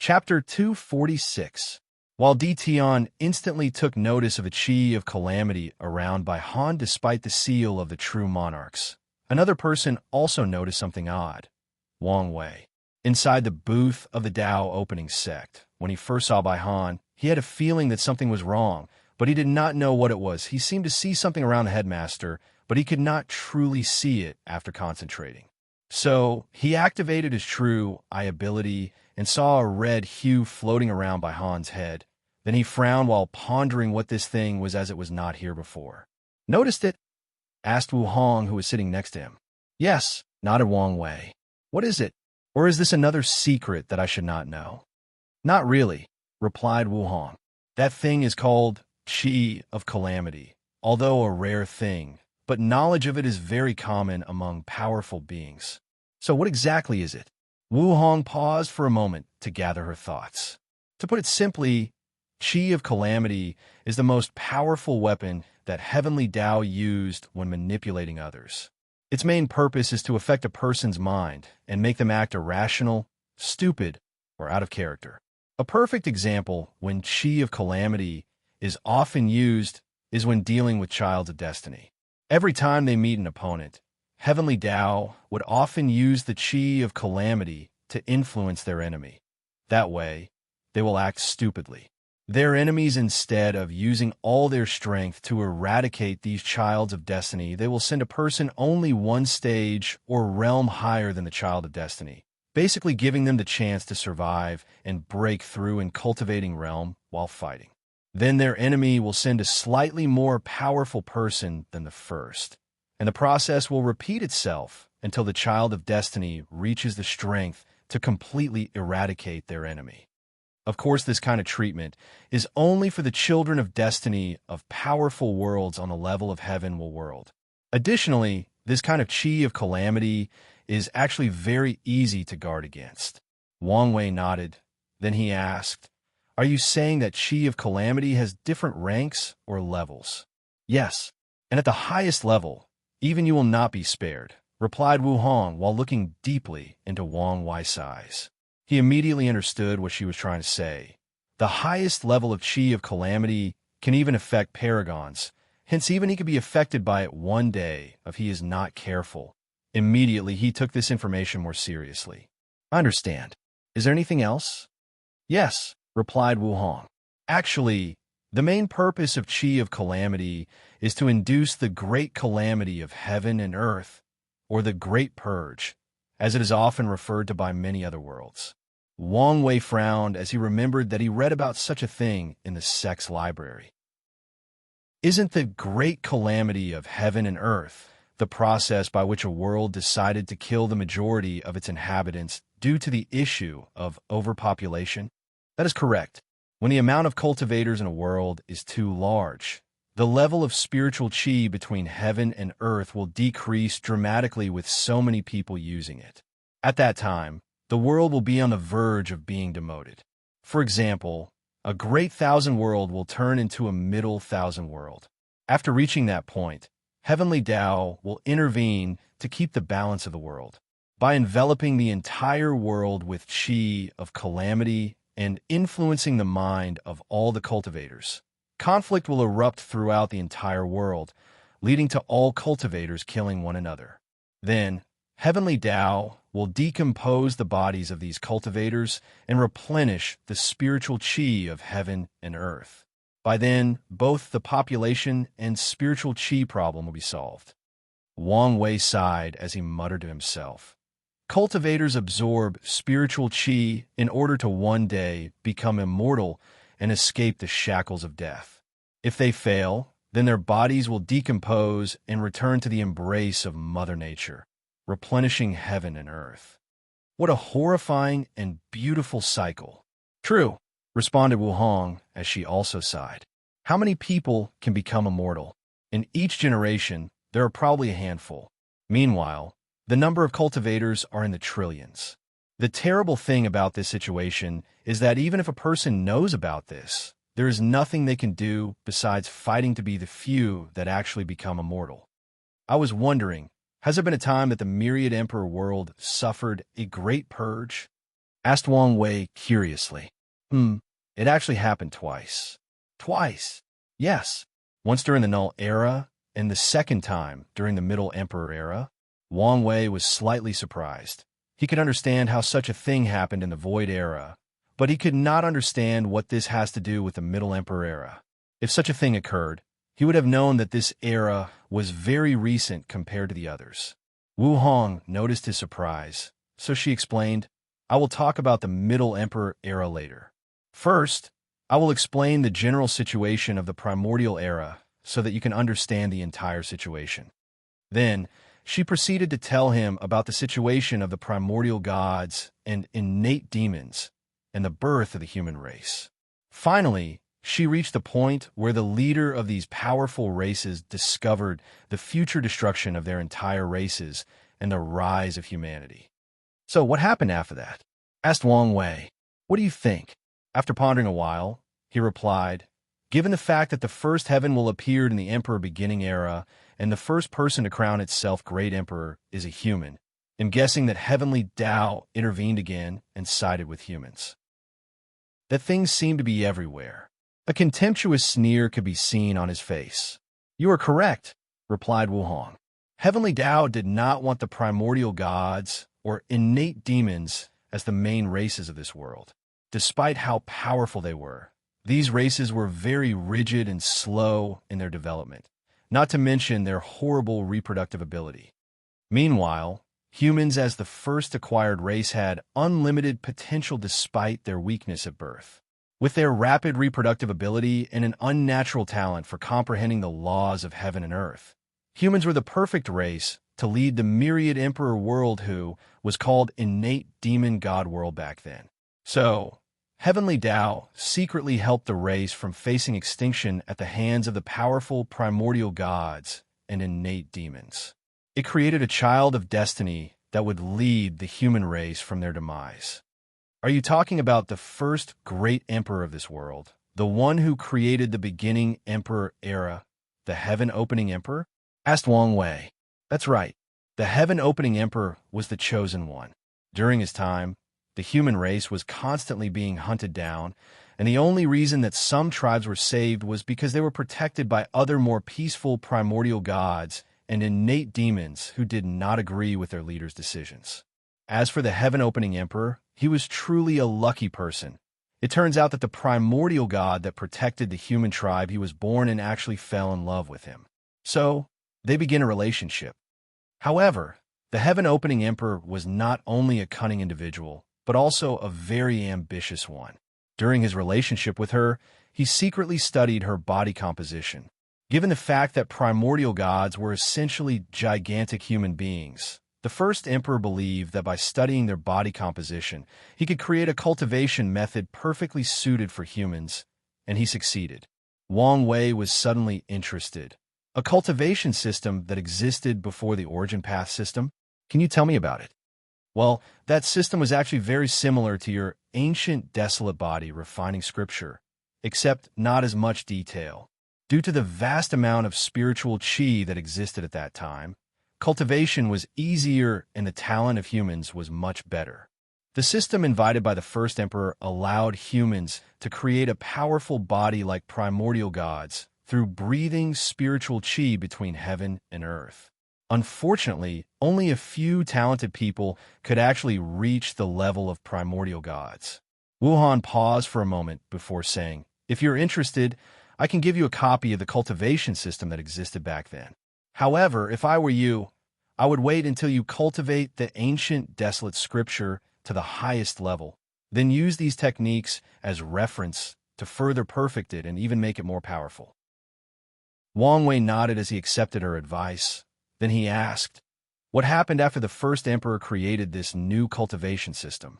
Chapter 246. While Dition instantly took notice of a chi of calamity around by Han despite the seal of the true monarchs, another person also noticed something odd. Wang Wei. Inside the booth of the Dao opening sect, when he first saw Bai Han, he had a feeling that something was wrong, but he did not know what it was. He seemed to see something around the headmaster, but he could not truly see it after concentrating. So he activated his true eye ability and saw a red hue floating around by Han's head. Then he frowned while pondering what this thing was, as it was not here before. "Noticed it?" asked Wu Hong, who was sitting next to him. "Yes," nodded Wang Wei. "What is it? Or is this another secret that I should not know?" "Not really," replied Wu Hong. "That thing is called Chi of Calamity, although a rare thing, but knowledge of it is very common among powerful beings." "So what exactly is it?" Wu Hong paused for a moment to gather her thoughts. To put it simply, Chi of Calamity is the most powerful weapon that Heavenly Tao used when manipulating others. Its main purpose is to affect a person's mind and make them act irrational, stupid, or out of character. A perfect example when Chi of Calamity is often used is when dealing with Childs of Destiny. Every time they meet an opponent, Heavenly Tao would often use the Chi of Calamity to influence their enemy. That way, they will act stupidly. Their enemies, instead of using all their strength to eradicate these Childs of Destiny, they will send a person only one stage or realm higher than the Child of Destiny, basically giving them the chance to survive and break through in cultivating realm while fighting. Then their enemy will send a slightly more powerful person than the first, and the process will repeat itself until the Child of Destiny reaches the strength to completely eradicate their enemy. Of course, this kind of treatment is only for the children of destiny of powerful worlds on the level of heaven world. Additionally, this kind of Chi of Calamity is actually very easy to guard against. Wang Wei nodded. Then he asked, "Are you saying that Chi of Calamity has different ranks or levels?" "Yes, and at the highest level, even you will not be spared," replied Wu Hong while looking deeply into Wang Wei's eyes. He immediately understood what she was trying to say. The highest level of Chi of Calamity can even affect paragons, hence even he could be affected by it one day if he is not careful. Immediately, he took this information more seriously. "I understand. Is there anything else?" "Yes," replied Wu Hong. "Actually, the main purpose of Chi of Calamity is to induce the great calamity of heaven and earth, or the Great Purge, as it is often referred to by many other worlds." Wang Wei frowned as he remembered that he read about such a thing in the sect's library. "Isn't the great calamity of heaven and earth the process by which a world decided to kill the majority of its inhabitants due to the issue of overpopulation?" "That is correct. When the amount of cultivators in a world is too large, the level of spiritual chi between heaven and earth will decrease dramatically with so many people using it. At that time, the world will be on the verge of being demoted. For example, a great thousand world will turn into a middle thousand world. After reaching that point, Heavenly Tao will intervene to keep the balance of the world. By enveloping the entire world with Chi of Calamity and influencing the mind of all the cultivators, conflict will erupt throughout the entire world, leading to all cultivators killing one another. Then, Heavenly Tao will decompose the bodies of these cultivators and replenish the spiritual chi of heaven and earth. By then, both the population and spiritual chi problem will be solved." Wang Wei sighed as he muttered to himself. Cultivators absorb spiritual chi in order to one day become immortal and escape the shackles of death. If they fail, then their bodies will decompose and return to the embrace of Mother Nature, replenishing heaven and earth. What a horrifying and beautiful cycle. "True," responded Wu Hong as she also sighed. "How many people can become immortal? In each generation, there are probably a handful. Meanwhile, the number of cultivators are in the trillions. The terrible thing about this situation is that even if a person knows about this, there is nothing they can do besides fighting to be the few that actually become immortal. I was wondering, has there been a time that the Myriad Emperor world suffered a great purge?" asked Wang Wei curiously. It actually happened twice. Twice? Yes. Once during the Null Era, and the second time during the Middle Emperor Era. Wang Wei was slightly surprised. He could understand how such a thing happened in the Void Era, but he could not understand what this has to do with the Middle Emperor Era. If such a thing occurred, he would have known that this era was very recent compared to the others. Wu Hong noticed his surprise, so she explained, I will talk about the Middle Emperor Era later. First, I will explain the general situation of the Primordial Era so that you can understand the entire situation. Then, she proceeded to tell him about the situation of the primordial gods and innate demons and the birth of the human race. Finally, she reached the point where the leader of these powerful races discovered the future destruction of their entire races and the rise of humanity. So what happened after that? Asked Wang Wei. What do you think? After pondering a while, he replied, given the fact that the first heaven will appear in the Emperor Beginning Era, and the first person to crown itself Great Emperor is a human, I'm guessing that Heavenly Tao intervened again and sided with humans. That things seem to be everywhere. A contemptuous sneer could be seen on his face. You are correct, replied Wu Hong. Heavenly Tao did not want the primordial gods or innate demons as the main races of this world. Despite how powerful they were, these races were very rigid and slow in their development, not to mention their horrible reproductive ability. Meanwhile, humans as the first acquired race had unlimited potential despite their weakness at birth. With their rapid reproductive ability and an unnatural talent for comprehending the laws of heaven and earth, humans were the perfect race to lead the myriad emperor world who was called innate demon god world back then. So, Heavenly Tao secretly helped the race from facing extinction at the hands of the powerful primordial gods and innate demons. It created a child of destiny that would lead the human race from their demise. Are you talking about the first great emperor of this world, the one who created the beginning emperor era, the heaven-opening emperor? Asked Wang Wei. That's right. The heaven-opening emperor was the chosen one. During his time, the human race was constantly being hunted down, and the only reason that some tribes were saved was because they were protected by other more peaceful primordial gods and innate demons who did not agree with their leaders' decisions. As for the heaven-opening emperor, he was truly a lucky person. It turns out that the primordial god that protected the human tribe he was born in actually fell in love with him. So, they begin a relationship. However, the heaven-opening emperor was not only a cunning individual, but also a very ambitious one. During his relationship with her, he secretly studied her body composition. Given the fact that primordial gods were essentially gigantic human beings, the first emperor believed that by studying their body composition, he could create a cultivation method perfectly suited for humans, and he succeeded. Wang Wei was suddenly interested. A cultivation system that existed before the origin path system? Can you tell me about it? Well, that system was actually very similar to your ancient desolate body refining scripture, except not as much detail. Due to the vast amount of spiritual qi that existed at that time, cultivation was easier and the talent of humans was much better. The system invited by the first emperor allowed humans to create a powerful body like primordial gods through breathing spiritual qi between heaven and earth. Unfortunately, only a few talented people could actually reach the level of primordial gods. Wuhan paused for a moment before saying, if you're interested, I can give you a copy of the cultivation system that existed back then. However, if I were you, I would wait until you cultivate the ancient desolate scripture to the highest level, then use these techniques as reference to further perfect it and even make it more powerful. Wang Wei nodded as he accepted her advice. Then he asked, what happened after the first emperor created this new cultivation system?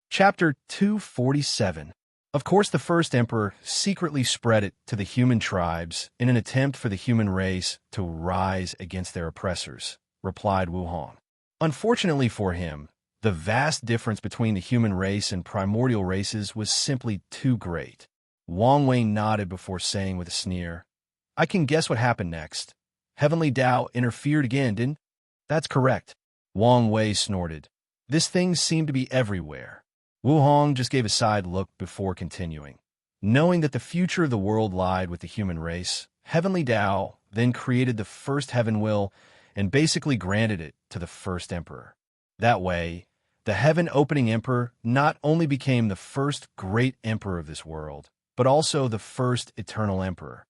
Chapter 247. Of course, the first emperor secretly spread it to the human tribes in an attempt for the human race to rise against their oppressors, replied Wu Hong. Unfortunately for him, the vast difference between the human race and primordial races was simply too great. Wang Wei nodded before saying with a sneer, I can guess what happened next. Heavenly Tao interfered again, didn't? That's correct. Wang Wei snorted. This thing seemed to be everywhere. Wu Hong just gave a side look before continuing. Knowing that the future of the world lied with the human race, Heavenly Tao then created the first heaven will and basically granted it to the first emperor. That way, the heaven-opening emperor not only became the first great emperor of this world, but also the first eternal emperor.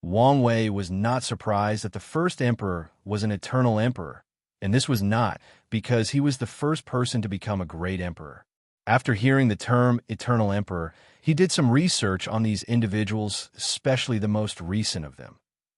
Wang Wei was not surprised that the first emperor was an eternal emperor, and this was not because he was the first person to become a great emperor. After hearing the term eternal emperor, he did some research on these individuals, especially the most recent of them,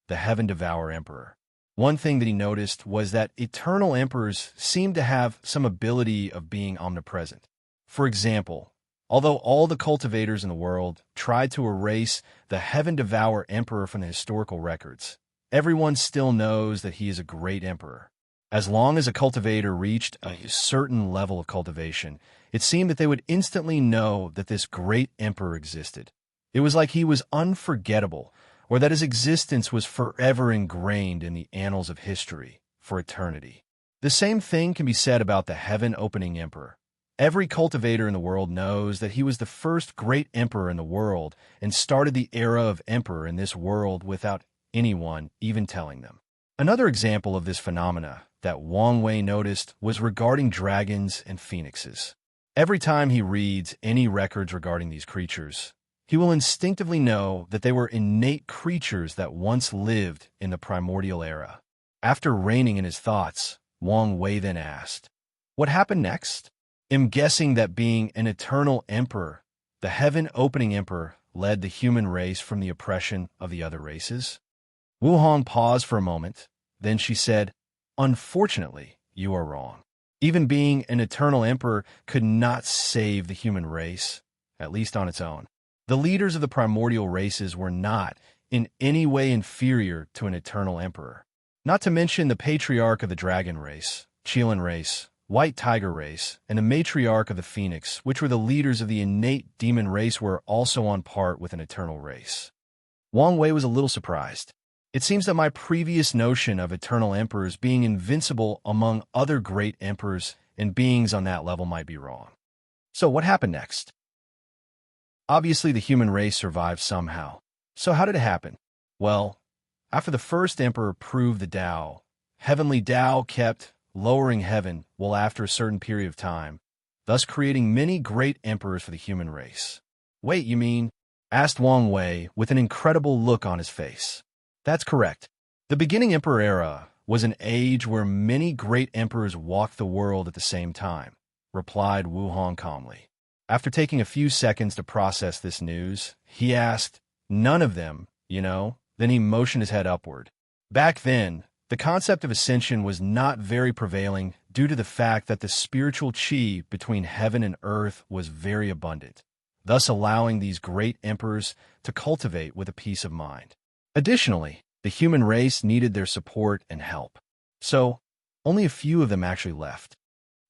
the Heaven Devourer Emperor. One thing that he noticed was that eternal emperors seemed to have some ability of being omnipresent. For example, although all the cultivators in the world tried to erase the Heaven Devourer Emperor from the historical records, everyone still knows that he is a great emperor. As long as a cultivator reached a certain level of cultivation, it seemed that they would instantly know that this great emperor existed. It was like he was unforgettable, or that his existence was forever ingrained in the annals of history for eternity. The same thing can be said about the heaven-opening emperor. Every cultivator in the world knows that he was the first great emperor in the world and started the era of emperor in this world without anyone even telling them. Another example of this phenomena that Wang Wei noticed was regarding dragons and phoenixes. Every time he reads any records regarding these creatures, he will instinctively know that they were innate creatures that once lived in the primordial era. After reining in his thoughts, Wang Wei then asked, "What happened next?" I'm guessing that being an eternal emperor, the heaven-opening emperor led the human race from the oppression of the other races. Wu Hong paused for a moment. Then she said, "Unfortunately, you are wrong. Even being an eternal emperor could not save the human race, at least on its own. The leaders of the primordial races were not in any way inferior to an eternal emperor. Not to mention the patriarch of the dragon race, Qilin race, white tiger race, and the matriarch of the phoenix, which were the leaders of the innate demon race, were also on par with an eternal race." Wang Wei was a little surprised. It seems that my previous notion of eternal emperors being invincible among other great emperors and beings on that level might be wrong. So what happened next? Obviously, the human race survived somehow. So how did it happen? Well, after the first emperor proved the Tao, heavenly Tao kept lowering heaven well after a certain period of time, thus creating many great emperors for the human race. "Wait, you mean?" asked Wang Wei with an incredible look on his face. "That's correct. The beginning emperor era was an age where many great emperors walked the world at the same time," replied Wu Hong calmly. After taking a few seconds to process this news, he asked, "None of them, you know?" Then he motioned his head upward. Back then, the concept of ascension was not very prevailing due to the fact that the spiritual qi between heaven and earth was very abundant, thus allowing these great emperors to cultivate with a peace of mind. Additionally, the human race needed their support and help. So, only a few of them actually left.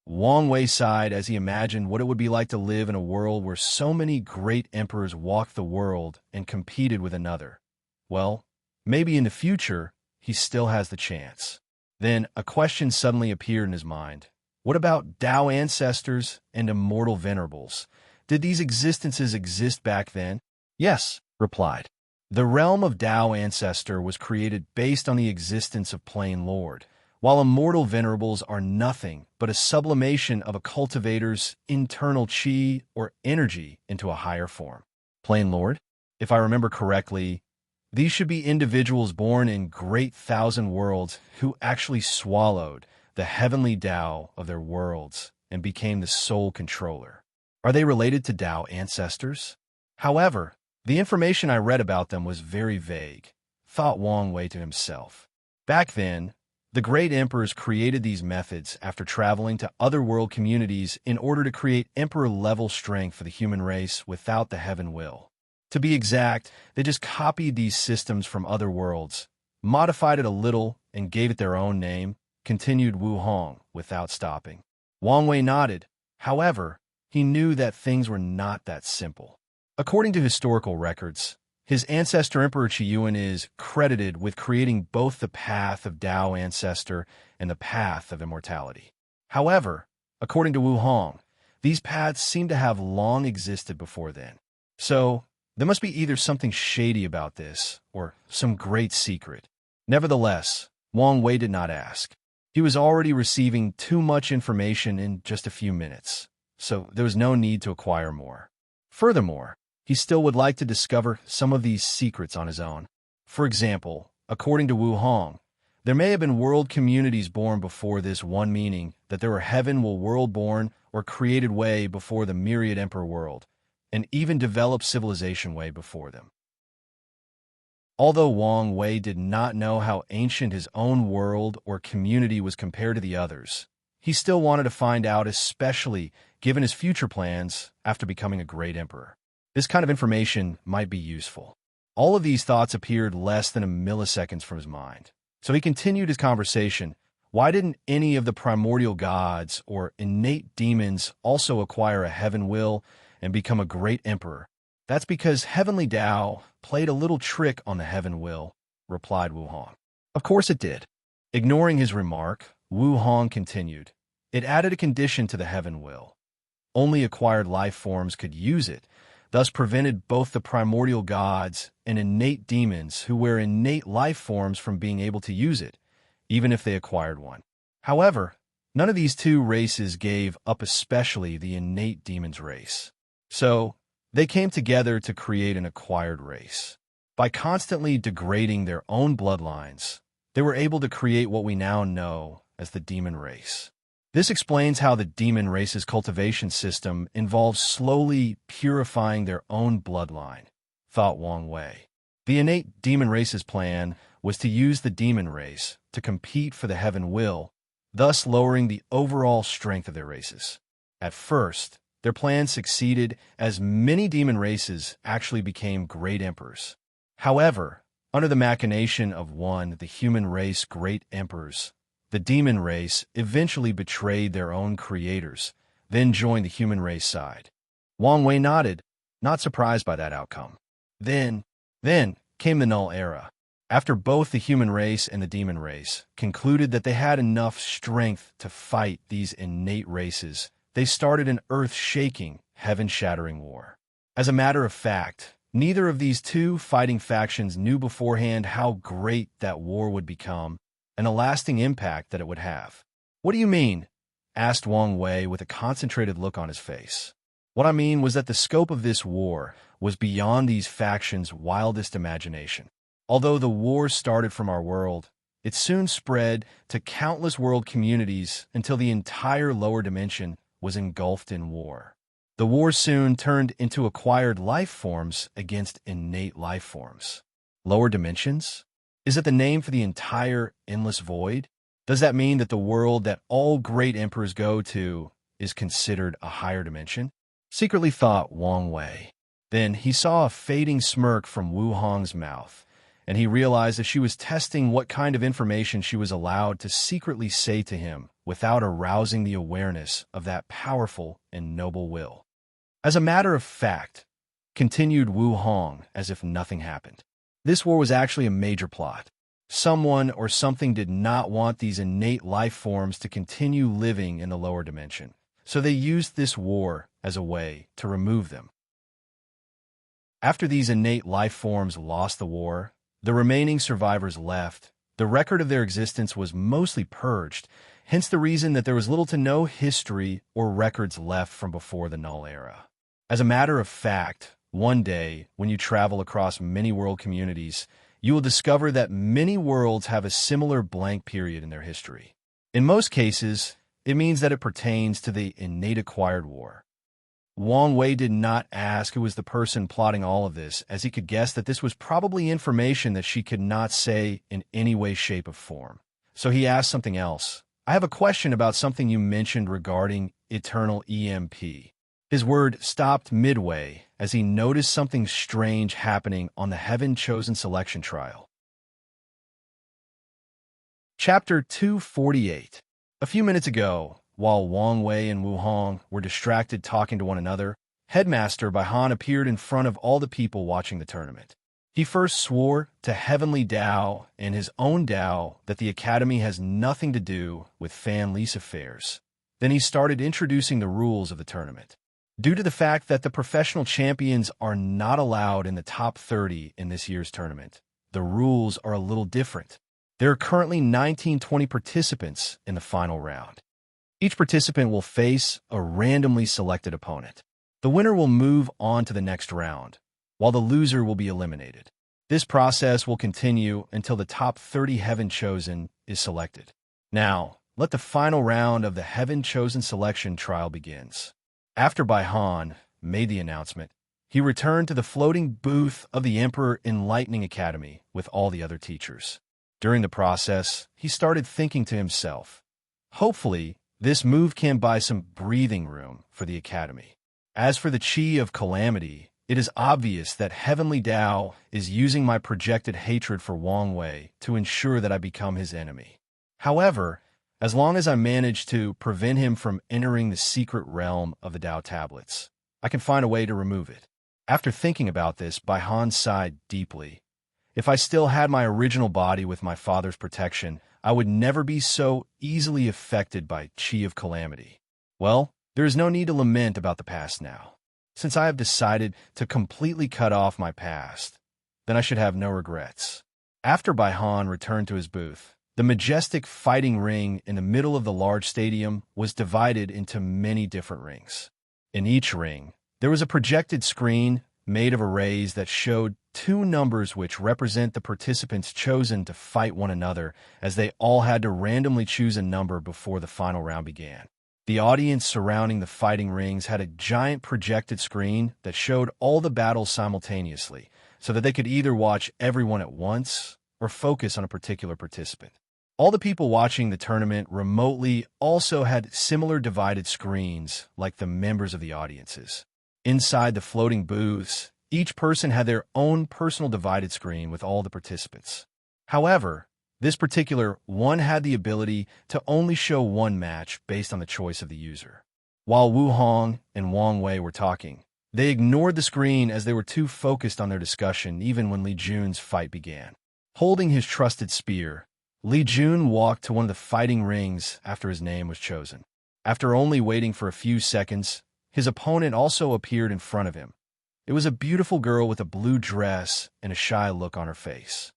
Wang Wei sighed as he imagined what it would be like to live in a world where so many great emperors walked the world and competed with another. Well, maybe in the future, he still has the chance. Then a question suddenly appeared in his mind. What about Tao ancestors and immortal venerables? Did these existences exist back then? Yes, replied. The realm of Tao ancestor was created based on the existence of plain Lord, while immortal venerables are nothing but a sublimation of a cultivator's internal qi or energy into a higher form. Plain Lord? If I remember correctly, these should be individuals born in great thousand worlds who actually swallowed the heavenly Tao of their worlds and became the sole controller. Are they related to Tao ancestors? However, the information I read about them was very vague, thought Wang Wei to himself. Back then, the great emperors created these methods after traveling to other world communities in order to create emperor-level strength for the human race without the heaven will. To be exact, they just copied these systems from other worlds, modified it a little, and gave it their own name, continued Wu Hong without stopping. Wang Wei nodded. However, he knew that things were not that simple. According to historical records, his ancestor Emperor Qiyuan is credited with creating both the path of Tao ancestor and the path of immortality. However, According to Wu Hong, these paths seem to have long existed before then. So, there must be either something shady about this, or some great secret. Nevertheless, Wang Wei did not ask. He was already receiving too much information in just a few minutes, so there was no need to acquire more. Furthermore, he still would like to discover some of these secrets on his own. For example, according to Wu Hong, there may have been world communities born before this one, meaning that there were heaven will world born or created way before the myriad emperor world, and even developed civilization way before them. Although Wang Wei did not know how ancient his own world or community was compared to the others, he still wanted to find out, especially given his future plans after becoming a great emperor. This kind of information might be useful. All of these thoughts appeared less than a millisecond from his mind. So he continued his conversation. Why didn't any of the primordial gods or innate demons also acquire a heaven will and become a great emperor? That's because heavenly Tao played a little trick on the heaven will, replied Wu Hong. Of course it did. Ignoring his remark, Wu Hong continued. It added a condition to the heaven will. Only acquired life forms could use it, thus prevented both the primordial gods and innate demons who were innate life forms from being able to use it, even if they acquired one. However, none of these two races gave up, especially the innate demons race. So, they came together to create an acquired race. By constantly degrading their own bloodlines, they were able to create what we now know as the demon race. This explains how the demon race's cultivation system involves slowly purifying their own bloodline, thought Wang Wei. The innate demon race's plan was to use the demon race to compete for the heaven will, thus lowering the overall strength of their races. At first, their plan succeeded as many demon races actually became great emperors. However, under the machination of one, the human race great emperors, the demon race eventually betrayed their own creators, then joined the human race side. Wang Wei nodded, not surprised by that outcome. Then came the Null Era. After both the human race and the demon race concluded that they had enough strength to fight these innate races, they started an earth-shaking, heaven-shattering war. As a matter of fact, neither of these two fighting factions knew beforehand how great that war would become and a lasting impact that it would have. What do you mean? Asked Wang Wei with a concentrated look on his face. What I mean was that the scope of this war was beyond these factions' wildest imagination. Although the war started from our world, it soon spread to countless world communities until the entire lower dimension was engulfed in war. The war soon turned into acquired life forms against innate life forms. Lower dimensions? Is it the name for the entire endless void? Does that mean that the world that all great emperors go to is considered a higher dimension? Secretly thought Wang Wei. Then he saw a fading smirk from Wu Hong's mouth, and he realized that she was testing what kind of information she was allowed to secretly say to him without arousing the awareness of that powerful and noble will. As a matter of fact, continued Wu Hong as if nothing happened, this war was actually a major plot. Someone or something did not want these innate life forms to continue living in the lower dimension, so they used this war as a way to remove them. After these innate life forms lost the war, the remaining survivors left. The record of their existence was mostly purged, hence the reason that there was little to no history or records left from before the Null Era. As a matter of fact, one day, when you travel across many world communities, you will discover that many worlds have a similar blank period in their history. In most cases, it means that it pertains to the innate acquired war. Wang Wei did not ask who was the person plotting all of this, as he could guess that this was probably information that she could not say in any way, shape, or form. So he asked something else. I have a question about something you mentioned regarding eternal EMP. His word stopped midway as he noticed something strange happening on the Heaven-Chosen Selection Trial. Chapter 248. A few minutes ago, while Wang Wei and Wu Hong were distracted talking to one another, Headmaster Baihan appeared in front of all the people watching the tournament. He first swore to Heavenly Tao and his own Tao that the Academy has nothing to do with Fan Li's affairs. Then he started introducing the rules of the tournament. Due to the fact that the professional champions are not allowed in the top 30 in this year's tournament, the rules are a little different. There are currently 19-20 participants in the final round. Each participant will face a randomly selected opponent. The winner will move on to the next round, while the loser will be eliminated. This process will continue until the top 30 Heaven Chosen is selected. Now, let the final round of the Heaven Chosen selection trial begins. After Baihan made the announcement, he returned to the floating booth of the Emperor Enlightening Academy with all the other teachers. During the process, he started thinking to himself, hopefully, this move can buy some breathing room for the academy. As for the Chi of Calamity, it is obvious that Heavenly Tao is using my projected hatred for Wang Wei to ensure that I become his enemy. However, as long as I manage to prevent him from entering the secret realm of the Tao tablets, I can find a way to remove it. After thinking about this, Baihan sighed deeply. If I still had my original body with my father's protection, I would never be so easily affected by Chi of Calamity. Well, there is no need to lament about the past now. Since I have decided to completely cut off my past, then I should have no regrets. After Baihan returned to his booth, the majestic fighting ring in the middle of the large stadium was divided into many different rings. In each ring, there was a projected screen made of arrays that showed two numbers which represent the participants chosen to fight one another, as they all had to randomly choose a number before the final round began. The audience surrounding the fighting rings had a giant projected screen that showed all the battles simultaneously, so that they could either watch everyone at once or focus on a particular participant. All the people watching the tournament remotely also had similar divided screens like the members of the audiences. Inside the floating booths, each person had their own personal divided screen with all the participants. However, this particular one had the ability to only show one match based on the choice of the user. While Wu Hong and Wang Wei were talking, they ignored the screen as they were too focused on their discussion even when Li Jun's fight began. Holding his trusted spear, Li Jun walked to one of the fighting rings after his name was chosen. After only waiting for a few seconds, his opponent also appeared in front of him. It was a beautiful girl with a blue dress and a shy look on her face.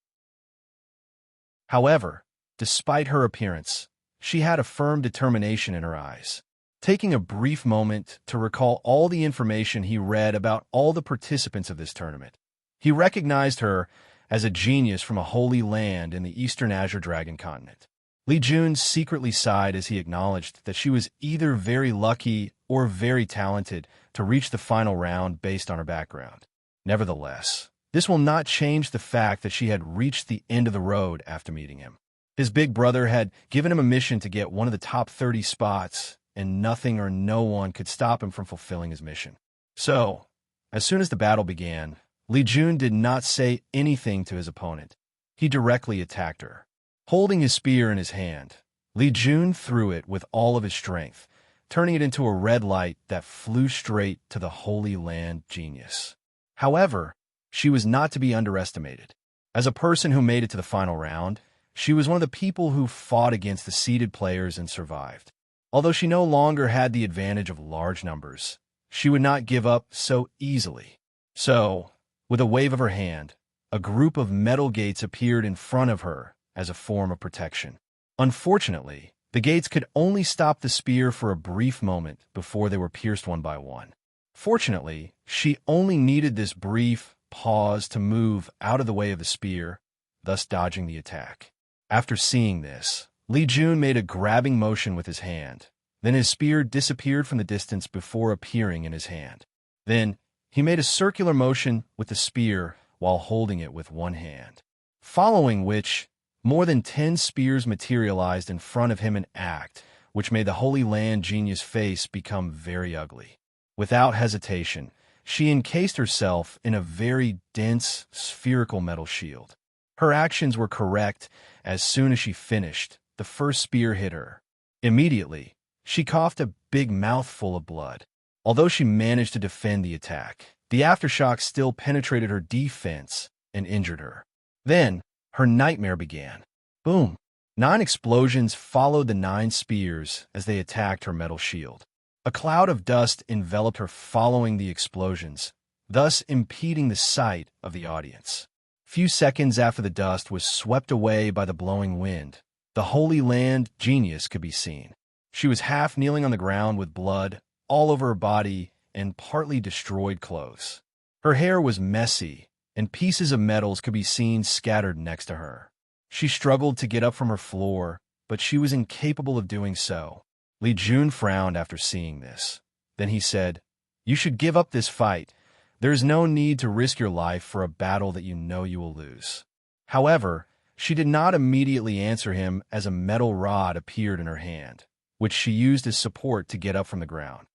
However, despite her appearance, she had a firm determination in her eyes. Taking a brief moment to recall all the information he read about all the participants of this tournament, he recognized her as a genius from a holy land in the Eastern Azure Dragon continent. Li Jun secretly sighed as he acknowledged that she was either very lucky or very talented to reach the final round based on her background. Nevertheless, this will not change the fact that she had reached the end of the road after meeting him. His big brother had given him a mission to get one of the top 30 spots, and nothing or no one could stop him from fulfilling his mission. So, as soon as the battle began, Li Jun did not say anything to his opponent. He directly attacked her. Holding his spear in his hand, Li Jun threw it with all of his strength, turning it into a red light that flew straight to the Holy Land genius. However, she was not to be underestimated. As a person who made it to the final round, she was one of the people who fought against the seeded players and survived. Although she no longer had the advantage of large numbers, she would not give up so easily. So, with a wave of her hand, a group of metal gates appeared in front of her as a form of protection. Unfortunately, the gates could only stop the spear for a brief moment before they were pierced one by one. Fortunately, she only needed this brief pause to move out of the way of the spear, thus dodging the attack. After seeing this, Li Jun made a grabbing motion with his hand. Then his spear disappeared from the distance before appearing in his hand. Then, he made a circular motion with the spear while holding it with one hand. Following which, more than 10 spears materialized in front of him, an act which made the Holy Land genius face become very ugly. Without hesitation, she encased herself in a very dense, spherical metal shield. Her actions were correct. As soon as she finished, the first spear hit her. Immediately, she coughed a big mouthful of blood. Although she managed to defend the attack, the aftershock still penetrated her defense and injured her. Then, her nightmare began. Boom! 9 explosions followed the 9 spears as they attacked her metal shield. A cloud of dust enveloped her following the explosions, thus impeding the sight of the audience. Few seconds after the dust was swept away by the blowing wind, the Holy Land genius could be seen. She was half kneeling on the ground with blood all over her body and partly destroyed clothes. Her hair was messy, and pieces of metals could be seen scattered next to her. She struggled to get up from her floor, but she was incapable of doing so. Li Jun frowned after seeing this. Then he said, "You should give up this fight. There is no need to risk your life for a battle that you know you will lose." However, she did not immediately answer him as a metal rod appeared in her hand, which she used as support to get up from the ground.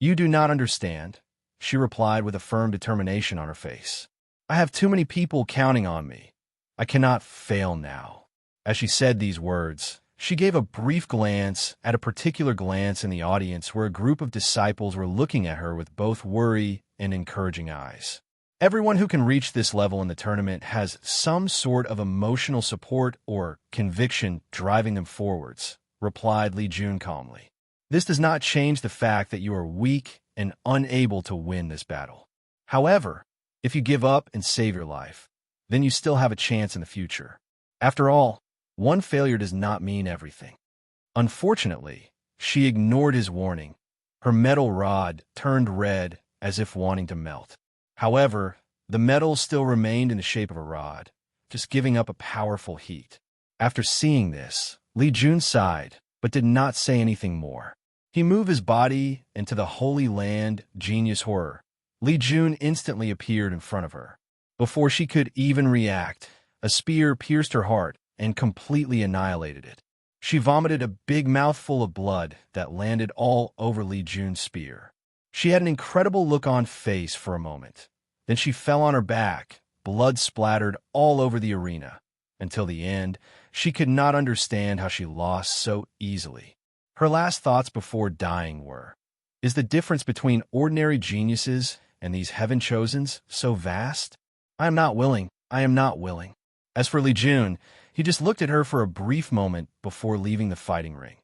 "You do not understand," she replied with a firm determination on her face. "I have too many people counting on me. I cannot fail now." As she said these words, she gave a brief glance at a particular glance in the audience where a group of disciples were looking at her with both worry and encouraging eyes. Everyone who can reach this level in the tournament has some sort of emotional support or conviction driving them forwards, replied Li Jun calmly. This does not change the fact that you are weak and unable to win this battle. However, if you give up and save your life, then you still have a chance in the future. After all, one failure does not mean everything. Unfortunately, she ignored his warning. Her metal rod turned red as if wanting to melt. However, the metal still remained in the shape of a rod, just giving up a powerful heat. After seeing this, Li Jun sighed, but did not say anything more. He moved his body into the Holy Land genius horror. Li Jun instantly appeared in front of her. Before she could even react, a spear pierced her heart and completely annihilated it. She vomited a big mouthful of blood that landed all over Li Jun's spear. She had an incredible look on face for a moment. Then she fell on her back, blood splattered all over the arena. Until the end, she could not understand how she lost so easily. Her last thoughts before dying were, "Is the difference between ordinary geniuses and these heaven-chosens so vast? I am not willing. I am not willing." As for Li Jun, he just looked at her for a brief moment before leaving the fighting ring.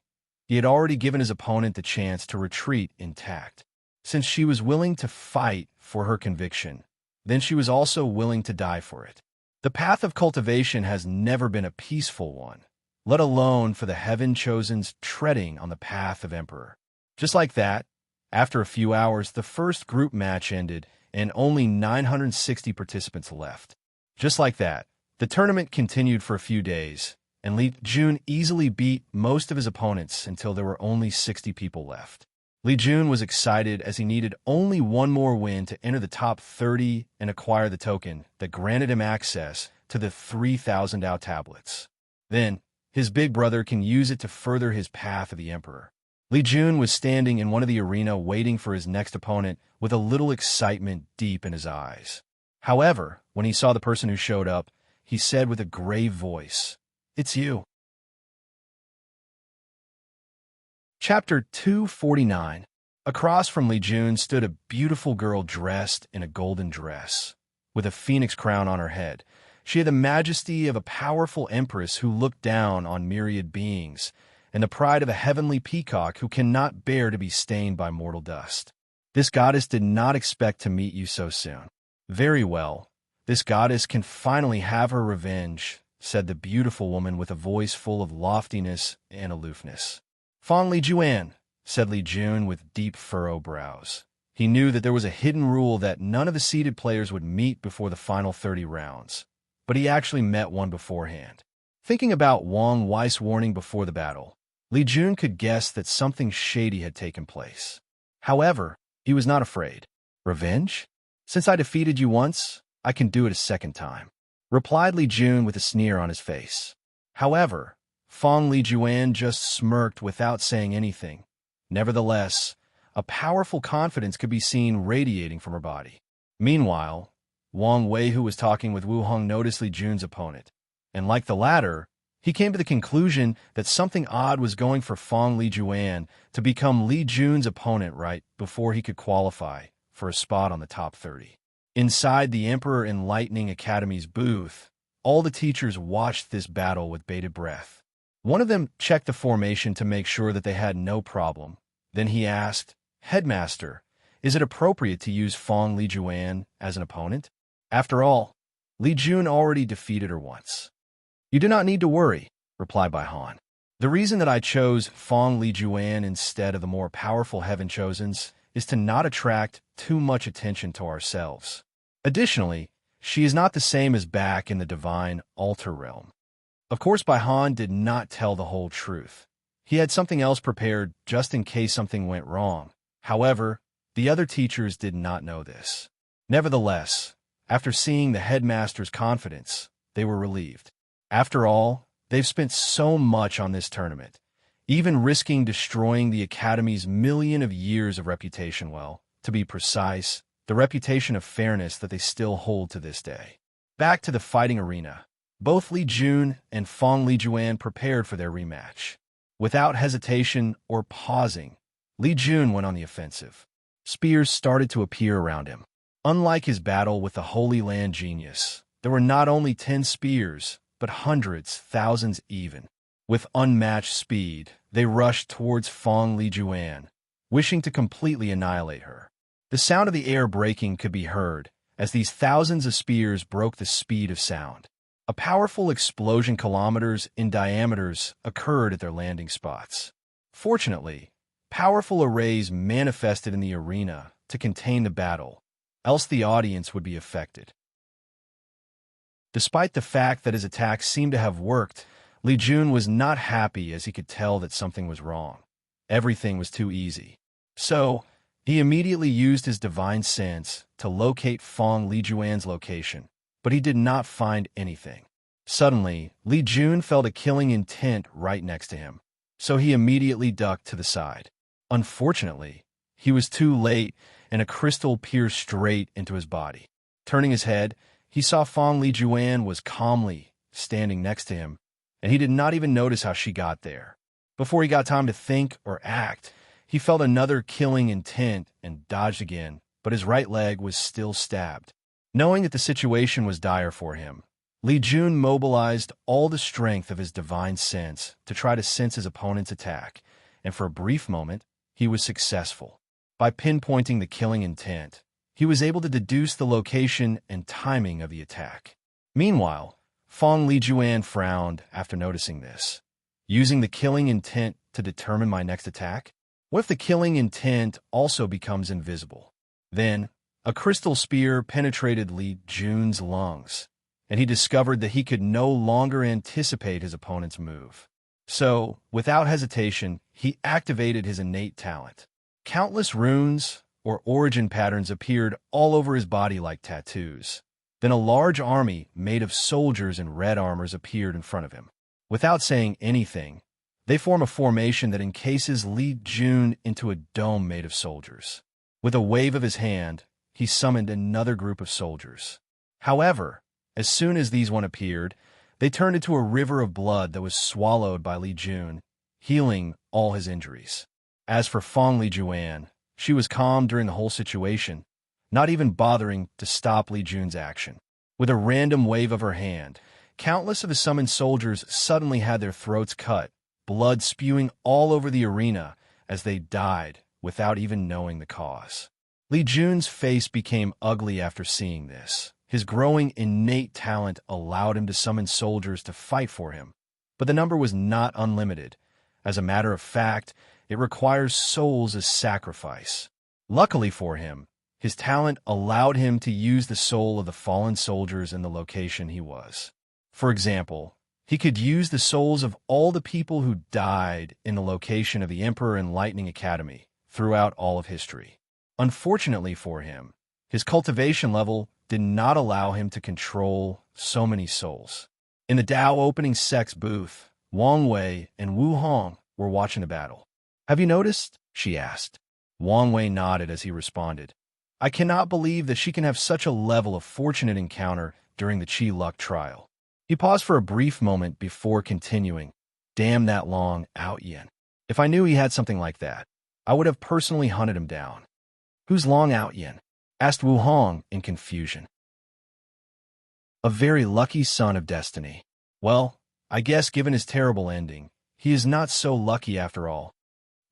He had already given his opponent the chance to retreat intact. Since she was willing to fight for her conviction, then she was also willing to die for it. The path of cultivation has never been a peaceful one, let alone for the heaven-chosens treading on the path of Emperor. Just like that, after a few hours, the first group match ended and only 960 participants left. Just like that, the tournament continued for a few days, and Li Jun easily beat most of his opponents until there were only 60 people left. Li Jun was excited as he needed only one more win to enter the top 30 and acquire the token that granted him access to the 3,000 Ao tablets. Then, his big brother can use it to further his path of the Emperor. Li Jun was standing in one of the arena waiting for his next opponent with a little excitement deep in his eyes. However, when he saw the person who showed up, he said with a grave voice, "It's you." Chapter 249. Across from Li Jun stood a beautiful girl dressed in a golden dress, with a phoenix crown on her head. She had the majesty of a powerful empress who looked down on myriad beings, and the pride of a heavenly peacock who cannot bear to be stained by mortal dust. This goddess did not expect to meet you so soon. "Very well. This goddess can finally have her revenge," said the beautiful woman with a voice full of loftiness and aloofness. "Fong Li Juan," said Li Jun with deep furrow brows. He knew that there was a hidden rule that none of the seeded players would meet before the final 30 rounds, but he actually met one beforehand. Thinking about Wang Wei's warning before the battle, Li Jun could guess that something shady had taken place. However, he was not afraid. "Revenge? Since I defeated you once, I can do it a second time," replied Li Jun with a sneer on his face. However, Fong Li Juan just smirked without saying anything. Nevertheless, a powerful confidence could be seen radiating from her body. Meanwhile, Wang Wei, who was talking with Wu Hong, noticed Li Jun's opponent, and like the latter, he came to the conclusion that something odd was going for Fong Li Juan to become Li Jun's opponent right before he could qualify for a spot on the top 30. Inside the Emperor Enlightening Academy's booth, all the teachers watched this battle with bated breath. One of them checked the formation to make sure that they had no problem. Then he asked, "Headmaster, is it appropriate to use Fong Lijuan as an opponent? After all, Li Jun already defeated her once." "You do not need to worry," replied Bai Han. "The reason that I chose Fong Lijuan instead of the more powerful Heaven Chosens is to not attract too much attention to ourselves. Additionally, she is not the same as back in the divine altar realm." Of course, Bai Han did not tell the whole truth. He had something else prepared just in case something went wrong. However, the other teachers did not know this. Nevertheless, after seeing the headmaster's confidence, they were relieved. After all, they've spent so much on this tournament, even risking destroying the Academy's million of years of reputation, well, to be precise, the reputation of fairness that they still hold to this day. Back to the fighting arena. Both Li Jun and Fong Lijuan prepared for their rematch. Without hesitation or pausing, Li Jun went on the offensive. Spears started to appear around him. Unlike his battle with the Holy Land genius, there were not only 10 spears, but hundreds, thousands even. With unmatched speed, they rushed towards Fong Lijuan, wishing to completely annihilate her. The sound of the air breaking could be heard as these thousands of spears broke the speed of sound. A powerful explosion kilometers in diameters occurred at their landing spots. Fortunately, powerful arrays manifested in the arena to contain the battle, else the audience would be affected. Despite the fact that his attacks seemed to have worked, Li Jun was not happy as he could tell that something was wrong. Everything was too easy. So, he immediately used his divine sense to locate Fong Lijuan's location, but he did not find anything. Suddenly, Li Jun felt a killing intent right next to him, so he immediately ducked to the side. Unfortunately, he was too late, and a crystal pierced straight into his body. Turning his head, he saw Fong Lijuan was calmly standing next to him, and he did not even notice how she got there. Before he got time to think or act, he felt another killing intent and dodged again, but his right leg was still stabbed. Knowing that the situation was dire for him, Li Jun mobilized all the strength of his divine sense to try to sense his opponent's attack, and for a brief moment, he was successful. By pinpointing the killing intent, he was able to deduce the location and timing of the attack. Meanwhile, Fong Lijuan frowned after noticing this. Using the killing intent to determine my next attack? What if the killing intent also becomes invisible? Then, a crystal spear penetrated Li Jun's lungs, and he discovered that he could no longer anticipate his opponent's move. So, without hesitation, he activated his innate talent. Countless runes or origin patterns appeared all over his body like tattoos. Then a large army made of soldiers in red armors appeared in front of him. Without saying anything, they form a formation that encases Li Jun into a dome made of soldiers. With a wave of his hand, he summoned another group of soldiers. However, as soon as these one appeared, they turned into a river of blood that was swallowed by Li Jun, healing all his injuries. As for Fong Lijuan, she was calm during the whole situation, not even bothering to stop Li Jun's action. With a random wave of her hand, countless of his summoned soldiers suddenly had their throats cut, blood spewing all over the arena as they died without even knowing the cause. Li Jun's face became ugly after seeing this. His growing innate talent allowed him to summon soldiers to fight for him, but the number was not unlimited. As a matter of fact, it requires souls as sacrifice. Luckily for him, his talent allowed him to use the soul of the fallen soldiers in the location he was. For example, he could use the souls of all the people who died in the location of the Emperor and Lightning Academy throughout all of history. Unfortunately for him, his cultivation level did not allow him to control so many souls. In the Dao opening sex booth, Wang Wei and Wu Hong were watching the battle. "Have you noticed?" she asked. Wang Wei nodded as he responded. "I cannot believe that she can have such a level of fortunate encounter during the Qi luck trial." He paused for a brief moment before continuing. "Damn that Long Out Yin. If I knew he had something like that, I would have personally hunted him down." "Who's Long Out Yin?" asked Wu Hong in confusion. A very lucky son of destiny. Well, I guess given his terrible ending, he is not so lucky after all.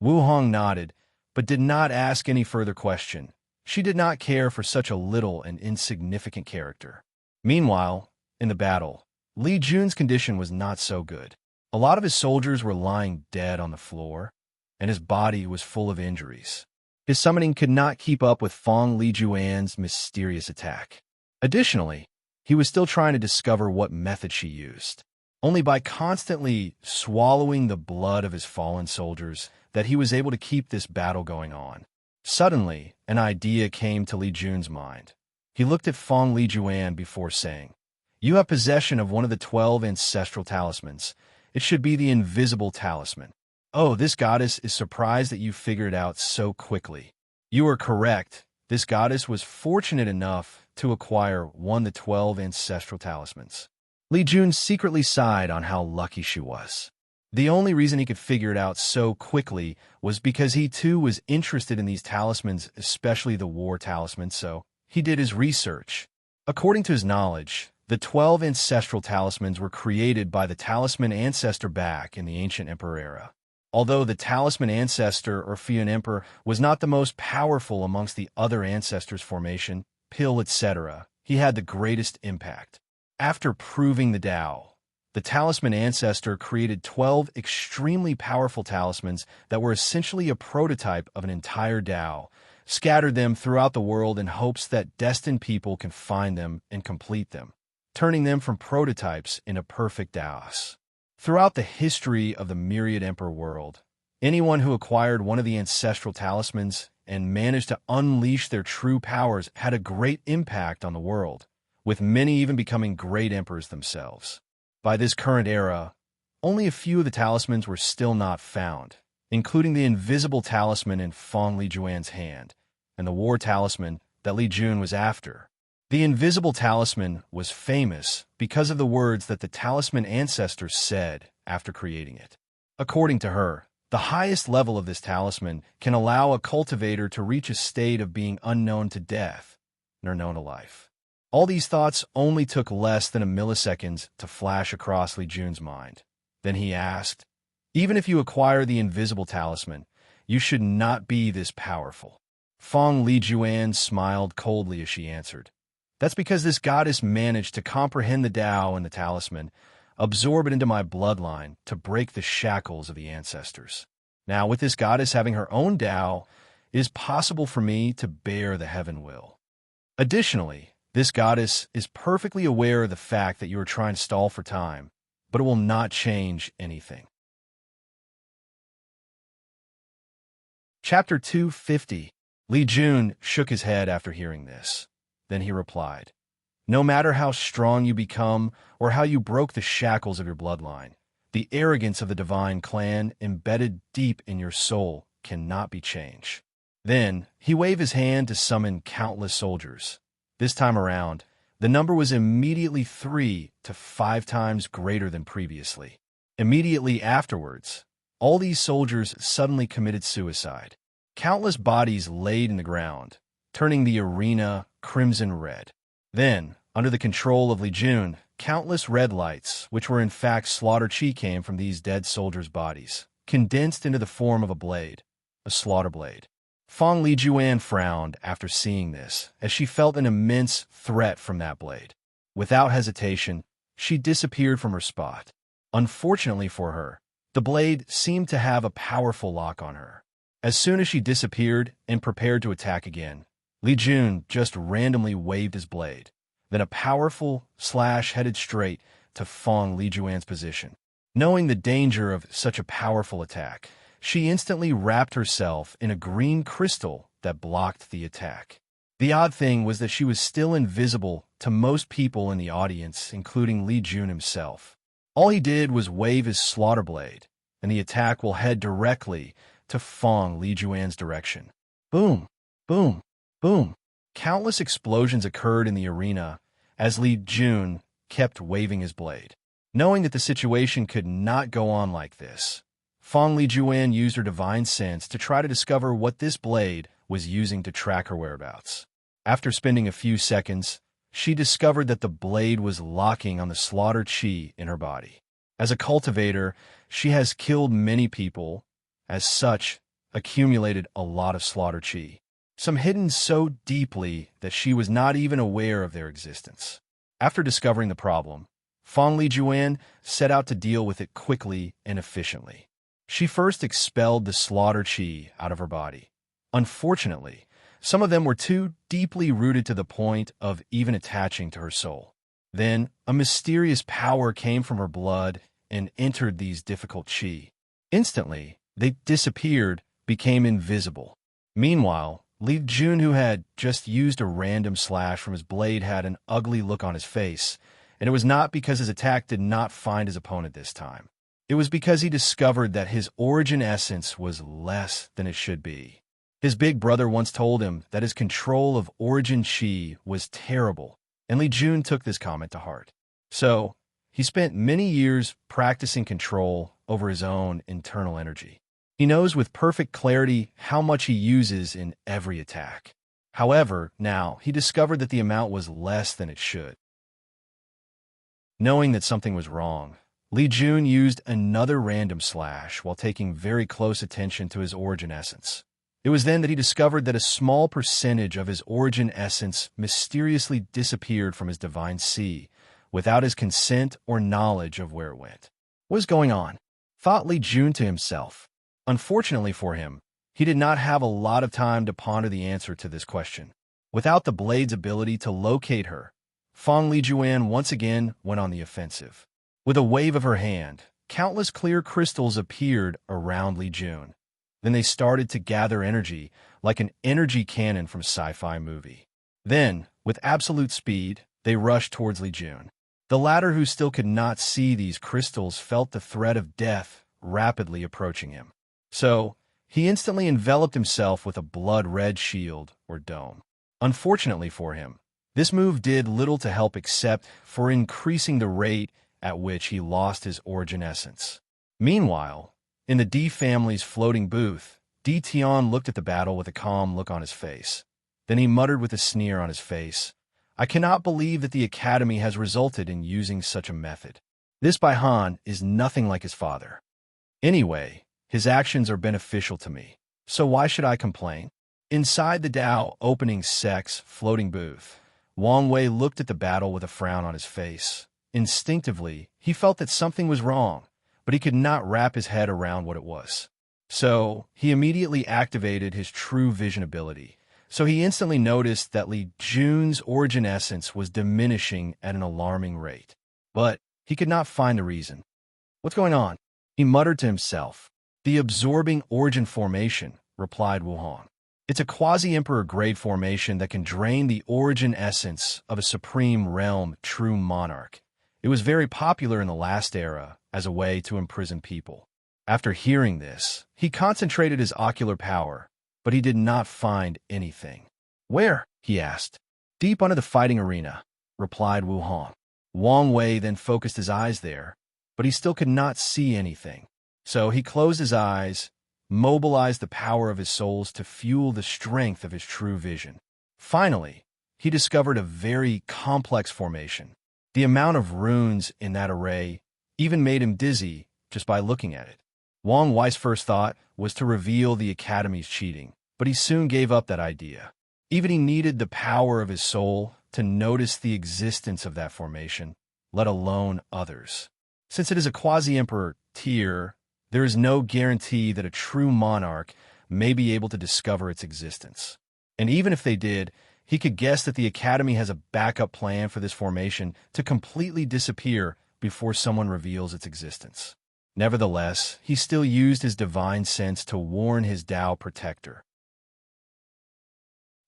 Wu Hong nodded, but did not ask any further question. She did not care for such a little and insignificant character. Meanwhile, in the battle, Li Jun's condition was not so good. A lot of his soldiers were lying dead on the floor, and his body was full of injuries. His summoning could not keep up with Fong Lijuan's mysterious attack. Additionally, he was still trying to discover what method she used. Only by constantly swallowing the blood of his fallen soldiers that he was able to keep this battle going on. Suddenly, an idea came to Li Jun's mind. He looked at Fong Lijuan before saying, "You have possession of one of the 12 ancestral talismans. It should be the invisible talisman. Oh, this goddess is surprised that you figured it out so quickly." You are correct. This goddess was fortunate enough to acquire one of the 12 ancestral talismans. Li Jun secretly sighed on how lucky she was. The only reason he could figure it out so quickly was because he too was interested in these talismans, especially the war talisman, so he did his research. According to his knowledge, the 12 ancestral talismans were created by the talisman ancestor back in the ancient emperor era. Although the talisman ancestor or Fian emperor was not the most powerful amongst the other ancestors formation, pill, etc., he had the greatest impact. After proving the Tao, the talisman ancestor created 12 extremely powerful talismans that were essentially a prototype of an entire Tao, scattered them throughout the world in hopes that destined people can find them and complete them, turning them from prototypes into perfect Taos. Throughout the history of the myriad emperor world, anyone who acquired one of the ancestral talismans and managed to unleash their true powers had a great impact on the world, with many even becoming great emperors themselves. By this current era, only a few of the talismans were still not found, including the invisible talisman in Fong Lijuan's hand, and the war talisman that Li Jun was after. The invisible talisman was famous because of the words that the talisman ancestors said after creating it. According to her, the highest level of this talisman can allow a cultivator to reach a state of being unknown to death, nor known to life. All these thoughts only took less than a millisecond to flash across Li Jun's mind. Then he asked, "Even if you acquire the invisible talisman, you should not be this powerful." Fong Lijuan smiled coldly as she answered, "That's because this goddess managed to comprehend the Tao and the talisman, absorb it into my bloodline to break the shackles of the ancestors. Now, with this goddess having her own Tao, it is possible for me to bear the heaven will. Additionally, this goddess is perfectly aware of the fact that you are trying to stall for time, but it will not change anything." Chapter 250. Li Jun shook his head after hearing this. Then he replied, "No matter how strong you become or how you broke the shackles of your bloodline, the arrogance of the divine clan embedded deep in your soul cannot be changed." Then he waved his hand to summon countless soldiers. This time around, the number was immediately 3 to 5 times greater than previously. Immediately afterwards, all these soldiers suddenly committed suicide. Countless bodies laid in the ground, turning the arena crimson red. Then, under the control of Li Jun, countless red lights, which were in fact slaughter chi, came from these dead soldiers' bodies, condensed into the form of a blade, a slaughter blade. Fong Lijuan frowned after seeing this, as she felt an immense threat from that blade. Without hesitation, she disappeared from her spot. Unfortunately for her, the blade seemed to have a powerful lock on her. As soon as she disappeared and prepared to attack again, Li Jun just randomly waved his blade. Then a powerful slash headed straight to Fong Lijuan's position. Knowing the danger of such a powerful attack, she instantly wrapped herself in a green crystal that blocked the attack. The odd thing was that she was still invisible to most people in the audience, including Li Jun himself. All he did was wave his slaughter blade, and the attack will head directly to Fong Lijuan's direction. Boom! Boom! Boom! Countless explosions occurred in the arena as Li Jun kept waving his blade. Knowing that the situation could not go on like this, Fong Lijuan used her divine sense to try to discover what this blade was using to track her whereabouts. After spending a few seconds, she discovered that the blade was locking on the slaughter chi in her body. As a cultivator, she has killed many people, as such, accumulated a lot of slaughter chi, some hidden so deeply that she was not even aware of their existence. After discovering the problem, Fong Lijuan set out to deal with it quickly and efficiently. She first expelled the slaughter chi out of her body. Unfortunately, some of them were too deeply rooted to the point of even attaching to her soul. Then, a mysterious power came from her blood and entered these difficult chi. Instantly, they disappeared, became invisible. Meanwhile, Li Jun, who had just used a random slash from his blade, had an ugly look on his face, and it was not because his attack did not find his opponent this time. It was because he discovered that his origin essence was less than it should be. His big brother once told him that his control of origin chi was terrible, and Li Jun took this comment to heart. So, he spent many years practicing control over his own internal energy. He knows with perfect clarity how much he uses in every attack. However, now, he discovered that the amount was less than it should. Knowing that something was wrong, Li Jun used another random slash while taking very close attention to his origin essence. It was then that he discovered that a small percentage of his origin essence mysteriously disappeared from his divine sea, without his consent or knowledge of where it went. What is going on? Thought Li Jun to himself. Unfortunately for him, he did not have a lot of time to ponder the answer to this question. Without the blade's ability to locate her, Fong Lijuan once again went on the offensive. With a wave of her hand, countless clear crystals appeared around Li Jun. Then they started to gather energy like an energy cannon from a sci-fi movie. Then, with absolute speed, they rushed towards Li Jun. The latter, who still could not see these crystals, felt the threat of death rapidly approaching him. So, he instantly enveloped himself with a blood-red shield or dome. Unfortunately for him, this move did little to help except for increasing the rate at which he lost his origin essence. Meanwhile, in the D family's floating booth, Di Tian looked at the battle with a calm look on his face. Then he muttered with a sneer on his face, "I cannot believe that the Academy has resulted in using such a method. This Bai Han is nothing like his father. Anyway, his actions are beneficial to me, so why should I complain?" Inside the Dao opening sex floating booth, Wang Wei looked at the battle with a frown on his face. Instinctively, he felt that something was wrong, but he could not wrap his head around what it was. So, he immediately activated his true vision ability. So he instantly noticed that Li Jun's origin essence was diminishing at an alarming rate. But he could not find the reason. "What's going on?" he muttered to himself. "The absorbing origin formation," replied Wu Hong. "It's a quasi-emperor grade formation that can drain the origin essence of a supreme realm true monarch. It was very popular in the last era as a way to imprison people." After hearing this, he concentrated his ocular power, but he did not find anything. "Where?" he asked. "Deep under the fighting arena," replied Wu Hong. Wang Wei then focused his eyes there, but he still could not see anything. So he closed his eyes, mobilized the power of his souls to fuel the strength of his true vision. Finally, he discovered a very complex formation. The amount of runes in that array even made him dizzy just by looking at it. Wang Wei's first thought was to reveal the Academy's cheating, but he soon gave up that idea. Even he needed the power of his soul to notice the existence of that formation, let alone others. Since it is a quasi-emperor tier, there is no guarantee that a true monarch may be able to discover its existence. And even if they did, he could guess that the Academy has a backup plan for this formation to completely disappear before someone reveals its existence. Nevertheless, he still used his divine sense to warn his Dao protector.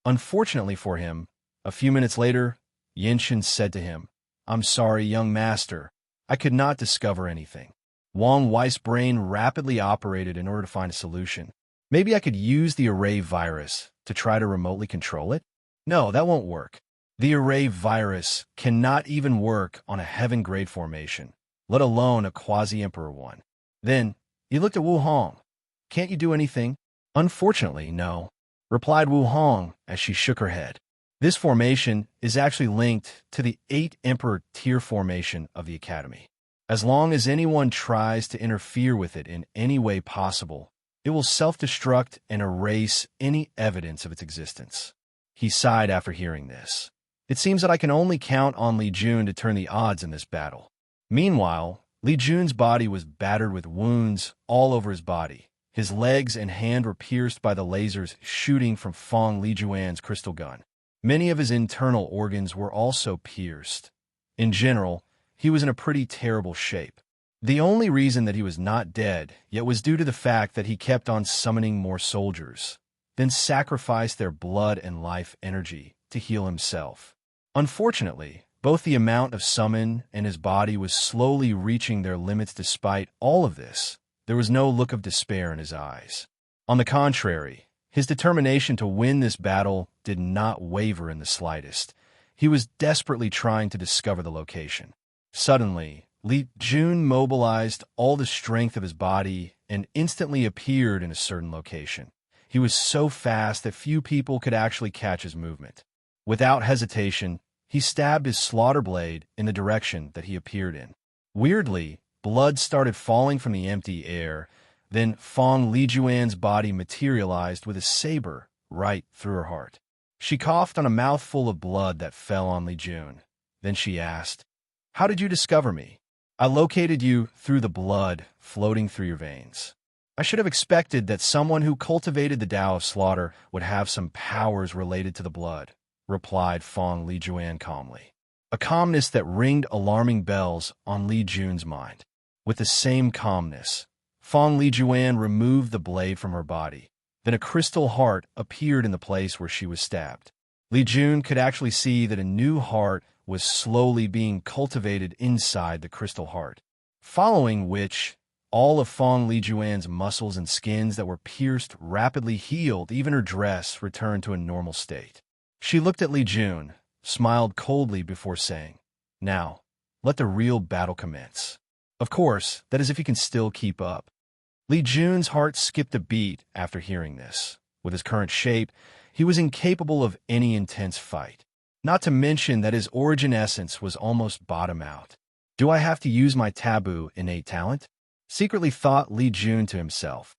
Unfortunately for him, a few minutes later, Yinshin said to him, "I'm sorry, young master. I could not discover anything." Wang Wei's brain rapidly operated in order to find a solution. "Maybe I could use the array virus to try to remotely control it?" "No, that won't work. The array virus cannot even work on a heaven-grade formation, let alone a quasi-emperor one." Then, he looked at Wu Hong. "Can't you do anything?" "Unfortunately, no," replied Wu Hong as she shook her head. This formation is actually linked to the 8 Emperor tier formation of the Academy. As long as anyone tries to interfere with it in any way possible, it will self-destruct and erase any evidence of its existence. He sighed after hearing this. It seems that I can only count on Li Jun to turn the odds in this battle. Meanwhile, Li Jun's body was battered with wounds all over his body. His legs and hand were pierced by the lasers shooting from Fong Lijuan's crystal gun. Many of his internal organs were also pierced. In general, he was in a pretty terrible shape. The only reason that he was not dead yet was due to the fact that he kept on summoning more soldiers, then sacrificed their blood and life energy to heal himself. Unfortunately, both the amount of summon and his body was slowly reaching their limits. Despite all of this, there was no look of despair in his eyes. On the contrary, his determination to win this battle did not waver in the slightest. He was desperately trying to discover the location. Suddenly, Li Jun mobilized all the strength of his body and instantly appeared in a certain location. He was so fast that few people could actually catch his movement. Without hesitation, he stabbed his slaughter blade in the direction that he appeared in. Weirdly, blood started falling from the empty air. Then Fong Lijuan's body materialized with a saber right through her heart. She coughed on a mouthful of blood that fell on Li Jun. Then she asked, "How did you discover me?" "I located you through the blood floating through your veins." "I should have expected that someone who cultivated the Tao of Slaughter would have some powers related to the blood," replied Fong Lijuan calmly. A calmness that ringed alarming bells on Li Jun's mind. With the same calmness, Fong Lijuan removed the blade from her body. Then a crystal heart appeared in the place where she was stabbed. Li Jun could actually see that a new heart was slowly being cultivated inside the crystal heart, following which all of Fong Lijuan's muscles and skins that were pierced rapidly healed. Even her dress returned to a normal state. She looked at Li Jun, smiled coldly before saying, "Now, let the real battle commence." Of course, that is if he can still keep up. Li Jun's heart skipped a beat after hearing this. With his current shape, he was incapable of any intense fight. Not to mention that his origin essence was almost bottom out. "Do I have to use my taboo innate talent?" secretly thought Li Jun to himself.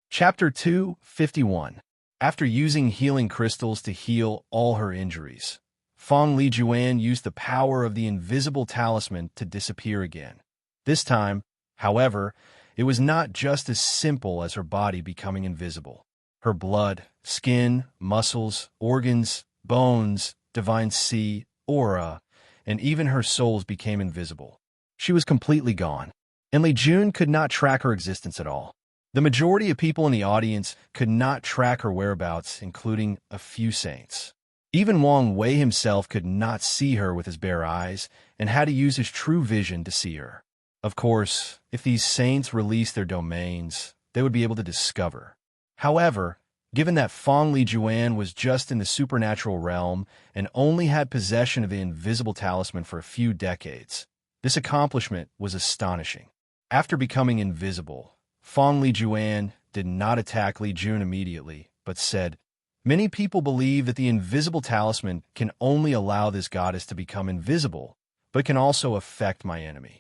Chapter 251. After using healing crystals to heal all her injuries, Fong Lijuan used the power of the invisible talisman to disappear again. This time, however, it was not just as simple as her body becoming invisible. Her blood, skin, muscles, organs, bones, divine sea, aura, and even her souls became invisible. She was completely gone, and Li Jun could not track her existence at all. The majority of people in the audience could not track her whereabouts, including a few saints. Even Wang Wei himself could not see her with his bare eyes and had to use his true vision to see her. Of course, if these saints released their domains, they would be able to discover. However, given that Fong Lijuan was just in the supernatural realm and only had possession of the invisible talisman for a few decades, this accomplishment was astonishing. After becoming invisible, Fong Lijuan did not attack Li Jun immediately, but said, "Many people believe that the invisible talisman can only allow this goddess to become invisible, but can also affect my enemy.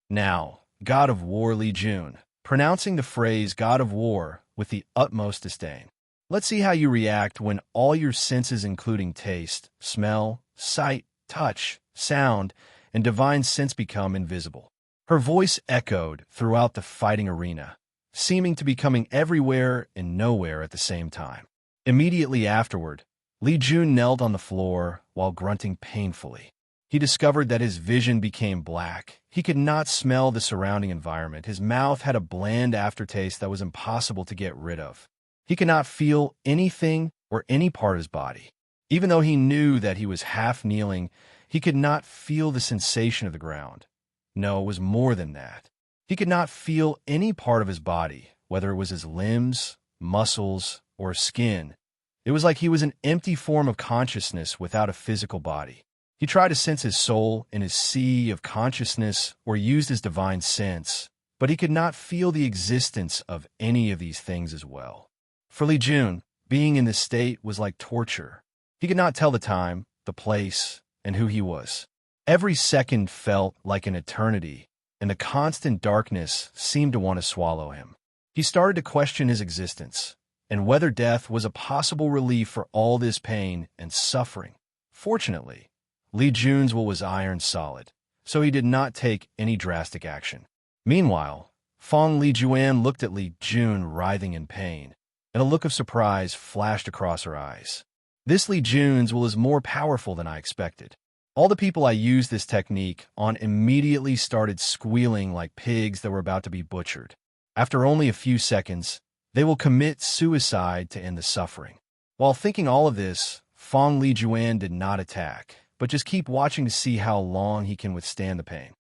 Now, God of War Li Jun," pronouncing the phrase God of War with the utmost disdain. "Let's see how you react when all your senses including taste, smell, sight, touch, sound, and divine sense become invisible." Her voice echoed throughout the fighting arena, seeming to be coming everywhere and nowhere at the same time. Immediately afterward, Li Jun knelt on the floor while grunting painfully. He discovered that his vision became black. He could not smell the surrounding environment. His mouth had a bland aftertaste that was impossible to get rid of. He could not feel anything or any part of his body. Even though he knew that he was half kneeling, he could not feel the sensation of the ground. No, it was more than that. He could not feel any part of his body, whether it was his limbs, muscles, or skin. It was like he was an empty form of consciousness without a physical body. He tried to sense his soul in his sea of consciousness or used his divine sense, but he could not feel the existence of any of these things as well. For Li Jun, Being in this state was like torture. He could not tell the time, the place, and who he was. Every second felt like an eternity, and the constant darkness seemed to want to swallow him. He started to question his existence, and whether death was a possible relief for all this pain and suffering. Fortunately, Li Jun's will was iron solid, so he did not take any drastic action. Meanwhile, Fong Li Juan looked at Li Jun writhing in pain, and a look of surprise flashed across her eyes. This Li Jun's will is more powerful than I expected. All the people I used this technique on immediately started squealing like pigs that were about to be butchered. After only a few seconds, they will commit suicide to end the suffering. While thinking all of this, Fong Li Juan did not attack, but just keep watching to see how long he can withstand the pain.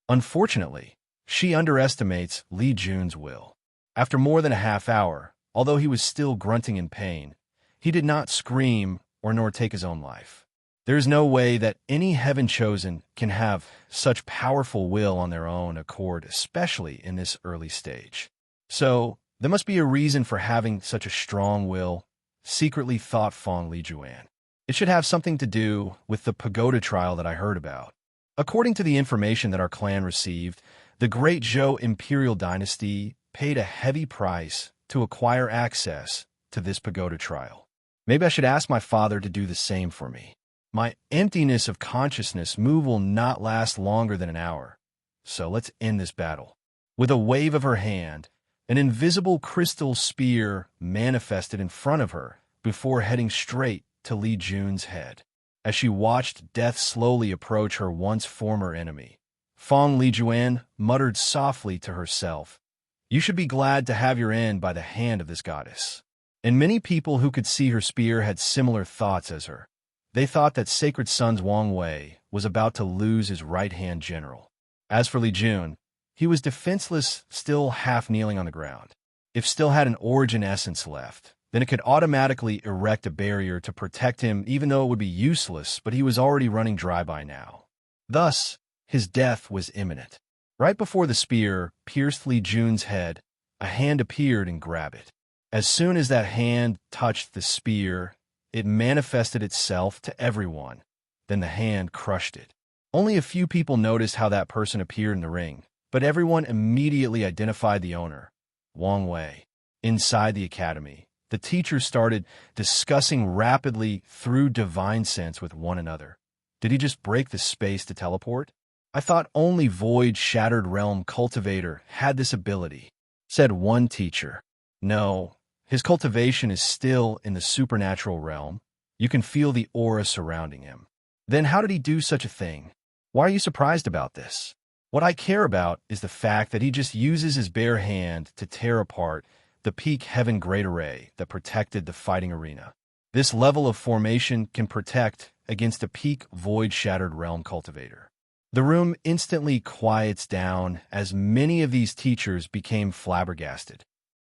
Unfortunately, she underestimates Li Jun's will. After more than a half hour, although he was still grunting in pain, he did not scream or nor take his own life. There is no way that any heaven-chosen can have such powerful will on their own accord, especially in this early stage. So, there must be a reason for having such a strong will, secretly thought Fong Li Juan. It should have something to do with the pagoda trial that I heard about. According to the information that our clan received, the Great Zhou Imperial Dynasty paid a heavy price to acquire access to this pagoda trial. Maybe I should ask my father to do the same for me. My emptiness of consciousness move will not last longer than an hour, so let's end this battle. With a wave of her hand, an invisible crystal spear manifested in front of her before heading straight to Li Jun's head. As she watched death slowly approach her once former enemy, Fong Li Juan muttered softly to herself, "You should be glad to have your end by the hand of this goddess." And many people who could see her spear had similar thoughts as her. They thought that Sacred Sun's Wang Wei was about to lose his right-hand general. As for Li Jun, he was defenseless, still half kneeling on the ground. If still had an origin essence left, then it could automatically erect a barrier to protect him, even though it would be useless, but he was already running dry by now. Thus, his death was imminent. Right before the spear pierced Li Jun's head, a hand appeared and grabbed it. As soon as that hand touched the spear, it manifested itself to everyone. Then the hand crushed it. Only a few people noticed how that person appeared in the ring, but everyone immediately identified the owner, Wang Wei. Inside the academy, the teachers started discussing rapidly through divine sense with one another. Did he just break the space to teleport? I thought only Void Shattered Realm Cultivator had this ability, said one teacher. No, his cultivation is still in the supernatural realm. You can feel the aura surrounding him. Then how did he do such a thing? Why are you surprised about this? What I care about is the fact that he just uses his bare hand to tear apart the peak Heaven Great Array that protected the fighting arena. This level of formation can protect against a peak Void Shattered Realm Cultivator. The room instantly quiets down as many of these teachers became flabbergasted.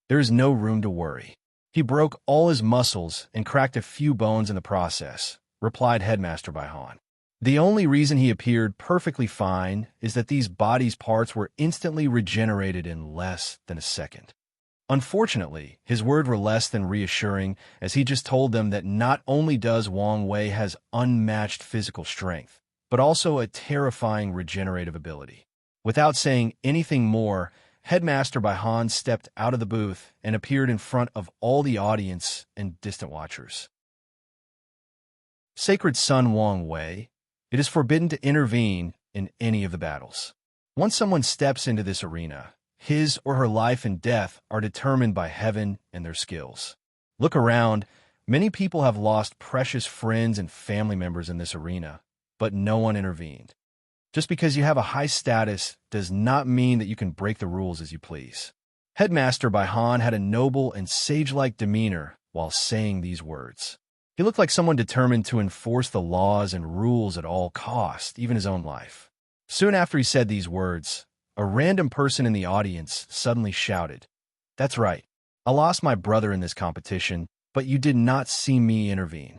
There is no room to worry. He broke all his muscles and cracked a few bones in the process, replied Headmaster Baihan. The only reason he appeared perfectly fine is that these body's parts were instantly regenerated in less than a second. Unfortunately, his words were less than reassuring, as he just told them that not only does Wang Wei has unmatched physical strength, but also a terrifying regenerative ability. Without saying anything more, Headmaster Baihan stepped out of the booth and appeared in front of all the audience and distant watchers. Sacred Son Wang Wei, it is forbidden to intervene in any of the battles. Once someone steps into this arena, his or her life and death are determined by heaven and their skills. Look around, many people have lost precious friends and family members in this arena, but no one intervened. Just because you have a high status does not mean that you can break the rules as you please. Headmaster Baihan had a noble and sage-like demeanor while saying these words. He looked like someone determined to enforce the laws and rules at all costs, even his own life. Soon after he said these words, a random person in the audience suddenly shouted, "That's right. I lost my brother in this competition, but you did not see me intervene."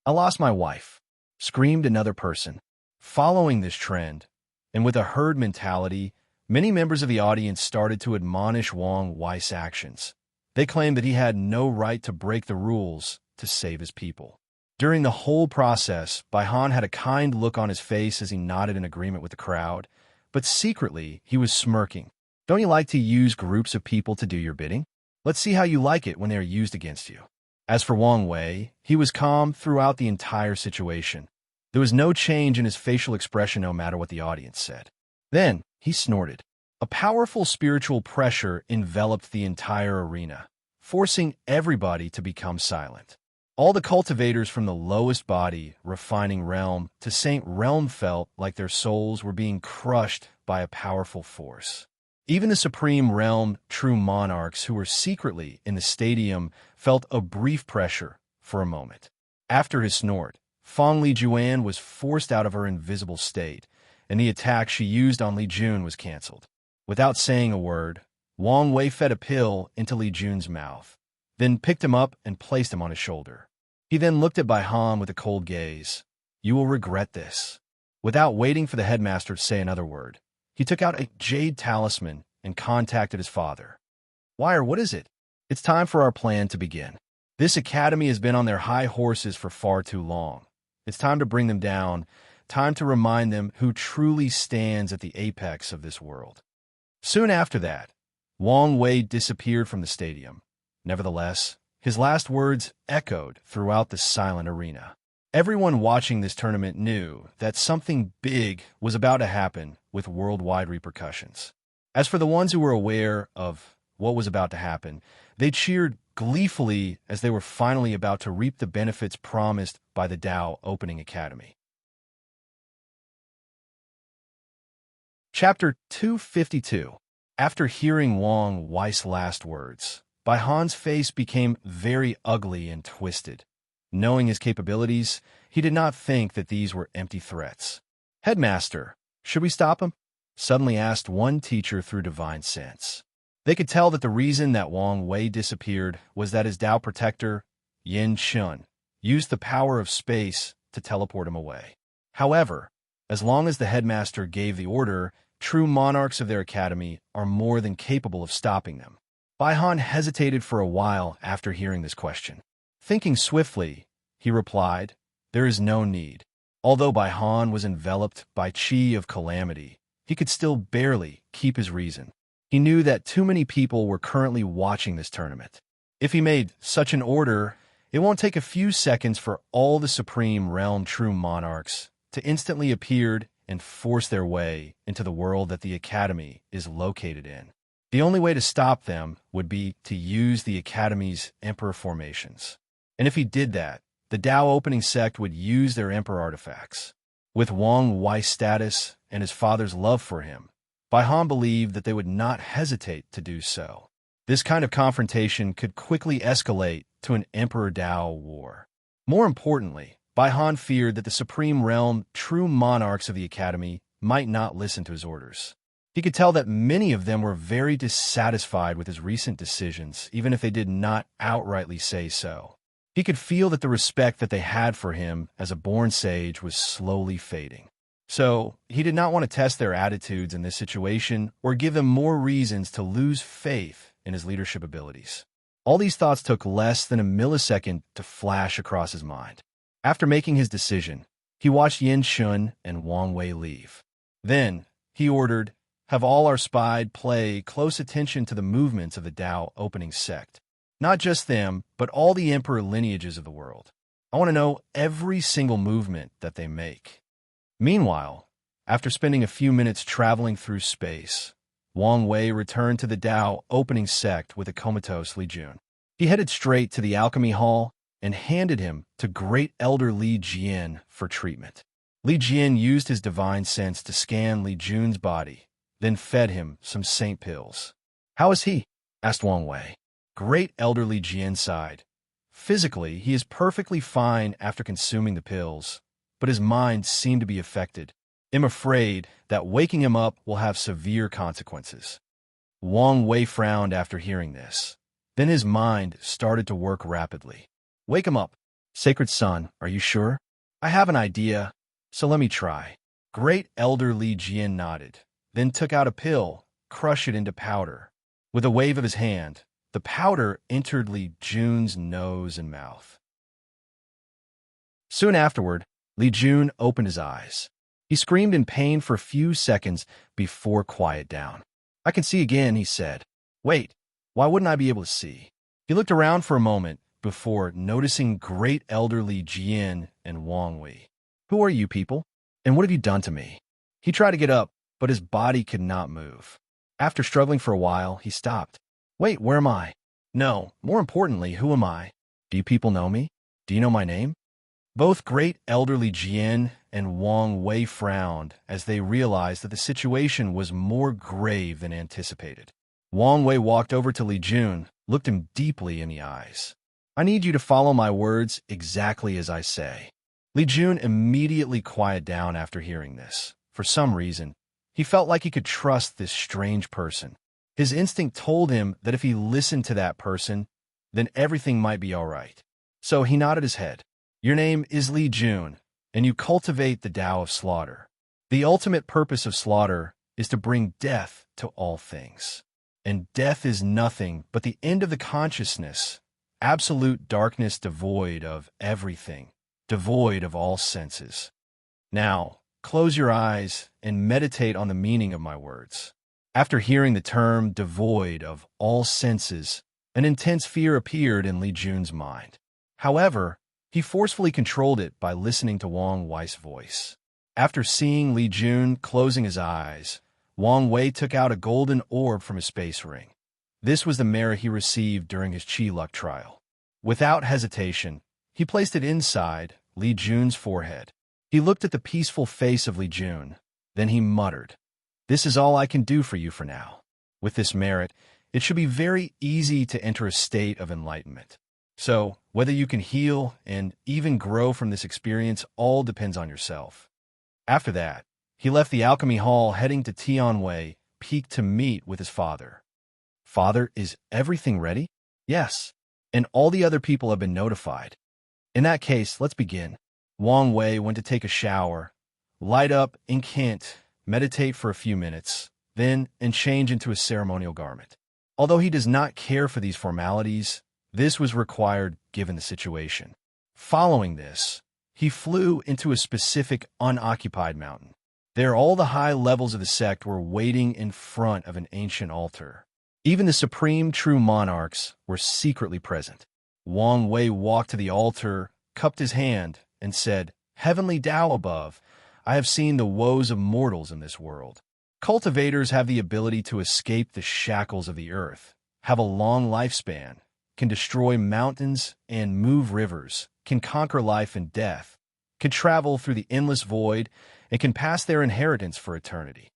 "I lost my wife," screamed another person. Following this trend, and with a herd mentality, many members of the audience started to admonish Wang Wei's actions. They claimed that he had no right to break the rules to save his people. During the whole process, Baihan had a kind look on his face as he nodded in agreement with the crowd, but secretly he was smirking. Don't you like to use groups of people to do your bidding? Let's see how you like it when they are used against you. As for Wang Wei, he was calm throughout the entire situation. There was no change in his facial expression no matter what the audience said. Then he snorted. A powerful spiritual pressure enveloped the entire arena, forcing everybody to become silent. All the cultivators from the lowest body, refining realm, to Saint Realm felt like their souls were being crushed by a powerful force. Even the Supreme Realm true monarchs who were secretly in the stadium felt a brief pressure for a moment. After his snort, Fang Lijuan was forced out of her invisible state, and the attack she used on Li Jun was cancelled. Without saying a word, Wang Wei fed a pill into Li Jun's mouth, then picked him up and placed him on his shoulder. He then looked at Baihan with a cold gaze. "You will regret this." Without waiting for the headmaster to say another word, he took out a jade talisman and contacted his father. "Wire, what is it?" "It's time for our plan to begin. This academy has been on their high horses for far too long. It's time to bring them down, time to remind them who truly stands at the apex of this world." Soon after that, Wang Wei disappeared from the stadium. Nevertheless, his last words echoed throughout the silent arena. Everyone watching this tournament knew that something big was about to happen with worldwide repercussions. As for the ones who were aware of what was about to happen, they cheered gleefully as they were finally about to reap the benefits promised by the Dao Opening Academy. Chapter 252. After hearing Wang Wei's last words, Baihan's face became very ugly and twisted. Knowing his capabilities, he did not think that these were empty threats. "Headmaster, should we stop him?" suddenly asked one teacher through divine sense. They could tell that the reason that Wang Wei disappeared was that his Dao protector, Yin Shun, used the power of space to teleport him away. However, as long as the headmaster gave the order, true monarchs of their academy are more than capable of stopping them. Baihan hesitated for a while after hearing this question. Thinking swiftly, he replied, "There is no need." Although Baihan was enveloped by Qi of calamity, he could still barely keep his reason. He knew that too many people were currently watching this tournament. If he made such an order, it won't take a few seconds for all the Supreme Realm true monarchs to instantly appear and force their way into the world that the Academy is located in. The only way to stop them would be to use the Academy's Emperor formations. And if he did that, the Dao Opening Sect would use their Emperor artifacts. With Wang Wei's status and his father's love for him, Baihan believed that they would not hesitate to do so. This kind of confrontation could quickly escalate to an Emperor Dao war. More importantly, Baihan feared that the Supreme Realm true monarchs of the Academy might not listen to his orders. He could tell that many of them were very dissatisfied with his recent decisions, even if they did not outrightly say so. He could feel that the respect that they had for him as a born sage was slowly fading. So, he did not want to test their attitudes in this situation or give them more reasons to lose faith in his leadership abilities. All these thoughts took less than a millisecond to flash across his mind. After making his decision, he watched Yin Shun and Wang Wei leave. Then, he ordered, "Have all our spied pay close attention to the movements of the Dao Opening Sect. Not just them, but all the emperor lineages of the world. I want to know every single movement that they make." Meanwhile, after spending a few minutes traveling through space, Wang Wei returned to the Dao Opening Sect with a comatose Li Jun. He headed straight to the Alchemy Hall and handed him to Great Elder Li Jian for treatment. Li Jian used his divine sense to scan Li Jun's body, then fed him some saint pills. "How is he?" asked Wang Wei. Great Elder Li Jian sighed. "Physically, he is perfectly fine after consuming the pills, but his mind seemed to be affected. I'm afraid that waking him up will have severe consequences." Wang Wei frowned after hearing this. Then his mind started to work rapidly. "Wake him up. Sacred Son, are you sure?" "I have an idea, so let me try." Great Elder Li Jian nodded, then took out a pill, crushed it into powder. With a wave of his hand, the powder entered Li Jun's nose and mouth. Soon afterward, Li Jun opened his eyes. He screamed in pain for a few seconds before quiet down. "I can see again," he said. "Wait, why wouldn't I be able to see?" He looked around for a moment before noticing great elderly Jian and Wang Wei. "Who are you people? And what have you done to me?" He tried to get up, but his body could not move. After struggling for a while, he stopped. "Wait, where am I? No, more importantly, who am I? Do you people know me? Do you know my name?" Both great elderly Jian and Wang Wei frowned as they realized that the situation was more grave than anticipated. Wang Wei walked over to Li Jun, looked him deeply in the eyes. "I need you to follow my words exactly as I say." Li Jun immediately quieted down after hearing this. For some reason, he felt like he could trust this strange person. His instinct told him that if he listened to that person, then everything might be all right. So he nodded his head. "Your name is Li Jun, and you cultivate the Tao of slaughter. The ultimate purpose of slaughter is to bring death to all things. And death is nothing but the end of the consciousness, absolute darkness devoid of everything, devoid of all senses. Now, close your eyes and meditate on the meaning of my words." After hearing the term devoid of all senses, an intense fear appeared in Li Jun's mind. However, he forcefully controlled it by listening to Wang Wei's voice. After seeing Li Jun closing his eyes, Wang Wei took out a golden orb from his space ring. This was the merit he received during his Qi luck trial. Without hesitation, he placed it inside Li Jun's forehead. He looked at the peaceful face of Li Jun. Then he muttered, "This is all I can do for you for now. With this merit, it should be very easy to enter a state of enlightenment. So, whether you can heal and even grow from this experience all depends on yourself." After that, he left the alchemy hall heading to Tianwei Peak to meet with his father. "Father, is everything ready?" "Yes, and all the other people have been notified." "In that case, let's begin." Wang Wei went to take a shower, light up, incant, meditate for a few minutes, then change into a ceremonial garment. Although he does not care for these formalities, this was required given the situation. Following this, he flew into a specific unoccupied mountain. There, all the high levels of the sect were waiting in front of an ancient altar. Even the supreme true monarchs were secretly present. Wang Wei walked to the altar, cupped his hand, and said, "Heavenly Tao above, I have seen the woes of mortals in this world. Cultivators have the ability to escape the shackles of the earth, have a long lifespan, can destroy mountains and move rivers, can conquer life and death, can travel through the endless void, and can pass their inheritance for eternity.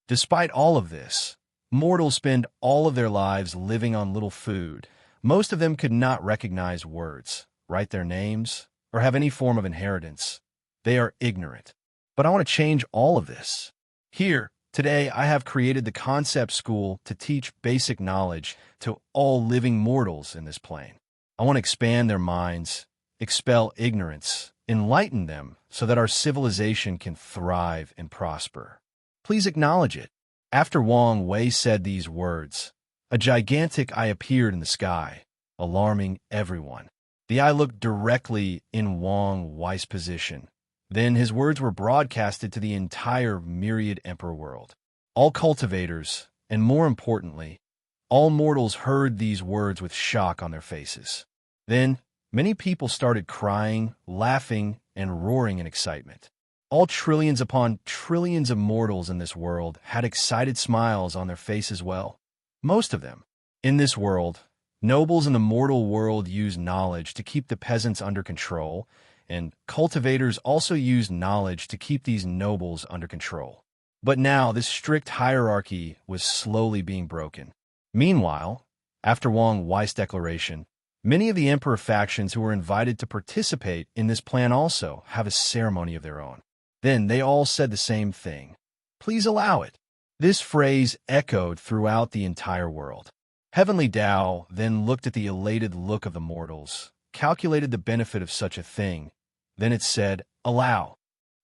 Despite all of this, mortals spend all of their lives living on little food. Most of them could not recognize words, write their names, or have any form of inheritance. They are ignorant. But I want to change all of this. Here, today, I have created the concept school to teach basic knowledge to all living mortals in this plane. I want to expand their minds, expel ignorance, enlighten them so that our civilization can thrive and prosper. Please acknowledge it." After Wang Wei said these words, a gigantic eye appeared in the sky, alarming everyone. The eye looked directly in Wang Wei's position. Then his words were broadcasted to the entire myriad emperor world. All cultivators, and more importantly, all mortals heard these words with shock on their faces. Then, many people started crying, laughing, and roaring in excitement. All trillions upon trillions of mortals in this world had excited smiles on their face as well. Most of them. In this world, nobles in the mortal world use knowledge to keep the peasants under control, and cultivators also use knowledge to keep these nobles under control. But now this strict hierarchy was slowly being broken. Meanwhile, after Wang Wei's declaration, many of the emperor factions who were invited to participate in this plan also have a ceremony of their own. Then they all said the same thing. "Please allow it." This phrase echoed throughout the entire world. Heavenly Tao then looked at the elated look of the mortals, calculated the benefit of such a thing. Then it said, "Allow."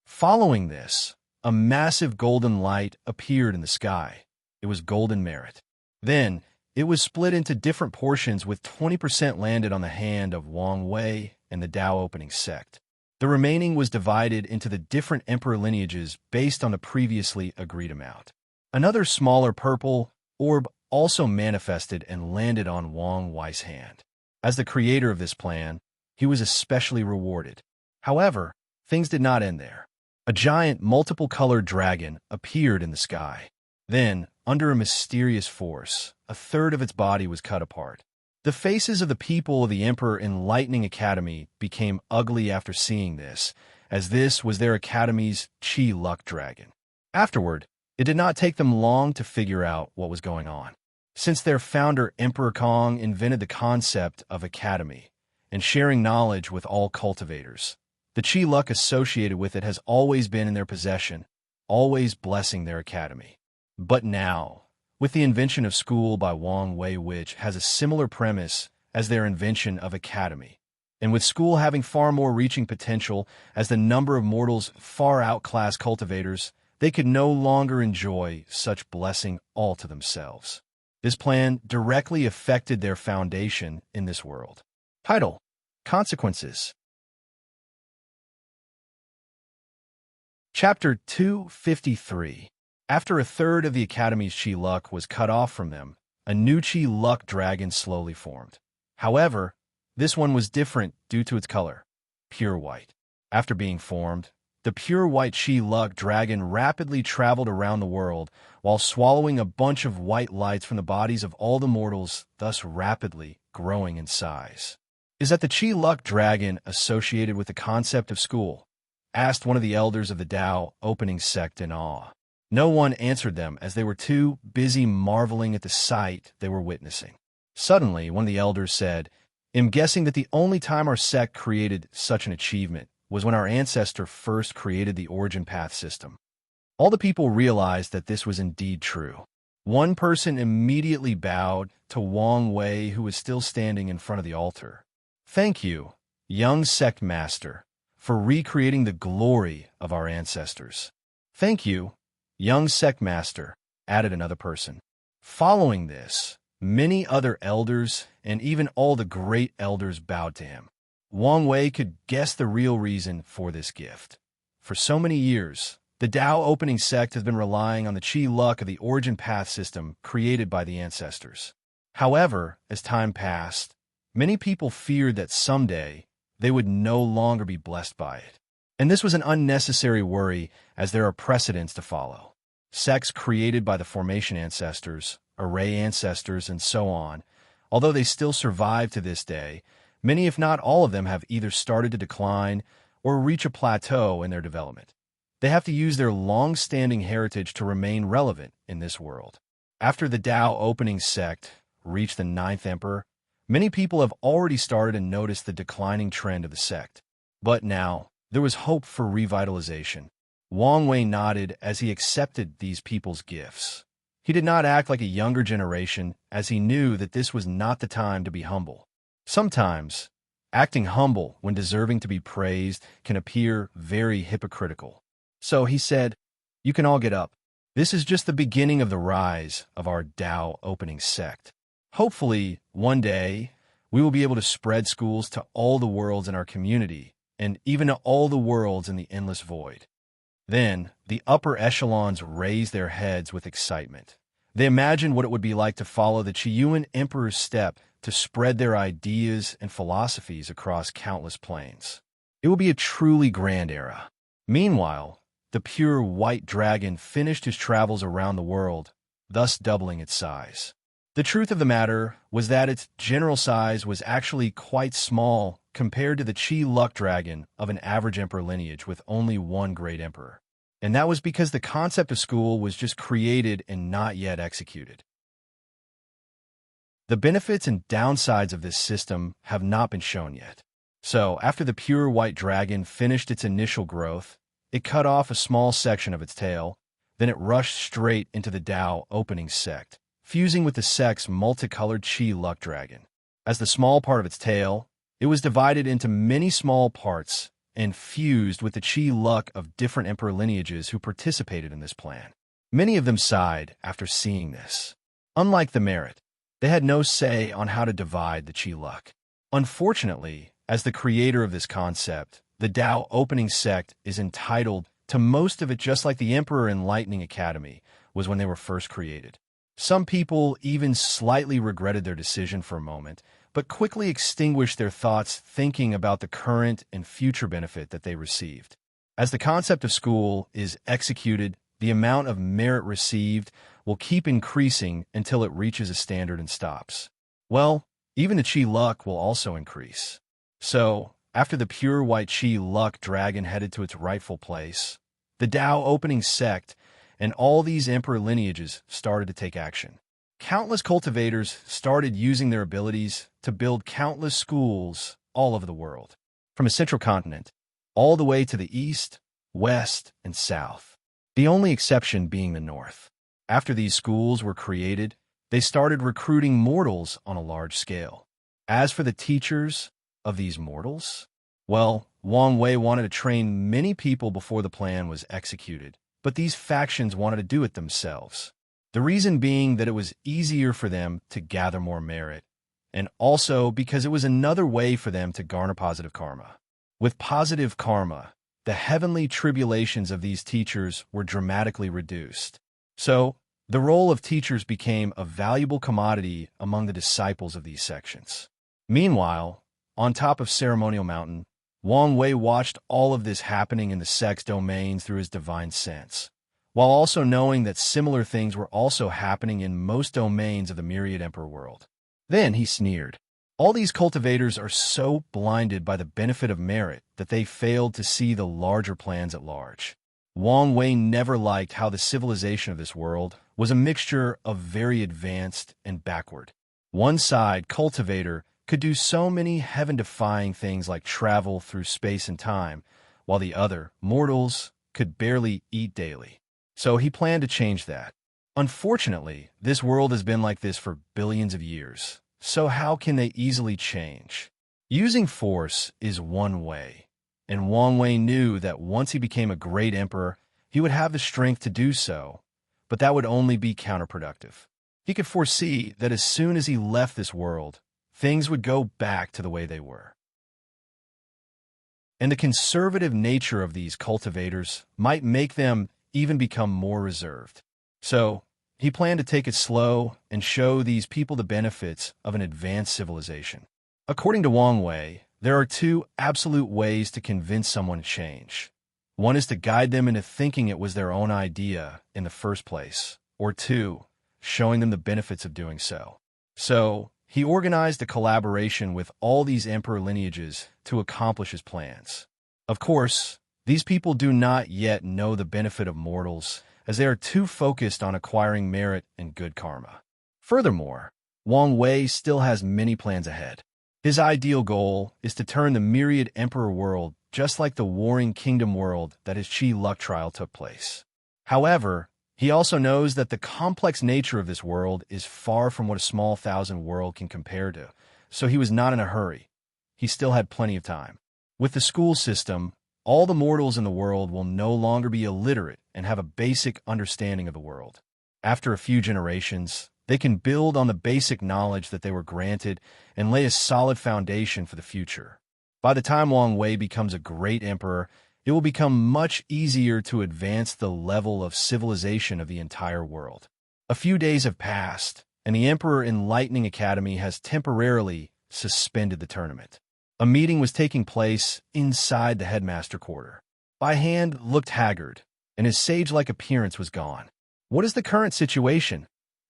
Following this, a massive golden light appeared in the sky. It was golden merit. Then, it was split into different portions with 20% landed on the hand of Wang Wei and the Tao opening sect. The remaining was divided into the different emperor lineages based on the previously agreed amount. Another smaller purple orb also manifested and landed on Wang Wei's hand. As the creator of this plan, he was especially rewarded. However, things did not end there. A giant multiple-colored dragon appeared in the sky. Then, under a mysterious force, a third of its body was cut apart. The faces of the people of the Emperor Enlightening Academy became ugly after seeing this, as this was their academy's Chi Luck Dragon. Afterward, it did not take them long to figure out what was going on. Since their founder Emperor Kong invented the concept of academy and sharing knowledge with all cultivators, the Chi Luck associated with it has always been in their possession, always blessing their academy. But now, with the invention of school by Wang Wei, which has a similar premise as their invention of academy, and with school having far more reaching potential as the number of mortals far outclass cultivators, they could no longer enjoy such blessing all to themselves. This plan directly affected their foundation in this world. Title: Consequences. Chapter 253. After a third of the Academy's Chi Luck was cut off from them, a new Chi Luck Dragon slowly formed. However, this one was different due to its color, pure white. After being formed, the pure white Chi Luck Dragon rapidly traveled around the world while swallowing a bunch of white lights from the bodies of all the mortals, thus rapidly growing in size. Is that the Chi Luck Dragon associated with the concept of school? Asked one of the elders of the Tao opening sect in awe. No one answered them as they were too busy marveling at the sight they were witnessing. Suddenly, one of the elders said, "I'm guessing that the only time our sect created such an achievement was when our ancestor first created the origin path system." All the people realized that this was indeed true. One person immediately bowed to Wang Wei, who was still standing in front of the altar. "Thank you, young sect master, for recreating the glory of our ancestors." "Thank you, young sect master," added another person. Following this, many other elders and even all the great elders bowed to him. Wang Wei could guess the real reason for this gift. For so many years, the Tao opening sect has been relying on the Chi Luck of the origin path system created by the ancestors. However, as time passed, many people feared that someday they would no longer be blessed by it. And this was an unnecessary worry, as there are precedents to follow. Sects created by the formation ancestors, array ancestors, and so on, although they still survive to this day, many if not all of them have either started to decline or reach a plateau in their development. They have to use their long-standing heritage to remain relevant in this world. After the Tao opening sect reached the 9th emperor, many people have already started to notice the declining trend of the sect. But now, there was hope for revitalization. Wang Wei nodded as he accepted these people's gifts. He did not act like a younger generation, as he knew that this was not the time to be humble. Sometimes, acting humble when deserving to be praised can appear very hypocritical. So he said, "You can all get up. This is just the beginning of the rise of our Tao opening sect. Hopefully, one day, we will be able to spread schools to all the worlds in our community, and even to all the worlds in the endless void." Then, the upper echelons raised their heads with excitement. They imagined what it would be like to follow the Qiyuan Emperor's step to spread their ideas and philosophies across countless planes. It would be a truly grand era. Meanwhile, the pure white dragon finished his travels around the world, thus doubling its size. The truth of the matter was that its general size was actually quite small compared to the Chi Luck Dragon of an average emperor lineage with only one great emperor. And that was because the concept of school was just created and not yet executed. The benefits and downsides of this system have not been shown yet. So, after the pure white dragon finished its initial growth, it cut off a small section of its tail, then it rushed straight into the Tao opening sect, fusing with the sect's multicolored Chi Luck Dragon. As the small part of its tail, it was divided into many small parts and fused with the Chi Luck of different emperor lineages who participated in this plan. Many of them sighed after seeing this. Unlike the merit, They had no say on how to divide the Qi luck. Unfortunately, as the creator of this concept, the Tao opening sect is entitled to most of it, just like the Emperor Enlightening Academy was when they were first created. Some people even slightly regretted their decision for a moment, but quickly extinguished their thoughts thinking about the current and future benefit that they received. As the concept of school is executed, the amount of merit received will keep increasing until it reaches a standard and stops. Well, even the Qi luck will also increase. So, after the pure white Qi luck dragon headed to its rightful place, the Tao opening sect and all these emperor lineages started to take action. Countless cultivators started using their abilities to build countless schools all over the world, from a central continent all the way to the east, west, and south, the only exception being the north. After these schools were created, they started recruiting mortals on a large scale. As for the teachers of these mortals, well, Wang Wei wanted to train many people before the plan was executed, but these factions wanted to do it themselves. The reason being that it was easier for them to gather more merit, and also because it was another way for them to garner positive karma. With positive karma, the heavenly tribulations of these teachers were dramatically reduced. So, the role of teachers became a valuable commodity among the disciples of these sections. Meanwhile, on top of Ceremonial Mountain, Wang Wei watched all of this happening in the sect's domains through his divine sense, while also knowing that similar things were also happening in most domains of the myriad emperor world. Then he sneered. All these cultivators are so blinded by the benefit of merit that they failed to see the larger plans at large. Wang Wei never liked how the civilization of this world was a mixture of very advanced and backward. One side, cultivator, could do so many heaven-defying things like travel through space and time, while the other, mortals, could barely eat daily. So he planned to change that. Unfortunately, this world has been like this for billions of years, so how can they easily change? Using force is one way, and Wang Wei knew that once he became a great emperor, he would have the strength to do so, but that would only be counterproductive. He could foresee that as soon as he left this world, things would go back to the way they were. And the conservative nature of these cultivators might make them even become more reserved. So, he planned to take it slow and show these people the benefits of an advanced civilization. According to Wang Wei, there are two absolute ways to convince someone to change. One is to guide them into thinking it was their own idea in the first place, or two, showing them the benefits of doing so. So, he organized a collaboration with all these emperor lineages to accomplish his plans. Of course, these people do not yet know the benefit of mortals, as they are too focused on acquiring merit and good karma. Furthermore, Wang Wei still has many plans ahead. His ideal goal is to turn the myriad emperor world just like the warring kingdom world that his Qi luck trial took place. However, he also knows that the complex nature of this world is far from what a small thousand world can compare to, so he was not in a hurry. He still had plenty of time. With the school system, all the mortals in the world will no longer be illiterate and have a basic understanding of the world. After a few generations, they can build on the basic knowledge that they were granted and lay a solid foundation for the future. By the time Wang Wei becomes a great emperor, it will become much easier to advance the level of civilization of the entire world. A few days have passed, and the Emperor Enlightening Academy has temporarily suspended the tournament. A meeting was taking place inside the headmaster quarter. Bai Han looked haggard, and his sage-like appearance was gone. "What is the current situation?"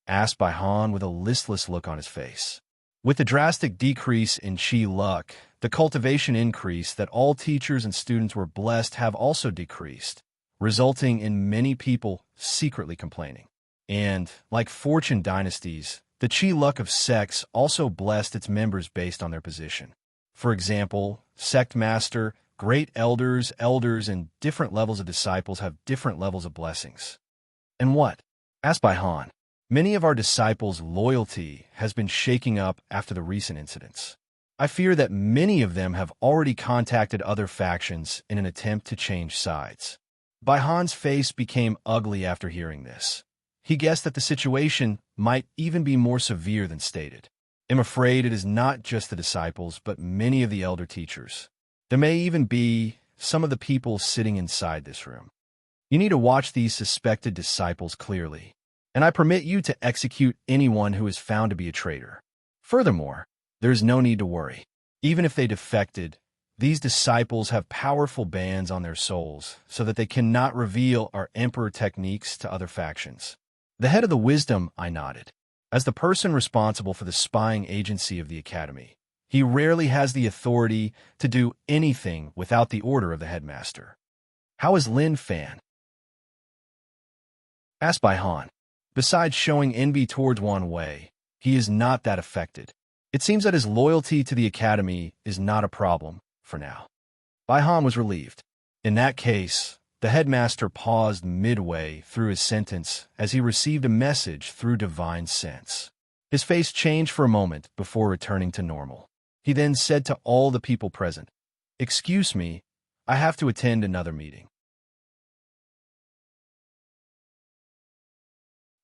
asked Bai Han with a listless look on his face. With the drastic decrease in Qi luck, the cultivation increase that all teachers and students were blessed have also decreased, resulting in many people secretly complaining. And, like fortune dynasties, the Qi luck of sects also blessed its members based on their position. For example, sect master, great elders, and different levels of disciples have different levels of blessings. And what? Asked Bai Han. Many of our disciples' loyalty has been shaking up after the recent incidents. I fear that many of them have already contacted other factions in an attempt to change sides. Bai Han's face became ugly after hearing this. He guessed that the situation might even be more severe than stated. I'm afraid it is not just the disciples, but many of the elder teachers. There may even be some of the people sitting inside this room. You need to watch these suspected disciples clearly, and I permit you to execute anyone who is found to be a traitor. Furthermore, there is no need to worry. Even if they defected, these disciples have powerful bands on their souls so that they cannot reveal our emperor techniques to other factions. The head of the wisdom, I nodded. As the person responsible for the spying agency of the academy, he rarely has the authority to do anything without the order of the headmaster. How is Lin Fan? Asked by Han. Besides showing envy towards Wan Wei, he is not that affected. It seems that his loyalty to the academy is not a problem for now. Bai Han was relieved. In that case, the headmaster paused midway through his sentence as he received a message through divine sense. His face changed for a moment before returning to normal. He then said to all the people present, "Excuse me, I have to attend another meeting."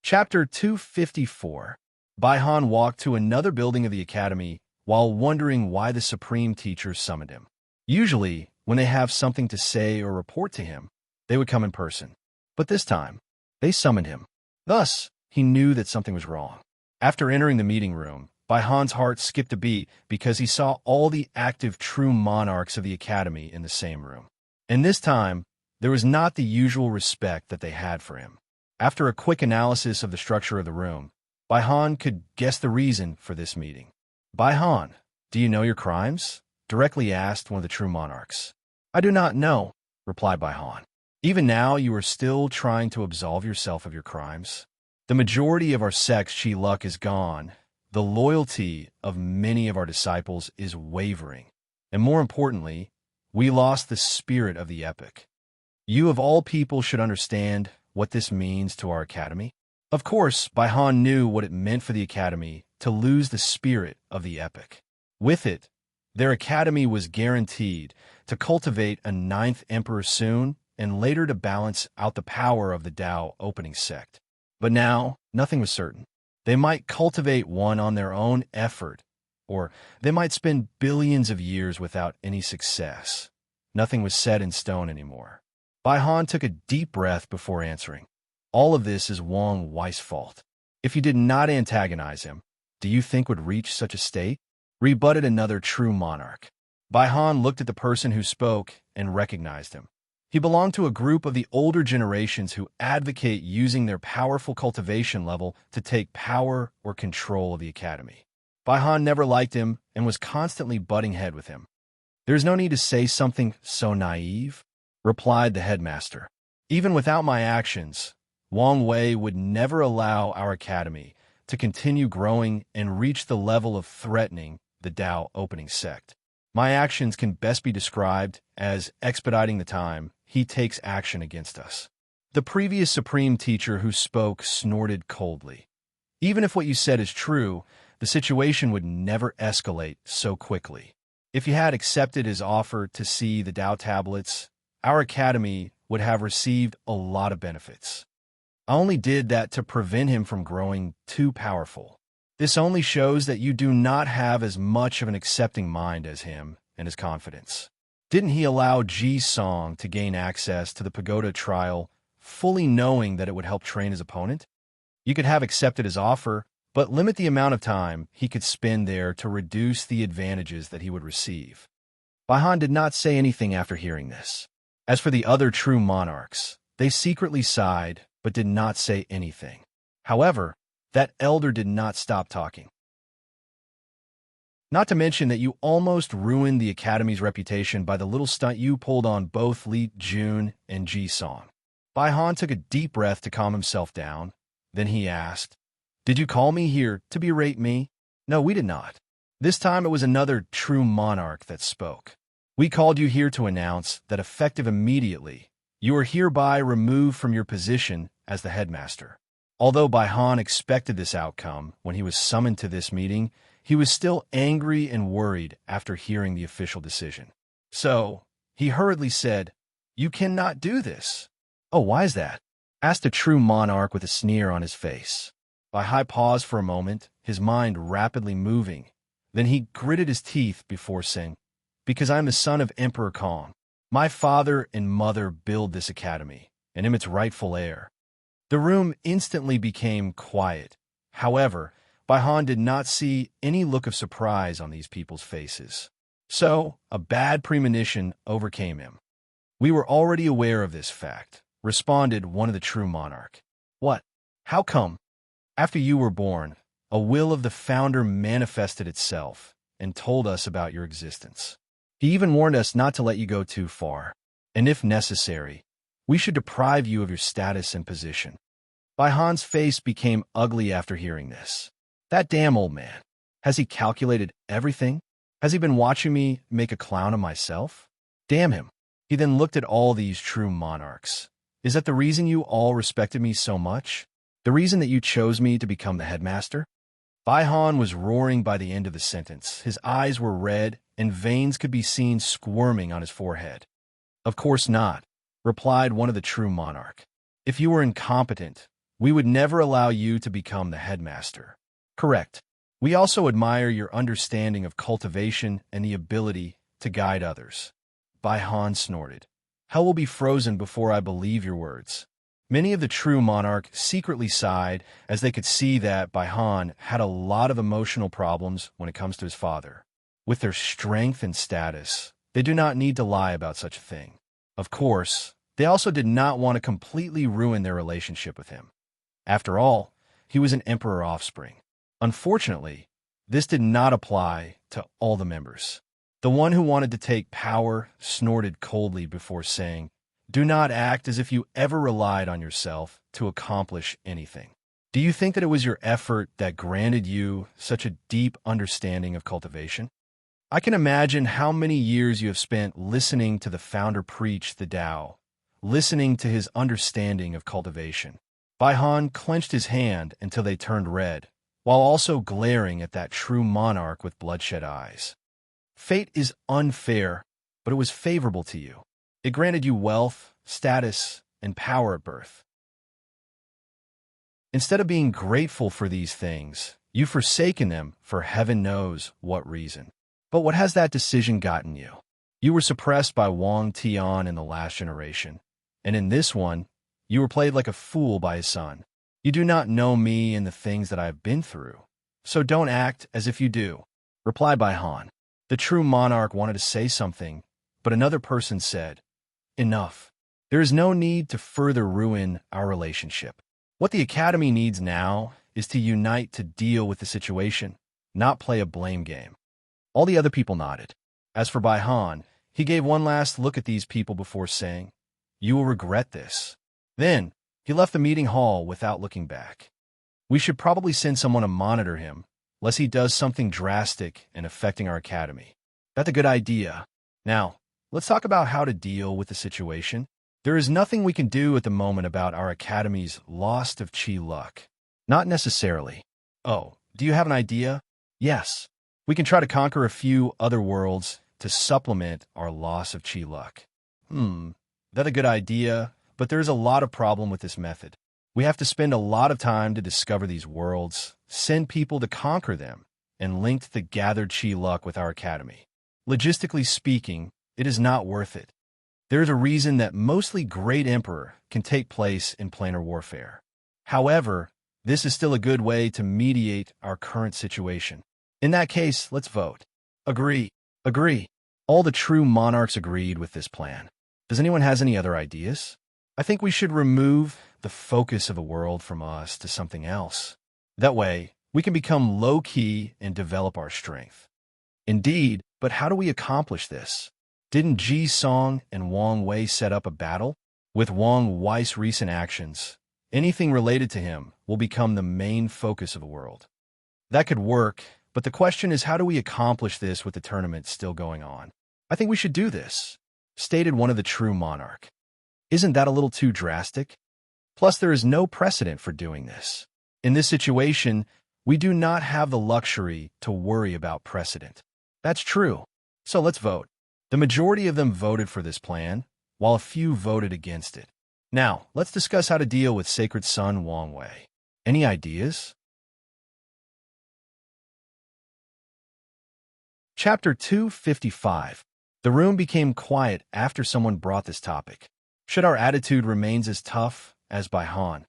Chapter 254. Bai Han walked to another building of the academy while wondering why the supreme teacher summoned him. Usually, when they have something to say or report to him, they would come in person. But this time, they summoned him. Thus, he knew that something was wrong. After entering the meeting room, Bai Han's heart skipped a beat because he saw all the active true monarchs of the academy in the same room. And this time, there was not the usual respect that they had for him. After a quick analysis of the structure of the room, Bai Han could guess the reason for this meeting. "Bai Han, do you know your crimes?" directly asked one of the true monarchs. "I do not know," replied Bai Han. "Even now you are still trying to absolve yourself of your crimes. The majority of our sect's Chi luck is gone. The loyalty of many of our disciples is wavering. And more importantly, we lost the spirit of the epic. You of all people should understand what this means to our academy." Of course, Bai Han knew what it meant for the academy to lose the spirit of the epic. With it, their academy was guaranteed to cultivate a ninth emperor soon and later to balance out the power of the Tao opening sect. But now, nothing was certain. They might cultivate one on their own effort, or they might spend billions of years without any success. Nothing was set in stone anymore. Bai Han took a deep breath before answering. "All of this is Wang Wei's fault. If you did not antagonize him, do you think would reach such a state?" rebutted another true monarch. Bai Han looked at the person who spoke and recognized him. He belonged to a group of the older generations who advocate using their powerful cultivation level to take power or control of the academy. Bai Han never liked him and was constantly butting head with him. "There's no need to say something so naive," replied the headmaster. "Even without my actions, Wang Wei would never allow our academy to continue growing and reach the level of threatening the Tao opening sect. My actions can best be described as expediting the time he takes action against us." The previous supreme teacher who spoke snorted coldly. "Even if what you said is true, the situation would never escalate so quickly. If you had accepted his offer to see the Tao tablets, our academy would have received a lot of benefits. I only did that to prevent him from growing too powerful. This only shows that you do not have as much of an accepting mind as him and his confidence. Didn't he allow Ji Song to gain access to the pagoda trial, fully knowing that it would help train his opponent? You could have accepted his offer, but limit the amount of time he could spend there to reduce the advantages that he would receive." Bai Han did not say anything after hearing this. As for the other true monarchs, they secretly sighed, but did not say anything. However, that elder did not stop talking. "Not to mention that you almost ruined the academy's reputation by the little stunt you pulled on both Li Jun and Ji Song." Bai Han took a deep breath to calm himself down. Then he asked, "Did you call me here to berate me?" "No, we did not." This time it was another true monarch that spoke. "We called you here to announce that effective immediately, you are hereby removed from your position as the headmaster." Although Bai Han expected this outcome when he was summoned to this meeting, he was still angry and worried after hearing the official decision. So, he hurriedly said, "You cannot do this." "Oh, why is that?" asked a true monarch with a sneer on his face. Bai Hai paused for a moment, his mind rapidly moving. Then he gritted his teeth before saying, "Because I am the son of Emperor Kong. My father and mother built this academy, and am its rightful heir." The room instantly became quiet. However, Bai Han did not see any look of surprise on these people's faces. So, a bad premonition overcame him. "We were already aware of this fact," responded one of the true monarch. "What? How come?" "After you were born, a will of the founder manifested itself and told us about your existence. He even warned us not to let you go too far, and if necessary, we should deprive you of your status and position." Bai Han's face became ugly after hearing this. That damn old man. Has he calculated everything? Has he been watching me make a clown of myself? Damn him. He then looked at all these true monarchs. "Is that the reason you all respected me so much? The reason that you chose me to become the headmaster?" Bai Han was roaring by the end of the sentence. His eyes were red, and veins could be seen squirming on his forehead. "Of course not," replied one of the true monarch. "If you were incompetent, we would never allow you to become the headmaster." "Correct. We also admire your understanding of cultivation and the ability to guide others." Bai Han snorted. "Hell will be frozen before I believe your words." Many of the true monarch secretly sighed as they could see that Bai Han had a lot of emotional problems when it comes to his father. With their strength and status, they do not need to lie about such a thing. Of course, they also did not want to completely ruin their relationship with him. After all, he was an emperor offspring. Unfortunately, this did not apply to all the members. The one who wanted to take power snorted coldly before saying, "Do not act as if you ever relied on yourself to accomplish anything. Do you think that it was your effort that granted you such a deep understanding of cultivation? I can imagine how many years you have spent listening to the founder preach the Tao, listening to his understanding of cultivation." Bai Han clenched his hand until they turned red, while also glaring at that true monarch with bloodshot eyes. "Fate is unfair, but it was favorable to you. It granted you wealth, status, and power at birth. Instead of being grateful for these things, you've forsaken them for heaven knows what reason. But what has that decision gotten you? You were suppressed by Wang Tian in the last generation, and in this one, you were played like a fool by his son. You do not know me and the things that I have been through, so don't act as if you do," replied Bai Han. The true monarch wanted to say something, but another person said, "Enough. There is no need to further ruin our relationship. What the Academy needs now is to unite to deal with the situation, not play a blame game." All the other people nodded. As for Bai Han, he gave one last look at these people before saying, "You will regret this." Then, he left the meeting hall without looking back. "We should probably send someone to monitor him, lest he does something drastic and affecting our academy." "That's a good idea. Now, let's talk about how to deal with the situation. There is nothing we can do at the moment about our academy's loss of chi luck." "Not necessarily." "Oh, do you have an idea?" "Yes. We can try to conquer a few other worlds to supplement our loss of chi luck." That's a good idea, but there's a lot of problem with this method. We have to spend a lot of time to discover these worlds, send people to conquer them, and link the gathered chi luck with our academy. Logistically speaking, it is not worth it. There is a reason that mostly Great Emperor can take place in planar warfare. However, this is still a good way to mediate our current situation. In that case, let's vote. Agree. Agree. All the true monarchs agreed with this plan. Does anyone has any other ideas? I think we should remove the focus of the world from us to something else. That way, we can become low-key and develop our strength. Indeed, but how do we accomplish this? Didn't Ji Song and Wang Wei set up a battle? With Wang Wei's recent actions, anything related to him will become the main focus of the world. That could work, but the question is, how do we accomplish this with the tournament still going on? "I think we should do this," stated one of the true monarch. "Isn't that a little too drastic? Plus, there is no precedent for doing this. In this situation, we do not have the luxury to worry about precedent." "That's true. So let's vote." The majority of them voted for this plan, while a few voted against it. Now, let's discuss how to deal with Sacred Son Wang Wei. Any ideas? Chapter 255. The room became quiet after someone brought this topic. Should our attitude remain as tough as by Han?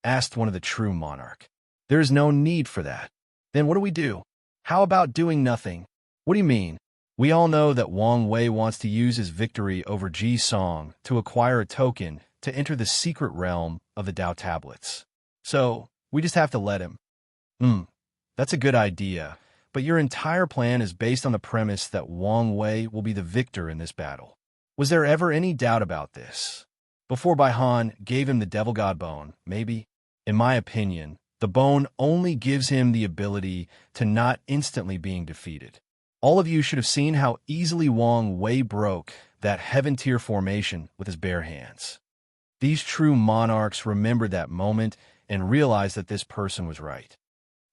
Asked one of the true monarch. There is no need for that. Then what do we do? How about doing nothing? What do you mean? We all know that Wang Wei wants to use his victory over Ji Song to acquire a token to enter the secret realm of the Dao tablets. So, we just have to let him. That's a good idea, but your entire plan is based on the premise that Wang Wei will be the victor in this battle. Was there ever any doubt about this? Before Bai Han gave him the Devil God Bone, maybe? In my opinion, the bone only gives him the ability to not instantly being defeated. All of you should have seen how easily Wang Wei broke that heaven tier formation with his bare hands. These true monarchs remembered that moment and realized that this person was right.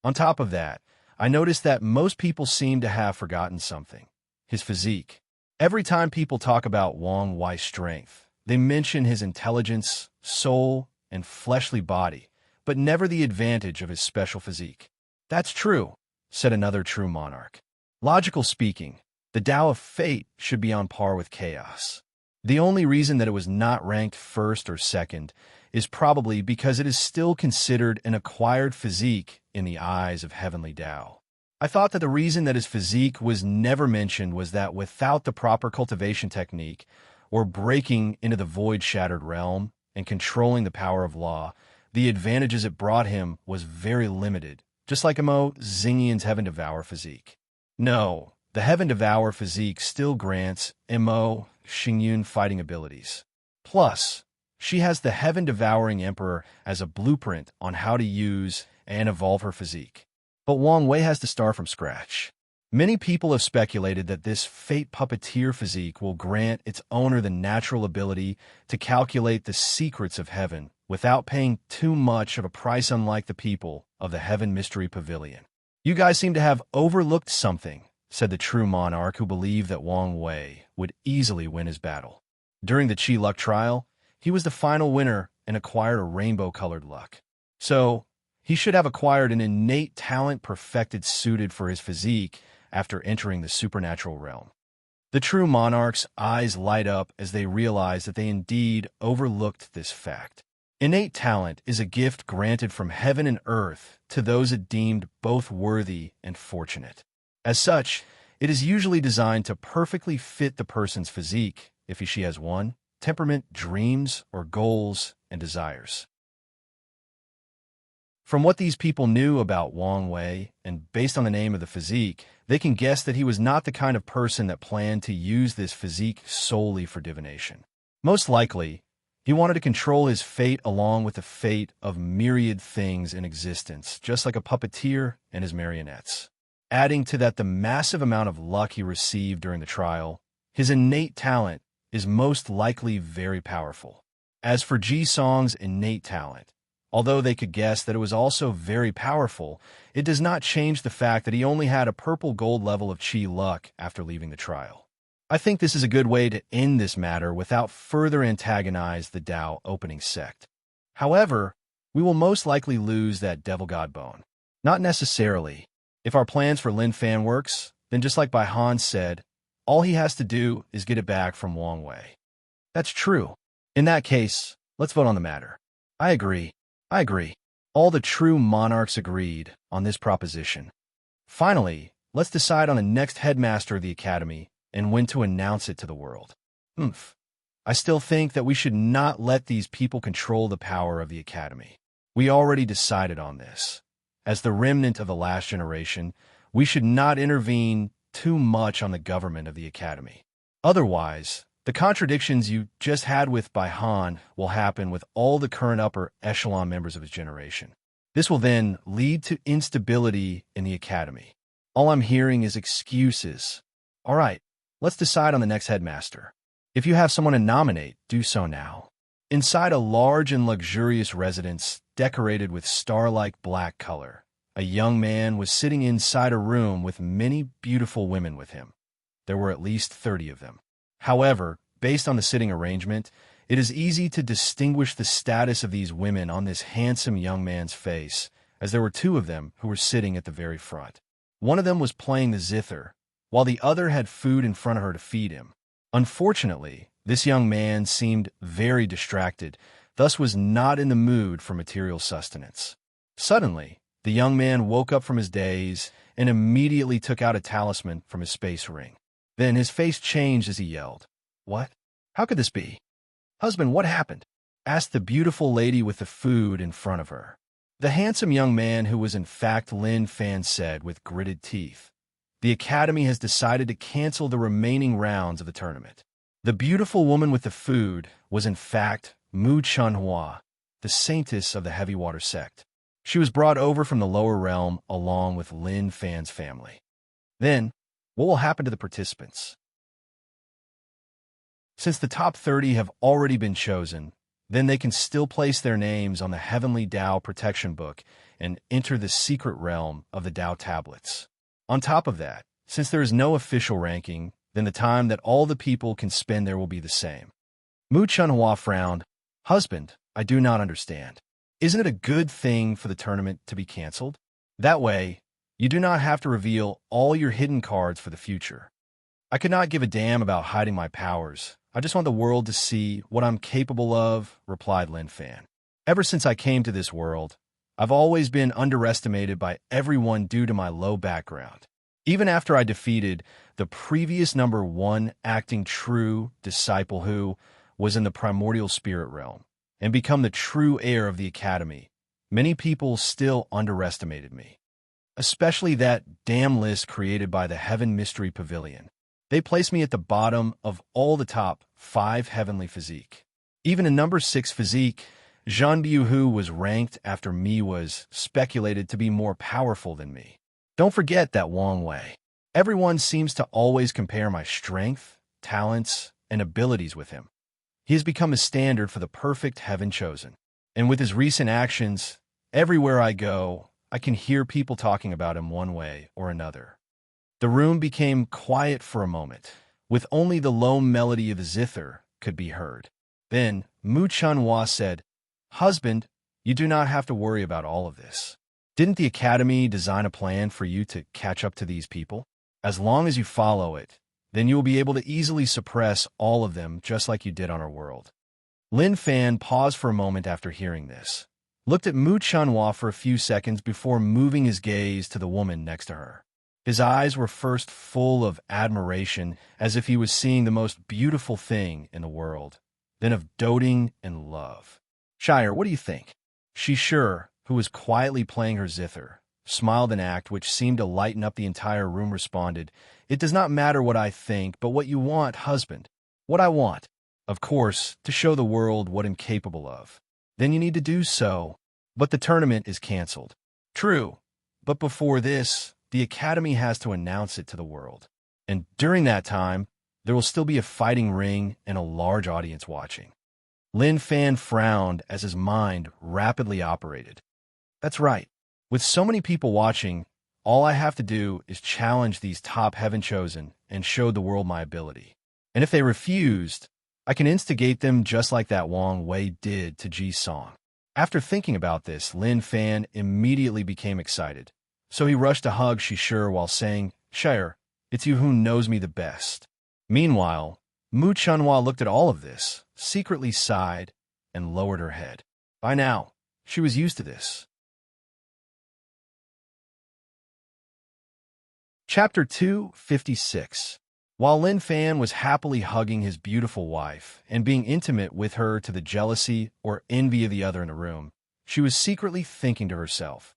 On top of that, I noticed that most people seem to have forgotten something: his physique. Every time people talk about Wang Wei's strength, they mention his intelligence, soul, and fleshly body, but never the advantage of his special physique. That's true, said another true monarch. Logical speaking, the Tao of Fate should be on par with chaos. The only reason that it was not ranked first or second is probably because it is still considered an acquired physique in the eyes of heavenly Tao. I thought that the reason that his physique was never mentioned was that without the proper cultivation technique, or breaking into the void-shattered realm and controlling the power of law, the advantages it brought him was very limited, just like Mo Xingyan's Heaven Devour physique. No, the Heaven Devour physique still grants Mo Xingyun fighting abilities. Plus, she has the Heaven Devouring Emperor as a blueprint on how to use and evolve her physique. But Wang Wei has to start from scratch. Many people have speculated that this Fate Puppeteer physique will grant its owner the natural ability to calculate the secrets of heaven without paying too much of a price, unlike the people of the Heaven Mystery Pavilion. You guys seem to have overlooked something, said the true monarch, who believed that Wang Wei would easily win his battle. During the Qi Luck trial, he was the final winner and acquired a rainbow-colored luck. So, he should have acquired an innate talent perfected suited for his physique after entering the supernatural realm. The true monarch's eyes light up as they realize that they indeed overlooked this fact. Innate talent is a gift granted from heaven and earth to those it deemed both worthy and fortunate. As such, it is usually designed to perfectly fit the person's physique, if she has one, temperament, dreams, or goals and desires. From what these people knew about Wang Wei, and based on the name of the physique, they can guess that he was not the kind of person that planned to use this physique solely for divination. Most likely, he wanted to control his fate along with the fate of myriad things in existence, just like a puppeteer and his marionettes. Adding to that the massive amount of luck he received during the trial, his innate talent is most likely very powerful. As for Ji Song's innate talent, although they could guess that it was also very powerful, it does not change the fact that he only had a purple gold level of Qi luck after leaving the trial. I think this is a good way to end this matter without further antagonize the Dao opening sect. However, we will most likely lose that Devil God Bone. Not necessarily. If our plans for Lin Fan works, then just like Bai Han said, all he has to do is get it back from Wang Wei. That's true. In that case, let's vote on the matter. I agree. All the true monarchs agreed on this proposition. Finally, let's decide on the next headmaster of the academy and when to announce it to the world. I still think that we should not let these people control the power of the academy. We already decided on this. As the remnant of the last generation, we should not intervene too much on the government of the academy. Otherwise, the contradictions you just had with Bai Han will happen with all the current upper echelon members of his generation. This will then lead to instability in the academy. All I'm hearing is excuses. All right, let's decide on the next headmaster. If you have someone to nominate, do so now. Inside a large and luxurious residence decorated with star-like black color, a young man was sitting inside a room with many beautiful women with him. There were at least 30 of them. However, based on the sitting arrangement, It is easy to distinguish the status of these women on this handsome young man's face, as there were two of them who were sitting at the very front. One of them was playing the zither, while the other had food in front of her to feed him. Unfortunately, this young man seemed very distracted, thus was not in the mood for material sustenance. Suddenly, the young man woke up from his daze and immediately took out a talisman from his space ring. Then his face changed as he yelled, "What? How could this be? Husband, what happened?" asked the beautiful lady with the food in front of her. The handsome young man, who was in fact Lin Fan, said with gritted teeth, "The Academy has decided to cancel the remaining rounds of the tournament." The beautiful woman with the food was in fact Mu Chunhua, the saintess of the Heavy Water sect. She was brought over from the lower realm along with Lin Fan's family. Then, what will happen to the participants? Since the top 30 have already been chosen, then they can still place their names on the Heavenly Tao Protection Book and enter the secret realm of the Tao Tablets. On top of that, since there is no official ranking, then the time that all the people can spend there will be the same. Mu Chunhua frowned. "Husband, I do not understand. Isn't it a good thing for the tournament to be canceled? That way, you do not have to reveal all your hidden cards for the future." "I could not give a damn about hiding my powers. I just want the world to see what I'm capable of," replied Lin Fan. "Ever since I came to this world, I've always been underestimated by everyone due to my low background. Even after I defeated the previous #1 acting true disciple who was in the primordial spirit realm and become the true heir of the Academy, many people still underestimated me. Especially that damn list created by the Heaven Mystery Pavilion. They placed me at the bottom of all the top 5 heavenly physique. Even a #6 physique, Zhan Biuhu, was ranked after me, was speculated to be more powerful than me. Don't forget that Wang Wei. Everyone seems to always compare my strength, talents, and abilities with him. He has become a standard for the perfect heaven chosen. And with his recent actions, everywhere I go, I can hear people talking about him one way or another." The room became quiet for a moment, with only the low melody of the zither could be heard. Then Mu Chunhua said, "Husband, you do not have to worry about all of this. Didn't the Academy design a plan for you to catch up to these people? As long as you follow it, then you will be able to easily suppress all of them just like you did on our world." Lin Fan paused for a moment after hearing this, looked at Mu Chunhua for a few seconds before moving his gaze to the woman next to her. His eyes were first full of admiration, as if he was seeing the most beautiful thing in the world, then of doting and love. "Shire, what do you think?" Shishir, who was quietly playing her zither, smiled an act which seemed to lighten up the entire room, responded, "It does not matter what I think, but what you want, husband." "What I want? Of course, to show the world what I'm capable of." "Then you need to do so. But the tournament is canceled." "True, but before this, the Academy has to announce it to the world. And during that time, there will still be a fighting ring and a large audience watching." Lin Fan frowned as his mind rapidly operated. "That's right. With so many people watching, all I have to do is challenge these top heaven chosen and show the world my ability. And if they refused, I can instigate them just like that Wang Wei did to Ji Song." After thinking about this, Lin Fan immediately became excited. So he rushed to hug Shishir while saying, "Shire, it's you who knows me the best." Meanwhile, Mu Chunhua looked at all of this, secretly sighed, and lowered her head. By now, she was used to this. Chapter 256. While Lin Fan was happily hugging his beautiful wife and being intimate with her to the jealousy or envy of the other in the room, she was secretly thinking to herself,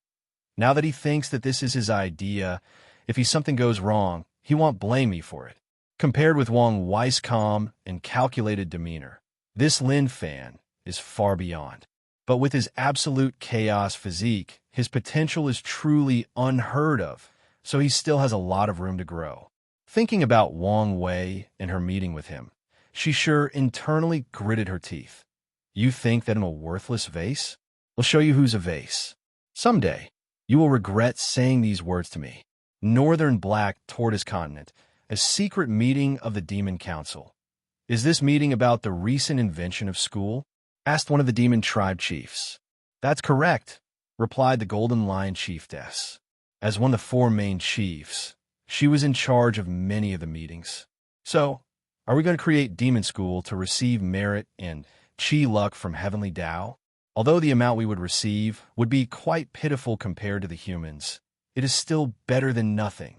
"Now that he thinks that this is his idea, if something goes wrong, he won't blame me for it." Compared with Wang Wei's calm and calculated demeanor, this Lin Fan is far beyond. But with his absolute chaos physique, his potential is truly unheard of, so he still has a lot of room to grow. Thinking about Wang Wei and her meeting with him, she sure internally gritted her teeth. "You think that I'm a worthless vase? I'll show you who's a vase. Someday, you will regret saying these words to me." Northern Black Tortoise Continent, a secret meeting of the Demon Council. Is this meeting about the recent invention of school? Asked one of the demon tribe chiefs. That's correct, replied the Golden Lion chiefess. As one of the four main chiefs, she was in charge of many of the meetings. So, are we going to create demon school to receive merit and chi luck from heavenly Tao? Although the amount we would receive would be quite pitiful compared to the humans, it is still better than nothing.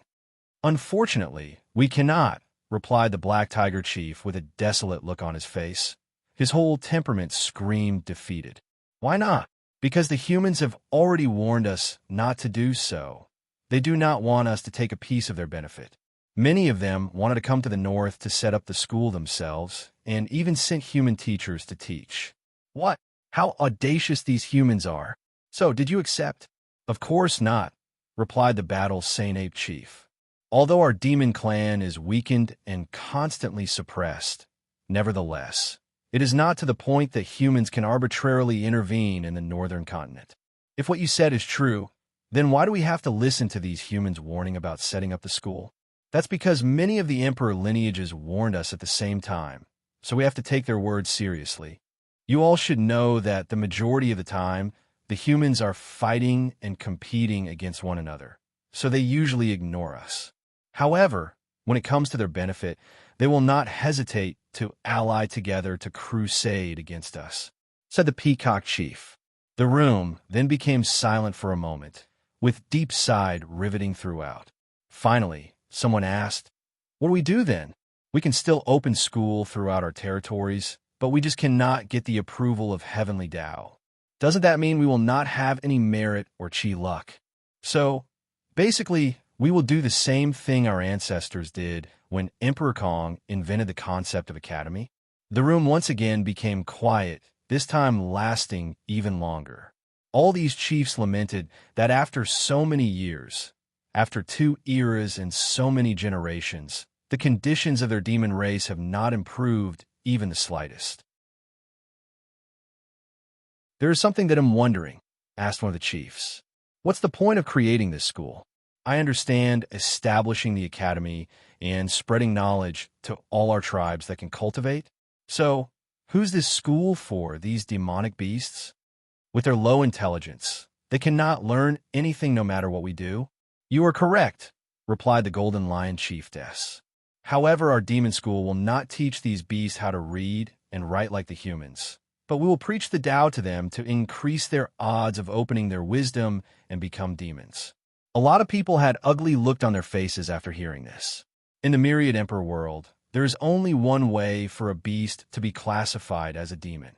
Unfortunately, we cannot, replied the Black Tiger Chief with a desolate look on his face. His whole temperament screamed defeated. Why not? Because the humans have already warned us not to do so. They do not want us to take a piece of their benefit. Many of them wanted to come to the north to set up the school themselves, and even sent human teachers to teach. What? How audacious these humans are. So, did you accept? Of course not, replied the Battle Saint Ape Chief. Although our demon clan is weakened and constantly suppressed, nevertheless, it is not to the point that humans can arbitrarily intervene in the northern continent. If what you said is true, then why do we have to listen to these humans warning about setting up the school? That's because many of the emperor lineages warned us at the same time, so we have to take their words seriously. You all should know that the majority of the time, the humans are fighting and competing against one another, so they usually ignore us. However, when it comes to their benefit, they will not hesitate to ally together to crusade against us, said the Peacock Chief. The room then became silent for a moment, with deep sigh riveting throughout. Finally, someone asked, "What do we do then? We can still open school throughout our territories, but we just cannot get the approval of heavenly Tao. Doesn't that mean we will not have any merit or chi luck? So, basically, we will do the same thing our ancestors did when Emperor Kong invented the concept of academy." The room once again became quiet, this time lasting even longer. All these chiefs lamented that after so many years, after 2 eras and so many generations, the conditions of their demon race have not improved even the slightest. "There is something that I'm wondering," asked one of the chiefs. "What's the point of creating this school? I understand establishing the academy and spreading knowledge to all our tribes that can cultivate. So, who's this school for, these demonic beasts? With their low intelligence, they cannot learn anything no matter what we do." "You are correct," replied the Golden Lion chiefess. "However, our demon school will not teach these beasts how to read and write like the humans, but we will preach the Tao to them to increase their odds of opening their wisdom and become demons." A lot of people had ugly look on their faces after hearing this. In the Myriad Emperor world, there is only one way for a beast to be classified as a demon.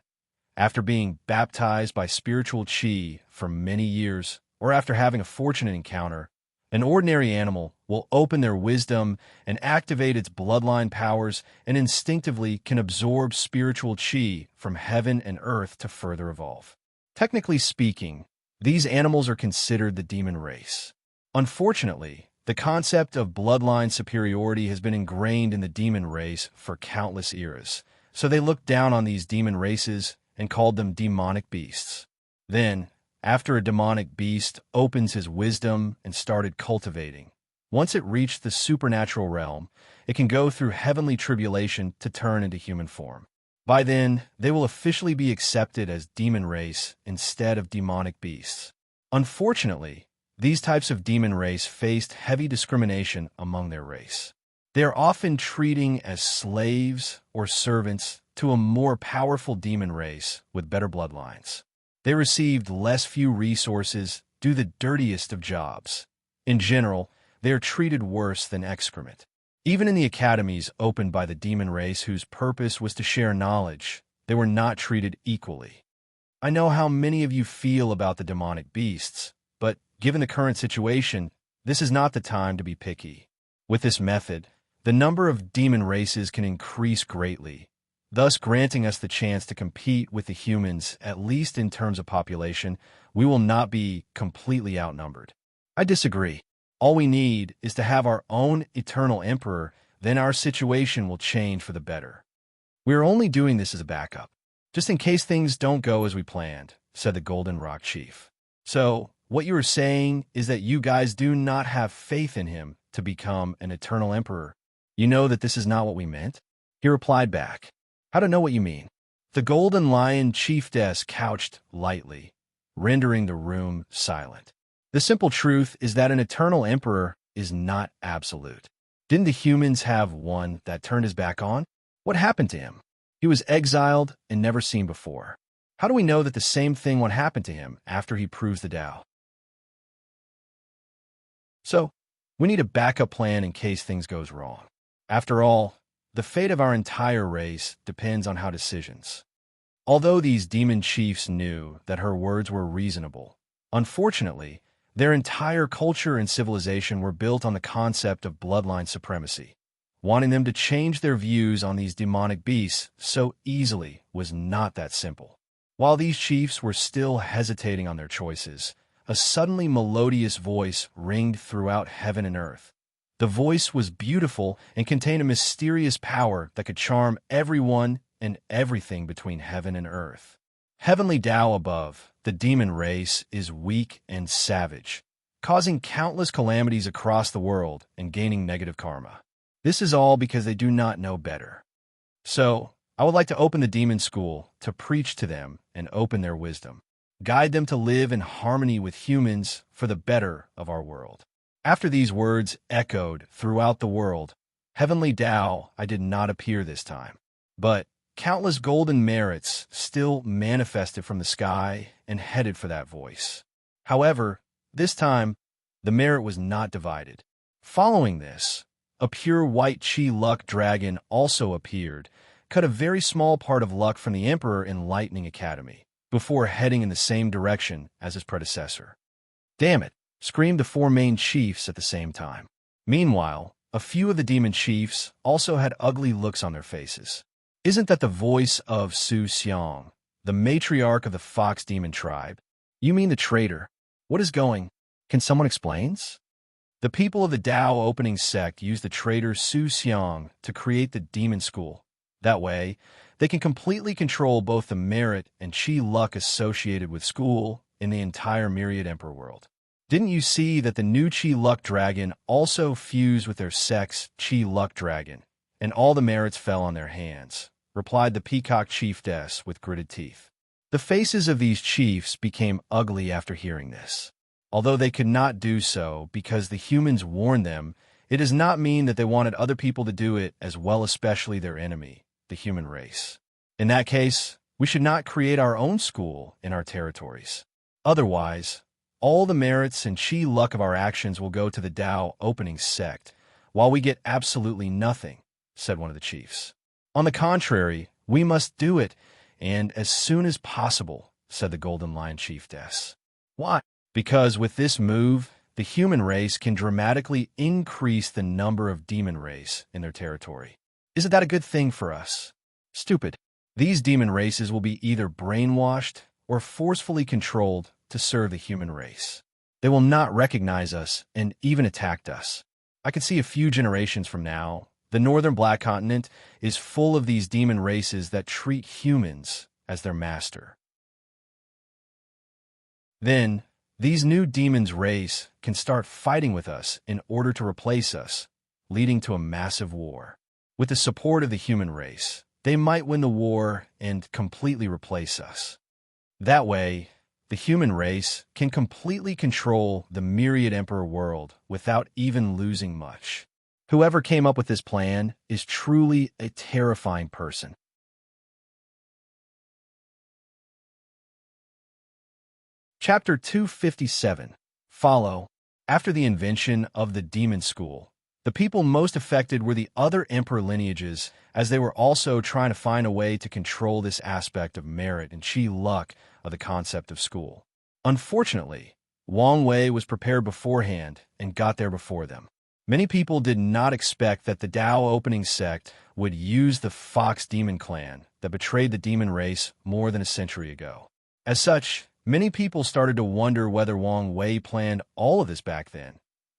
After being baptized by spiritual chi for many years, or after having a fortunate encounter, an ordinary animal will open their wisdom and activate its bloodline powers and instinctively can absorb spiritual chi from heaven and earth to further evolve. Technically speaking, these animals are considered the demon race. Unfortunately, the concept of bloodline superiority has been ingrained in the demon race for countless eras, so they looked down on these demon races and called them demonic beasts. Then, after a demonic beast opens his wisdom and started cultivating, once it reached the supernatural realm, it can go through heavenly tribulation to turn into human form. By then, they will officially be accepted as demon race instead of demonic beasts. Unfortunately, these types of demon race faced heavy discrimination among their race. They are often treated as slaves or servants to a more powerful demon race with better bloodlines. They received less few resources, do the dirtiest of jobs. In general, they are treated worse than excrement. Even in the academies opened by the demon race whose purpose was to share knowledge, they were not treated equally. I know how many of you feel about the demonic beasts, but given the current situation, this is not the time to be picky. With this method, the number of demon races can increase greatly, thus granting us the chance to compete with the humans, at least in terms of population. We will not be completely outnumbered. I disagree. All we need is to have our own eternal emperor, then our situation will change for the better. We are only doing this as a backup, just in case things don't go as we planned, said the Golden Rock Chief. So, what you are saying is that you guys do not have faith in him to become an eternal emperor. You know that this is not what we meant? He replied back, "I don't know what you mean." The golden lion chiefess couched lightly, rendering the room silent. The simple truth is that an eternal emperor is not absolute. Didn't the humans have one that turned his back on? What happened to him? He was exiled and never seen before. How do we know that the same thing won't happen to him after he proves the Tao? So, we need a backup plan in case things goes wrong. After all, the fate of our entire race depends on how decisions. Although these demon chiefs knew that her words were reasonable, unfortunately, their entire culture and civilization were built on the concept of bloodline supremacy. Wanting them to change their views on these demonic beasts so easily was not that simple. While these chiefs were still hesitating on their choices, a suddenly melodious voice ringed throughout heaven and earth. The voice was beautiful and contained a mysterious power that could charm everyone and everything between heaven and earth. Heavenly Tao above, the demon race is weak and savage, causing countless calamities across the world and gaining negative karma. This is all because they do not know better. So, I would like to open the demon school to preach to them and open their wisdom. Guide them to live in harmony with humans for the better of our world. After these words echoed throughout the world, Heavenly Tao, I did not appear this time. But countless golden merits still manifested from the sky and headed for that voice. However, this time, the merit was not divided. Following this, a pure white chi luck dragon also appeared, cut a very small part of luck from the Emperor in Lightning Academy, before heading in the same direction as his predecessor. "Damn it!" screamed the four main chiefs at the same time. Meanwhile, a few of the demon chiefs also had ugly looks on their faces. Isn't that the voice of Su Xiang, the matriarch of the Fox Demon tribe? You mean the traitor? What is going? Can someone explain? The people of the Tao opening sect used the traitor Su Xiang to create the demon school. That way, they can completely control both the merit and chi luck associated with school in the entire Myriad Emperor world. Didn't you see that the new chi luck dragon also fused with their sect's chi luck dragon, and all the merits fell on their hands? Replied the peacock chiefess with gritted teeth. The faces of these chiefs became ugly after hearing this. Although they could not do so because the humans warned them, it does not mean that they wanted other people to do it as well, especially their enemy, the human race. In that case, we should not create our own school in our territories. Otherwise, all the merits and chi luck of our actions will go to the Tao opening sect, while we get absolutely nothing, said one of the chiefs. On the contrary, we must do it, and as soon as possible, said the Golden Lion chiefess. Why? Because with this move, the human race can dramatically increase the number of demon race in their territory. Isn't that a good thing for us? Stupid. These demon races will be either brainwashed or forcefully controlled to serve the human race. They will not recognize us and even attack us. I can see a few generations from now, the northern Black Continent is full of these demon races that treat humans as their master. Then, these new demons race can start fighting with us in order to replace us, leading to a massive war. With the support of the human race, they might win the war and completely replace us. That way, the human race can completely control the Myriad Emperor world without even losing much. Whoever came up with this plan is truly a terrifying person. Chapter 257. Follow. After the invention of the demon school, the people most affected were the other emperor lineages, as they were also trying to find a way to control this aspect of merit and chi luck of the concept of school. Unfortunately, Wang Wei was prepared beforehand and got there before them. Many people did not expect that the Tao opening sect would use the Fox Demon clan that betrayed the demon race more than a century ago. As such, many people started to wonder whether Wang Wei planned all of this back then,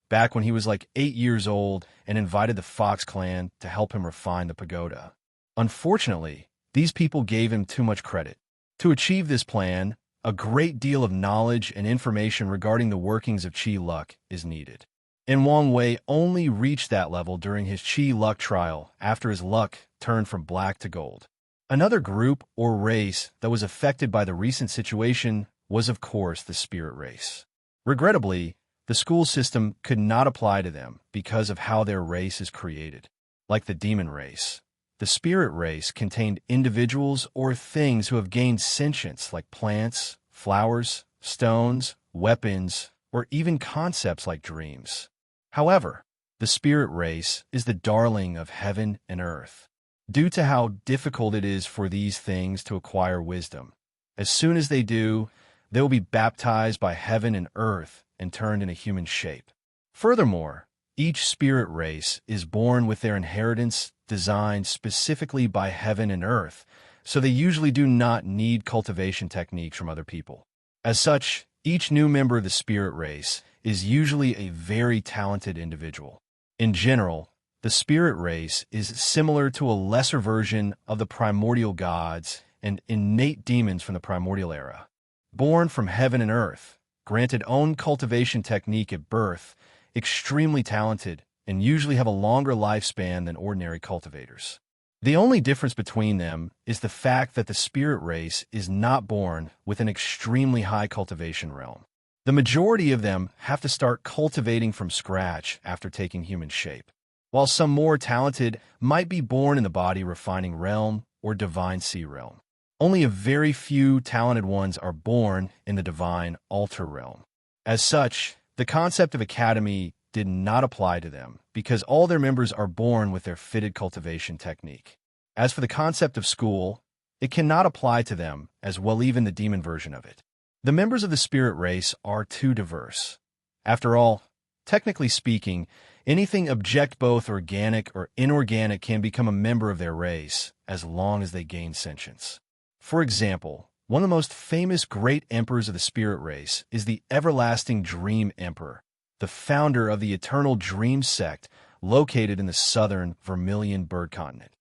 back when he was like 8 years old and invited the Fox clan to help him refine the pagoda. Unfortunately, these people gave him too much credit. To achieve this plan, a great deal of knowledge and information regarding the workings of chi luck is needed. and Wang Wei only reached that level during his Qi luck trial after his luck turned from black to gold. Another group or race that was affected by the recent situation was, of course, the spirit race. Regrettably, the school system could not apply to them because of how their race is created. Like the demon race, the spirit race contained individuals or things who have gained sentience like plants, flowers, stones, weapons, or even concepts like dreams. However, the spirit race is the darling of heaven and earth, due to how difficult it is for these things to acquire wisdom. As soon as they do, they will be baptized by heaven and earth and turned into human shape. Furthermore, each spirit race is born with their inheritance designed specifically by heaven and earth, so they usually do not need cultivation techniques from other people. As such, each new member of the spirit race is usually a very talented individual. In general, the spirit race is similar to a lesser version of the primordial gods and innate demons from the primordial era. Born from heaven and earth, granted own cultivation technique at birth, extremely talented, and usually have a longer lifespan than ordinary cultivators. The only difference between them is the fact that the spirit race is not born with an extremely high cultivation realm. The majority of them have to start cultivating from scratch after taking human shape, while some more talented might be born in the body refining realm or divine sea realm. Only a very few talented ones are born in the divine altar realm. As such, the concept of academy did not apply to them because all their members are born with their fitted cultivation technique. As for the concept of school, it cannot apply to them as well, even the demon version of it. The members of the spirit race are too diverse. After all, technically speaking, anything object both organic or inorganic can become a member of their race as long as they gain sentience. For example, one of the most famous great emperors of the spirit race is the everlasting Dream Emperor, the founder of the Eternal Dream sect located in the southern Vermilion Bird Continent.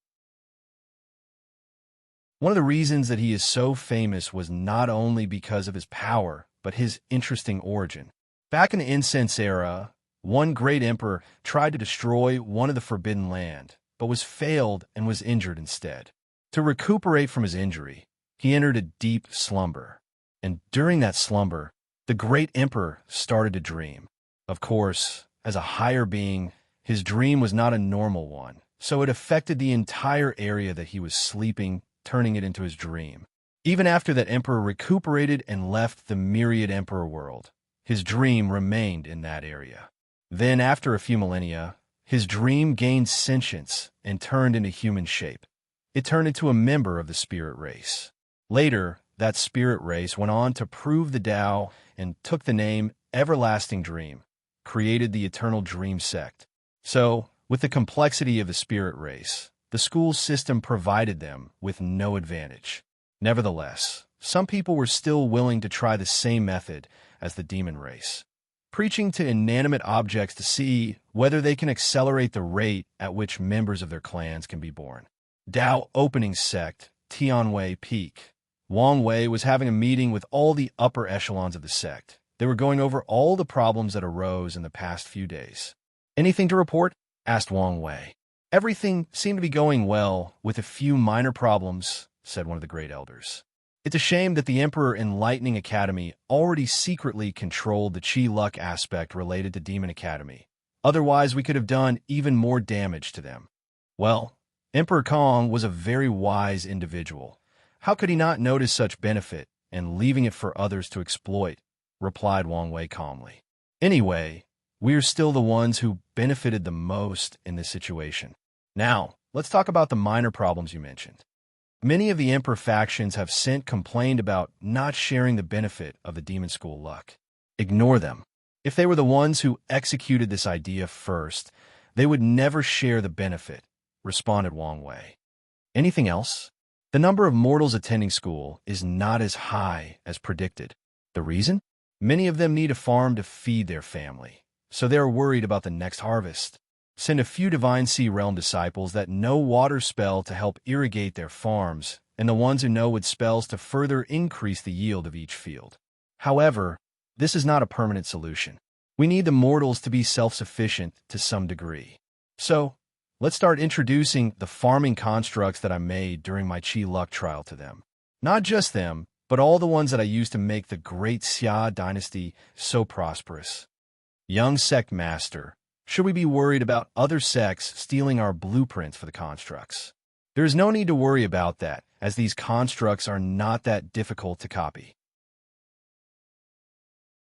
One of the reasons that he is so famous was not only because of his power, but his interesting origin. Back in the Incense era, one great emperor tried to destroy one of the Forbidden Land, but was failed and was injured instead. To recuperate from his injury, he entered a deep slumber, and during that slumber, the great emperor started to dream. Of course, as a higher being, his dream was not a normal one, so it affected the entire area that he was sleeping, turning it into his dream. Even after that emperor recuperated and left the myriad emperor world, his dream remained in that area. Then, after a few millennia, his dream gained sentience and turned into human shape. It turned into a member of the spirit race. Later, that spirit race went on to prove the Tao and took the name Everlasting Dream, created the Eternal Dream sect. So, with the complexity of the spirit race, the school system provided them with no advantage. Nevertheless, some people were still willing to try the same method as the demon race, preaching to inanimate objects to see whether they can accelerate the rate at which members of their clans can be born. Tao Opening Sect, Tianwei Peak. Wang Wei was having a meeting with all the upper echelons of the sect. They were going over all the problems that arose in the past few days. "Anything to report?" asked Wang Wei. "Everything seemed to be going well, with a few minor problems," said one of the great elders. "It's a shame that the Emperor Enlightening Academy already secretly controlled the Qi Luck aspect related to Demon Academy. Otherwise, we could have done even more damage to them." Well, Emperor Kong was a very wise individual. How could he not notice such benefit and leaving it for others to exploit? Replied Wang Wei calmly. Anyway, we are still the ones who benefited the most in this situation. Now, let's talk about the minor problems you mentioned. Many of the Emperor factions have since complained about not sharing the benefit of the Demon School luck. Ignore them. If they were the ones who executed this idea first, they would never share the benefit, responded Wang Wei. Anything else? The number of mortals attending school is not as high as predicted. The reason? Many of them need a farm to feed their family, so they are worried about the next harvest. Send a few Divine Sea Realm disciples that know water spell to help irrigate their farms, and the ones who know with spells to further increase the yield of each field. However, this is not a permanent solution. We need the mortals to be self-sufficient to some degree. So, let's start introducing the farming constructs that I made during my Qi luck trial to them. Not just them, but all the ones that I used to make the great Xia dynasty so prosperous. Young sect master, should we be worried about other sects stealing our blueprints for the constructs? There is no need to worry about that, as these constructs are not that difficult to copy.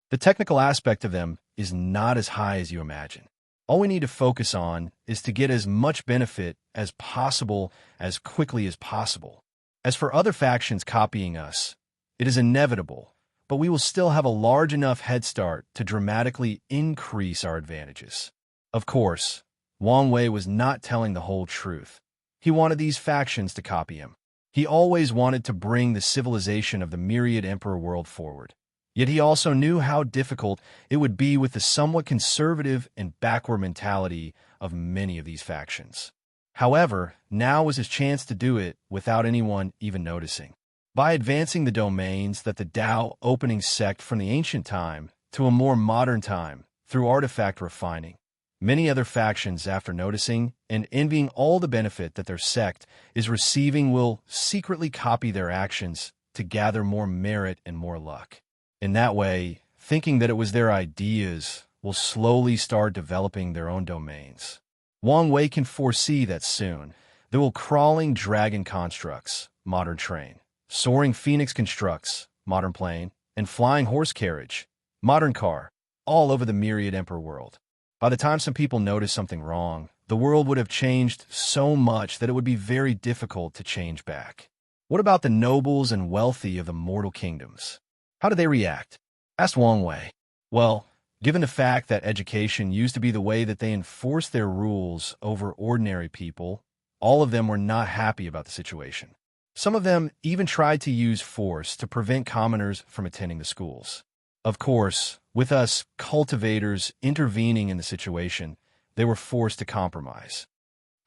The technical aspect of them is not as high as you imagine. All we need to focus on is to get as much benefit as possible as quickly as possible. As for other factions copying us, it is inevitable, but we will still have a large enough head start to dramatically increase our advantages. Of course, Wang Wei was not telling the whole truth. He wanted these factions to copy him. He always wanted to bring the civilization of the myriad emperor world forward. Yet he also knew how difficult it would be with the somewhat conservative and backward mentality of many of these factions. However, now was his chance to do it without anyone even noticing. By advancing the domains that the Tao opening sect from the ancient time to a more modern time through artifact refining, many other factions, after noticing and envying all the benefit that their sect is receiving, will secretly copy their actions to gather more merit and more luck. In that way, thinking that it was their ideas, will slowly start developing their own domains. Wang Wei can foresee that soon there will crawling dragon constructs, modern train, soaring phoenix constructs, modern plane, and flying horse carriage, modern car, all over the myriad emperor world. By the time some people notice something wrong, the world would have changed so much that it would be very difficult to change back. What about the nobles and wealthy of the mortal kingdoms? How do they react? Asked Wang Wei. Well, given the fact that education used to be the way that they enforced their rules over ordinary people, all of them were not happy about the situation. Some of them even tried to use force to prevent commoners from attending the schools. Of course, with us cultivators intervening in the situation, they were forced to compromise.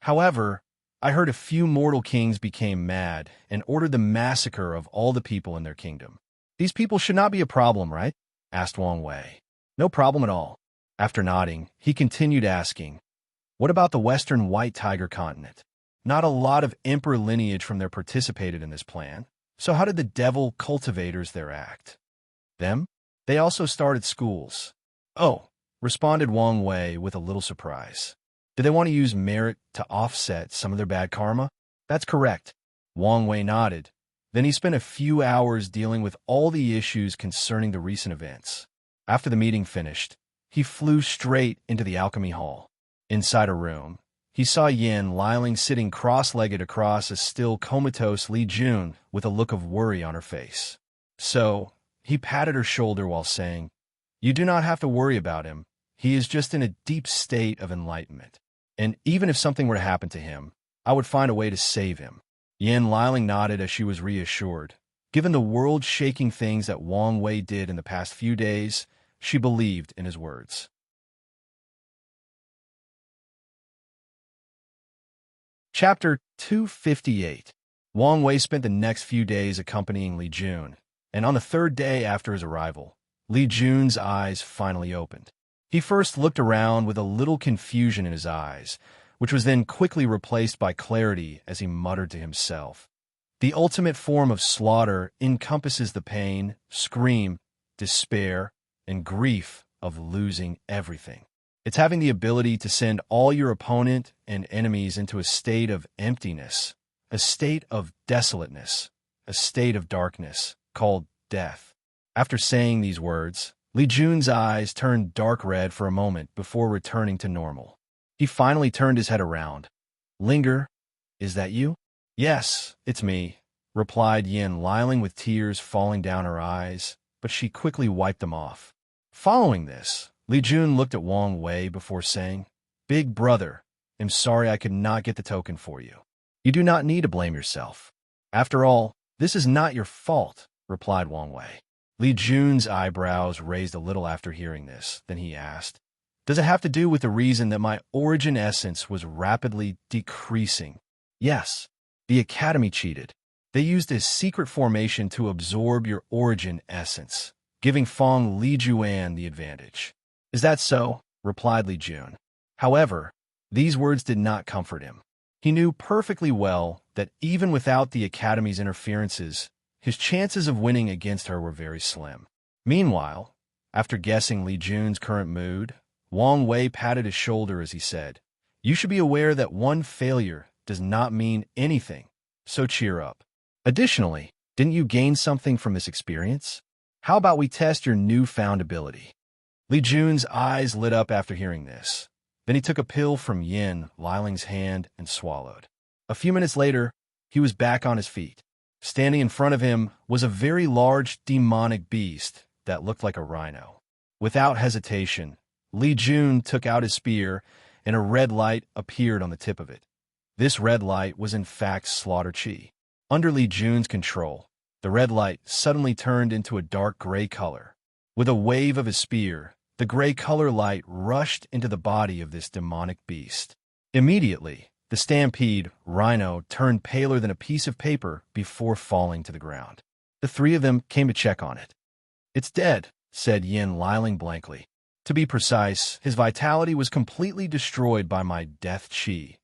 However, I heard a few mortal kings became mad and ordered the massacre of all the people in their kingdom. These people should not be a problem, right? Asked Wang Wei. No problem at all. After nodding, he continued asking, what about the Western White Tiger continent? Not a lot of emperor lineage from there participated in this plan. So how did the devil cultivators there act? Them? They also started schools. Oh, responded Wang Wei with a little surprise. Did they want to use merit to offset some of their bad karma? That's correct. Wang Wei nodded. Then he spent a few hours dealing with all the issues concerning the recent events. After the meeting finished, he flew straight into the alchemy hall. Inside a room, he saw Yin Liling sitting cross-legged across a still comatose Li Jun with a look of worry on her face. So, he patted her shoulder while saying, "You do not have to worry about him. He is just in a deep state of enlightenment. And even if something were to happen to him, I would find a way to save him." Yin Liling nodded as she was reassured. Given the world-shaking things that Wang Wei did in the past few days, she believed in his words. Chapter 258. Wang Wei spent the next few days accompanying Li Jun, and on the third day after his arrival, Li Jun's eyes finally opened. He first looked around with a little confusion in his eyes, which was then quickly replaced by clarity as he muttered to himself. The ultimate form of slaughter encompasses the pain, scream, despair, and grief of losing everything. It's having the ability to send all your opponent and enemies into a state of emptiness, a state of desolateness, a state of darkness, called death. After saying these words, Li Jun's eyes turned dark red for a moment before returning to normal. He finally turned his head around. "Linger, is that you?" "Yes, it's me," replied Yin Liling with tears falling down her eyes, but she quickly wiped them off. Following this, Li Jun looked at Wang Wei before saying, "Big brother, I'm sorry I could not get the token for you. You do not need to blame yourself. After all, this is not your fault," replied Wang Wei. Li Jun's eyebrows raised a little after hearing this. Then he asked, "Does it have to do with the reason that my origin essence was rapidly decreasing?" "Yes. The Academy cheated. They used a secret formation to absorb your origin essence, giving Feng Li Juan the advantage. "Is that so?" replied Li Jun. However, these words did not comfort him. He knew perfectly well that even without the Academy's interferences, his chances of winning against her were very slim. Meanwhile, after guessing Li Jun's current mood, Wang Wei patted his shoulder as he said, "You should be aware that one failure does not mean anything, so cheer up. Additionally, didn't you gain something from this experience? How about we test your newfound ability?" Li Jun's eyes lit up after hearing this. Then he took a pill from Yin Liling's hand and swallowed. A few minutes later, he was back on his feet. Standing in front of him was a very large demonic beast that looked like a rhino. Without hesitation, Li Jun took out his spear, and a red light appeared on the tip of it. This red light was in fact Slaughter Chi. Under Li Jun's control, the red light suddenly turned into a dark gray color. With a wave of his spear, the gray color light rushed into the body of this demonic beast. Immediately, the stampede rhino turned paler than a piece of paper before falling to the ground. The three of them came to check on it. "It's dead," said Yin Liling blankly. "To be precise, his vitality was completely destroyed by my death chi,"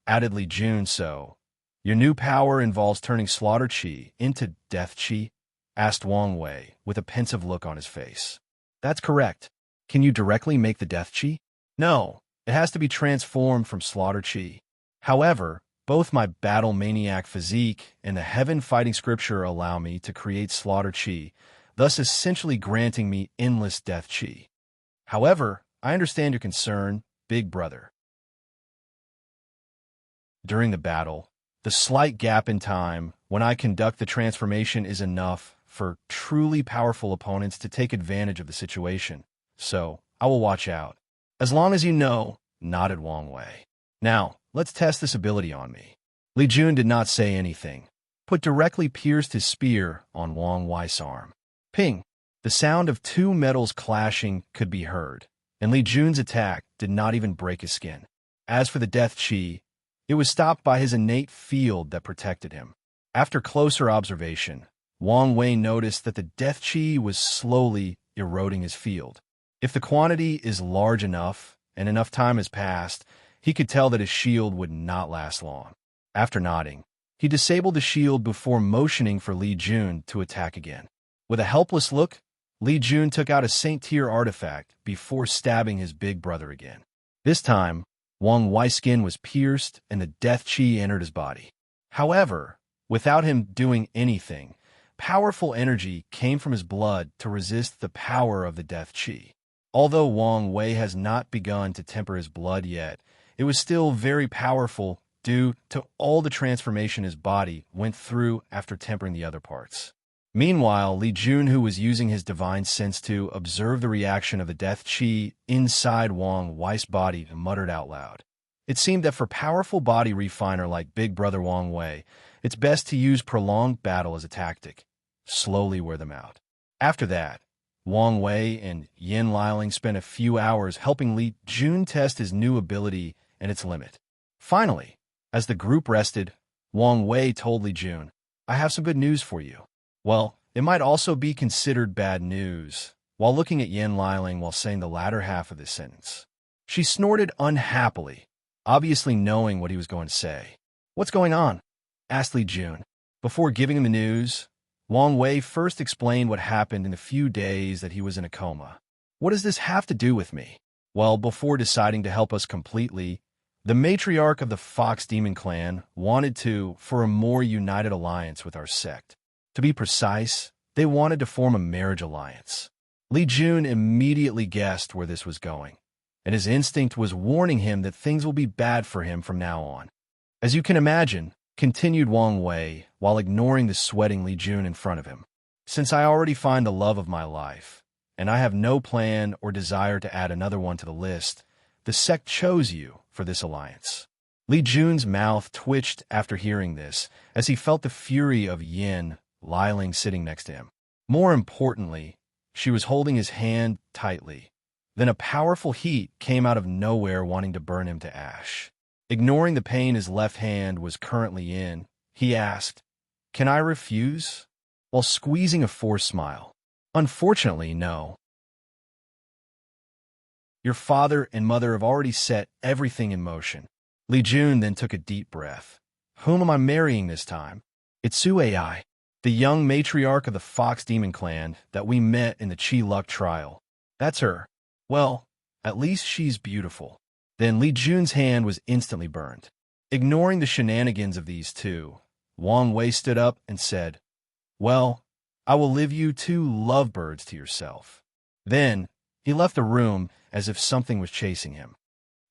added Li Jun. "So, your new power involves turning Slaughter Chi into death chi?" asked Wang Wei with a pensive look on his face. "That's correct. Can you directly make the death chi?" "No, it has to be transformed from Slaughter Chi. However, both my battle maniac physique and the heaven fighting scripture allow me to create Slaughter Chi, thus essentially granting me endless death chi. However, I understand your concern, big brother." During the battle, the slight gap in time when I conduct the transformation is enough for truly powerful opponents to take advantage of the situation. So, I will watch out. "As long as you know," nodded Wang Wei. "Now, let's test this ability on me." Li Jun did not say anything, but directly pierced his spear on Wang Wei's arm. Ping! The sound of two metals clashing could be heard, and Li Jun's attack did not even break his skin. As for the death chi, it was stopped by his innate field that protected him. After closer observation, Wang Wei noticed that the death chi was slowly eroding his field. If the quantity is large enough and enough time has passed, he could tell that his shield would not last long. After nodding, he disabled the shield before motioning for Li Jun to attack again. With a helpless look, Li Jun took out a Saint Tier artifact before stabbing his big brother again. This time, Wang Wei's skin was pierced and the death chi entered his body. However, without him doing anything, powerful energy came from his blood to resist the power of the death chi. Although Wang Wei has not begun to temper his blood yet, it was still very powerful due to all the transformation his body went through after tempering the other parts. Meanwhile, Li Jun, who was using his divine sense to observe the reaction of the death chi inside Wang Wei's body, muttered out loud. It seemed that for powerful body refiner like Big Brother Wang Wei, it's best to use prolonged battle as a tactic. Slowly wear them out. After that, Wang Wei and Yin Liling spent a few hours helping Li Jun test his new ability and its limit. Finally, as the group rested, Wang Wei told Li Jun, "I have some good news for you." Well, it might also be considered bad news, while looking at Yin Liling while saying the latter half of this sentence. She snorted unhappily, obviously knowing what he was going to say. "What's going on?" asked Li Jun. Before giving him the news, Wang Wei first explained what happened in the few days that he was in a coma. "What does this have to do with me?" Well, before deciding to help us completely, the matriarch of the Fox Demon Clan wanted to for a more united alliance with our sect. To be precise, they wanted to form a marriage alliance. Li Jun immediately guessed where this was going, and his instinct was warning him that things will be bad for him from now on. "As you can imagine," continued Wang Wei, while ignoring the sweating Li Jun in front of him, "since I already find the love of my life, and I have no plan or desire to add another one to the list, the sect chose you for this alliance." Li Jun's mouth twitched after hearing this, as he felt the fury of Yin Liling sitting next to him. More importantly, she was holding his hand tightly. Then a powerful heat came out of nowhere, wanting to burn him to ash. Ignoring the pain his left hand was currently in, he asked, "Can I refuse?" while squeezing a forced smile. "Unfortunately, no." Your father and mother have already set everything in motion. Li Jun then took a deep breath. Whom am I marrying this time? It's Su Ai, the young matriarch of the Fox Demon clan that we met in the Chi Luck trial. That's her. Well, at least she's beautiful. Then Li Jun's hand was instantly burned. Ignoring the shenanigans of these two, Wang Wei stood up and said, Well, I will leave you two lovebirds to yourself. Then, he left the room as if something was chasing him.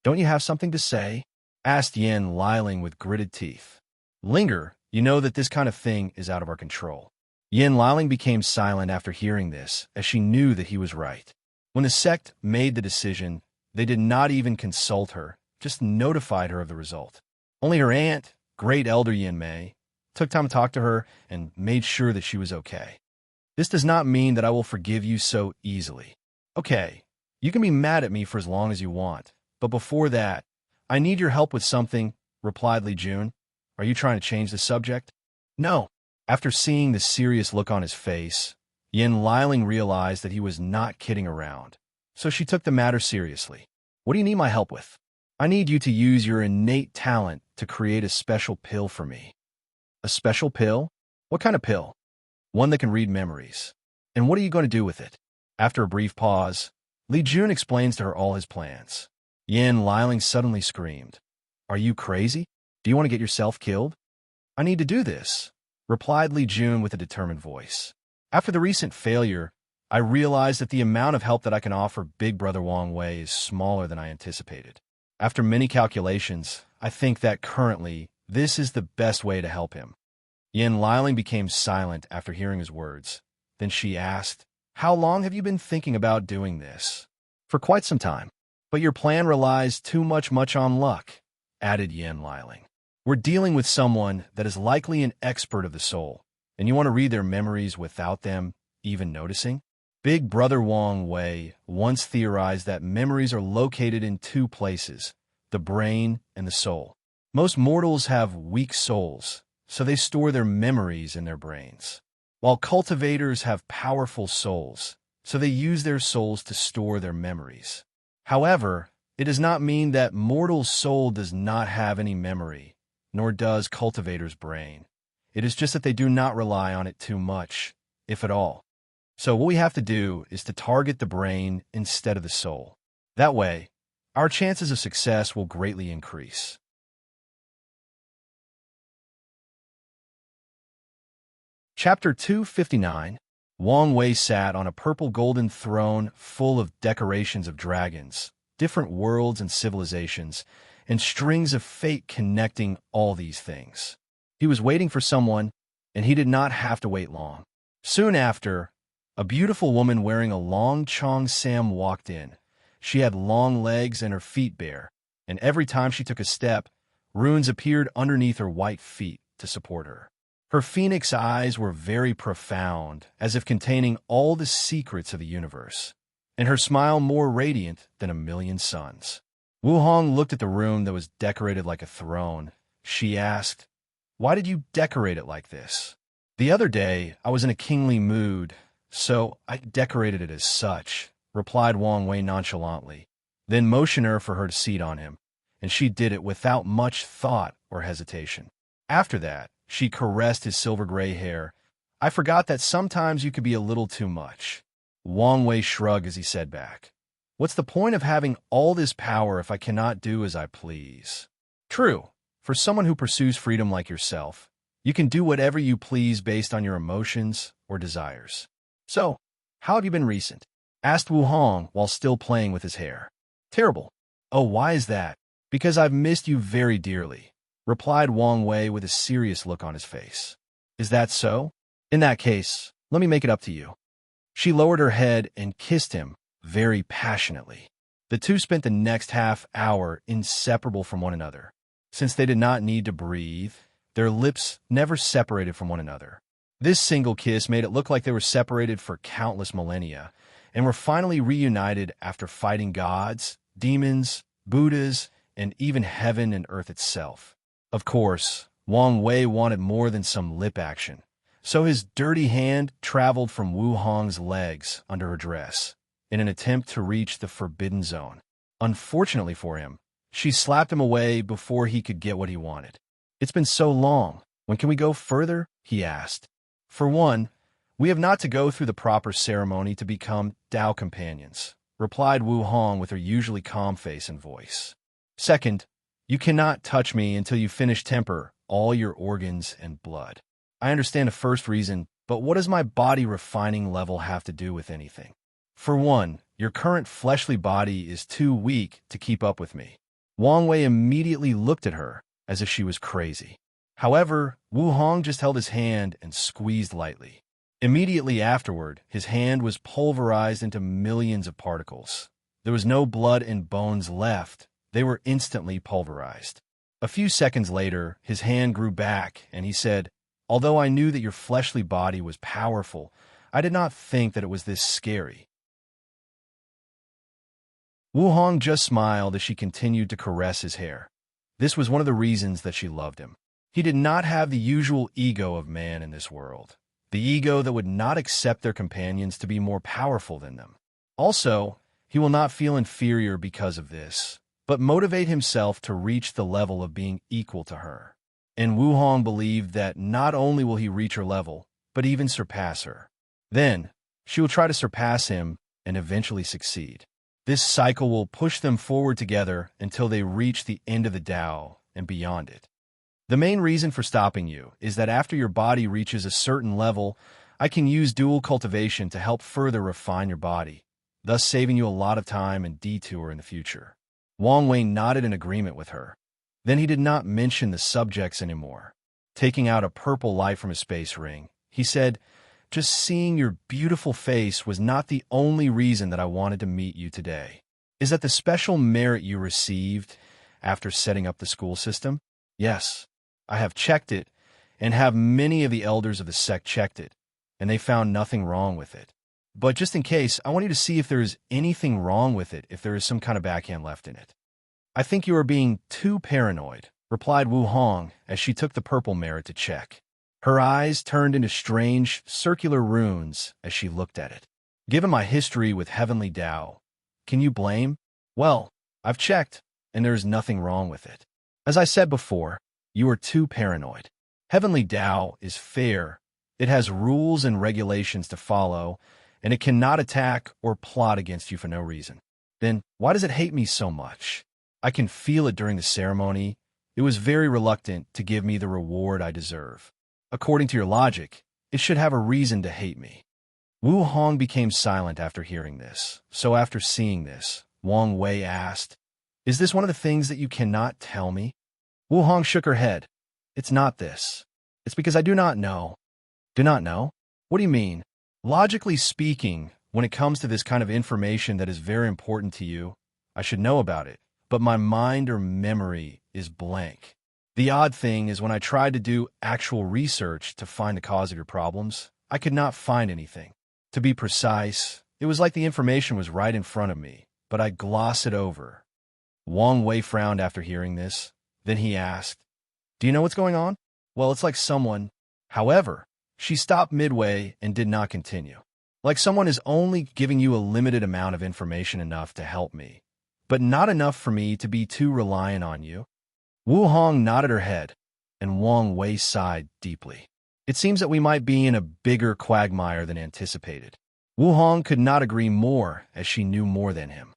Don't you have something to say? Asked Yen Liling with gritted teeth. Linger, you know that this kind of thing is out of our control. Yen Liling became silent after hearing this, as she knew that he was right. When the sect made the decision, they did not even consult her, just notified her of the result. Only her aunt, Great Elder Yen Mei, took time to talk to her and made sure that she was okay. This does not mean that I will forgive you so easily. Okay, you can be mad at me for as long as you want, but before that, I need your help with something, replied Li Jun. Are you trying to change the subject? No. After seeing the serious look on his face, Yen Liling realized that he was not kidding around, so she took the matter seriously. What do you need my help with? I need you to use your innate talent to create a special pill for me. A special pill? What kind of pill? One that can read memories. And what are you going to do with it? After a brief pause, Li Jun explains to her all his plans. Yen Liling suddenly screamed, Are you crazy? Do you want to get yourself killed? I need to do this, replied Li Jun with a determined voice. After the recent failure, I realized that the amount of help that I can offer Big Brother Wang Wei is smaller than I anticipated. After many calculations, I think that currently, this is the best way to help him. Yen Liling became silent after hearing his words. Then she asked, How long have you been thinking about doing this? For quite some time. But your plan relies too much on luck, added Yen Liling. We're dealing with someone that is likely an expert of the soul, and you want to read their memories without them even noticing? Big Brother Wang Wei once theorized that memories are located in two places, the brain and the soul. Most mortals have weak souls, so they store their memories in their brains, while cultivators have powerful souls, so they use their souls to store their memories. However, it does not mean that mortal's soul does not have any memory, nor does cultivator's brain. It is just that they do not rely on it too much, if at all. So what we have to do is to target the brain instead of the soul. That way, our chances of success will greatly increase. Chapter 259. Wang Wei sat on a purple-golden throne full of decorations of dragons, different worlds and civilizations, and strings of fate connecting all these things. He was waiting for someone, and he did not have to wait long. Soon after, a beautiful woman wearing a long chong sam walked in. She had long legs and her feet bare, and every time she took a step, runes appeared underneath her white feet to support her. Her phoenix eyes were very profound, as if containing all the secrets of the universe, and her smile more radiant than a million suns. Wu Hong looked at the room that was decorated like a throne. She asked, Why did you decorate it like this? The other day, I was in a kingly mood, so I decorated it as such, replied Wang Wei nonchalantly, then motioned her for her to seat on him, and she did it without much thought or hesitation. After that, she caressed his silver-gray hair. I forgot that sometimes you could be a little too much. Wang Wei shrugged as he said back, What's the point of having all this power if I cannot do as I please? True, for someone who pursues freedom like yourself, you can do whatever you please based on your emotions or desires. So, how have you been recent? Asked Wu Hong while still playing with his hair. Terrible. Oh, why is that? Because I've missed you very dearly, replied Wang Wei with a serious look on his face. Is that so? In that case, let me make it up to you. She lowered her head and kissed him very passionately. The two spent the next half hour inseparable from one another. Since they did not need to breathe, their lips never separated from one another. This single kiss made it look like they were separated for countless millennia, and were finally reunited after fighting gods, demons, Buddhas, and even heaven and earth itself. Of course, Wang Wei wanted more than some lip action, so his dirty hand traveled from Wu Hong's legs under her dress, in an attempt to reach the forbidden zone. Unfortunately for him, she slapped him away before he could get what he wanted. "It's been so long. When can we go further?" he asked. "For one, we have not to go through the proper ceremony to become Tao companions," replied Wu Hong with her usually calm face and voice. "Second, you cannot touch me until you finish temper all your organs and blood. I understand the first reason, but what does my body refining level have to do with anything? For one, your current fleshly body is too weak to keep up with me." Wang Wei immediately looked at her as if she was crazy. However, Wu Hong just held his hand and squeezed lightly. Immediately afterward, his hand was pulverized into millions of particles. There was no blood and bones left. They were instantly pulverized. A few seconds later, his hand grew back, and he said, "Although I knew that your fleshly body was powerful, I did not think that it was this scary." Wu Hong just smiled as she continued to caress his hair. This was one of the reasons that she loved him. He did not have the usual ego of man in this world, the ego that would not accept their companions to be more powerful than them. Also, he will not feel inferior because of this, but motivate himself to reach the level of being equal to her. And Wu Hong believed that not only will he reach her level, but even surpass her. Then, she will try to surpass him and eventually succeed. This cycle will push them forward together until they reach the end of the Tao and beyond it. The main reason for stopping you is that after your body reaches a certain level, I can use dual cultivation to help further refine your body, thus saving you a lot of time and detour in the future. Wang Wei nodded in agreement with her. Then he did not mention the subjects anymore. Taking out a purple light from his space ring, he said, "Just seeing your beautiful face was not the only reason that I wanted to meet you today. Is that the special merit you received after setting up the school system?" "Yes. I have checked it, and have many of the elders of the sect checked it, and they found nothing wrong with it. But just in case, I want you to see if there is anything wrong with it, if there is some kind of backhand left in it." "I think you are being too paranoid," replied Wu Hong as she took the purple merit to check. Her eyes turned into strange, circular runes as she looked at it. "Given my history with Heavenly Tao, can you blame? Well, I've checked, and there is nothing wrong with it. As I said before, you are too paranoid. Heavenly Tao is fair. It has rules and regulations to follow, and it cannot attack or plot against you for no reason. Then why does it hate me so much? I can feel it during the ceremony. It was very reluctant to give me the reward I deserve. According to your logic, it should have a reason to hate me." Wu Hong became silent after hearing this. So after seeing this, Wang Wei asked, "Is this one of the things that you cannot tell me?" Wu Hong shook her head. "It's not this. It's because I do not know." "Do not know? What do you mean?" "Logically speaking, when it comes to this kind of information that is very important to you, I should know about it, but my mind or memory is blank. The odd thing is when I tried to do actual research to find the cause of your problems, I could not find anything. To be precise, it was like the information was right in front of me, but I gloss it over." Wang Wei frowned after hearing this. Then he asked, "Do you know what's going on?" "Well, it's like someone—" However, she stopped midway and did not continue. "Like someone is only giving you a limited amount of information enough to help me, but not enough for me to be too reliant on you." Wu Hong nodded her head, and Wang Wei sighed deeply. It seems that we might be in a bigger quagmire than anticipated. Wu Hong could not agree more, as she knew more than him.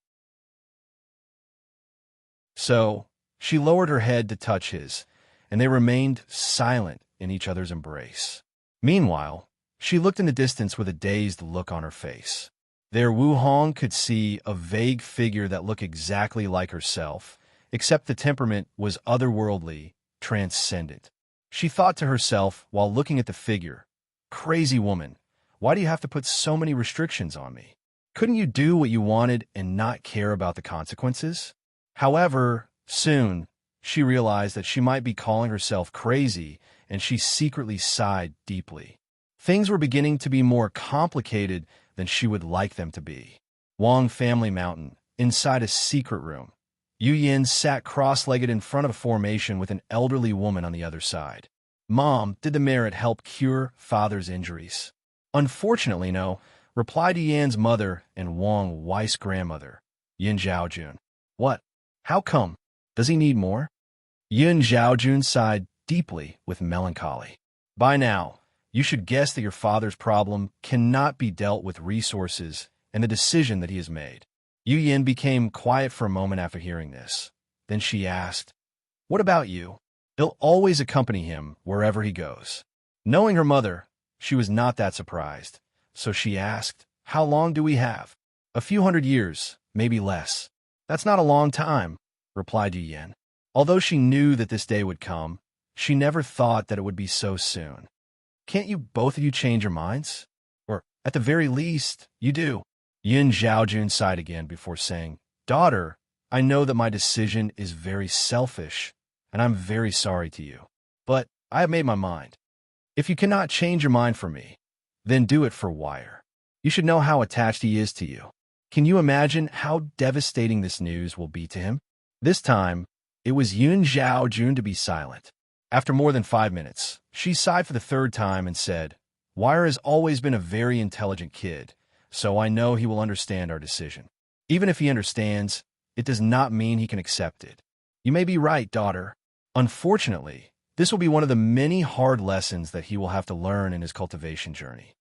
So, she lowered her head to touch his, and they remained silent in each other's embrace. Meanwhile, she looked in the distance with a dazed look on her face. There Wu Hong could see a vague figure that looked exactly like herself, except the temperament was otherworldly, transcendent. She thought to herself while looking at the figure, "Crazy woman, why do you have to put so many restrictions on me? Couldn't you do what you wanted and not care about the consequences?" However, soon, she realized that she might be calling herself crazy, and she secretly sighed deeply. Things were beginning to be more complicated than she would like them to be. Wang Family Mountain, inside a secret room. Yu Yin sat cross-legged in front of a formation with an elderly woman on the other side. "Mom, did the merit help cure father's injuries?" "Unfortunately, no, replied to Yan's mother and Wang Wei's grandmother, Yin Zhaojun. What? How come? Does he need more? Yin Zhaojun sighed deeply with melancholy. By now, you should guess that your father's problem cannot be dealt with resources and the decision that he has made. Yu Yin became quiet for a moment after hearing this. Then she asked, What about you? He'll always accompany him wherever he goes. Knowing her mother, she was not that surprised, so she asked, How long do we have? A few 100 years, maybe less. That's not a long time, replied Yu Yin. Although she knew that this day would come, she never thought that it would be so soon. Can't you both of you change your minds? Or, at the very least, you do. Yin Zhaojun sighed again before saying, Daughter, I know that my decision is very selfish, and I'm very sorry to you. But I have made my mind. If you cannot change your mind for me, then do it for Wire. You should know how attached he is to you. Can you imagine how devastating this news will be to him? This time, it was Yin Zhaojun to be silent. After more than 5 minutes, she sighed for the third time and said, Wire has always been a very intelligent kid, so I know he will understand our decision. Even if he understands, it does not mean he can accept it. You may be right, daughter. Unfortunately, this will be one of the many hard lessons that he will have to learn in his cultivation journey.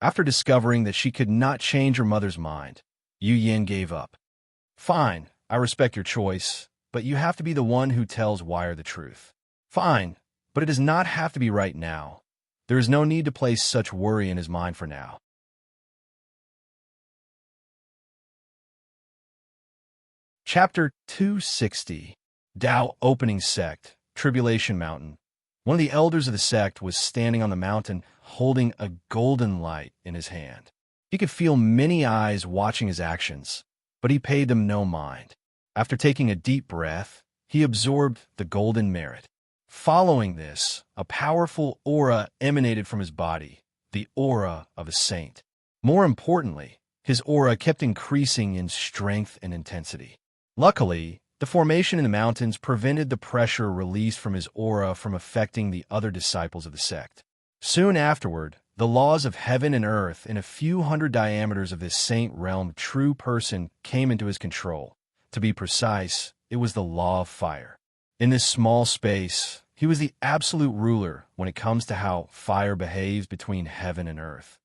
After discovering that she could not change her mother's mind, Yu Yin gave up. Fine, I respect your choice, but you have to be the one who tells Wire the truth. Fine, but it does not have to be right now. There is no need to place such worry in his mind for now. Chapter 260. Tao Opening Sect, Tribulation Mountain. One of the elders of the sect was standing on the mountain holding a golden light in his hand. He could feel many eyes watching his actions, but he paid them no mind. After taking a deep breath, he absorbed the golden merit. Following this, a powerful aura emanated from his body, the aura of a saint. More importantly, his aura kept increasing in strength and intensity. Luckily, the formation in the mountains prevented the pressure released from his aura from affecting the other disciples of the sect. Soon afterward, the laws of heaven and earth in a few hundred diameters of this saint realm true person came into his control. To be precise, it was the law of fire. In this small space, he was the absolute ruler when it comes to how fire behaves between heaven and earth.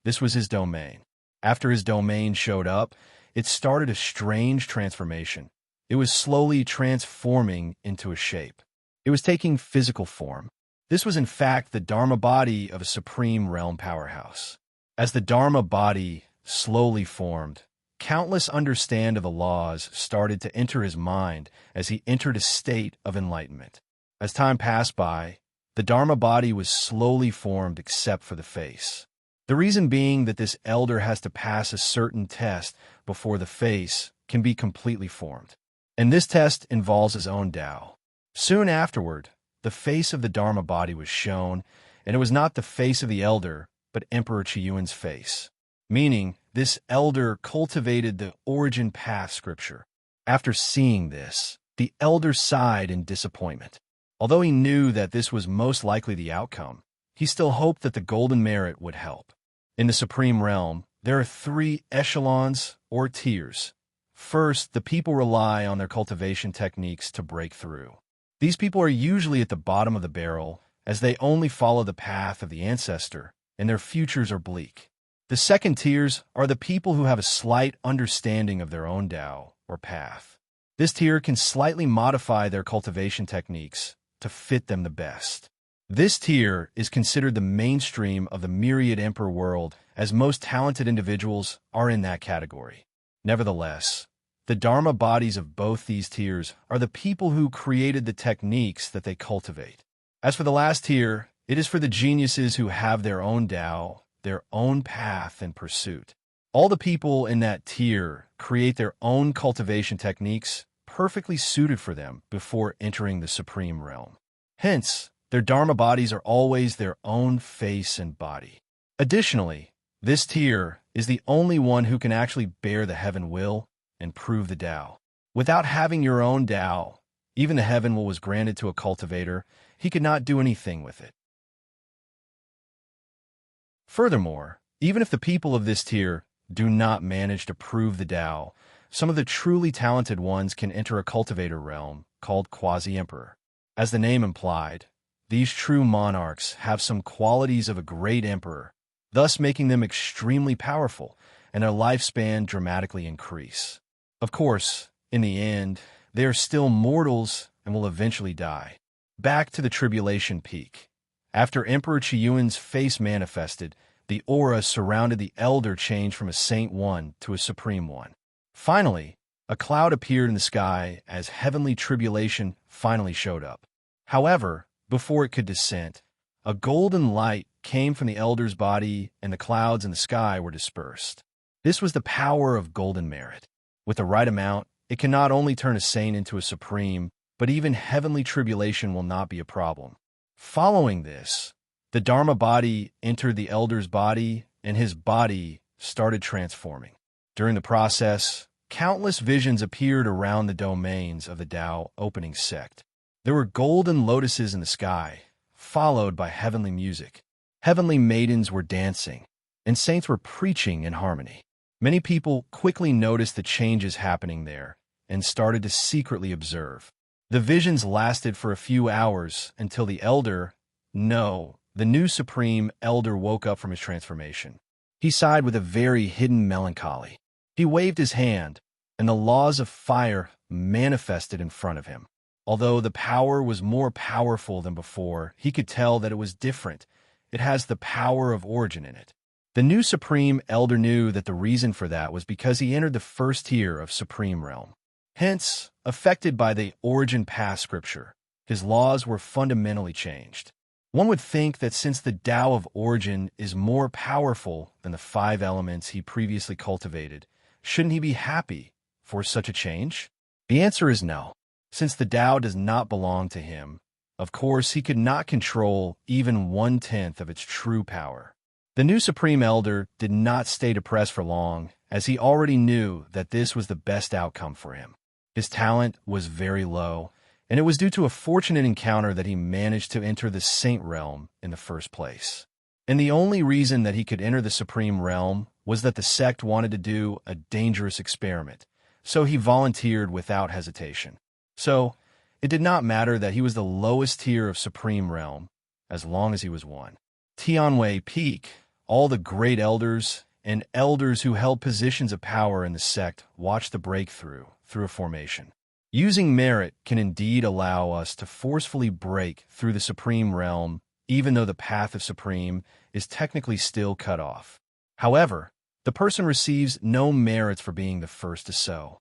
This was his domain. After his domain showed up, it started a strange transformation. It was slowly transforming into a shape. It was taking physical form. This was in fact the Dharma body of a supreme realm powerhouse. As the Dharma body slowly formed, countless understand of the laws started to enter his mind as he entered a state of enlightenment. As time passed by, the Dharma body was slowly formed except for the face. The reason being that this elder has to pass a certain test before the face can be completely formed. And this test involves his own Tao. Soon afterward, the face of the Dharma body was shown, and it was not the face of the elder, but Emperor Chiyuan's face. Meaning, this elder cultivated the origin path scripture. After seeing this, the elder sighed in disappointment. Although he knew that this was most likely the outcome, he still hoped that the golden merit would help. In the supreme realm, there are 3 echelons or tiers. First, the people rely on their cultivation techniques to break through. These people are usually at the bottom of the barrel, as they only follow the path of the ancestor, and their futures are bleak. The second tiers are the people who have a slight understanding of their own Tao or path. This tier can slightly modify their cultivation techniques to fit them the best. This tier is considered the mainstream of the myriad emperor world, as most talented individuals are in that category. Nevertheless, the Dharma bodies of both these tiers are the people who created the techniques that they cultivate. As for the last tier, it is for the geniuses who have their own Tao, their own path and pursuit. All the people in that tier create their own cultivation techniques perfectly suited for them before entering the supreme realm. Hence, their Dharma bodies are always their own face and body. Additionally, this tier is the only one who can actually bear the heaven will and prove the Tao. Without having your own Tao, even the heaven will was granted to a cultivator, he could not do anything with it. Furthermore, Even if the people of this tier do not manage to prove the Tao, some of the truly talented ones can enter a cultivator realm called quasi-emperor. As the name implied, these true monarchs have some qualities of a great emperor, thus making them extremely powerful and their lifespan dramatically increase. Of course, in the end, they are still mortals and will eventually die. Back to the tribulation peak. After Emperor Chiyuan's face manifested, the aura surrounded the elder changed from a saint one to a supreme one. Finally, a cloud appeared in the sky as heavenly tribulation finally showed up. However, before it could descend, a golden light came from the elder's body and the clouds in the sky were dispersed. This was the power of golden merit. With the right amount, it can not only turn a saint into a supreme, but even heavenly tribulation will not be a problem. Following this, the Dharma body entered the elder's body and his body started transforming. During the process, countless visions appeared around the domains of the Tao opening sect. There were golden lotuses in the sky, followed by heavenly music. Heavenly maidens were dancing, and saints were preaching in harmony. Many people quickly noticed the changes happening there and started to secretly observe. The visions lasted for a few hours until the new Supreme Elder woke up from his transformation. He sighed with a very hidden melancholy. He waved his hand, and the laws of fire manifested in front of him. Although the power was more powerful than before, he could tell that it was different. It has the power of origin in it. The new Supreme Elder knew that the reason for that was because he entered the first tier of Supreme Realm. Hence, affected by the origin path scripture, his laws were fundamentally changed. One would think that since the Tao of origin is more powerful than the 5 elements he previously cultivated, shouldn't he be happy for such a change? The answer is no. Since the Tao does not belong to him, of course he could not control even 1/10 of its true power. The new Supreme Elder did not stay depressed for long, as he already knew that this was the best outcome for him. His talent was very low, and it was due to a fortunate encounter that he managed to enter the Saint Realm in the first place. And the only reason that he could enter the Supreme Realm was that the sect wanted to do a dangerous experiment, so he volunteered without hesitation. So, it did not matter that he was the lowest tier of Supreme Realm, as long as he was one. Tianwei Peak, all the great elders and elders who held positions of power in the sect watched the breakthrough through a formation. Using merit can indeed allow us to forcefully break through the Supreme Realm, even though the path of Supreme is technically still cut off. However, the person receives no merits for being the first to sow.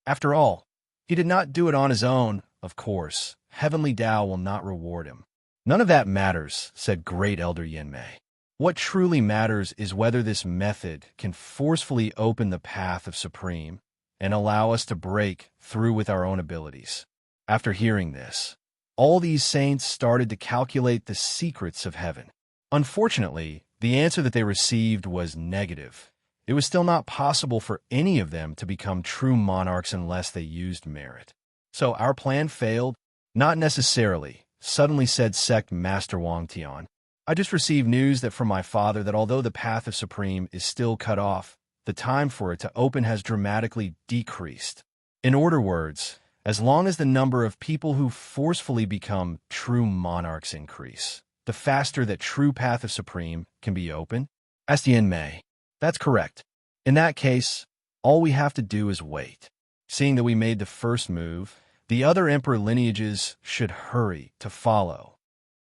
After all, he did not do it on his own, of course. Heavenly Tao will not reward him. None of that matters, said Great Elder Yanmei. What truly matters is whether this method can forcefully open the path of Supreme and allow us to break through with our own abilities. After hearing this, all these saints started to calculate the secrets of heaven. Unfortunately, the answer that they received was negative. It was still not possible for any of them to become true monarchs unless they used merit. So our plan failed? Not necessarily, suddenly said Sect Master Wang Tian. I just received news that from my father that although the path of Supreme is still cut off, the time for it to open has dramatically decreased. In other words, as long as the number of people who forcefully become true monarchs increase, the faster that true path of Supreme can be opened. Asked Yanmei. That's correct. In that case, all we have to do is wait. Seeing that we made the first move, the other emperor lineages should hurry to follow.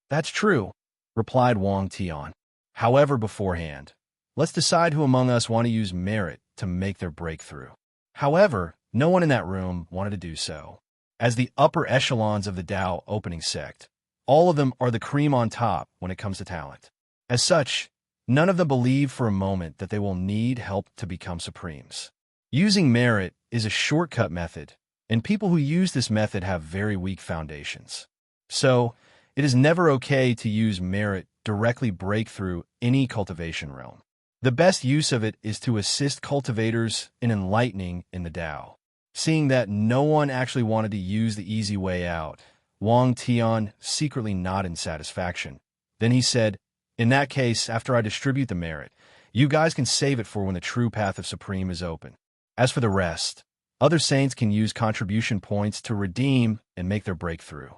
That's true, replied Wang Tian. However, beforehand, let's decide who among us want to use merit to make their breakthrough. However, no one in that room wanted to do so. As the upper echelons of the Tao opening sect, all of them are the cream on top when it comes to talent. As such, none of them believe for a moment that they will need help to become supremes. Using merit is a shortcut method, and people who use this method have very weak foundations. So, it is never okay to use merit directly break through any cultivation realm. The best use of it is to assist cultivators in enlightening in the Tao. Seeing that no one actually wanted to use the easy way out, Wang Tian secretly nodded in satisfaction. Then he said, In that case, after I distribute the merit, you guys can save it for when the true path of Supreme is open. As for the rest, other saints can use contribution points to redeem and make their breakthrough.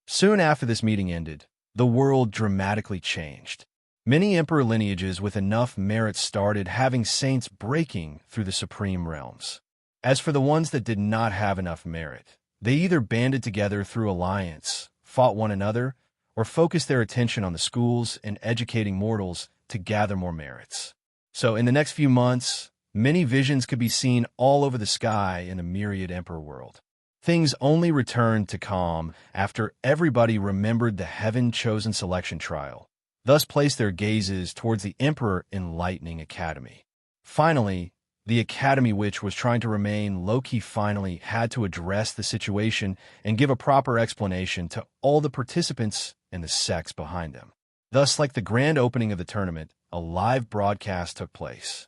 Soon after this meeting ended, the world dramatically changed. Many emperor lineages with enough merit started having saints breaking through the supreme realms. As for the ones that did not have enough merit, they either banded together through alliance, fought one another, or focused their attention on the schools and educating mortals to gather more merits. So in the next few months, many visions could be seen all over the sky in the myriad emperor world. Things only returned to calm after everybody remembered the heaven-chosen selection trial, thus placed their gazes towards the Emperor Enlightening Academy. Finally, the Academy, which was trying to remain low-key, finally had to address the situation and give a proper explanation to all the participants and the sects behind them. Thus, like the grand opening of the tournament, a live broadcast took place.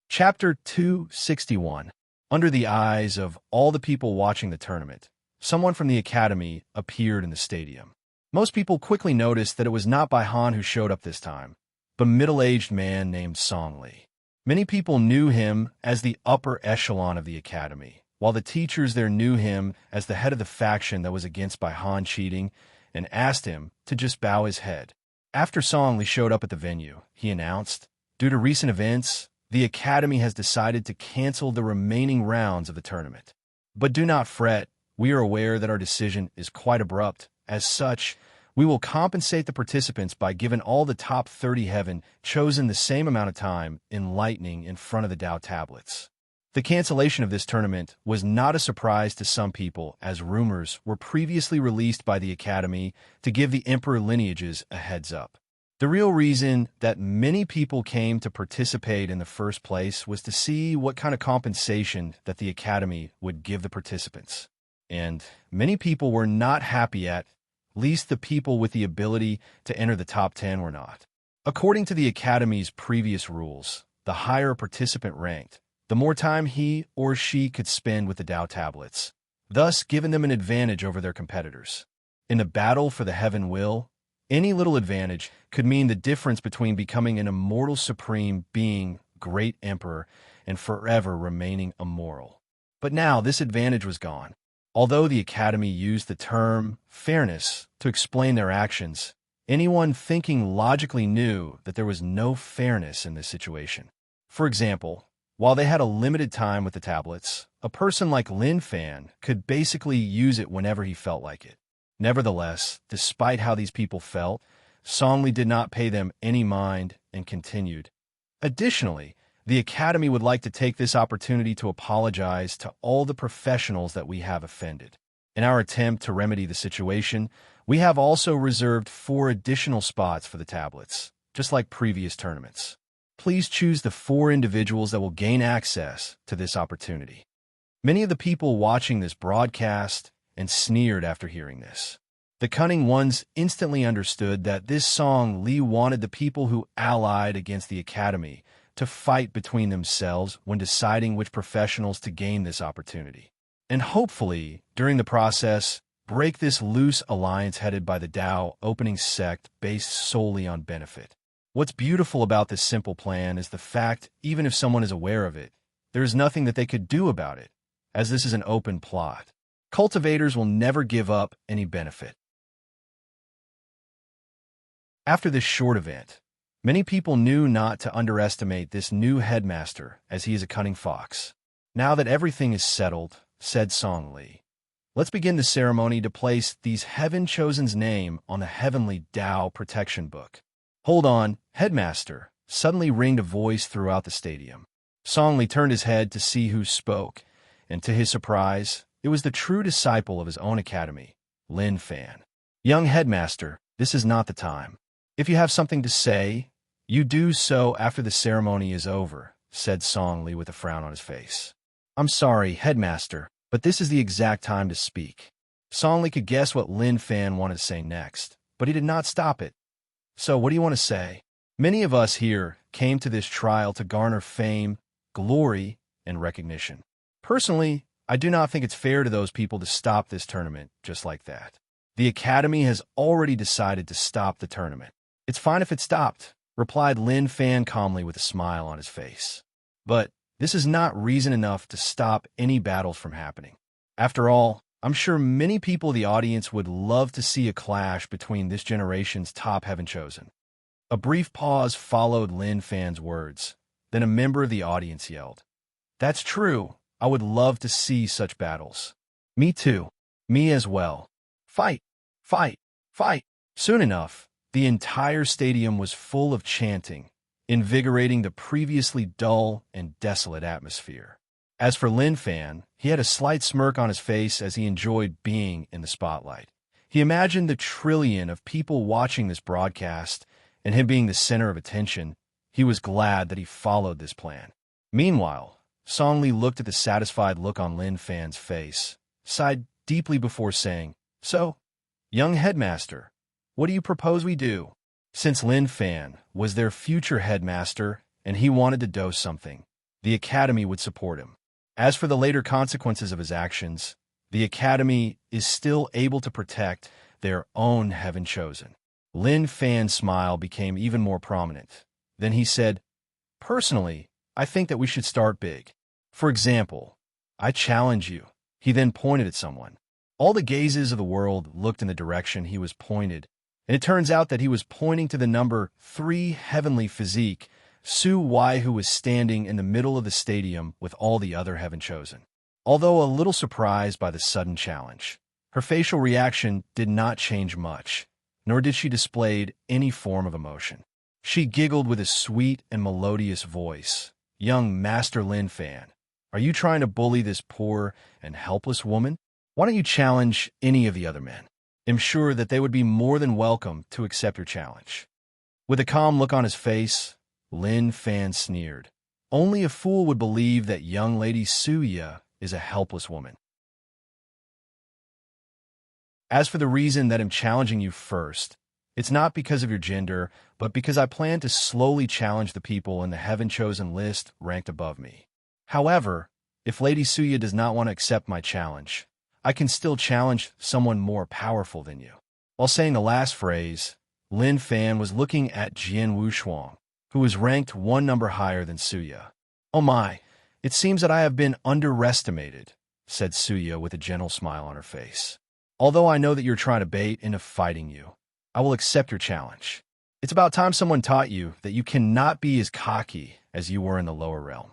Chapter 261. Under the eyes of all the people watching the tournament, someone from the Academy appeared in the stadium. Most people quickly noticed that it was not Bai Han who showed up this time, but a middle-aged man named Song Li. Many people knew him as the upper echelon of the Academy, while the teachers there knew him as the head of the faction that was against Bai Han cheating and asked him to just bow his head. After Song Li showed up at the venue, he announced, "Due to recent events, the Academy has decided to cancel the remaining rounds of the tournament. But do not fret, we are aware that our decision is quite abrupt. As such, we will compensate the participants by giving all the top 30 heaven chosen the same amount of time enlightening in front of the Tao tablets." The cancellation of this tournament was not a surprise to some people, as rumors were previously released by the Academy to give the Emperor lineages a heads up. The real reason that many people came to participate in the first place was to see what kind of compensation that the Academy would give the participants. And many people were not happy at least the people with the ability to enter the top 10 were not. According to the Academy's previous rules, the higher a participant ranked, the more time he or she could spend with the Tao tablets, thus giving them an advantage over their competitors. In the battle for the heaven will, any little advantage could mean the difference between becoming an immortal supreme being, great emperor, and forever remaining immoral. But now this advantage was gone. Although the Academy used the term fairness to explain their actions, anyone thinking logically knew that there was no fairness in this situation. For example, while they had a limited time with the tablets, a person like Lin Fan could basically use it whenever he felt like it. Nevertheless, despite how these people felt, Song Li did not pay them any mind and continued. Additionally, the Academy would like to take this opportunity to apologize to all the professionals that we have offended. In our attempt to remedy the situation, we have also reserved 4 additional spots for the tablets, just like previous tournaments. Please choose the 4 individuals that will gain access to this opportunity. Many of the people watching this broadcast and sneered after hearing this. The cunning ones instantly understood that this Song Li wanted the people who allied against the Academy to fight between themselves when deciding which professionals to gain this opportunity. And hopefully, during the process, break this loose alliance headed by the Tao opening sect based solely on benefit. What's beautiful about this simple plan is the fact, even if someone is aware of it, there is nothing that they could do about it, as this is an open plot. Cultivators will never give up any benefit. After this short event, many people knew not to underestimate this new headmaster, as he is a cunning fox. Now that everything is settled, said Song Li, let's begin the ceremony to place these heaven-chosen's name on the heavenly Tao protection book. Hold on, headmaster, suddenly ringed a voice throughout the stadium. Song Li turned his head to see who spoke, and to his surprise, it was the true disciple of his own academy, Lin Fan. Young headmaster, this is not the time. If you have something to say, you do so after the ceremony is over, said Song Li with a frown on his face. I'm sorry, headmaster, but this is the exact time to speak. Song Li could guess what Lin Fan wanted to say next, but he did not stop it. So what do you want to say? Many of us here came to this trial to garner fame, glory, and recognition. Personally, I do not think it's fair to those people to stop this tournament just like that. The Academy has already decided to stop the tournament. It's fine if it stopped, replied Lin Fan calmly with a smile on his face. But this is not reason enough to stop any battles from happening. After all, I'm sure many people in the audience would love to see a clash between this generation's top Heaven Chosen. A brief pause followed Lin Fan's words. Then a member of the audience yelled, "That's true. I would love to see such battles." "Me too. Me as well. Fight! Fight! Fight!" Soon enough, the entire stadium was full of chanting, invigorating the previously dull and desolate atmosphere. As for Lin Fan, he had a slight smirk on his face as he enjoyed being in the spotlight. He imagined the trillion of people watching this broadcast, and him being the center of attention. He was glad that he followed this plan. Meanwhile, Song Li looked at the satisfied look on Lin Fan's face, sighed deeply before saying, "So, young headmaster, what do you propose we do?" Since Lin Fan was their future headmaster and he wanted to do something, the Academy would support him. As for the later consequences of his actions, the Academy is still able to protect their own Heaven Chosen. Lin Fan's smile became even more prominent. Then he said, "Personally, I think that we should start big. For example, I challenge you." He then pointed at someone. All the gazes of the world looked in the direction he was pointed, and it turns out that he was pointing to the number 3 heavenly physique, Su Wai, who was standing in the middle of the stadium with all the other Heaven Chosen. Although a little surprised by the sudden challenge, her facial reaction did not change much, nor did she display any form of emotion. She giggled with a sweet and melodious voice. "Young Master Lin Fan, are you trying to bully this poor and helpless woman? Why don't you challenge any of the other men? I'm sure that they would be more than welcome to accept your challenge." With a calm look on his face, Lin Fan sneered. "Only a fool would believe that young lady Suya is a helpless woman. As for the reason that I'm challenging you first, it's not because of your gender, but because I plan to slowly challenge the people in the Heaven Chosen list ranked above me. However, if Lady Suya does not want to accept my challenge, I can still challenge someone more powerful than you." While saying the last phrase, Lin Fan was looking at Jian Wushuang, who was ranked 1 number higher than Suya. "Oh my, it seems that I have been underestimated," said Suya with a gentle smile on her face. "Although I know that you're trying to bait into fighting you, I will accept your challenge. It's about time someone taught you that you cannot be as cocky as you were in the lower realm."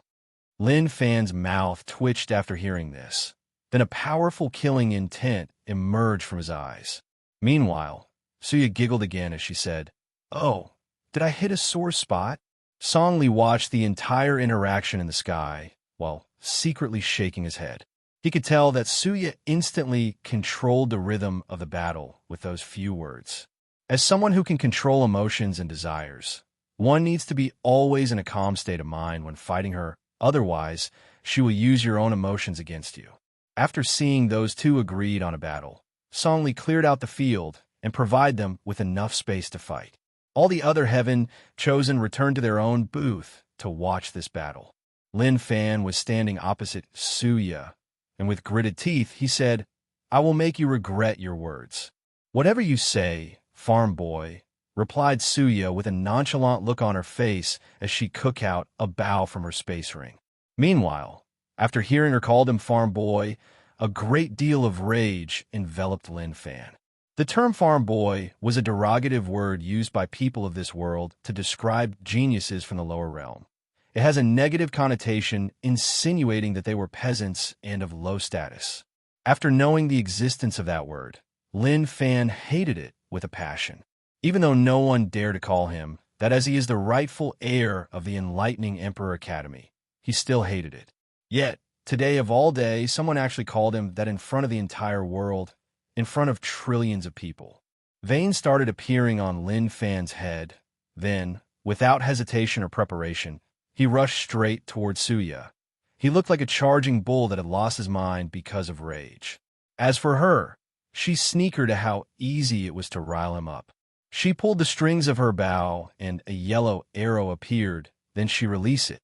Lin Fan's mouth twitched after hearing this. Then a powerful killing intent emerged from his eyes. Meanwhile, Suya giggled again as she said, "Oh, did I hit a sore spot?" Song Li watched the entire interaction in the sky while secretly shaking his head. He could tell that Suya instantly controlled the rhythm of the battle with those few words. As someone who can control emotions and desires, one needs to be always in a calm state of mind when fighting her, otherwise she will use your own emotions against you. After seeing those two agreed on a battle, Song Li cleared out the field and provided them with enough space to fight. All the other Heaven Chosen returned to their own booth to watch this battle. Lin Fan was standing opposite Suya, and with gritted teeth, he said, "I will make you regret your words." "Whatever you say, farm boy," replied Suya with a nonchalant look on her face as she took out a bow from her space ring. Meanwhile, after hearing her call him farm boy, a great deal of rage enveloped Lin Fan. The term farm boy was a derogative word used by people of this world to describe geniuses from the lower realm. It has a negative connotation, insinuating that they were peasants and of low status. After knowing the existence of that word, Lin Fan hated it with a passion. Even though no one dared to call him that, as he is the rightful heir of the enlightening Emperor Academy, he still hated it. Yet, today of all day, someone actually called him that in front of the entire world, in front of trillions of people. Veins started appearing on Lin Fan's head. Then, without hesitation or preparation, he rushed straight toward Suya. He looked like a charging bull that had lost his mind because of rage. As for her, she sneered at how easy it was to rile him up. She pulled the strings of her bow, and a yellow arrow appeared. Then she released it.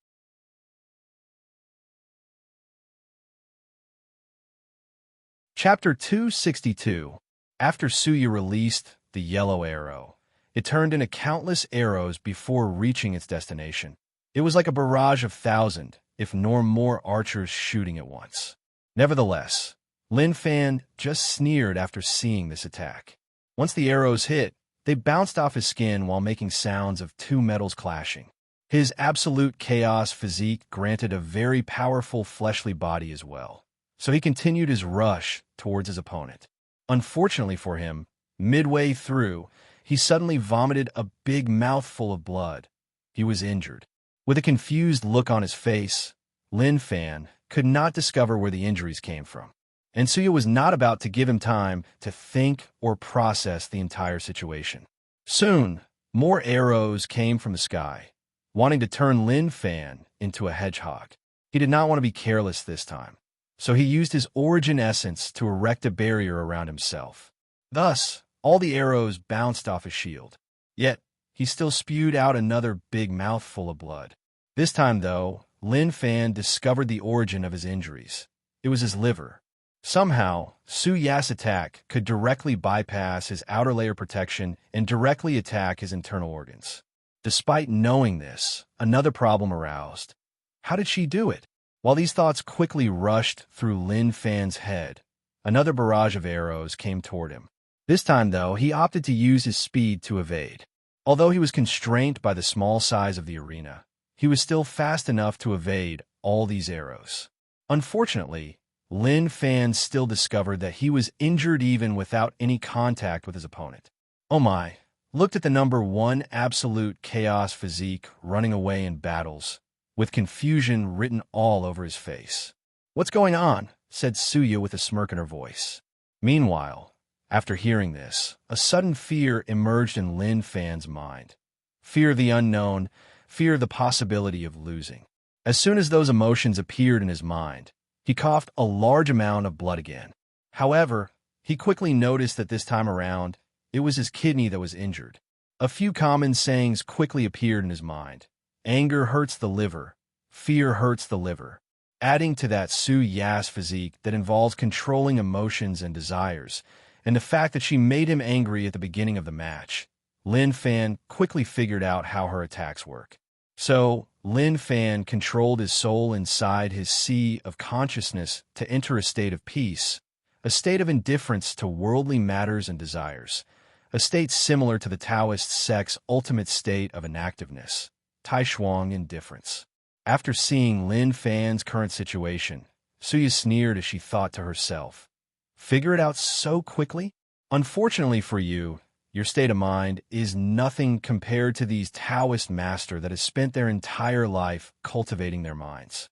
Chapter 262. After Suya released the yellow arrow, it turned into countless arrows before reaching its destination. It was like a barrage of thousand, if nor more archers shooting at once. Nevertheless, Lin Fan just sneered after seeing this attack. Once the arrows hit, they bounced off his skin while making sounds of two metals clashing. His absolute chaos physique granted a very powerful fleshly body as well, so he continued his rush towards his opponent. Unfortunately for him, midway through, he suddenly vomited a big mouthful of blood. He was injured. With a confused look on his face, Lin Fan could not discover where the injuries came from, and Suya was not about to give him time to think or process the entire situation. Soon, more arrows came from the sky, wanting to turn Lin Fan into a hedgehog. He did not want to be careless this time, so he used his origin essence to erect a barrier around himself. Thus, all the arrows bounced off his shield. Yet, he still spewed out another big mouthful of blood. This time, though, Lin Fan discovered the origin of his injuries. It was his liver. Somehow, Su Ya's attack could directly bypass his outer layer protection and directly attack his internal organs. Despite knowing this, another problem aroused. How did she do it? While these thoughts quickly rushed through Lin Fan's head, another barrage of arrows came toward him. This time, though, he opted to use his speed to evade. Although he was constrained by the small size of the arena, he was still fast enough to evade all these arrows. Unfortunately, Lin Fan still discovered that he was injured even without any contact with his opponent. Oh my, looked at the number 1 absolute chaos physique running away in battles, with confusion written all over his face. "What's going on?" said Suya with a smirk in her voice. Meanwhile, after hearing this, a sudden fear emerged in Lin Fan's mind. Fear of the unknown, fear of the possibility of losing. As soon as those emotions appeared in his mind, he coughed a large amount of blood again. However, he quickly noticed that this time around, it was his kidney that was injured. A few common sayings quickly appeared in his mind. Anger hurts the liver. Fear hurts the liver. Adding to that Su Ya's physique that involves controlling emotions and desires, and the fact that she made him angry at the beginning of the match, Lin Fan quickly figured out how her attacks work. So, Lin Fan controlled his soul inside his sea of consciousness to enter a state of peace, a state of indifference to worldly matters and desires, a state similar to the Taoist sect's ultimate state of inactiveness, Taishuang indifference. After seeing Lin Fan's current situation, Suya sneered as she thought to herself, "Figure it out so quickly? Unfortunately for you, your state of mind is nothing compared to these Taoist masters that have spent their entire life cultivating their minds."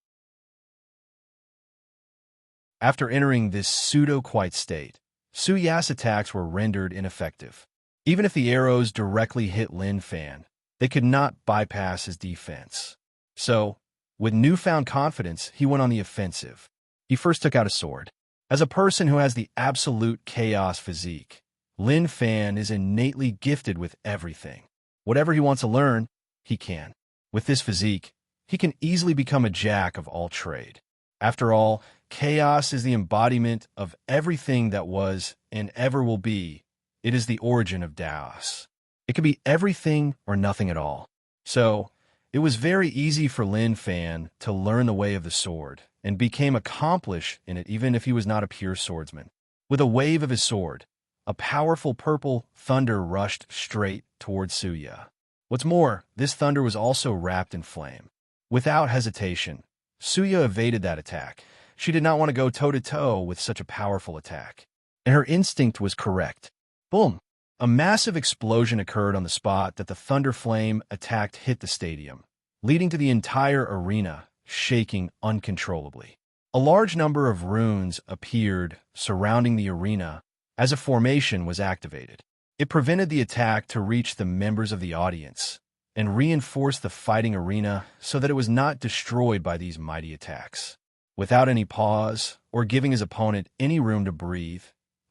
After entering this pseudo-quiet state, Su Ya's attacks were rendered ineffective. Even if the arrows directly hit Lin Fan, they could not bypass his defense. So, with newfound confidence, he went on the offensive. He first took out a sword. As a person who has the absolute chaos physique, Lin Fan is innately gifted with everything. Whatever he wants to learn, he can. With this physique, he can easily become a jack of all trade. After all, chaos is the embodiment of everything that was and ever will be. It is the origin of Taos. It could be everything or nothing at all. So, it was very easy for Lin Fan to learn the way of the sword, and became accomplished in it even if he was not a pure swordsman. With a wave of his sword, a powerful purple thunder rushed straight towards Suya. What's more, this thunder was also wrapped in flame. Without hesitation, Suya evaded that attack. She did not want to go toe-to-toe with such a powerful attack. And her instinct was correct. Boom! A massive explosion occurred on the spot that the thunder flame attacked hit the stadium, leading to the entire arena shaking uncontrollably. A large number of runes appeared surrounding the arena as a formation was activated. It prevented the attack to reach the members of the audience and reinforced the fighting arena so that it was not destroyed by these mighty attacks. Without any pause or giving his opponent any room to breathe,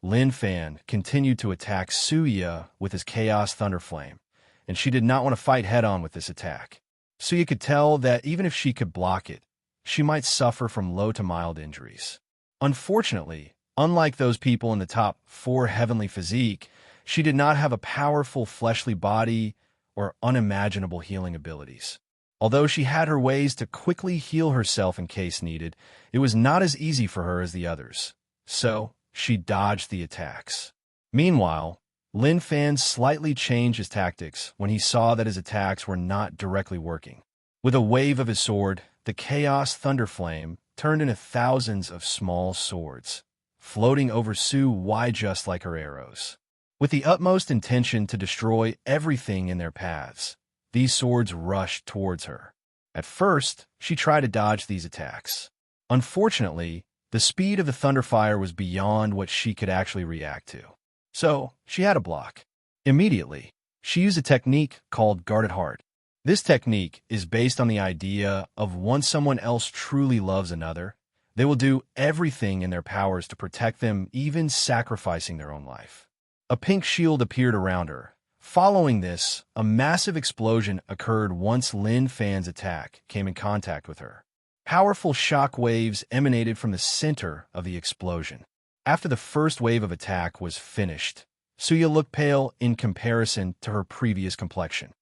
Lin Fan continued to attack Suya with his Chaos Thunder Flame, and she did not want to fight head-on with this attack. Suya could tell that even if she could block it, she might suffer from low to mild injuries. Unfortunately, Unlike those people in the top 4 heavenly physique, she did not have a powerful fleshly body or unimaginable healing abilities. Although she had her ways to quickly heal herself in case needed, it was not as easy for her as the others. So, she dodged the attacks. Meanwhile, Lin Fan slightly changed his tactics when he saw that his attacks were not directly working. With a wave of his sword, the Chaos Thunder Flame turned into thousands of small swords, floating over Su Y just like her arrows. With the utmost intention to destroy everything in their paths, these swords rushed towards her. At first, she tried to dodge these attacks. Unfortunately, the speed of the thunderfire was beyond what she could actually react to. So, she had a block. Immediately, she used a technique called Guarded Heart. This technique is based on the idea of once someone else truly loves another, they will do everything in their powers to protect them, even sacrificing their own life. A pink shield appeared around her. Following this, a massive explosion occurred once Lin Fan's attack came in contact with her. Powerful shock waves emanated from the center of the explosion. After the first wave of attack was finished, Suya looked pale in comparison to her previous complexion.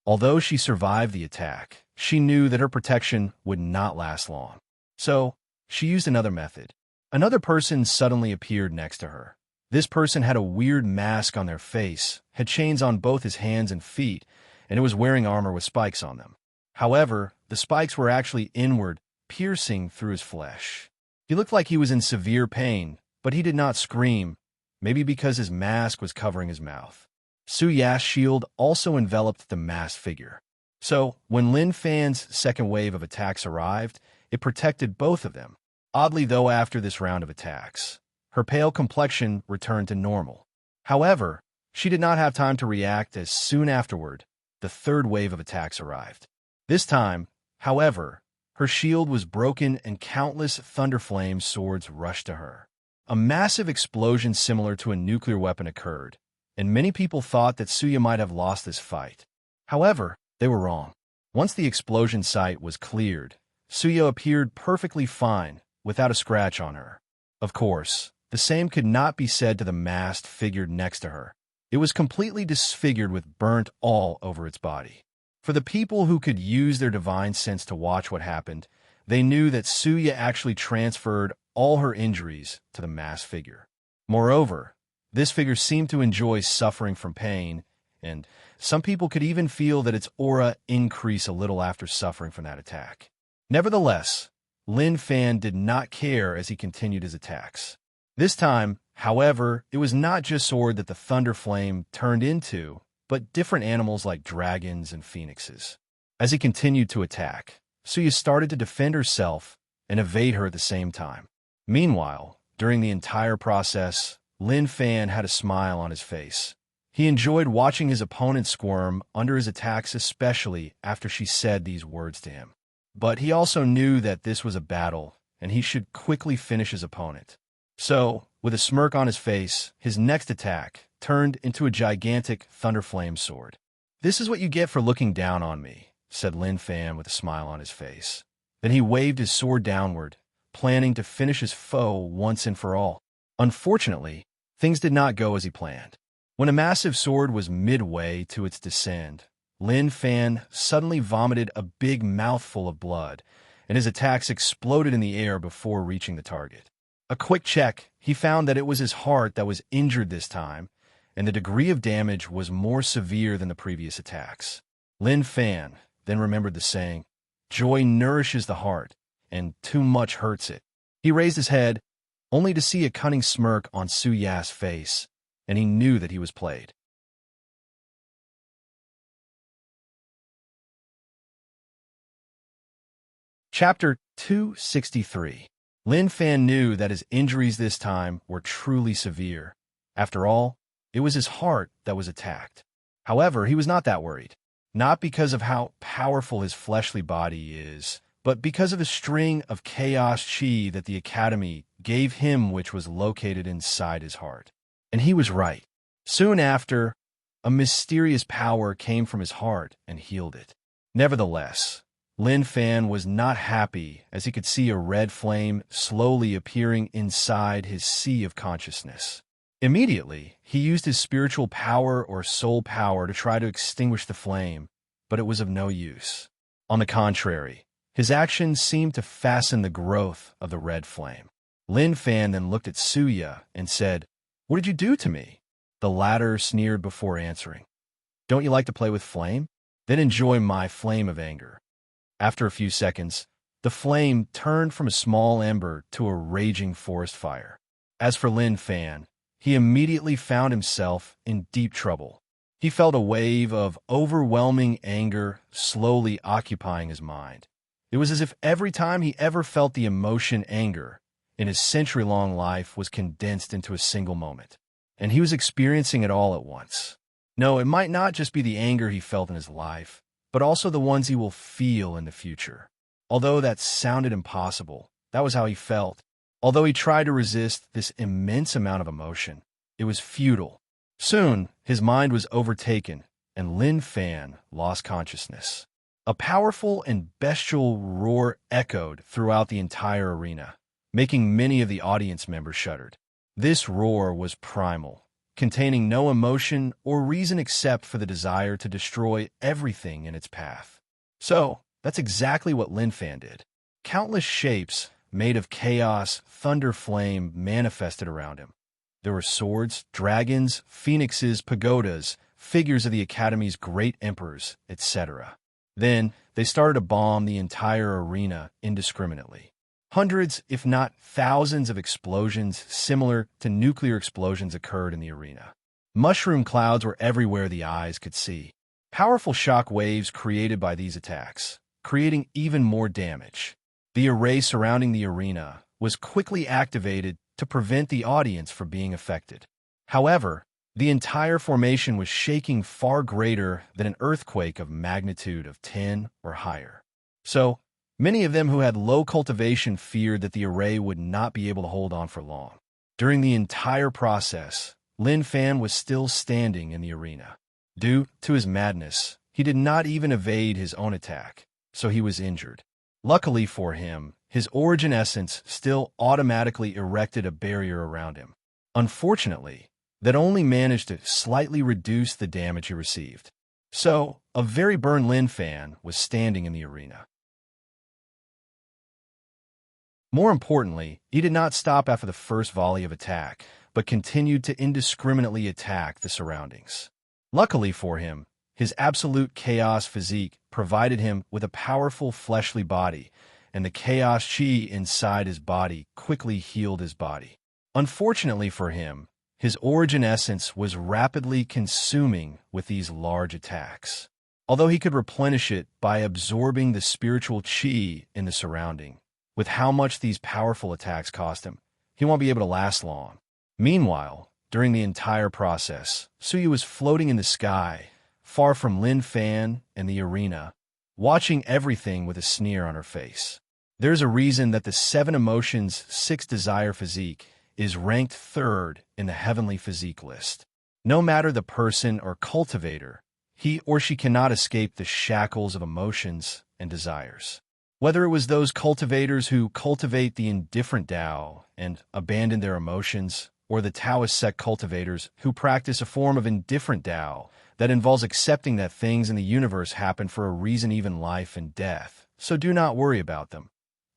Although she survived the attack, she knew that her protection would not last long. So, she used another method. Another person suddenly appeared next to her. This person had a weird mask on their face, had chains on both his hands and feet, and it was wearing armor with spikes on them. However, the spikes were actually inward, piercing through his flesh. He looked like he was in severe pain, but he did not scream, maybe because his mask was covering his mouth. Su Ya's shield also enveloped the masked figure. So, when Lin Fan's second wave of attacks arrived, it protected both of them. Oddly though, after this round of attacks, her pale complexion returned to normal. However, she did not have time to react as soon afterward, the third wave of attacks arrived. This time, however, her shield was broken and countless thunderflame swords rushed to her. A massive explosion similar to a nuclear weapon occurred, and many people thought that Suya might have lost this fight. However, they were wrong. Once the explosion site was cleared, Suya appeared perfectly fine, without a scratch on her. Of course, the same could not be said to the masked figure next to her. It was completely disfigured with burnt all over its body. For the people who could use their divine sense to watch what happened, they knew that Suya actually transferred all her injuries to the masked figure. Moreover, this figure seemed to enjoy suffering from pain, and some people could even feel that its aura increased a little after suffering from that attack. Nevertheless, Lin Fan did not care as he continued his attacks. This time, however, it was not just sword that the thunder flame turned into, but different animals like dragons and phoenixes. As he continued to attack, Suya started to defend herself and evade her at the same time. Meanwhile, during the entire process, Lin Fan had a smile on his face. He enjoyed watching his opponent squirm under his attacks, especially after she said these words to him. But he also knew that this was a battle, and he should quickly finish his opponent. So, with a smirk on his face, his next attack turned into a gigantic thunderflame sword. "This is what you get for looking down on me," said Lin Fan with a smile on his face. Then he waved his sword downward, planning to finish his foe once and for all. Unfortunately, things did not go as he planned. When a massive sword was midway to its descent, Lin Fan suddenly vomited a big mouthful of blood, and his attacks exploded in the air before reaching the target. A quick check, he found that it was his heart that was injured this time, and the degree of damage was more severe than the previous attacks. Lin Fan then remembered the saying, "Joy nourishes the heart, and too much hurts it." He raised his head, only to see a cunning smirk on Su Ya's face, and he knew that he was played. Chapter 263. Lin Fan knew that his injuries this time were truly severe. After all, it was his heart that was attacked. However, he was not that worried. Not because of how powerful his fleshly body is, but because of the string of chaos chi that the Academy gave him, which was located inside his heart. And he was right. Soon after, a mysterious power came from his heart and healed it. Nevertheless, Lin Fan was not happy as he could see a red flame slowly appearing inside his sea of consciousness. Immediately, he used his spiritual power or soul power to try to extinguish the flame, but it was of no use. On the contrary, his actions seemed to fasten the growth of the red flame. Lin Fan then looked at Suya and said, "What did you do to me?" The latter sneered before answering. "Don't you like to play with flame? Then enjoy my flame of anger." After a few seconds, the flame turned from a small ember to a raging forest fire. As for Lin Fan, he immediately found himself in deep trouble. He felt a wave of overwhelming anger slowly occupying his mind. It was as if every time he ever felt the emotion anger in his century-long life was condensed into a single moment, and he was experiencing it all at once. No, it might not just be the anger he felt in his life, but also the ones he will feel in the future. Although that sounded impossible, that was how he felt. Although he tried to resist this immense amount of emotion, it was futile. Soon, his mind was overtaken, and Lin Fan lost consciousness. A powerful and bestial roar echoed throughout the entire arena, making many of the audience members shuddered. This roar was primal, containing no emotion or reason except for the desire to destroy everything in its path. So, that's exactly what Lin Fan did. Countless shapes made of chaos, thunder flame manifested around him. There were swords, dragons, phoenixes, pagodas, figures of the Academy's great emperors, etc. Then, they started to bomb the entire arena indiscriminately. Hundreds, if not thousands of explosions similar to nuclear explosions occurred in the arena. Mushroom clouds were everywhere the eyes could see. Powerful shock waves created by these attacks, creating even more damage. The array surrounding the arena was quickly activated to prevent the audience from being affected. However, the entire formation was shaking far greater than an earthquake of magnitude of 10 or higher. So, many of them who had low cultivation feared that the array would not be able to hold on for long. During the entire process, Lin Fan was still standing in the arena. Due to his madness, he did not even evade his own attack, so he was injured. Luckily for him, his origin essence still automatically erected a barrier around him. Unfortunately, that only managed to slightly reduce the damage he received. So, a very burned Lin Fan was standing in the arena. More importantly, he did not stop after the first volley of attack, but continued to indiscriminately attack the surroundings. Luckily for him, his absolute chaos physique provided him with a powerful fleshly body, and the chaos chi inside his body quickly healed his body. Unfortunately for him, his origin essence was rapidly consuming with these large attacks. Although he could replenish it by absorbing the spiritual chi in the surrounding, with how much these powerful attacks cost him, he won't be able to last long. Meanwhile, during the entire process, Suya was floating in the sky, far from Lin Fan and the arena, watching everything with a sneer on her face. There's a reason that the 7 Emotions 6 Desire physique is ranked 3rd in the Heavenly Physique list. No matter the person or cultivator, he or she cannot escape the shackles of emotions and desires. Whether it was those cultivators who cultivate the indifferent Tao and abandon their emotions, or the Taoist sect cultivators who practice a form of indifferent Tao that involves accepting that things in the universe happen for a reason, even life and death, so do not worry about them.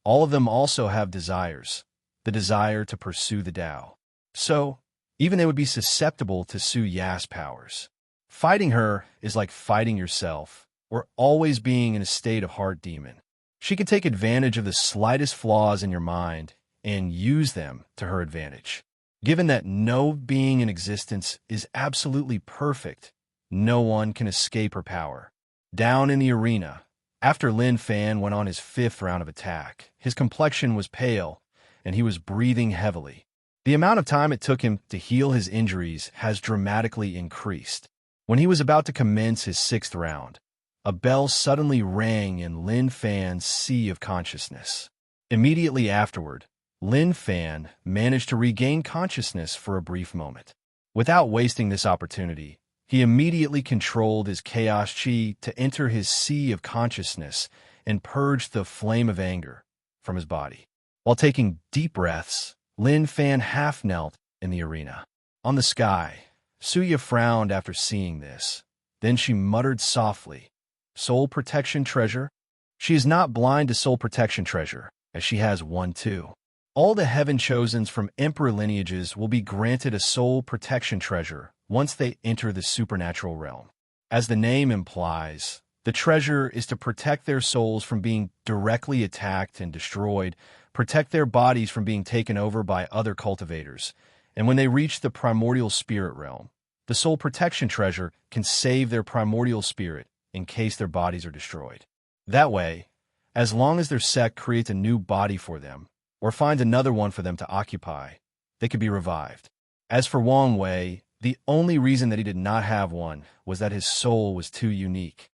All of them also have desires, the desire to pursue the Tao. So, even they would be susceptible to Su Ya's powers. Fighting her is like fighting yourself, or always being in a state of heart demon. She can take advantage of the slightest flaws in your mind and use them to her advantage. Given that no being in existence is absolutely perfect, no one can escape her power. Down in the arena, after Lin Fan went on his 5th round of attack, his complexion was pale, and he was breathing heavily. The amount of time it took him to heal his injuries has dramatically increased. When he was about to commence his 6th round, a bell suddenly rang in Lin Fan's sea of consciousness. Immediately afterward, Lin Fan managed to regain consciousness for a brief moment. Without wasting this opportunity, he immediately controlled his chaos chi to enter his sea of consciousness and purged the flame of anger from his body. While taking deep breaths, Lin Fan half knelt in the arena. On the sky, Suya frowned after seeing this. Then she muttered softly, "Soul protection treasure?" She is not blind to soul protection treasure, as she has one too. All the heaven chosens from emperor lineages will be granted a soul protection treasure once they enter the supernatural realm. As the name implies, the treasure is to protect their souls from being directly attacked and destroyed, protect their bodies from being taken over by other cultivators, and when they reach the primordial spirit realm, the soul protection treasure can save their primordial spirit in case their bodies are destroyed. That way, as long as their sect creates a new body for them, or finds another one for them to occupy, they could be revived. As for Wang Wei, the only reason that he did not have one was that his soul was too unique.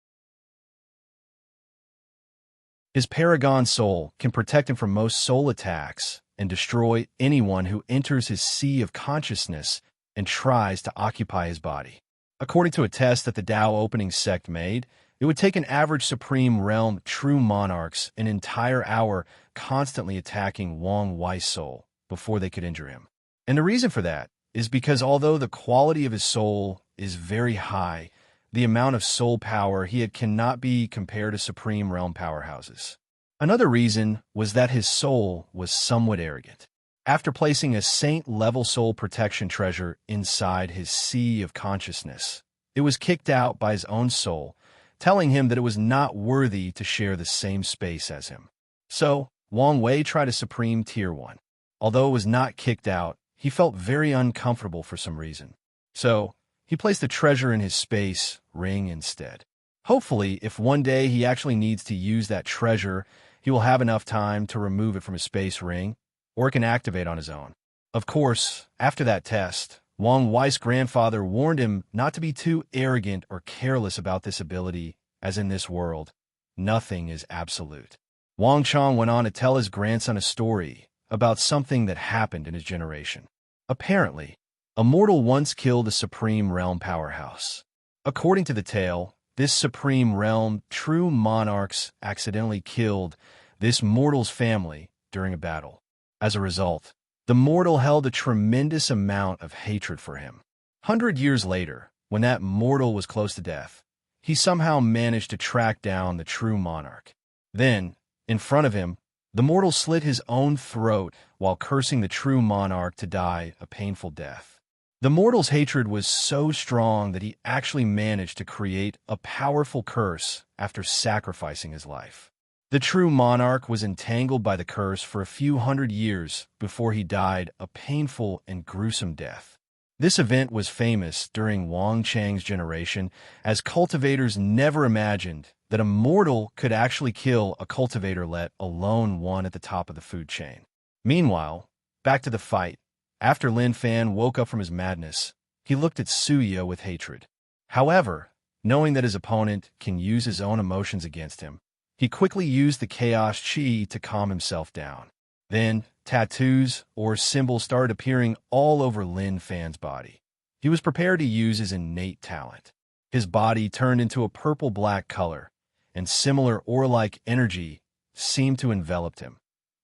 His paragon soul can protect him from most soul attacks and destroy anyone who enters his sea of consciousness and tries to occupy his body. According to a test that the Tao opening sect made, it would take an average Supreme Realm true monarchs an entire hour constantly attacking Wang Wei's soul before they could injure him. And the reason for that is because although the quality of his soul is very high, the amount of soul power he had cannot be compared to Supreme Realm powerhouses. Another reason was that his soul was somewhat arrogant. After placing a saint-level soul protection treasure inside his sea of consciousness, it was kicked out by his own soul, telling him that it was not worthy to share the same space as him. So, Wang Wei tried a Supreme Tier 1. Although it was not kicked out, he felt very uncomfortable for some reason. So, he placed the treasure in his space ring instead. Hopefully, if one day he actually needs to use that treasure, he will have enough time to remove it from his space ring, or it can activate on his own. Of course, after that test, Wang Wei's grandfather warned him not to be too arrogant or careless about this ability, as in this world, nothing is absolute. Wang Chong went on to tell his grandson a story about something that happened in his generation. Apparently, a mortal once killed a Supreme Realm powerhouse. According to the tale, this Supreme Realm true monarchs accidentally killed this mortal's family during a battle. As a result, the mortal held a tremendous amount of hatred for him. 100 years later, when that mortal was close to death, he somehow managed to track down the true monarch. Then, in front of him, the mortal slit his own throat while cursing the true monarch to die a painful death. The mortal's hatred was so strong that he actually managed to create a powerful curse after sacrificing his life. The true monarch was entangled by the curse for a few hundred years before he died a painful and gruesome death. This event was famous during Wang Chang's generation, as cultivators never imagined that a mortal could actually kill a cultivator, let alone one at the top of the food chain. Meanwhile, back to the fight. After Lin Fan woke up from his madness, he looked at Suya with hatred. However, knowing that his opponent can use his own emotions against him, he quickly used the chaos chi to calm himself down. Then, tattoos or symbols started appearing all over Lin Fan's body. He was prepared to use his innate talent. His body turned into a purple-black color, and similar aura-like energy seemed to envelop him.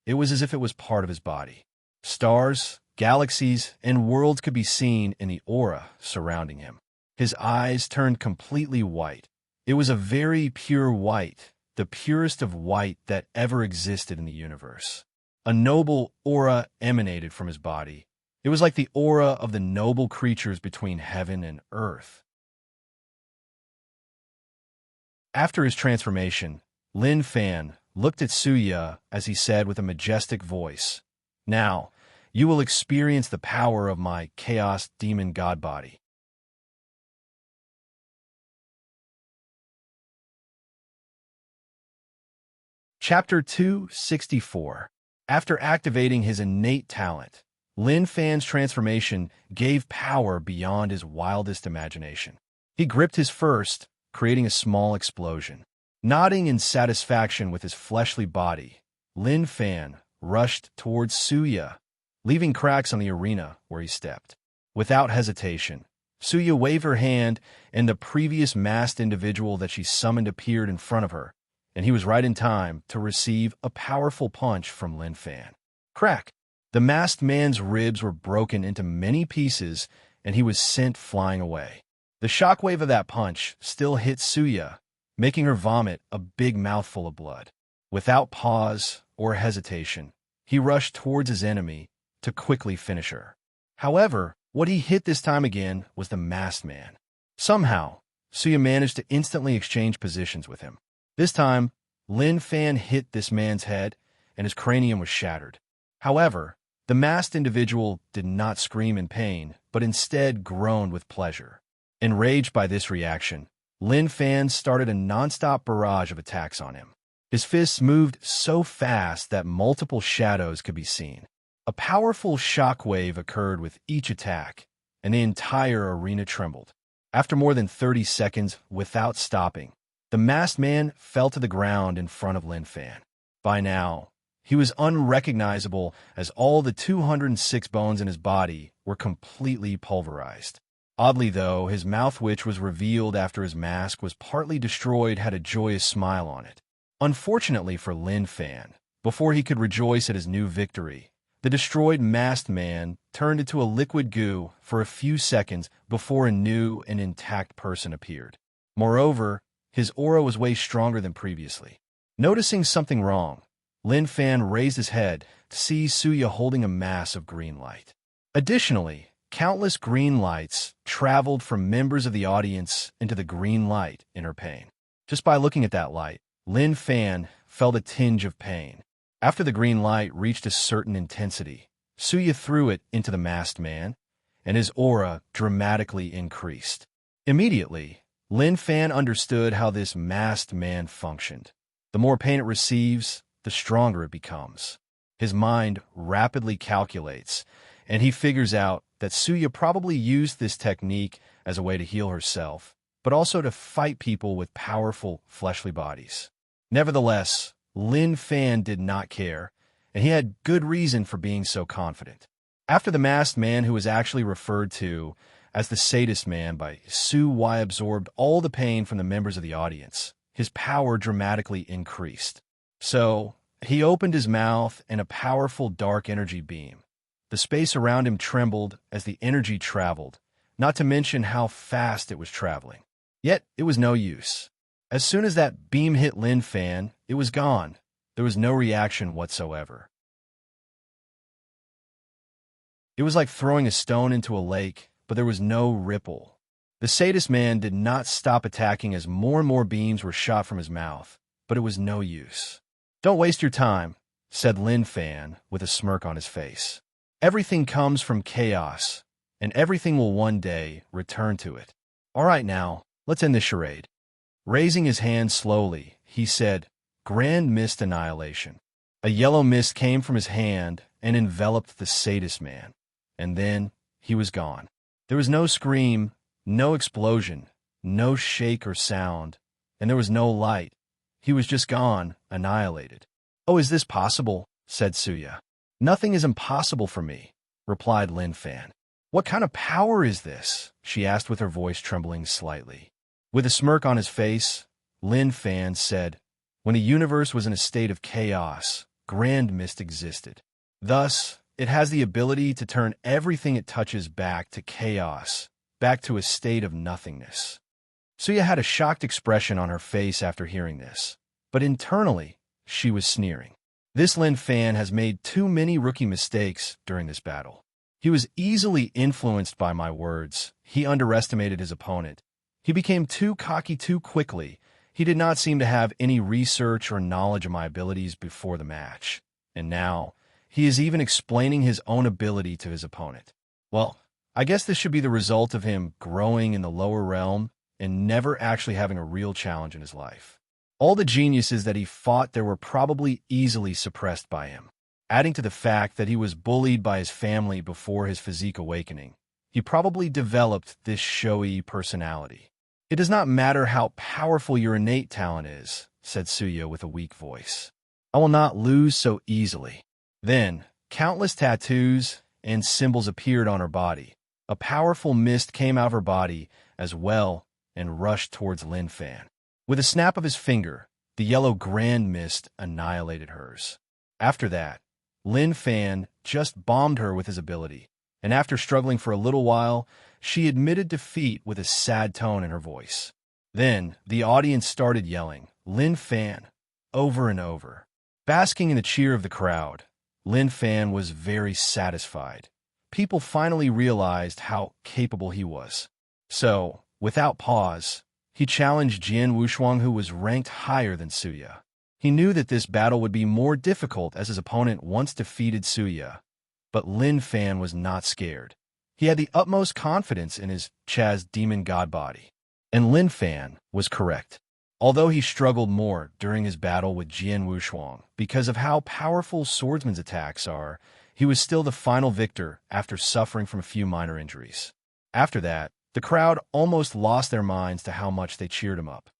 It was as if it was part of his body. Stars, galaxies, and worlds could be seen in the aura surrounding him. His eyes turned completely white. It was a very pure white, the purest of white that ever existed in the universe. A noble aura emanated from his body. It was like the aura of the noble creatures between heaven and earth. After his transformation, Lin Fan looked at Suya as he said with a majestic voice, "Now, you will experience the power of my chaos demon god body." Chapter 264. After activating his innate talent, Lin Fan's transformation gave power beyond his wildest imagination. He gripped his first, creating a small explosion. Nodding in satisfaction with his fleshly body, Lin Fan rushed towards Suya, leaving cracks on the arena where he stepped. Without hesitation, Suya waved her hand, and the previous masked individual that she summoned appeared in front of her, and he was right in time to receive a powerful punch from Lin Fan. Crack! The masked man's ribs were broken into many pieces, and he was sent flying away. The shockwave of that punch still hit Suya, making her vomit a big mouthful of blood. Without pause or hesitation, he rushed towards his enemy to quickly finish her. However, what he hit this time again was the masked man. Somehow, Suya managed to instantly exchange positions with him. This time, Lin Fan hit this man's head, and his cranium was shattered. However, the masked individual did not scream in pain, but instead groaned with pleasure. Enraged by this reaction, Lin Fan started a non-stop barrage of attacks on him. His fists moved so fast that multiple shadows could be seen. A powerful shockwave occurred with each attack, and the entire arena trembled. After more than 30 seconds without stopping, the masked man fell to the ground in front of Lin Fan. By now, he was unrecognizable as all the 206 bones in his body were completely pulverized. Oddly though, his mouth, which was revealed after his mask was partly destroyed, had a joyous smile on it. Unfortunately for Lin Fan, before he could rejoice at his new victory, the destroyed masked man turned into a liquid goo for a few seconds before a new and intact person appeared. Moreover, his aura was way stronger than previously. Noticing something wrong, Lin Fan raised his head to see Suya holding a mass of green light. Additionally, countless green lights traveled from members of the audience into the green light in her pain. Just by looking at that light, Lin Fan felt a tinge of pain. After the green light reached a certain intensity, Suya threw it into the masked man, and his aura dramatically increased. Immediately, Lin Fan understood how this masked man functioned. The more pain it receives, the stronger it becomes. His mind rapidly calculates, and he figures out that Suya probably used this technique as a way to heal herself, but also to fight people with powerful, fleshly bodies. Nevertheless, Lin Fan did not care, and he had good reason for being so confident. After the masked man, who was actually referred to as the sadist man by Su Y, absorbed all the pain from the members of the audience, his power dramatically increased. So, he opened his mouth and a powerful dark energy beam. The space around him trembled as the energy traveled, not to mention how fast it was traveling. Yet, it was no use. As soon as that beam hit Lin Fan, it was gone. There was no reaction whatsoever. It was like throwing a stone into a lake, but there was no ripple. The sadist man did not stop attacking as more and more beams were shot from his mouth, but it was no use. "Don't waste your time," said Lin Fan with a smirk on his face. "Everything comes from chaos, and everything will one day return to it. All right now, let's end this charade." Raising his hand slowly, he said, "Grand Mist Annihilation." A yellow mist came from his hand and enveloped the sadist man, and then he was gone. There was no scream, no explosion, no shake or sound, and there was no light. He was just gone, annihilated. "Oh, is this possible?" said Suya. "Nothing is impossible for me," replied Lin Fan. "What kind of power is this?" she asked with her voice trembling slightly. With a smirk on his face, Lin Fan said, "When the universe was in a state of chaos, Grand Mist existed. Thus, it has the ability to turn everything it touches back to chaos, back to a state of nothingness." Suya had a shocked expression on her face after hearing this, but internally, she was sneering. This Lin Fan has made too many rookie mistakes during this battle. He was easily influenced by my words. He underestimated his opponent. He became too cocky too quickly. He did not seem to have any research or knowledge of my abilities before the match. And now, he is even explaining his own ability to his opponent. Well, I guess this should be the result of him growing in the lower realm and never actually having a real challenge in his life. All the geniuses that he fought there were probably easily suppressed by him. Adding to the fact that he was bullied by his family before his physique awakening, he probably developed this showy personality. "It does not matter how powerful your innate talent is," said Suya with a weak voice. "I will not lose so easily." Then, countless tattoos and symbols appeared on her body. A powerful mist came out of her body as well and rushed towards Lin Fan. With a snap of his finger, the yellow grand mist annihilated hers. After that, Lin Fan just bombed her with his ability, and after struggling for a little while, she admitted defeat with a sad tone in her voice. Then, the audience started yelling, "Lin Fan," over and over. Basking in the cheer of the crowd, Lin Fan was very satisfied. People finally realized how capable he was. So, without pause, he challenged Jian Wushuang, who was ranked higher than Suya. He knew that this battle would be more difficult as his opponent once defeated Suya, but Lin Fan was not scared. He had the utmost confidence in his Chaz demon god body. And Lin Fan was correct. Although he struggled more during his battle with Jian Wushuang because of how powerful swordsman's attacks are, he was still the final victor after suffering from a few minor injuries. After that, the crowd almost lost their minds to how much they cheered him up.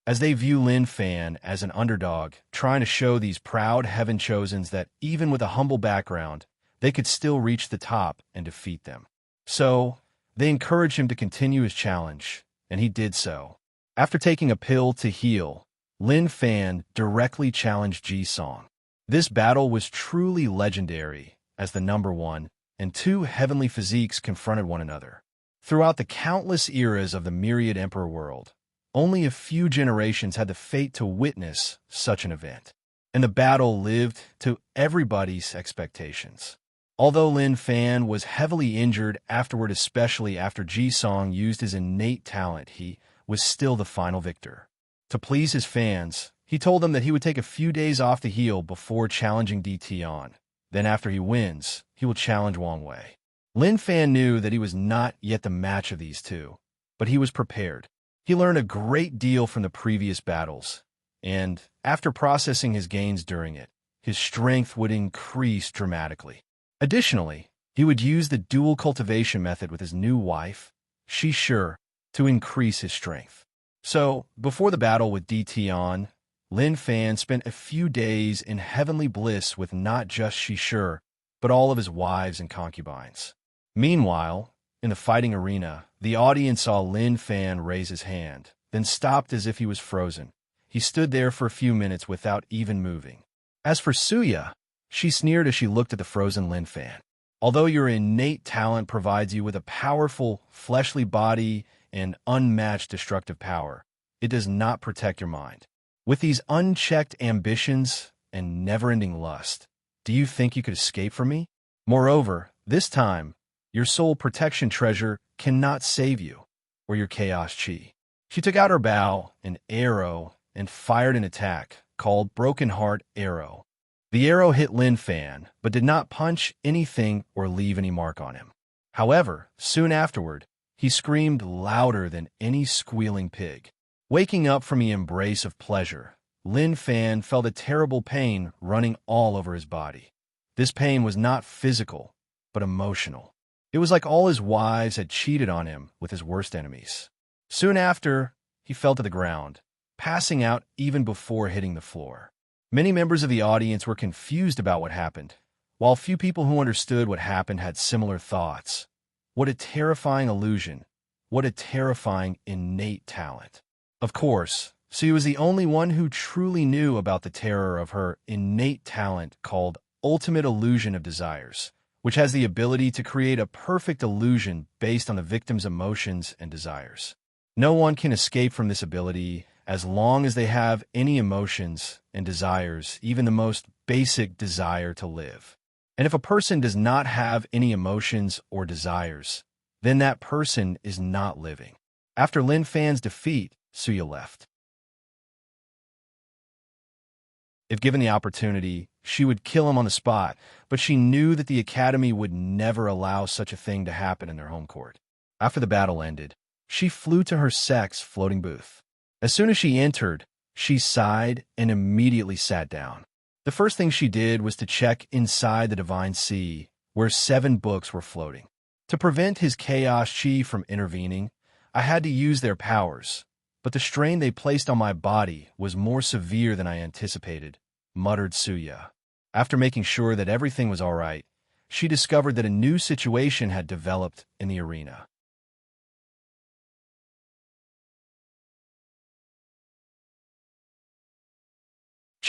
As they view Lin Fan as an underdog, trying to show these proud heaven-chosens that even with a humble background, they could still reach the top and defeat them. So, they encouraged him to continue his challenge, and he did so. After taking a pill to heal, Lin Fan directly challenged Ji Song. This battle was truly legendary, as the number 1 and 2 heavenly physiques confronted one another. Throughout the countless eras of the myriad emperor world, only a few generations had the fate to witness such an event, and the battle lived to everybody's expectations. Although Lin Fan was heavily injured afterward, especially after Ji Song used his innate talent, he was still the final victor. To please his fans, he told them that he would take a few days off to heal before challenging Tion. Then after he wins, he will challenge Wang Wei. Lin Fan knew that he was not yet the match of these two, but he was prepared. He learned a great deal from the previous battles, and after processing his gains during it, his strength would increase dramatically. Additionally, he would use the dual cultivation method with his new wife, Shi Shi, to increase his strength. So, before the battle with Tion, Lin Fan spent a few days in heavenly bliss with not just Shi Shi, but all of his wives and concubines. Meanwhile, in the fighting arena, the audience saw Lin Fan raise his hand, then stopped as if he was frozen. He stood there for a few minutes without even moving. As for Suya, she sneered as she looked at the frozen Lin Fan. Although your innate talent provides you with a powerful, fleshly body and unmatched destructive power, it does not protect your mind. With these unchecked ambitions and never-ending lust, do you think you could escape from me? Moreover, this time, your soul protection treasure cannot save you, or your chaos chi. She took out her bow, an arrow, and fired an attack called Broken Heart Arrow. The arrow hit Lin Fan, but did not punch anything or leave any mark on him. However, soon afterward, he screamed louder than any squealing pig. Waking up from the embrace of pleasure, Lin Fan felt a terrible pain running all over his body. This pain was not physical, but emotional. It was like all his wives had cheated on him with his worst enemies. Soon after, he fell to the ground, passing out even before hitting the floor. Many members of the audience were confused about what happened, while few people who understood what happened had similar thoughts. What a terrifying illusion. What a terrifying innate talent. Of course, Sue was the only one who truly knew about the terror of her innate talent called Ultimate Illusion of Desires, which has the ability to create a perfect illusion based on the victim's emotions and desires. No one can escape from this ability as long as they have any emotions and desires, even the most basic desire to live. And if a person does not have any emotions or desires, then that person is not living. After Lin Fan's defeat, Suya left. If given the opportunity, she would kill him on the spot, but she knew that the Academy would never allow such a thing to happen in their home court. After the battle ended, she flew to her sex floating booth. As soon as she entered, she sighed and immediately sat down. The first thing she did was to check inside the Divine Sea, where 7 books were floating. To prevent his chaos chi from intervening, I had to use their powers, but the strain they placed on my body was more severe than I anticipated, muttered Suya. After making sure that everything was all right, she discovered that a new situation had developed in the arena.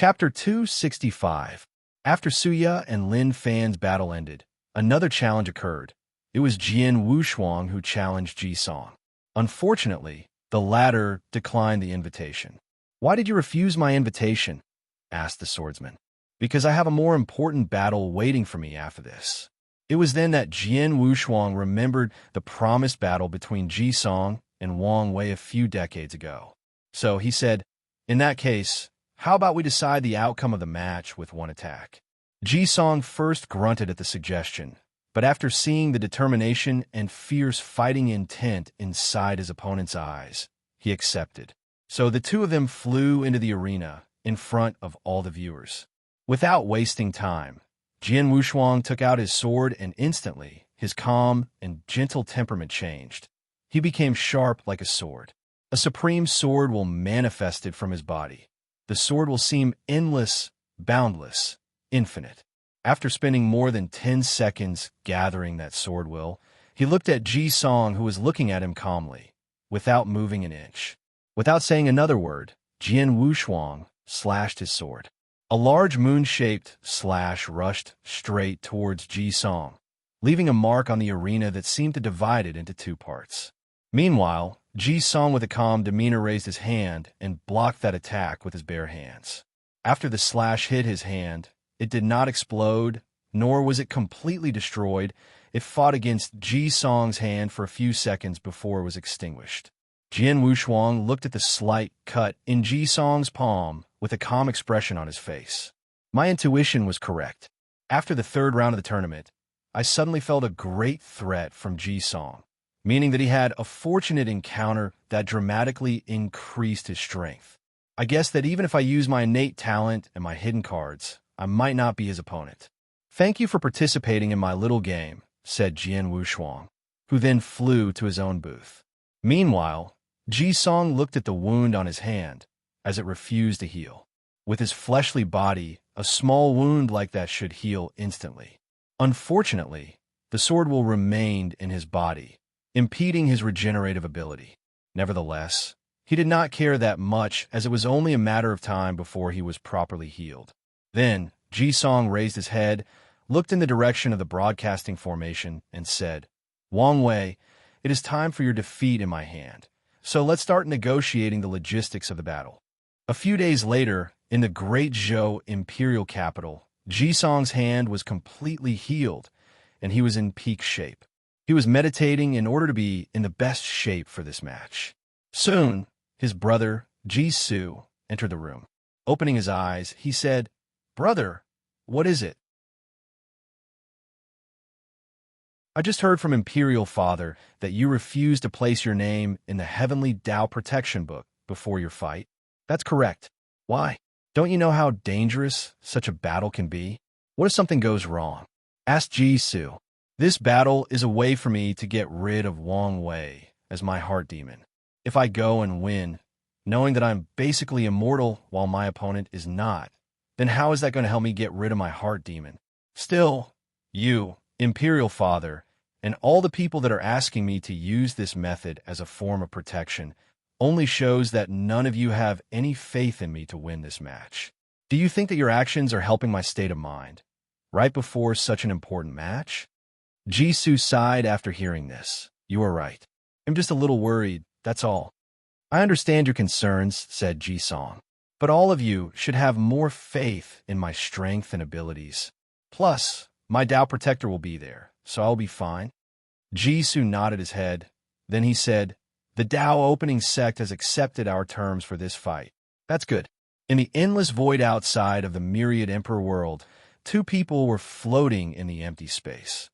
Chapter 265. After Suya and Lin Fan's battle ended, another challenge occurred. It was Jian Wushuang who challenged Ji Song. Unfortunately, the latter declined the invitation. "Why did you refuse my invitation?" asked the swordsman. "Because I have a more important battle waiting for me after this." It was then that Jian Wushuang remembered the promised battle between Ji Song and Wang Wei a few decades ago. So he said, "In that case, how about we decide the outcome of the match with one attack?" Ji Song first grunted at the suggestion, but after seeing the determination and fierce fighting intent inside his opponent's eyes, he accepted. So the two of them flew into the arena in front of all the viewers. Without wasting time, Jian Wushuang took out his sword, and instantly his calm and gentle temperament changed. He became sharp like a sword. A supreme sword will manifest it from his body. The sword will seem endless, boundless, infinite. After spending more than 10 seconds gathering that sword will, he looked at Ji Song, who was looking at him calmly, without moving an inch. Without saying another word, Jian Wushuang slashed his sword. A large moon-shaped slash rushed straight towards Ji Song, leaving a mark on the arena that seemed to divide it into two parts. Meanwhile, Ji Song with a calm demeanor raised his hand and blocked that attack with his bare hands. After the slash hit his hand, it did not explode, nor was it completely destroyed. It fought against Ji Song's hand for a few seconds before it was extinguished. Jian Wushuang looked at the slight cut in Ji Song's palm with a calm expression on his face. My intuition was correct. After the third round of the tournament, I suddenly felt a great threat from Ji Song, meaning that he had a fortunate encounter that dramatically increased his strength. I guess that even if I use my innate talent and my hidden cards, I might not be his opponent. "Thank you for participating in my little game," said Jian Wushuang, who then flew to his own booth. Meanwhile, Ji Song looked at the wound on his hand as it refused to heal. With his fleshly body, a small wound like that should heal instantly. Unfortunately, the sword will remain in his body, impeding his regenerative ability. Nevertheless, he did not care that much, as it was only a matter of time before he was properly healed. Then, Ji Song raised his head, looked in the direction of the broadcasting formation, and said, "Wang Wei, it is time for your defeat in my hand. So let's start negotiating the logistics of the battle." A few days later, in the Great Zhou imperial capital, Ji Song's hand was completely healed, and he was in peak shape. He was meditating in order to be in the best shape for this match. Soon, his brother, Ji Su, entered the room. Opening his eyes, he said, "Brother, what is it?" "I just heard from Imperial Father that you refused to place your name in the Heavenly Tao Protection Book before your fight." "That's correct." "Why? Don't you know how dangerous such a battle can be? What if something goes wrong?" asked Ji Su. "This battle is a way for me to get rid of Wang Wei as my heart demon. If I go and win, knowing that I'm basically immortal while my opponent is not, then how is that going to help me get rid of my heart demon? Still, you, Imperial Father, and all the people that are asking me to use this method as a form of protection only shows that none of you have any faith in me to win this match. Do you think that your actions are helping my state of mind right before such an important match?" Ji Su sighed after hearing this. "You are right. I'm just a little worried, that's all." "I understand your concerns," said Ji Song, "but all of you should have more faith in my strength and abilities. Plus, my Tao Protector will be there, so I'll be fine." Ji Su nodded his head. Then he said, "The Tao opening sect has accepted our terms for this fight." "That's good." In the endless void outside of the myriad emperor world, two people were floating in the empty space.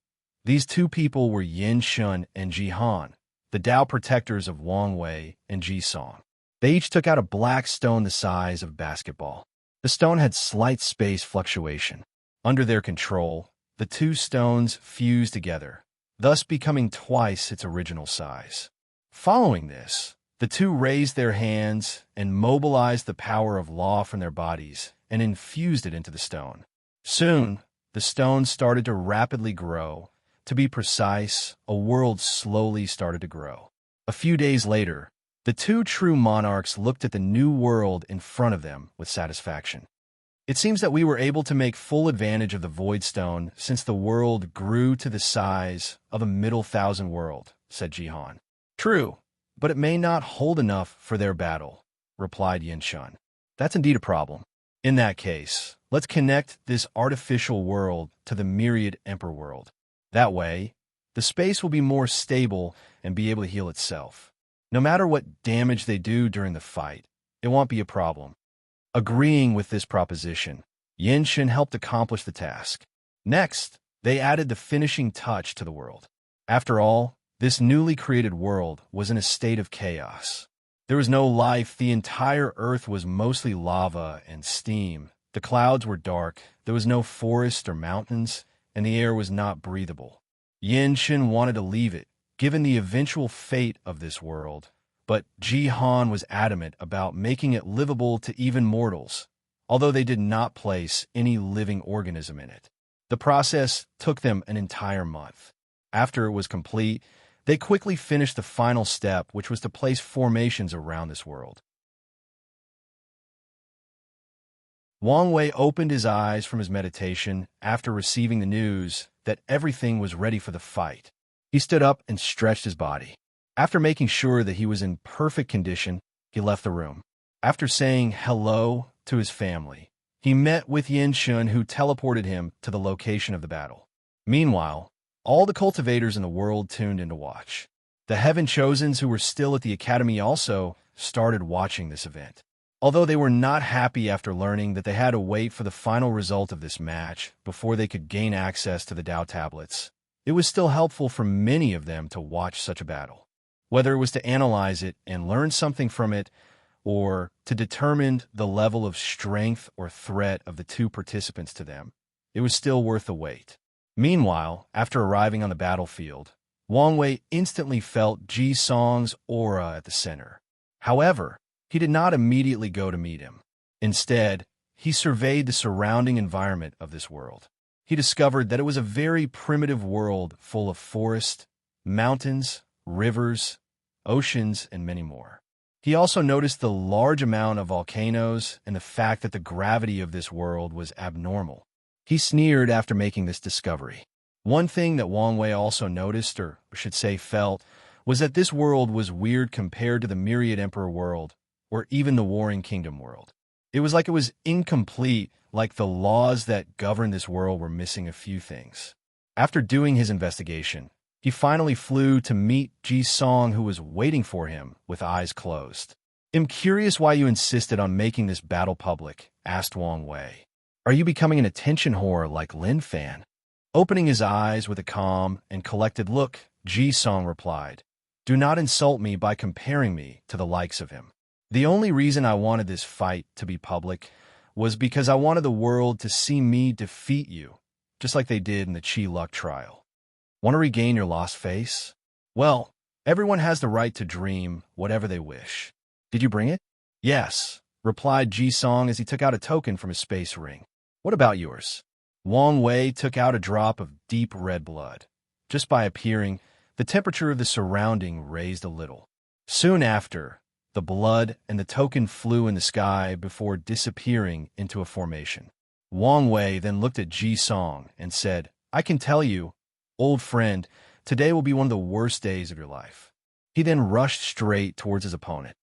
These two people were Yin Shun and Ji Han, the Tao protectors of Wang Wei and Ji Song. They each took out a black stone the size of a basketball. The stone had slight space fluctuation. Under their control, the two stones fused together, thus becoming twice its original size. Following this, the two raised their hands and mobilized the power of law from their bodies and infused it into the stone. Soon, the stone started to rapidly grow. To be precise, a world slowly started to grow. A few days later, the two true monarchs looked at the new world in front of them with satisfaction. It seems that we were able to make full advantage of the Void Stone since the world grew to the size of a Middle Thousand world, said Jihan. True, but it may not hold enough for their battle, replied Yin-shun. That's indeed a problem. In that case, let's connect this artificial world to the Myriad Emperor world. That way, the space will be more stable and be able to heal itself. No matter what damage they do during the fight, it won't be a problem. Agreeing with this proposition, Yin-shun helped accomplish the task. Next, they added the finishing touch to the world. After all, this newly created world was in a state of chaos. There was no life, the entire earth was mostly lava and steam. The clouds were dark, there was no forest or mountains, and the air was not breathable. Yin-shun wanted to leave it, given the eventual fate of this world, but Jihan was adamant about making it livable to even mortals, although they did not place any living organism in it. The process took them an entire month. After it was complete, they quickly finished the final step, which was to place formations around this world. Wang Wei opened his eyes from his meditation after receiving the news that everything was ready for the fight. He stood up and stretched his body. After making sure that he was in perfect condition, he left the room. After saying hello to his family, he met with Yin-shun, who teleported him to the location of the battle. Meanwhile, all the cultivators in the world tuned in to watch. The Heaven Chosens who were still at the academy also started watching this event. Although they were not happy after learning that they had to wait for the final result of this match before they could gain access to the Tao tablets, it was still helpful for many of them to watch such a battle. Whether it was to analyze it and learn something from it, or to determine the level of strength or threat of the two participants to them, it was still worth the wait. Meanwhile, after arriving on the battlefield, Wang Wei instantly felt Ji Song's aura at the center. However, he did not immediately go to meet him. Instead, he surveyed the surrounding environment of this world. He discovered that it was a very primitive world full of forest, mountains, rivers, oceans, and many more. He also noticed the large amount of volcanoes and the fact that the gravity of this world was abnormal. He sneered after making this discovery. One thing that Wang Wei also noticed, or should say felt, was that this world was weird compared to the Myriad Emperor world, or even the Warring Kingdom world. It was like it was incomplete, like the laws that govern this world were missing a few things. After doing his investigation, he finally flew to meet Ji Song, who was waiting for him with eyes closed. "I'm curious why you insisted on making this battle public," asked Wang Wei. "Are you becoming an attention whore like Lin Fan?" Opening his eyes with a calm and collected look, Ji Song replied, "Do not insult me by comparing me to the likes of him. The only reason I wanted this fight to be public was because I wanted the world to see me defeat you, just like they did in the Chi Luck trial. Want to regain your lost face? Well, everyone has the right to dream whatever they wish. Did you bring it?" "Yes," replied Ji Song as he took out a token from his space ring. "What about yours?" Wang Wei took out a drop of deep red blood. Just by appearing, the temperature of the surrounding raised a little. Soon after, the blood and the token flew in the sky before disappearing into a formation. Wang Wei then looked at Ji Song and said, "I can tell you, old friend, today will be one of the worst days of your life." He then rushed straight towards his opponent.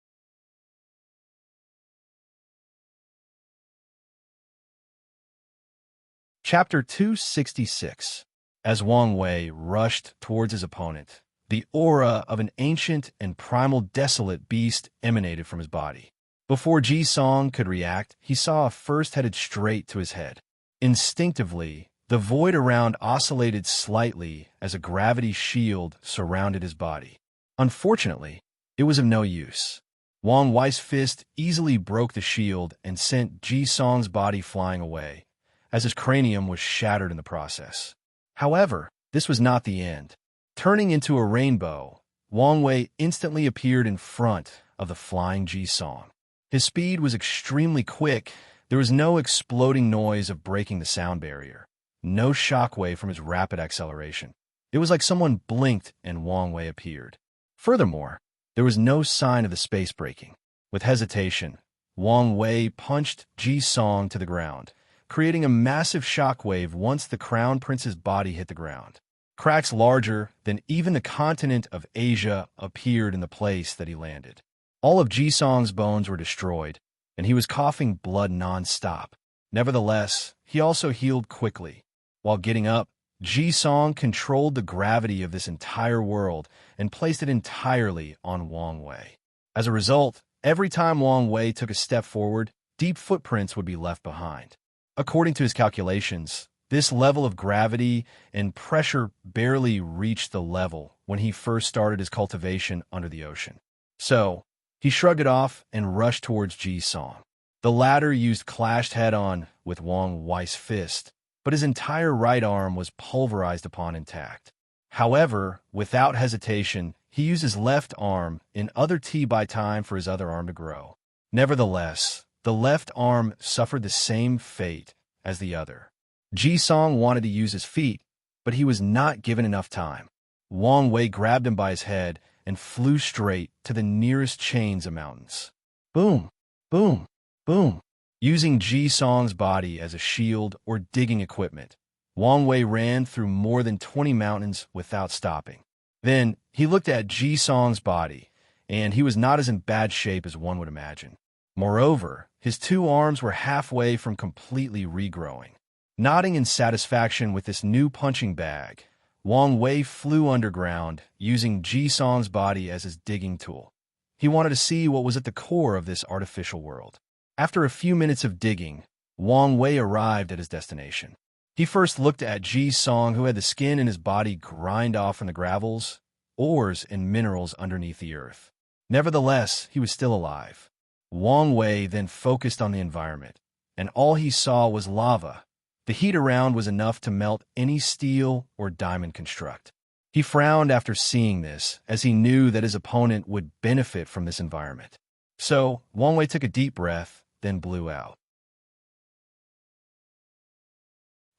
Chapter 266. As Wang Wei rushed towards his opponent, the aura of an ancient and primal desolate beast emanated from his body. Before Ji Song could react, he saw a first headed straight to his head. Instinctively, the void around oscillated slightly as a gravity shield surrounded his body. Unfortunately, it was of no use. Wang Wei's fist easily broke the shield and sent Ji Song's body flying away, as his cranium was shattered in the process. However, this was not the end. Turning into a rainbow, Wang Wei instantly appeared in front of the flying Ji Song. His speed was extremely quick. There was no exploding noise of breaking the sound barrier, no shockwave from his rapid acceleration. It was like someone blinked and Wang Wei appeared. Furthermore, there was no sign of the space breaking. With hesitation, Wang Wei punched Ji Song to the ground, creating a massive shockwave once the crown prince's body hit the ground. Cracks larger than even the continent of Asia appeared in the place that he landed. All of Ji Song's bones were destroyed, and he was coughing blood non-stop. Nevertheless, he also healed quickly. While getting up, Ji Song controlled the gravity of this entire world and placed it entirely on Wang Wei. As a result, every time Wang Wei took a step forward, deep footprints would be left behind. According to his calculations, this level of gravity and pressure barely reached the level when he first started his cultivation under the ocean. So, he shrugged it off and rushed towards Ji Song. The latter clashed head-on with Wang Wei's fist, but his entire right arm was pulverized upon intact. However, without hesitation, he used his left arm in other T by time for his other arm to grow. Nevertheless, the left arm suffered the same fate as the other. Ji Song wanted to use his feet, but he was not given enough time. Wang Wei grabbed him by his head and flew straight to the nearest chains of mountains. Boom! Boom! Boom! Using Ji Song's body as a shield or digging equipment, Wang Wei ran through more than 20 mountains without stopping. Then, he looked at Ji Song's body, and he was not as in bad shape as one would imagine. Moreover, his two arms were halfway from completely regrowing. Nodding in satisfaction with this new punching bag, Wang Wei flew underground, using Ji Song's body as his digging tool. He wanted to see what was at the core of this artificial world. After a few minutes of digging, Wang Wei arrived at his destination. He first looked at Ji Song, who had the skin in his body grind off from the gravels, ores, and minerals underneath the earth. Nevertheless, he was still alive. Wang Wei then focused on the environment, and all he saw was lava. The heat around was enough to melt any steel or diamond construct. He frowned after seeing this, as he knew that his opponent would benefit from this environment. So, Wang Wei took a deep breath, then blew out.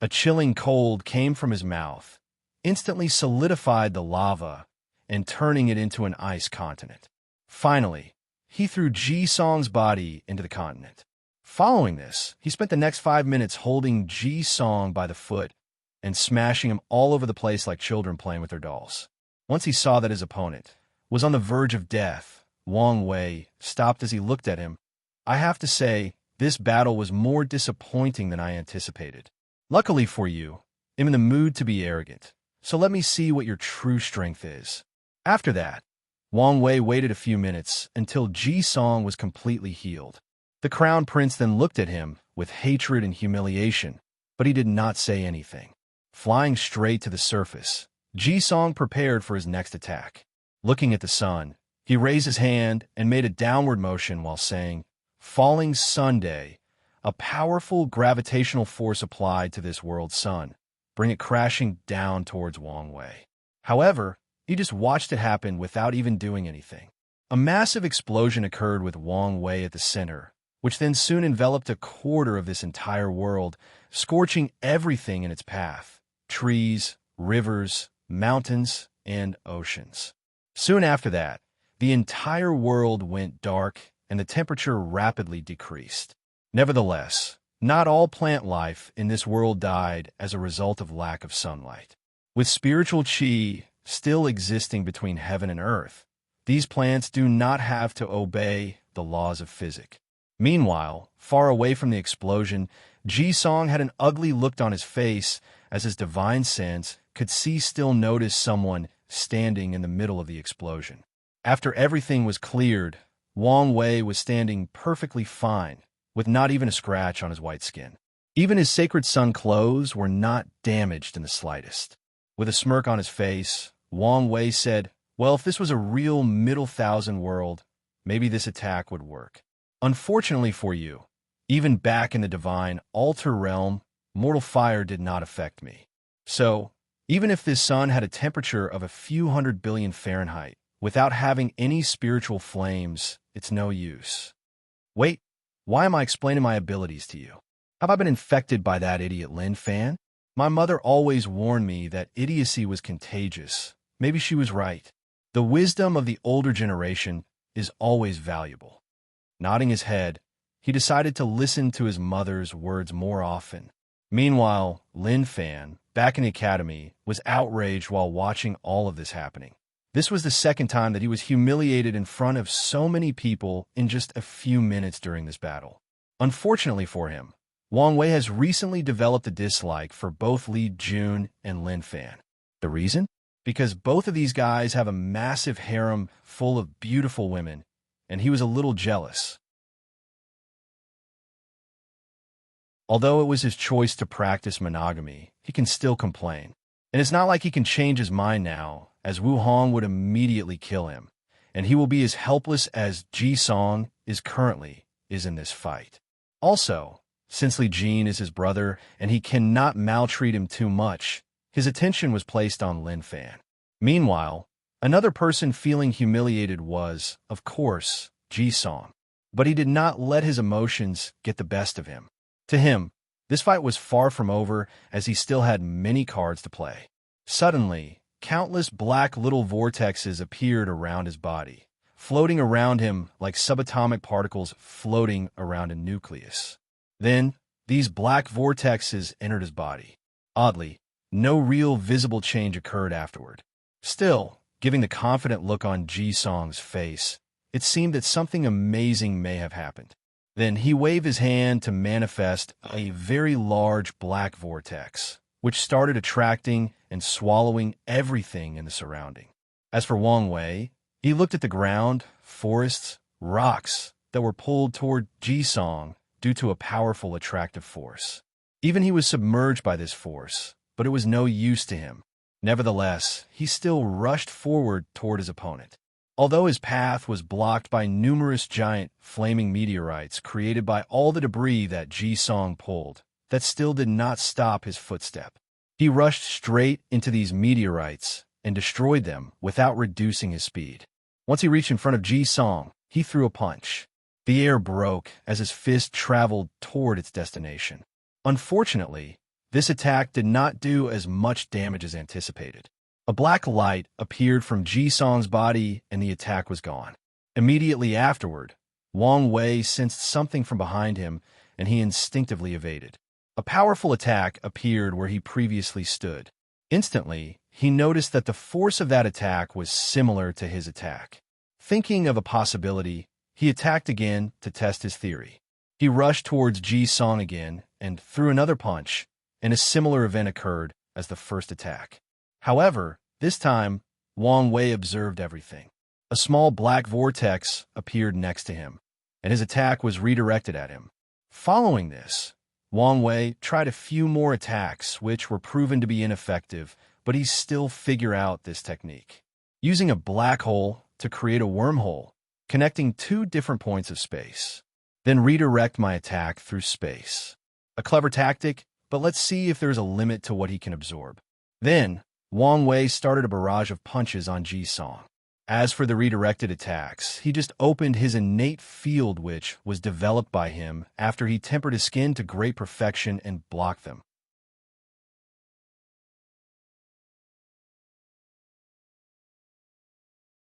A chilling cold came from his mouth, instantly solidified the lava, and turning it into an ice continent. Finally, he threw Ji Song's body into the continent. Following this, he spent the next 5 minutes holding Ji Song by the foot and smashing him all over the place like children playing with their dolls. Once he saw that his opponent was on the verge of death, Wang Wei stopped as he looked at him. I have to say, this battle was more disappointing than I anticipated. Luckily for you, I'm in the mood to be arrogant, so let me see what your true strength is. After that, Wang Wei waited a few minutes until Ji Song was completely healed. The crown prince then looked at him with hatred and humiliation, but he did not say anything. Flying straight to the surface, Ji Song prepared for his next attack. Looking at the sun, he raised his hand and made a downward motion while saying, "Falling Sun Day, a powerful gravitational force applied to this world's sun, bring it crashing down towards Wang Wei." However, he just watched it happen without even doing anything. A massive explosion occurred with Wang Wei at the center, which then soon enveloped a quarter of this entire world, scorching everything in its path: trees, rivers, mountains, and oceans. Soon after that, the entire world went dark and the temperature rapidly decreased. Nevertheless, not all plant life in this world died as a result of lack of sunlight. With spiritual qi still existing between heaven and earth, these plants do not have to obey the laws of physics. Meanwhile, far away from the explosion, Ji Song had an ugly look on his face as his divine sense could still notice someone standing in the middle of the explosion. After everything was cleared, Wang Wei was standing perfectly fine, with not even a scratch on his white skin. Even his sacred sun clothes were not damaged in the slightest. With a smirk on his face, Wang Wei said, "Well, if this was a real Middle Thousand world, maybe this attack would work. Unfortunately for you, even back in the divine altar realm, mortal fire did not affect me. So, even if this sun had a temperature of a few 100 billion Fahrenheit, without having any spiritual flames, it's no use." Wait, why am I explaining my abilities to you? Have I been infected by that idiot Lin Fan? My mother always warned me that idiocy was contagious. Maybe she was right. The wisdom of the older generation is always valuable. Nodding his head, he decided to listen to his mother's words more often. Meanwhile, Lin Fan, back in the academy, was outraged while watching all of this happening. This was the second time that he was humiliated in front of so many people in just a few minutes during this battle. Unfortunately for him, Wang Wei has recently developed a dislike for both Li Jun and Lin Fan. The reason? Because both of these guys have a massive harem full of beautiful women, and he was a little jealous. Although it was his choice to practice monogamy, he can still complain. And it's not like he can change his mind now, as Wu Hong would immediately kill him, and he will be as helpless as Ji Song currently in this fight. Also, since Li Jin is his brother and he cannot maltreat him too much, his attention was placed on Lin Fan. Meanwhile, another person feeling humiliated was, of course, Ji Song, but he did not let his emotions get the best of him. To him, this fight was far from over, as he still had many cards to play. Suddenly, countless black little vortexes appeared around his body, floating around him like subatomic particles floating around a nucleus. Then, these black vortexes entered his body. Oddly, no real visible change occurred afterward. Still, giving the confident look on Ji Song's face, it seemed that something amazing may have happened. Then he waved his hand to manifest a very large black vortex, which started attracting and swallowing everything in the surrounding. As for Wang Wei, he looked at the ground, forests, rocks that were pulled toward Ji Song due to a powerful attractive force. Even he was submerged by this force, but it was no use to him. Nevertheless, he still rushed forward toward his opponent. Although his path was blocked by numerous giant, flaming meteorites created by all the debris that Ji Song pulled, that still did not stop his footstep. He rushed straight into these meteorites and destroyed them without reducing his speed. Once he reached in front of Ji Song, he threw a punch. The air broke as his fist traveled toward its destination. Unfortunately, this attack did not do as much damage as anticipated. A black light appeared from Ji Song's body and the attack was gone. Immediately afterward, Wang Wei sensed something from behind him and he instinctively evaded. A powerful attack appeared where he previously stood. Instantly, he noticed that the force of that attack was similar to his attack. Thinking of a possibility, he attacked again to test his theory. He rushed towards Ji Song again and threw another punch, and a similar event occurred as the first attack. However, this time, Wang Wei observed everything. A small black vortex appeared next to him, and his attack was redirected at him. Following this, Wang Wei tried a few more attacks, which were proven to be ineffective, but he still figured out this technique. Using a black hole to create a wormhole, connecting two different points of space. Then redirect my attack through space. A clever tactic, but let's see if there's a limit to what he can absorb. Then, Wang Wei started a barrage of punches on Ji Song. As for the redirected attacks, he just opened his innate field which was developed by him after he tempered his skin to great perfection and blocked them.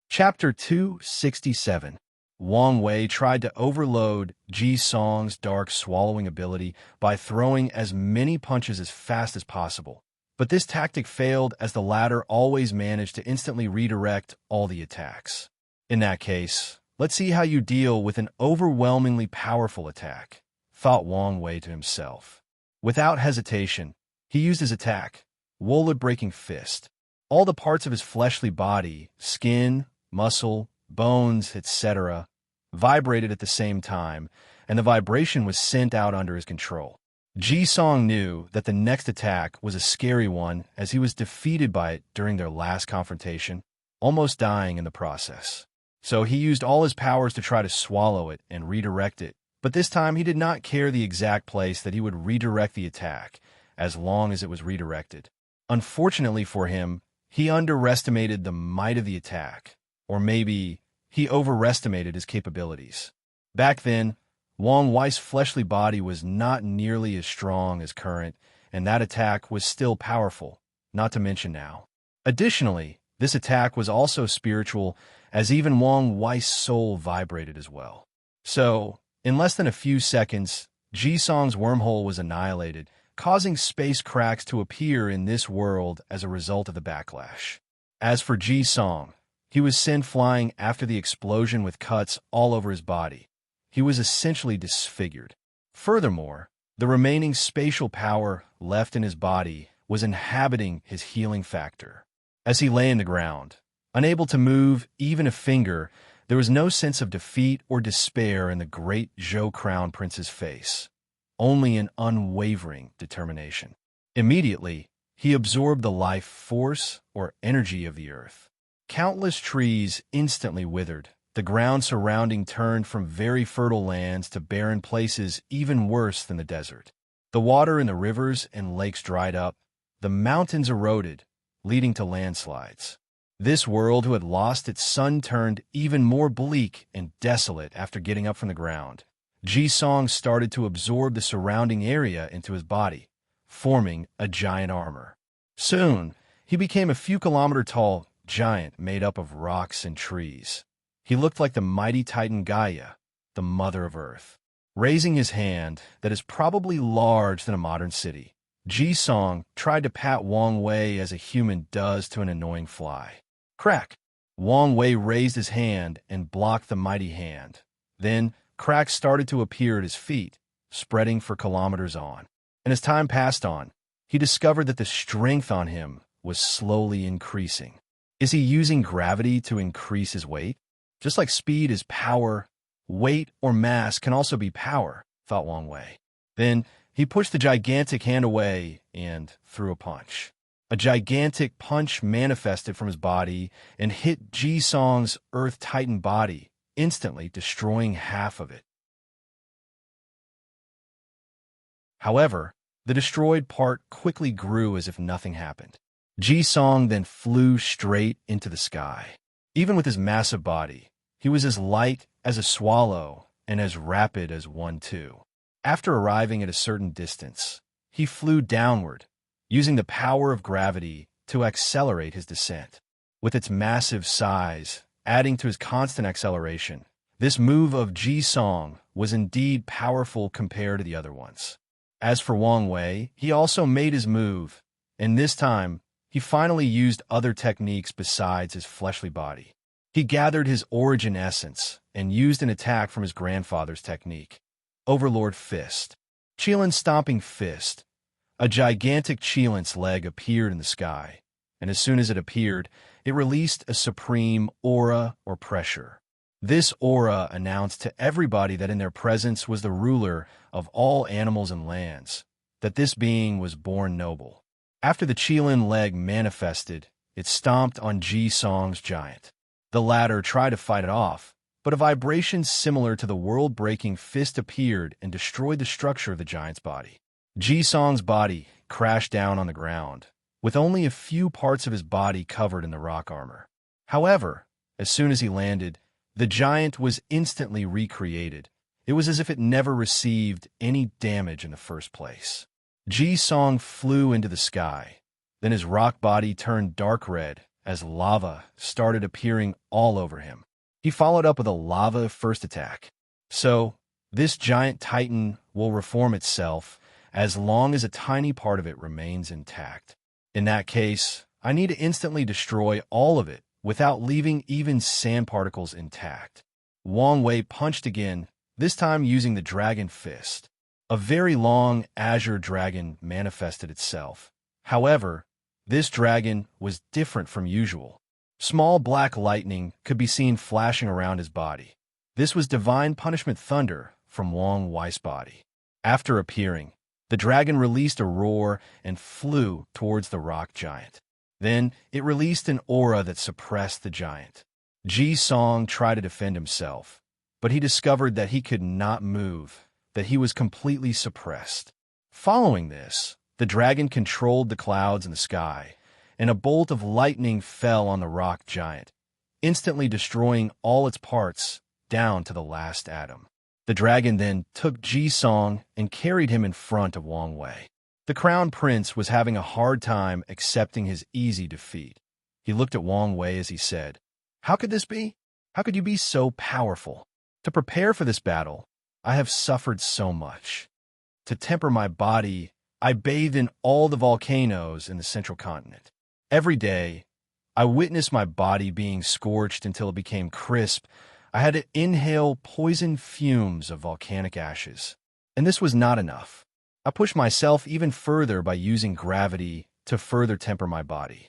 Chapter 267. Wang Wei tried to overload Ji Song's dark swallowing ability by throwing as many punches as fast as possible. But this tactic failed as the latter always managed to instantly redirect all the attacks. In that case, let's see how you deal with an overwhelmingly powerful attack, thought Wang Wei to himself. Without hesitation, he used his attack, wallet-breaking fist. All the parts of his fleshly body, skin, muscle, bones, etc., vibrated at the same time, and the vibration was sent out under his control. Ji Song knew that the next attack was a scary one as he was defeated by it during their last confrontation, almost dying in the process. So he used all his powers to try to swallow it and redirect it, but this time he did not care the exact place that he would redirect the attack, as long as it was redirected. Unfortunately for him, he underestimated the might of the attack, or maybe he overestimated his capabilities. Back then, Wang Wei's fleshly body was not nearly as strong as current, and that attack was still powerful, not to mention now. Additionally, this attack was also spiritual, as even Wang Wei's soul vibrated as well. So, In less than a few seconds, Ji-song's wormhole was annihilated, causing space cracks to appear in this world as a result of the backlash. As for Ji-song, he was sent flying after the explosion with cuts all over his body. He was essentially disfigured. Furthermore, the remaining spatial power left in his body was inhabiting his healing factor. As he lay in the ground, unable to move even a finger, there was no sense of defeat or despair in the great Zhou Crown Prince's face, only an unwavering determination. Immediately, he absorbed the life force or energy of the earth. Countless trees instantly withered. The ground surrounding turned from very fertile lands to barren places even worse than the desert. The water in the rivers and lakes dried up. The mountains eroded, leading to landslides. This world, who had lost its sun, turned even more bleak and desolate after getting up from the ground. Ji-song started to absorb the surrounding area into his body, forming a giant armor. Soon, he became a few kilometer-tall giant made up of rocks and trees. He looked like the mighty Titan Gaia, the mother of Earth. Raising his hand, that is probably larger than a modern city, Ji-song tried to pat Wang Wei as a human does to an annoying fly. Crack! Wang Wei raised his hand and blocked the mighty hand. Then, cracks started to appear at his feet, spreading for kilometers on. And as time passed on, he discovered that the strength on him was slowly increasing. Is he using gravity to increase his weight? Just like speed is power, weight or mass can also be power, thought Wang Wei. Then, he pushed the gigantic hand away and threw a punch. A gigantic punch manifested from his body and hit Ji-song's Earth Titan body, instantly destroying half of it. However, the destroyed part quickly grew as if nothing happened. Ji-song then flew straight into the sky. Even with his massive body, he was as light as a swallow and as rapid as one too. After arriving at a certain distance, he flew downward, using the power of gravity to accelerate his descent. With its massive size, adding to his constant acceleration, this move of Ji-song was indeed powerful compared to the other ones. As for Wang Wei, he also made his move, and this time, he finally used other techniques besides his fleshly body. He gathered his origin essence and used an attack from his grandfather's technique, Overlord Fist. Qilin's Stomping Fist. A gigantic Qilin's leg appeared in the sky, and as soon as it appeared, it released a supreme aura or pressure. This aura announced to everybody that in their presence was the ruler of all animals and lands, that this being was born noble. After the Qilin leg manifested, it stomped on Ji-song's giant. The latter tried to fight it off, but a vibration similar to the world-breaking fist appeared and destroyed the structure of the giant's body. Ji-song's body crashed down on the ground, with only a few parts of his body covered in the rock armor. However, as soon as he landed, the giant was instantly recreated. It was as if it never received any damage in the first place. Ji-song flew into the sky. Then his rock body turned dark red as lava started appearing all over him. He followed up with a lava first attack. So, this giant titan will reform itself as long as a tiny part of it remains intact. In that case, I need to instantly destroy all of it without leaving even sand particles intact. Wang Wei punched again, this time using the dragon fist. A very long azure dragon manifested itself. However, this dragon was different from usual. Small black lightning could be seen flashing around his body. This was divine punishment thunder from Wang Wei's body. After appearing, the dragon released a roar and flew towards the rock giant. Then it released an aura that suppressed the giant. Ji-song tried to defend himself, but he discovered that he could not move, that he was completely suppressed. Following this, the dragon controlled the clouds in the sky, and a bolt of lightning fell on the rock giant, instantly destroying all its parts down to the last atom. The dragon then took Ji-song and carried him in front of Wang Wei. The crown prince was having a hard time accepting his easy defeat. He looked at Wang Wei as he said, "How could this be? How could you be so powerful?" To prepare for this battle, I have suffered so much. To temper my body, I bathed in all the volcanoes in the central continent. Every day, I witnessed my body being scorched until it became crisp. I had to inhale poison fumes of volcanic ashes. And this was not enough. I pushed myself even further by using gravity to further temper my body.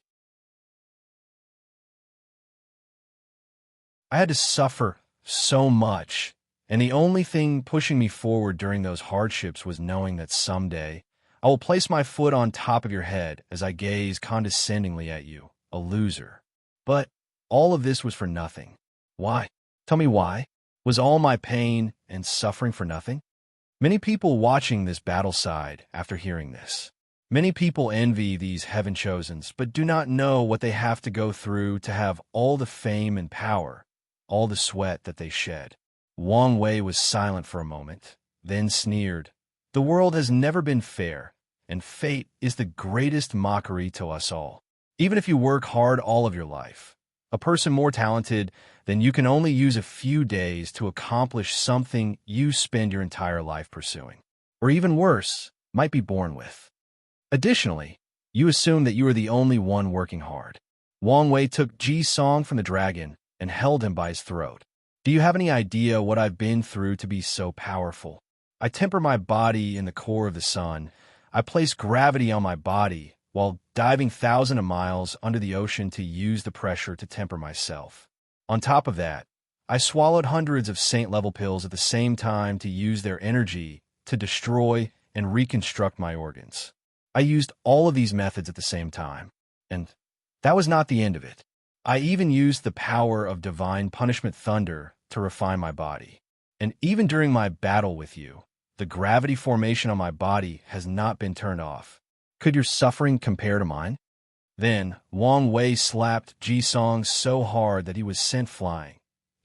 I had to suffer so much, and the only thing pushing me forward during those hardships was knowing that someday I will place my foot on top of your head as I gaze condescendingly at you, a loser. But all of this was for nothing. Why? Tell me why? Was all my pain and suffering for nothing? Many people watching this battle side after hearing this. Many people envy these heaven-chosens, but do not know what they have to go through to have all the fame and power, all the sweat that they shed. Wang Wei was silent for a moment, then sneered. The world has never been fair, and fate is the greatest mockery to us all. Even if you work hard all of your life, a person more talented than you can only use a few days to accomplish something you spend your entire life pursuing. Or even worse, might be born with. Additionally, you assume that you are the only one working hard. Wang Wei took Ji Song from the dragon and held him by his throat. Do you have any idea what I've been through to be so powerful? I temper my body in the core of the sun. I place gravity on my body while diving thousands of miles under the ocean to use the pressure to temper myself. On top of that, I swallowed hundreds of saint-level pills at the same time to use their energy to destroy and reconstruct my organs. I used all of these methods at the same time, and that was not the end of it. I even used the power of divine punishment thunder to refine my body. And even during my battle with you, the gravity formation on my body has not been turned off. Could your suffering compare to mine? Then Wang Wei slapped Ji Song so hard that he was sent flying.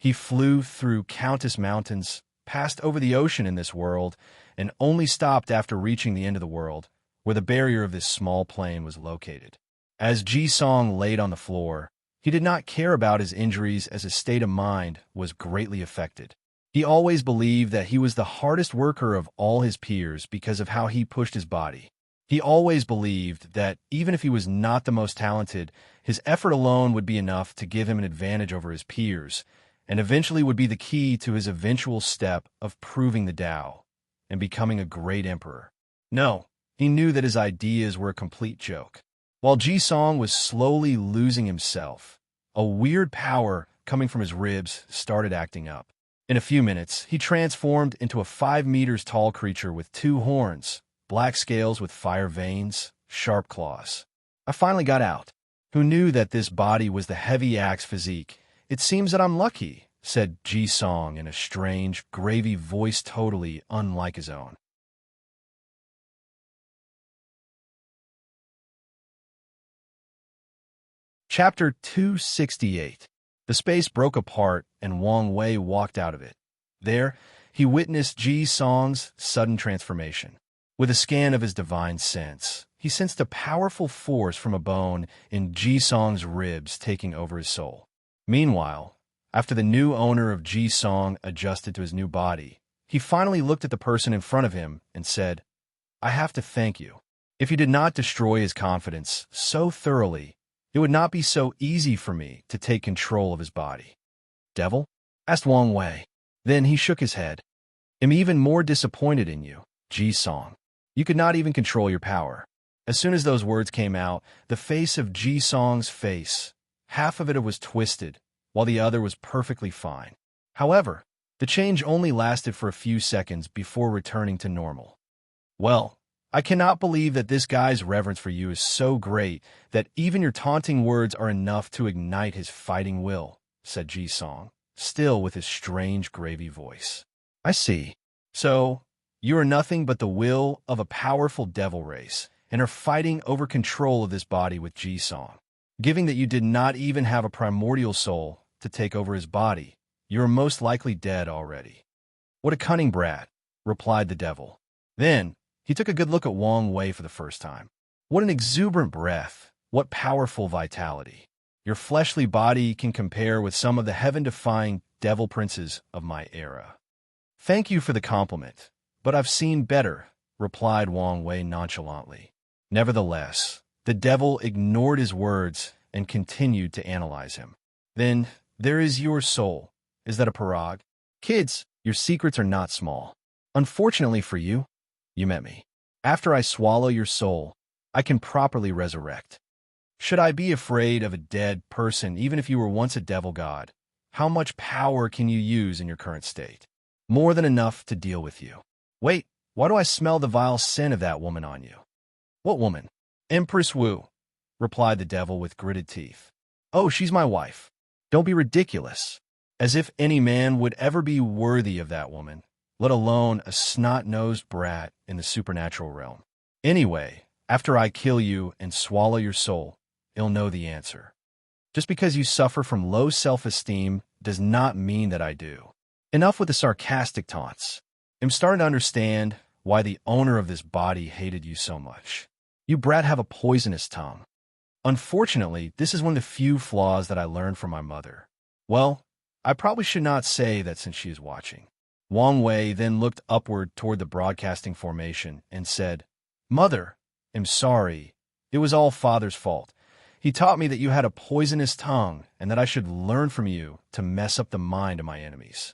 He flew through countless mountains, passed over the ocean in this world, and only stopped after reaching the end of the world, where the barrier of this small plane was located. As Ji Song laid on the floor, he did not care about his injuries as his state of mind was greatly affected. He always believed that he was the hardest worker of all his peers because of how he pushed his body. He always believed that even if he was not the most talented, his effort alone would be enough to give him an advantage over his peers, and eventually would be the key to his eventual step of proving the Tao and becoming a great emperor. No, he knew that his ideas were a complete joke. While Ji Song was slowly losing himself, a weird power coming from his ribs started acting up. In a few minutes, he transformed into a 5 meters tall creature with 2 horns, black scales with fire veins, sharp claws. I finally got out. Who knew that this body was the heavy axe physique? It seems that I'm lucky, said Ji Song in a strange, gravy voice totally unlike his own. Chapter 268. The space broke apart and Wang Wei walked out of it. There, he witnessed Ji Song's sudden transformation. With a scan of his divine sense, he sensed a powerful force from a bone in Ji Song's ribs taking over his soul. Meanwhile, after the new owner of Ji Song adjusted to his new body, he finally looked at the person in front of him and said, "I have to thank you. If you did not destroy his confidence so thoroughly, it would not be so easy for me to take control of his body." "Devil?" asked Wang Wei. Then he shook his head. "I'm even more disappointed in you, Ji Song. You could not even control your power." As soon as those words came out, the face of Ji Song's face, half of it was twisted, while the other was perfectly fine. However, the change only lasted for a few seconds before returning to normal. "Well, I cannot believe that this guy's reverence for you is so great that even your taunting words are enough to ignite his fighting will," said Ji Song, still with his strange gravy voice. "I see. So, you are nothing but the will of a powerful devil race, and are fighting over control of this body with Ji Song. Given that you did not even have a primordial soul to take over his body, you are most likely dead already." "What a cunning brat," replied the devil. Then, he took a good look at Wang Wei for the first time. "What an exuberant breath, what powerful vitality. Your fleshly body can compare with some of the heaven-defying devil princes of my era." Thank you for the compliment, but I've seen better, replied Wang Wei nonchalantly. Nevertheless, the devil ignored his words and continued to analyze him. Then, there is your soul. Is that a parag? Kids, your secrets are not small. Unfortunately for you, you met me. After I swallow your soul, I can properly resurrect. Should I be afraid of a dead person even if you were once a devil god? How much power can you use in your current state? More than enough to deal with you. Wait, why do I smell the vile sin of that woman on you? What woman? Empress Wu, replied the devil with gritted teeth. Oh, she's my wife. Don't be ridiculous. As if any man would ever be worthy of that woman, let alone a snot-nosed brat in the supernatural realm. Anyway, after I kill you and swallow your soul, you'll know the answer. Just because you suffer from low self-esteem does not mean that I do. Enough with the sarcastic taunts. I'm starting to understand why the owner of this body hated you so much. You brat have a poisonous tongue. Unfortunately, this is one of the few flaws that I learned from my mother. Well, I probably should not say that since she is watching. Wang Wei then looked upward toward the broadcasting formation and said, Mother, I'm sorry. It was all Father's fault. He taught me that you had a poisonous tongue and that I should learn from you to mess up the mind of my enemies.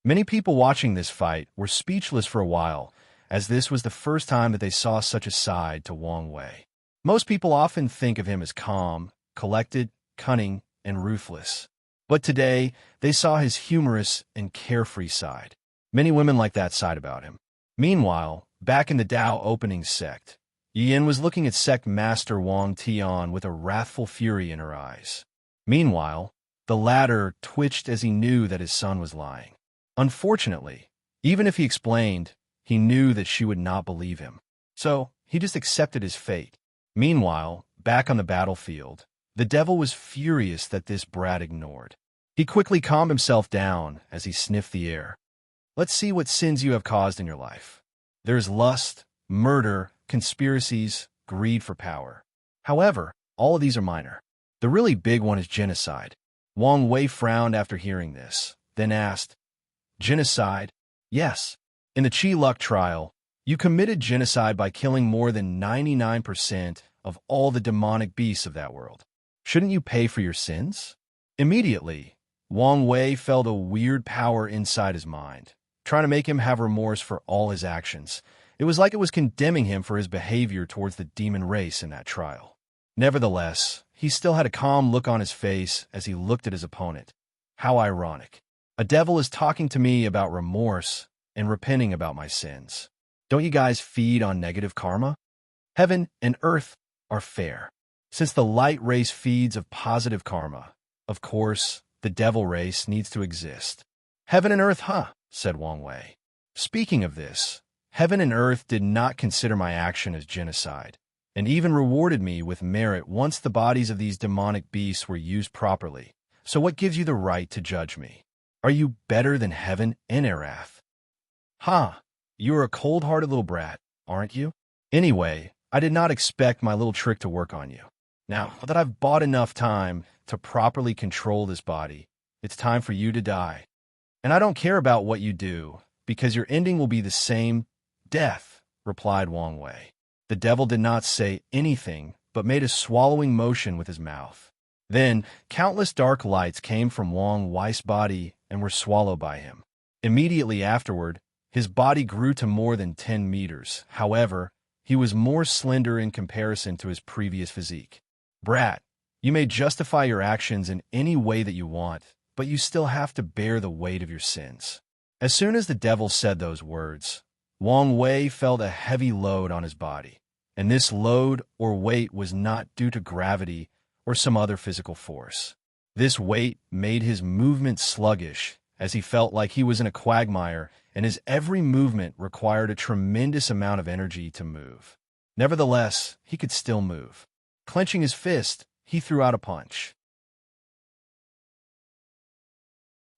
Many people watching this fight were speechless for a while, as this was the first time that they saw such a side to Wang Wei. Most people often think of him as calm, collected, cunning, and ruthless. But today, they saw his humorous and carefree side. Many women like that side about him. Meanwhile, back in the Tao opening sect, Yin was looking at sect master Wang Tian with a wrathful fury in her eyes. Meanwhile, the latter twitched as he knew that his son was lying. Unfortunately, even if he explained, he knew that she would not believe him. So, he just accepted his fate. Meanwhile, back on the battlefield, the devil was furious that this brat ignored. He quickly calmed himself down as he sniffed the air. Let's see what sins you have caused in your life. There's lust, murder, conspiracies, greed for power. However, all of these are minor. The really big one is genocide. Wang Wei frowned after hearing this, then asked, Genocide? Yes. In the Chi Luck trial, you committed genocide by killing more than 99% of all the demonic beasts of that world. Shouldn't you pay for your sins? Immediately, Wang Wei felt a weird power inside his mind, trying to make him have remorse for all his actions. It was like it was condemning him for his behavior towards the demon race in that trial. Nevertheless, he still had a calm look on his face as he looked at his opponent. How ironic. A devil is talking to me about remorse and repenting about my sins. Don't you guys feed on negative karma? Heaven and earth are fair. Since the light race feeds of positive karma, of course, the devil race needs to exist. Heaven and earth, huh? Said Wang Wei. Speaking of this, heaven and earth did not consider my action as genocide, and even rewarded me with merit once the bodies of these demonic beasts were used properly. So what gives you the right to judge me? Are you better than heaven and Erath? Ha! You're a cold-hearted little brat, aren't you? Anyway, I did not expect my little trick to work on you. Now that I've bought enough time to properly control this body, it's time for you to die. And I don't care about what you do, because your ending will be the same, death, replied Wang Wei. The devil did not say anything, but made a swallowing motion with his mouth. Then, countless dark lights came from Wang Wei's body and were swallowed by him. Immediately afterward, his body grew to more than 10 meters. However, he was more slender in comparison to his previous physique. Brat, you may justify your actions in any way that you want, but you still have to bear the weight of your sins. As soon as the devil said those words, Wang Wei felt a heavy load on his body, and this load or weight was not due to gravity or some other physical force. This weight made his movement sluggish, as he felt like he was in a quagmire, and his every movement required a tremendous amount of energy to move. Nevertheless, he could still move. Clenching his fist, he threw out a punch.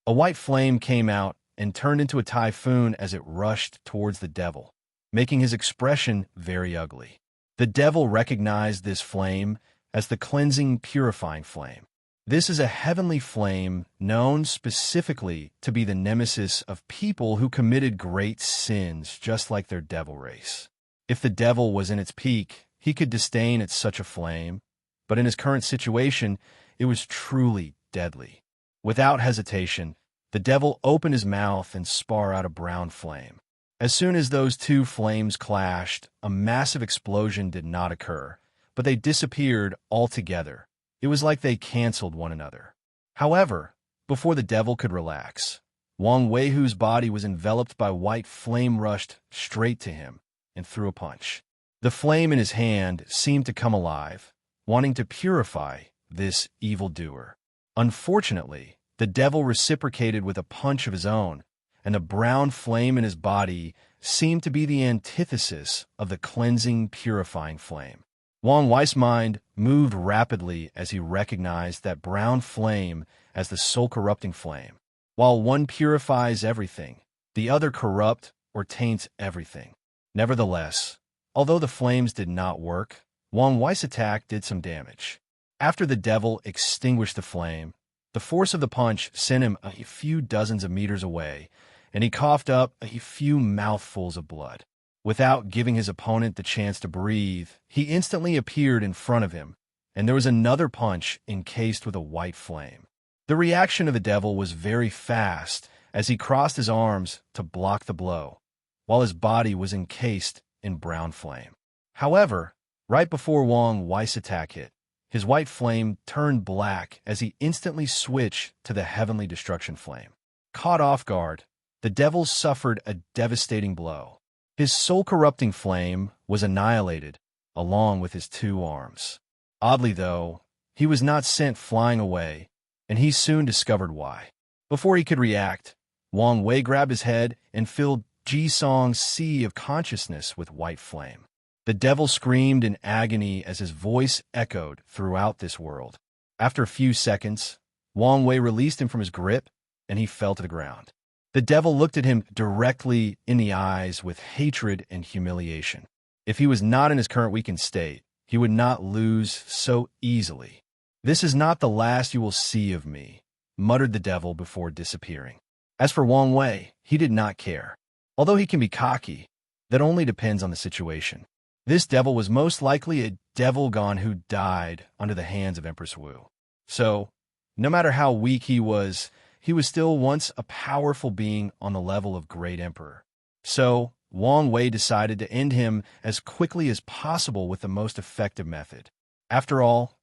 A white flame came out and turned into a typhoon as it rushed towards the devil, making his expression very ugly. The devil recognized this flame as the cleansing, purifying flame. This is a heavenly flame known specifically to be the nemesis of people who committed great sins, just like their devil race. If the devil was in its peak, he could disdain at such a flame, but in his current situation, it was truly deadly. Without hesitation, the devil opened his mouth and spat out a brown flame. As soon as those two flames clashed, a massive explosion did not occur, but they disappeared altogether. It was like they canceled one another. However, before the devil could relax, Wang Weihu's body was enveloped by white flame, rushed straight to him and threw a punch. The flame in his hand seemed to come alive, wanting to purify this evildoer. Unfortunately, the devil reciprocated with a punch of his own, and the brown flame in his body seemed to be the antithesis of the cleansing, purifying flame. Wang Wei's mind moved rapidly as he recognized that brown flame as the soul-corrupting flame. While one purifies everything, the other corrupts or taints everything. Nevertheless, although the flames did not work, Wang Wei's attack did some damage. After the devil extinguished the flame, the force of the punch sent him a few dozens of meters away, and he coughed up a few mouthfuls of blood. Without giving his opponent the chance to breathe, he instantly appeared in front of him, and there was another punch encased with a white flame. The reaction of the devil was very fast as he crossed his arms to block the blow, while his body was encased in brown flame. However, right before Wang Wei's attack hit, his white flame turned black as he instantly switched to the heavenly destruction flame. Caught off guard, the devil suffered a devastating blow. His soul-corrupting flame was annihilated, along with his two arms. Oddly, though, he was not sent flying away, and he soon discovered why. Before he could react, Wang Wei grabbed his head and filled Ji Song's sea of consciousness with white flame. The devil screamed in agony as his voice echoed throughout this world. After a few seconds, Wang Wei released him from his grip, and he fell to the ground. The devil looked at him directly in the eyes with hatred and humiliation. If he was not in his current weakened state, he would not lose so easily. "This is not the last you will see of me," muttered the devil before disappearing. As for Wang Wei, he did not care. Although he can be cocky, that only depends on the situation. This devil was most likely a devil gone who died under the hands of Empress Wu. So, no matter how weak he was still once a powerful being on the level of Great Emperor. So, Wang Wei decided to end him as quickly as possible with the most effective method. After all,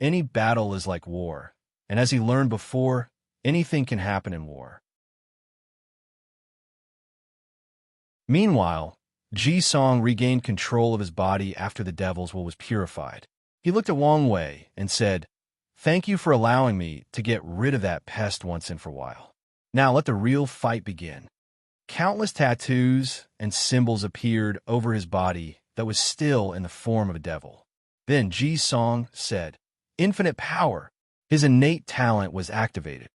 any battle is like war, and as he learned before, anything can happen in war. Meanwhile, Ji Song regained control of his body after the devil's will was purified. He looked at Wang Wei and said, "Thank you for allowing me to get rid of that pest once and for a while. Now let the real fight begin." Countless tattoos and symbols appeared over his body that was still in the form of a devil. Then Ji Song said, "Infinite power." His innate talent was activated.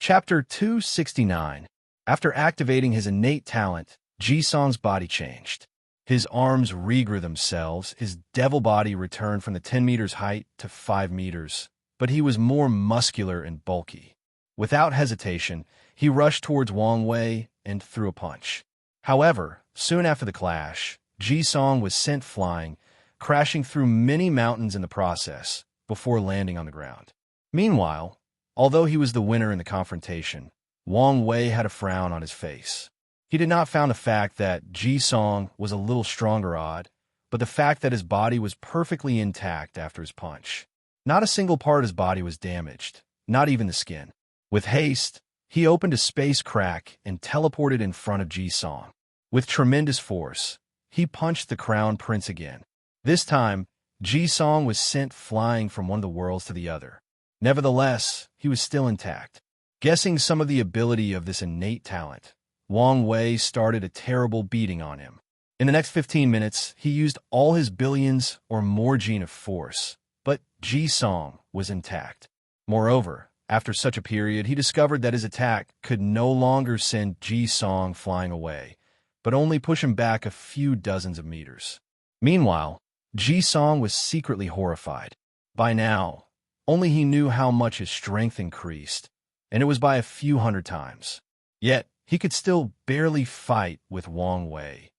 Chapter 269. After activating his innate talent, Ji Song's body changed. His arms regrew themselves, his devil body returned from the 10 meters height to 5 meters, but he was more muscular and bulky. Without hesitation, he rushed towards Wang Wei and threw a punch. However, soon after the clash, Ji Song was sent flying, crashing through many mountains in the process, before landing on the ground. Meanwhile, although he was the winner in the confrontation, Wang Wei had a frown on his face. He did not find the fact that Ji Song was a little stronger odd, but the fact that his body was perfectly intact after his punch. Not a single part of his body was damaged, not even the skin. With haste, he opened a space crack and teleported in front of Ji Song. With tremendous force, he punched the crown prince again. This time, Ji Song was sent flying from one of the worlds to the other. Nevertheless, he was still intact. Guessing some of the ability of this innate talent, Wang Wei started a terrible beating on him. In the next 15 minutes, he used all his billions or more gene of force, but Ji Song was intact. Moreover, after such a period, he discovered that his attack could no longer send Ji Song flying away, but only push him back a few dozens of meters. Meanwhile, Ji-song was secretly horrified. By now, only he knew how much his strength increased, and it was by a few hundred times. Yet, he could still barely fight with Wang Wei.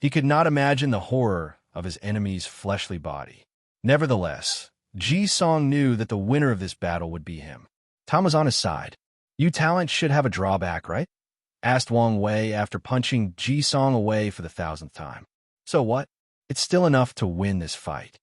He could not imagine the horror of his enemy's fleshly body. Nevertheless, Ji-song knew that the winner of this battle would be him. Tom was on his side. "You talent should have a drawback, right?" asked Wang Wei after punching Ji-song away for the 1000th time. "So what? It's still enough to win this fight."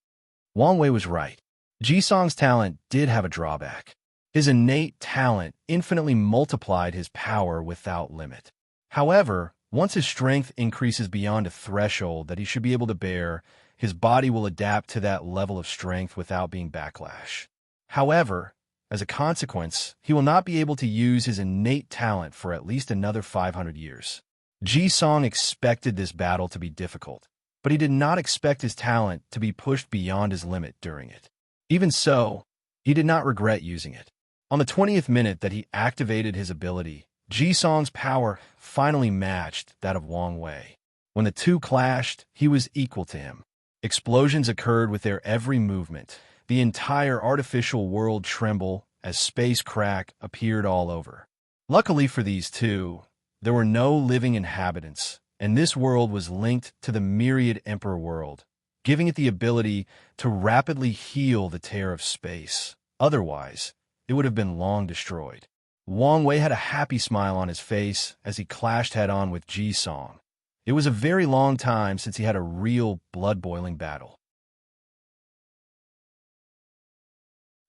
Wang Wei was right. Ji-song's talent did have a drawback. His innate talent infinitely multiplied his power without limit. However, once his strength increases beyond a threshold that he should be able to bear, his body will adapt to that level of strength without being backlash. However, as a consequence, he will not be able to use his innate talent for at least another 500 years. Ji-song expected this battle to be difficult, but he did not expect his talent to be pushed beyond his limit during it. Even so, he did not regret using it. On the 20th minute that he activated his ability, Ji-song's power finally matched that of Wang Wei. When the two clashed, he was equal to him. Explosions occurred with their every movement. The entire artificial world trembled as space crack appeared all over. Luckily for these two, there were no living inhabitants, and this world was linked to the myriad Emperor world, giving it the ability to rapidly heal the tear of space. Otherwise, it would have been long destroyed. Wang Wei had a happy smile on his face as he clashed head-on with Ji-song. It was a very long time since he had a real blood-boiling battle.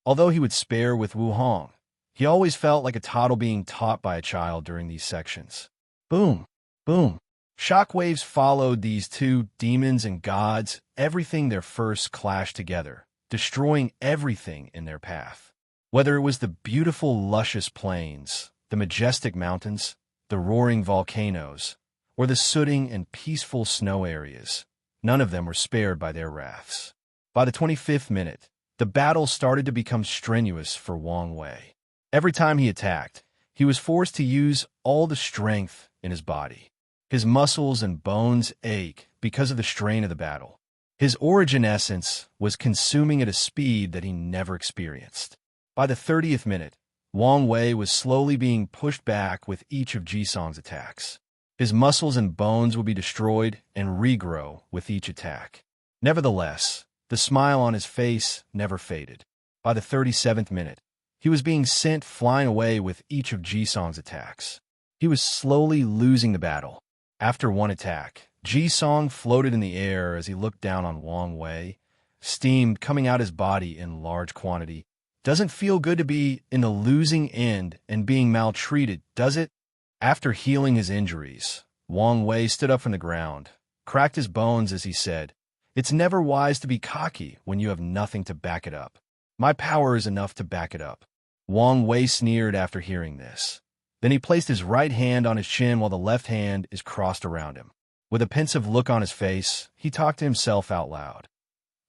Although he would spare with Wu Hong, he always felt like a toddler being taught by a child during these sections. Boom! Boom! Shockwaves followed these two demons and gods, everything their first clashed together, destroying everything in their path. Whether it was the beautiful, luscious plains, the majestic mountains, the roaring volcanoes, or the sooting and peaceful snow areas, none of them were spared by their wraths. By the 25th minute, the battle started to become strenuous for Wang Wei. Every time he attacked, he was forced to use all the strength in his body. His muscles and bones ached because of the strain of the battle. His origin essence was consuming at a speed that he never experienced. By the 30th minute, Wang Wei was slowly being pushed back with each of Ji-song's attacks. His muscles and bones would be destroyed and regrow with each attack. Nevertheless, the smile on his face never faded. By the 37th minute, he was being sent flying away with each of Ji-song's attacks. He was slowly losing the battle. After one attack, Ji-song floated in the air as he looked down on Wang Wei, steam coming out his body in large quantity. Doesn't feel good to be in the losing end and being maltreated, does it? After healing his injuries, Wang Wei stood up from the ground, cracked his bones as he said, "It's never wise to be cocky when you have nothing to back it up. My power is enough to back it up." Wang Wei sneered after hearing this. Then he placed his right hand on his chin while the left hand is crossed around him. With a pensive look on his face, he talked to himself out loud.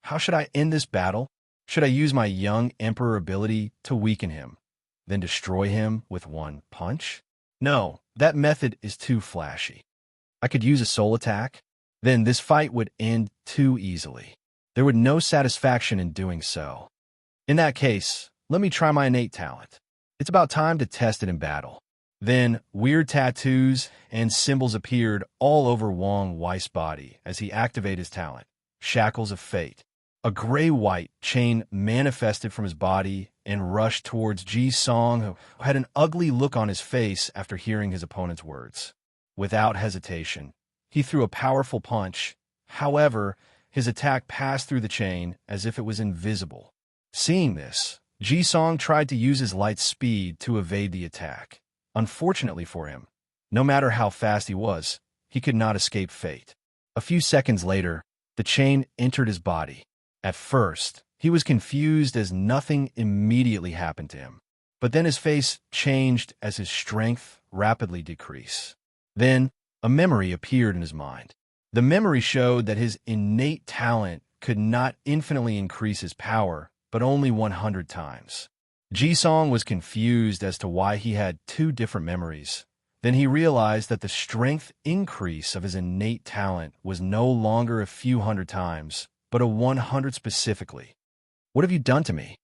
"How should I end this battle? Should I use my young emperor ability to weaken him, then destroy him with one punch? No, that method is too flashy. I could use a soul attack. Then this fight would end too easily. There would be no satisfaction in doing so. In that case, let me try my innate talent. It's about time to test it in battle." Then, weird tattoos and symbols appeared all over Wang Wei's body as he activated his talent, Shackles of Fate. A gray-white chain manifested from his body and rushed towards Ji-song, who had an ugly look on his face after hearing his opponent's words. Without hesitation, he threw a powerful punch. However, his attack passed through the chain as if it was invisible. Seeing this, Ji-song tried to use his light speed to evade the attack. Unfortunately for him, no matter how fast he was, he could not escape fate. A few seconds later, the chain entered his body. At first, he was confused as nothing immediately happened to him. But then his face changed as his strength rapidly decreased. Then, a memory appeared in his mind. The memory showed that his innate talent could not infinitely increase his power, but only 100 times. Ji-song was confused as to why he had two different memories. Then he realized that the strength increase of his innate talent was no longer a few hundred times, but a 100 specifically. "What have you done to me?"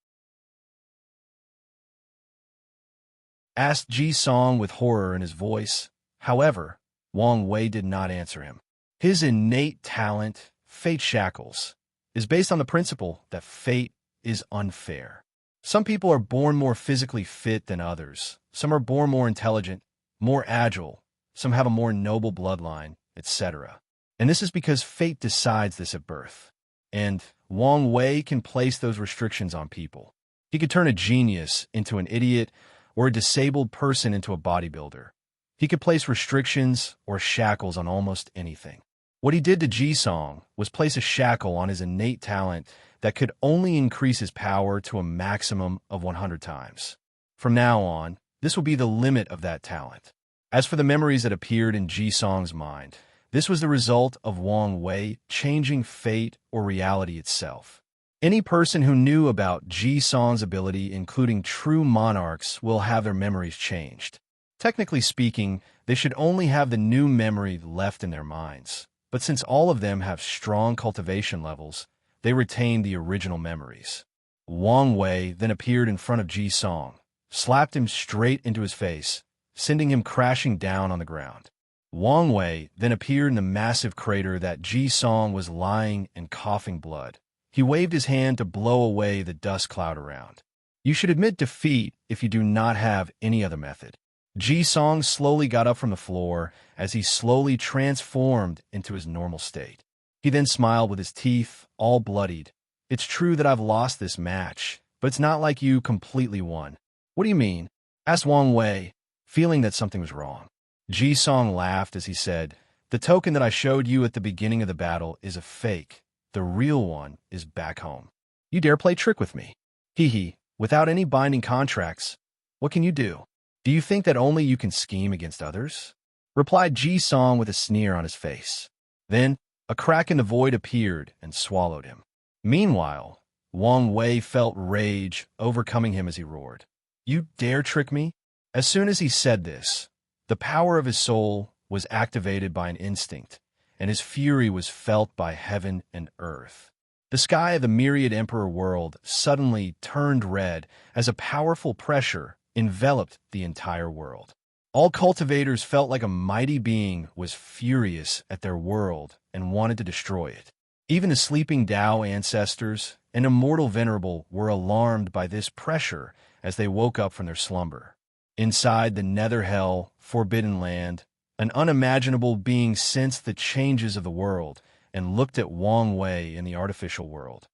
asked Ji Song with horror in his voice. However, Wang Wei did not answer him. His innate talent, Fate Shackles, is based on the principle that fate is unfair. Some people are born more physically fit than others. Some are born more intelligent, more agile. Some have a more noble bloodline, etc. And this is because fate decides this at birth. And Wang Wei can place those restrictions on people. He could turn a genius into an idiot or a disabled person into a bodybuilder. He could place restrictions or shackles on almost anything. What he did to Ji Song was place a shackle on his innate talent that could only increase his power to a maximum of 100 times. From now on, this will be the limit of that talent. As for the memories that appeared in Ji Song's mind, this was the result of Wang Wei changing fate or reality itself. Any person who knew about Ji Song's ability, including true monarchs, will have their memories changed. Technically speaking, they should only have the new memory left in their minds. But since all of them have strong cultivation levels, they retain the original memories. Wang Wei then appeared in front of Ji Song, slapped him straight into his face, sending him crashing down on the ground. Wang Wei then appeared in the massive crater that Ji Song was lying and coughing blood. He waved his hand to blow away the dust cloud around. You should admit defeat if you do not have any other method. Ji Song slowly got up from the floor as he slowly transformed into his normal state. He then smiled with his teeth all bloodied. "It's true that I've lost this match, but it's not like you completely won." "What do you mean?" asked Wang Wei, feeling that something was wrong. Ji Song laughed as he said, "The token that I showed you at the beginning of the battle is a fake. The real one is back home. You dare play trick with me? Hee hee, without any binding contracts. What can you do? Do you think that only you can scheme against others?" replied Ji Song with a sneer on his face. Then, a crack in the void appeared and swallowed him. Meanwhile, Wang Wei felt rage overcoming him as he roared. "You dare trick me?" As soon as he said this, the power of his soul was activated by an instinct, and his fury was felt by heaven and earth. The sky of the myriad emperor world suddenly turned red as a powerful pressure enveloped the entire world. All cultivators felt like a mighty being was furious at their world and wanted to destroy it. Even the sleeping Tao ancestors and immortal venerable were alarmed by this pressure as they woke up from their slumber. Inside the nether hell, forbidden land, an unimaginable being sensed the changes of the world and looked at Wang Wei in the artificial world.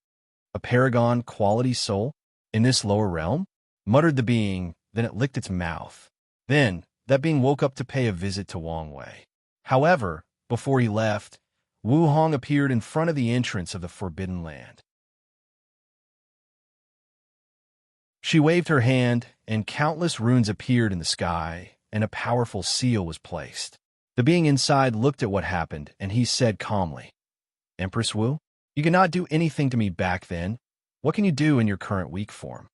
"A paragon quality soul? In this lower realm?" muttered the being, then it licked its mouth. Then, that being woke up to pay a visit to Wang Wei. However, before he left, Wu Hong appeared in front of the entrance of the Forbidden Land. She waved her hand, and countless runes appeared in the sky, and a powerful seal was placed. The being inside looked at what happened, and he said calmly, "Empress Wu, you cannot do anything to me back then. What can you do in your current weak form?"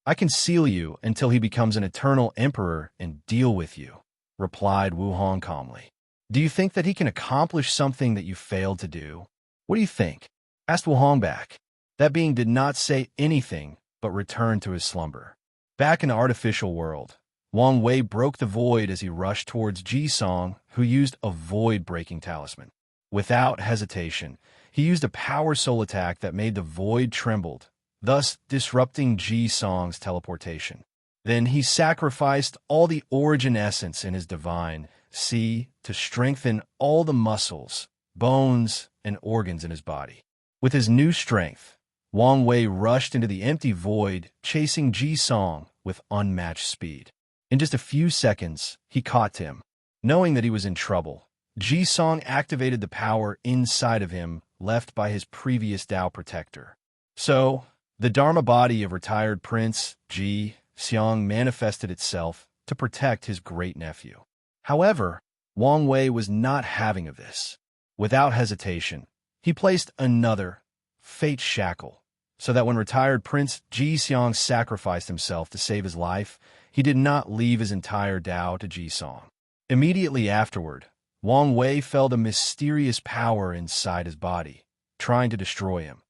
"I can seal you until he becomes an eternal emperor and deal with you," replied Wu Hong calmly. "Do you think that he can accomplish something that you failed to do?" "What do you think?" asked Wu Hong back. That being did not say anything, but returned to his slumber. Back in the artificial world, Wang Wei broke the void as he rushed towards Ji Song, who used a void-breaking talisman. Without hesitation, he used a power soul attack that made the void trembled, thus disrupting Ji Song's teleportation. Then he sacrificed all the origin essence in his divine Ci to strengthen all the muscles, bones, and organs in his body. With his new strength, Wang Wei rushed into the empty void, chasing Ji Song with unmatched speed. In just a few seconds, he caught him. Knowing that he was in trouble, Ji Song activated the power inside of him left by his previous Tao protector. So, the Dharma body of retired Prince Ji Xiang manifested itself to protect his great-nephew. However, Wang Wei was not having of this. Without hesitation, he placed another fate shackle, so that when retired Prince Ji Xiang sacrificed himself to save his life, he did not leave his entire Tao to Ji Song. Immediately afterward, Wang Wei felt a mysterious power inside his body, trying to destroy him.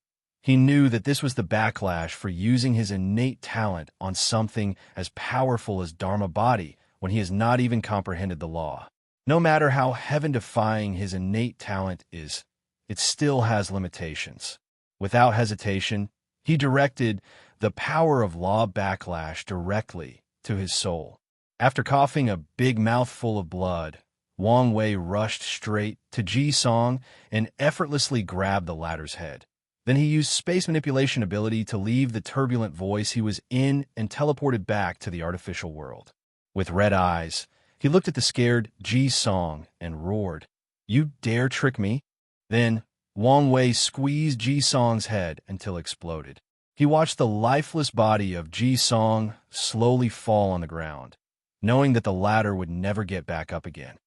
He knew that this was the backlash for using his innate talent on something as powerful as Dharma body when he has not even comprehended the law. No matter how heaven-defying his innate talent is, it still has limitations. Without hesitation, he directed the power of law backlash directly to his soul. After coughing a big mouthful of blood, Wang Wei rushed straight to Ji Song and effortlessly grabbed the latter's head. Then he used space manipulation ability to leave the turbulent voice he was in and teleported back to the artificial world. With red eyes, he looked at the scared Ji Song and roared, "You dare trick me?" Then, Wang Wei squeezed Ji Song's head until it exploded. He watched the lifeless body of Ji Song slowly fall on the ground, knowing that the latter would never get back up again.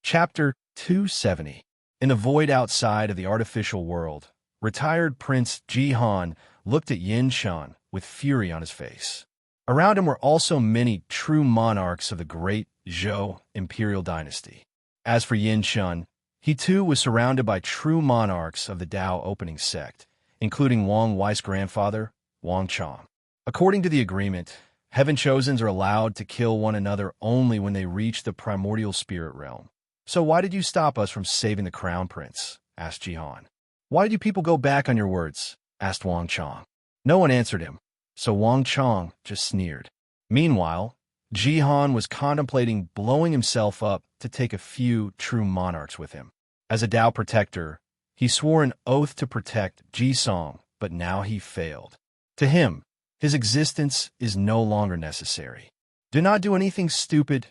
Chapter 270. In the void outside of the artificial world, retired Prince Jihan looked at Yin Shan with fury on his face. Around him were also many true monarchs of the great Zhou imperial dynasty. As for Yin Shan, he too was surrounded by true monarchs of the Dao opening sect, including Wang Wei's grandfather, Wang Chong. According to the agreement, Heaven Chosens are allowed to kill one another only when they reach the primordial spirit realm. "So why did you stop us from saving the crown prince?" asked Jihan. "Why did you people go back on your words?" asked Wang Chong. No one answered him, so Wang Chong just sneered. Meanwhile, Jihan was contemplating blowing himself up to take a few true monarchs with him. As a Dao protector, he swore an oath to protect Ji Song, but now he failed. To him, his existence is no longer necessary. "Do not do anything stupid,"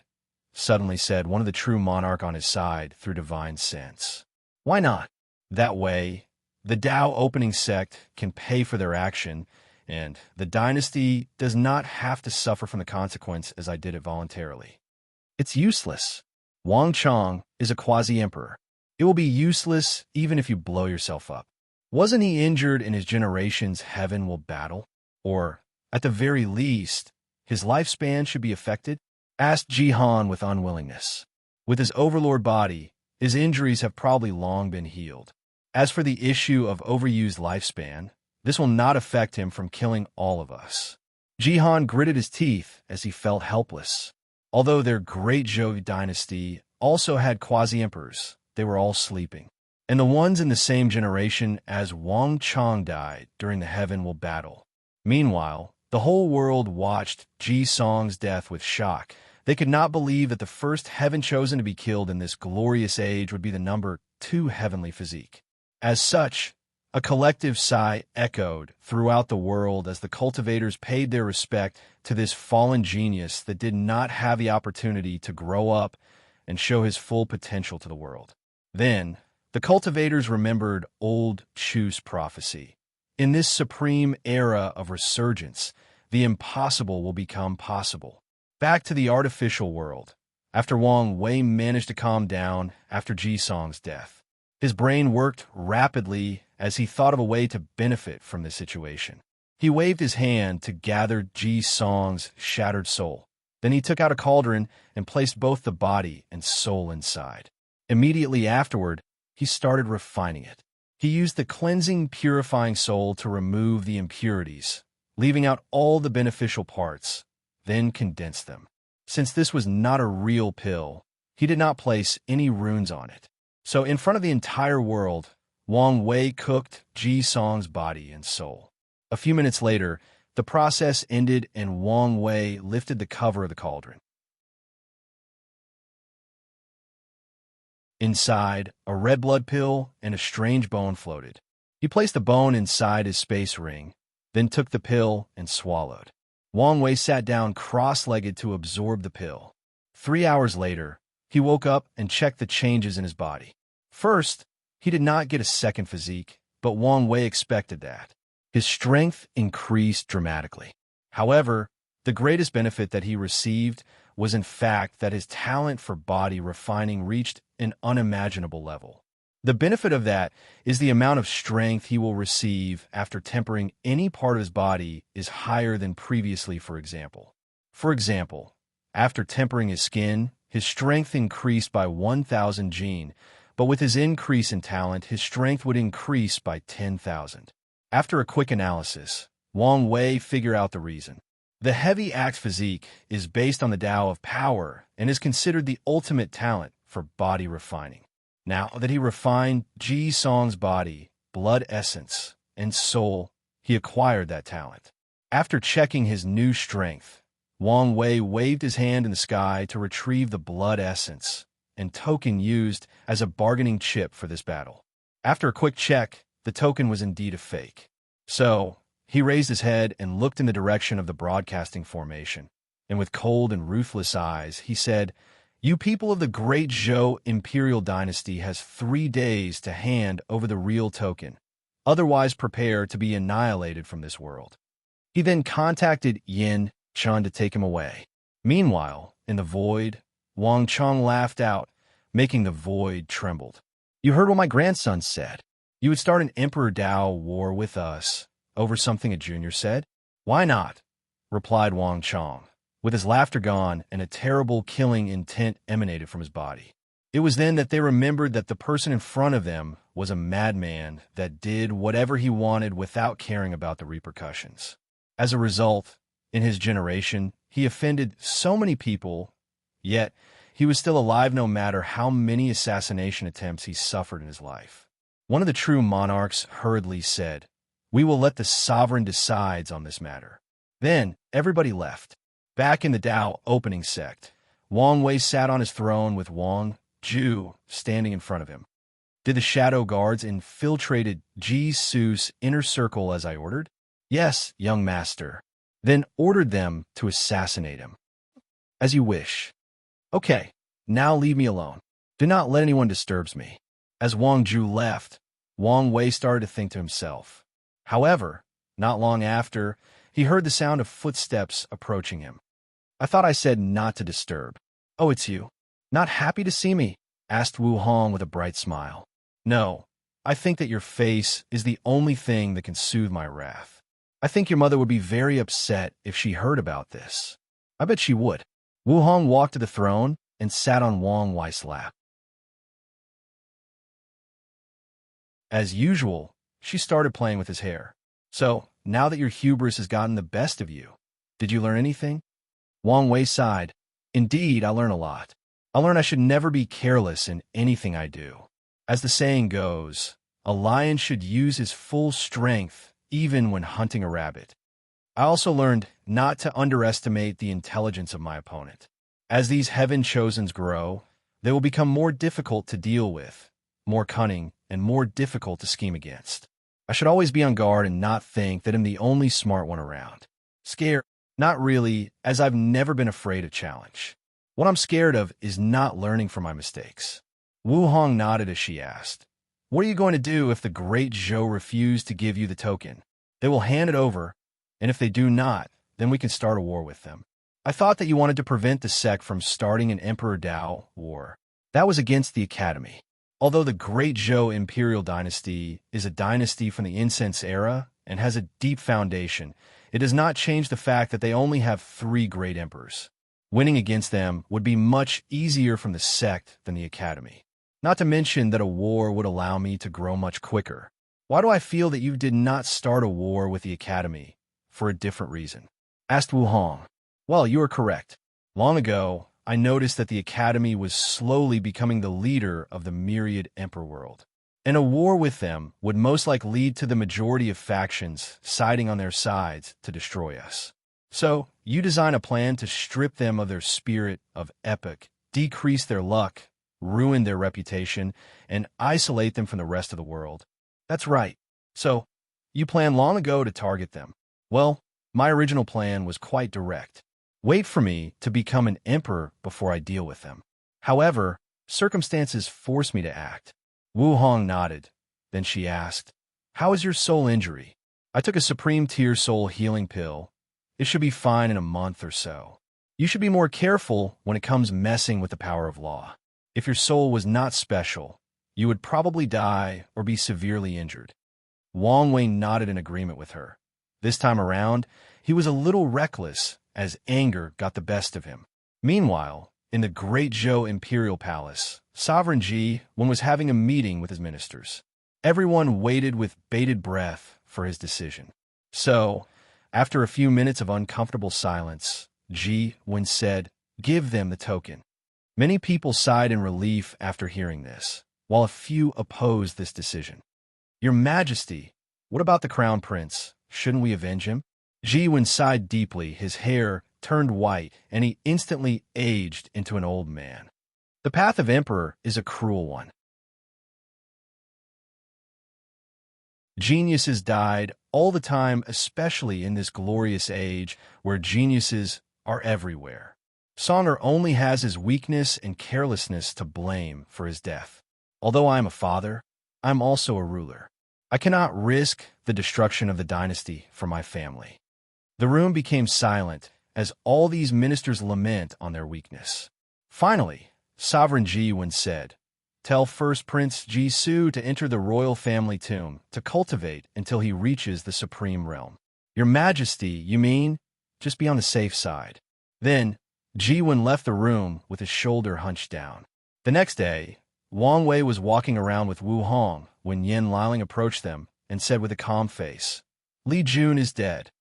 suddenly said one of the true monarch on his side through divine sense. "Why not? That way, the Dao opening sect can pay for their action, and the dynasty does not have to suffer from the consequence as I did it voluntarily." "It's useless. Wang Chong is a quasi-emperor. It will be useless even if you blow yourself up. Wasn't he injured in his generation's heaven will battle? Or, at the very least, his lifespan should be affected?" asked Jihan with unwillingness. With his overlord body, his injuries have probably long been healed. As for the issue of overused lifespan, this will not affect him from killing all of us. Jihan gritted his teeth as he felt helpless. Although their great Zhou dynasty also had quasi-emperors, they were all sleeping. And the ones in the same generation as Wang Chong died during the Heaven Will battle. Meanwhile, the whole world watched Ji Song's death with shock. They could not believe that the first heaven chosen to be killed in this glorious age would be the number 2 heavenly physique. As such, a collective sigh echoed throughout the world as the cultivators paid their respect to this fallen genius that did not have the opportunity to grow up and show his full potential to the world. Then, the cultivators remembered old Chu's prophecy. In this supreme era of resurgence, the impossible will become possible. Back to the artificial world. After Wang Wei managed to calm down after Ji Song's death, his brain worked rapidly as he thought of a way to benefit from this situation. He waved his hand to gather Ji Song's shattered soul. Then he took out a cauldron and placed both the body and soul inside. Immediately afterward, he started refining it. He used the cleansing, purifying soul to remove the impurities, leaving out all the beneficial parts, then condensed them. Since this was not a real pill, he did not place any runes on it. So in front of the entire world, Wang Wei cooked Ji Song's body and soul. A few minutes later, the process ended and Wang Wei lifted the cover of the cauldron. Inside, a red blood pill and a strange bone floated. He placed the bone inside his space ring, then took the pill and swallowed. Wang Wei sat down cross-legged to absorb the pill. 3 hours later, he woke up and checked the changes in his body. First, he did not get a second physique, but Wang Wei expected that. His strength increased dramatically. However, the greatest benefit that he received was in fact that his talent for body refining reached an unimaginable level. The benefit of that is the amount of strength he will receive after tempering any part of his body is higher than previously, for example. For example, after tempering his skin, his strength increased by 1,000 gene, but with his increase in talent, his strength would increase by 10,000. After a quick analysis, Wang Wei figured out the reason. The heavy axe physique is based on the Tao of power and is considered the ultimate talent for body refining. Now that he refined Ji Song's body, blood essence, and soul, he acquired that talent. After checking his new strength, Wang Wei waved his hand in the sky to retrieve the blood essence and token used as a bargaining chip for this battle. After a quick check, the token was indeed a fake. So, he raised his head and looked in the direction of the broadcasting formation, and with cold and ruthless eyes, he said, "You people of the Great Zhou Imperial Dynasty has 3 days to hand over the real token. Otherwise prepare to be annihilated from this world." He then contacted Yin Chun to take him away. Meanwhile, in the void, Wang Chong laughed out, making the void trembled. "You heard what my grandson said. You would start an Emperor Dao war with us over something a junior said?" "Why not?" replied Wang Chong, with his laughter gone and a terrible killing intent emanated from his body. It was then that they remembered that the person in front of them was a madman that did whatever he wanted without caring about the repercussions. As a result, in his generation, he offended so many people, yet he was still alive no matter how many assassination attempts he suffered in his life. One of the true monarchs hurriedly said, "We will let the sovereign decide on this matter." Then everybody left. Back in the Dao opening sect, Wang Wei sat on his throne with Wang Ju standing in front of him. "Did the shadow guards infiltrated Ji Su's inner circle as I ordered?" "Yes, young master." "Then ordered them to assassinate him." "As you wish." "Okay, now leave me alone. Do not let anyone disturb me." As Wang Ju left, Wang Wei started to think to himself. However, not long after, he heard the sound of footsteps approaching him. "I thought I said not to disturb." "Oh, it's you. Not happy to see me?" asked Wu Hong with a bright smile. "No, I think that your face is the only thing that can soothe my wrath. I think your mother would be very upset if she heard about this." "I bet she would." Wu Hong walked to the throne and sat on Wang Wei's lap. As usual, she started playing with his hair. "So, now that your hubris has gotten the best of you, did you learn anything?" Wang Wei sighed. "Indeed, I learn a lot. I learn I should never be careless in anything I do. As the saying goes, a lion should use his full strength even when hunting a rabbit. I also learned not to underestimate the intelligence of my opponent. As these heaven-chosens grow, they will become more difficult to deal with, more cunning, and more difficult to scheme against. I should always be on guard and not think that I'm the only smart one around. Scared? Not really, as I've never been afraid of challenge. What I'm scared of is not learning from my mistakes." Wu Hong nodded as she asked, "What are you going to do if the Great Zhou refuse to give you the token?" "They will hand it over, and if they do not, then we can start a war with them." "I thought that you wanted to prevent the sect from starting an Emperor Dao war. That was against the Academy. Although the Great Zhou Imperial Dynasty is a dynasty from the incense era and has a deep foundation, it does not change the fact that they only have 3 great emperors. Winning against them would be much easier from the sect than the Academy. Not to mention that a war would allow me to grow much quicker. Why do I feel that you did not start a war with the Academy? For a different reason?" asked Wu Hong. "Well, you are correct. Long ago, I noticed that the Academy was slowly becoming the leader of the myriad emperor world. And a war with them would most likely lead to the majority of factions siding on their sides to destroy us. So, you design a plan to strip them of their spirit of epic, decrease their luck, ruin their reputation, and isolate them from the rest of the world." "That's right. So, you planned long ago to target them." "Well, my original plan was quite direct. Wait for me to become an emperor before I deal with them. However, circumstances forced me to act." Wu Hong nodded. Then she asked, "How is your soul injury?" "I took a Supreme Tier Soul Healing Pill. It should be fine in a month or so. You should be more careful when it comes messing with the power of law. If your soul was not special, you would probably die or be severely injured. Wang Wei nodded in agreement with her. This time around, he was a little reckless as anger got the best of him. Meanwhile, in the Great Zhou Imperial Palace, Sovereign Ji Wen was having a meeting with his ministers. Everyone waited with bated breath for his decision. So, after a few minutes of uncomfortable silence, Ji Wen said, "Give them the token." Many people sighed in relief after hearing this, while a few opposed this decision. "Your Majesty, what about the Crown Prince? Shouldn't we avenge him?" Ji Wen sighed deeply, his hair turned white, and he instantly aged into an old man. The path of Emperor is a cruel one. Geniuses died all the time, especially in this glorious age where geniuses are everywhere. Songer only has his weakness and carelessness to blame for his death. Although I am a father, I am also a ruler. I cannot risk the destruction of the dynasty for my family. The room became silent as all these ministers lament on their weakness. Finally, Sovereign Ji Wen said, "Tell First Prince Ji Su to enter the royal family tomb to cultivate until he reaches the supreme realm." "Your Majesty, you mean? Just be on the safe side." Then, Ji Wen left the room with his shoulder hunched down. The next day, Wang Wei was walking around with Wu Hong when Yin Liling approached them and said with a calm face, "Li Jun is dead."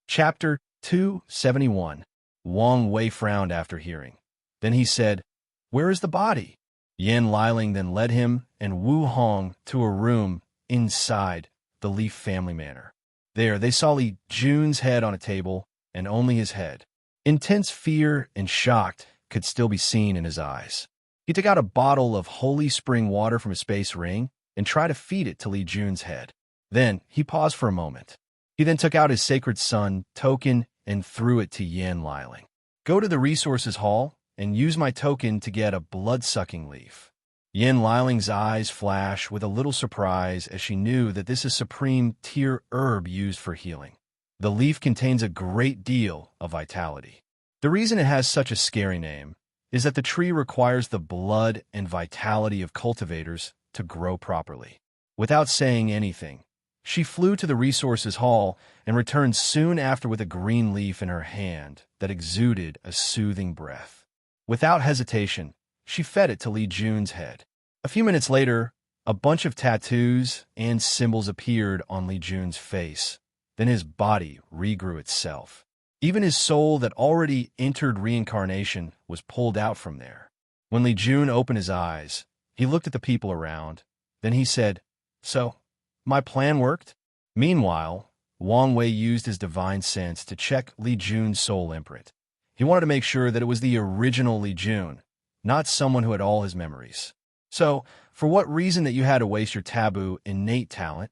Chapter 271. Wang Wei frowned after hearing. Then he said, "Where is the body?" Yin Liling then led him and Wu Hong to a room inside the Leaf family manor. There they saw Li Jun's head on a table, and only his head. Intense fear and shock could still be seen in his eyes. He took out a bottle of holy spring water from his space ring and tried to feed it to Li Jun's head. Then he paused for a moment. He then took out his sacred sun token and threw it to Yin Liling. "Go to the resources hall and use my token to get a blood-sucking leaf." Yin Liling's eyes flashed with a little surprise as she knew that this is supreme tier herb used for healing. The leaf contains a great deal of vitality. The reason it has such a scary name is that the tree requires the blood and vitality of cultivators to grow properly. Without saying anything, she flew to the resources hall and returned soon after with a green leaf in her hand that exuded a soothing breath. Without hesitation, she fed it to Li Jun's head. A few minutes later, a bunch of tattoos and symbols appeared on Li Jun's face. Then his body regrew itself. Even his soul that already entered reincarnation was pulled out from there. When Li Jun opened his eyes, he looked at the people around. Then he said, "So, my plan worked?" Meanwhile, Wang Wei used his divine sense to check Li Jun's soul imprint. He wanted to make sure that it was the original Li Jun, not someone who had all his memories. "So, for what reason that you had to waste your taboo innate talent?"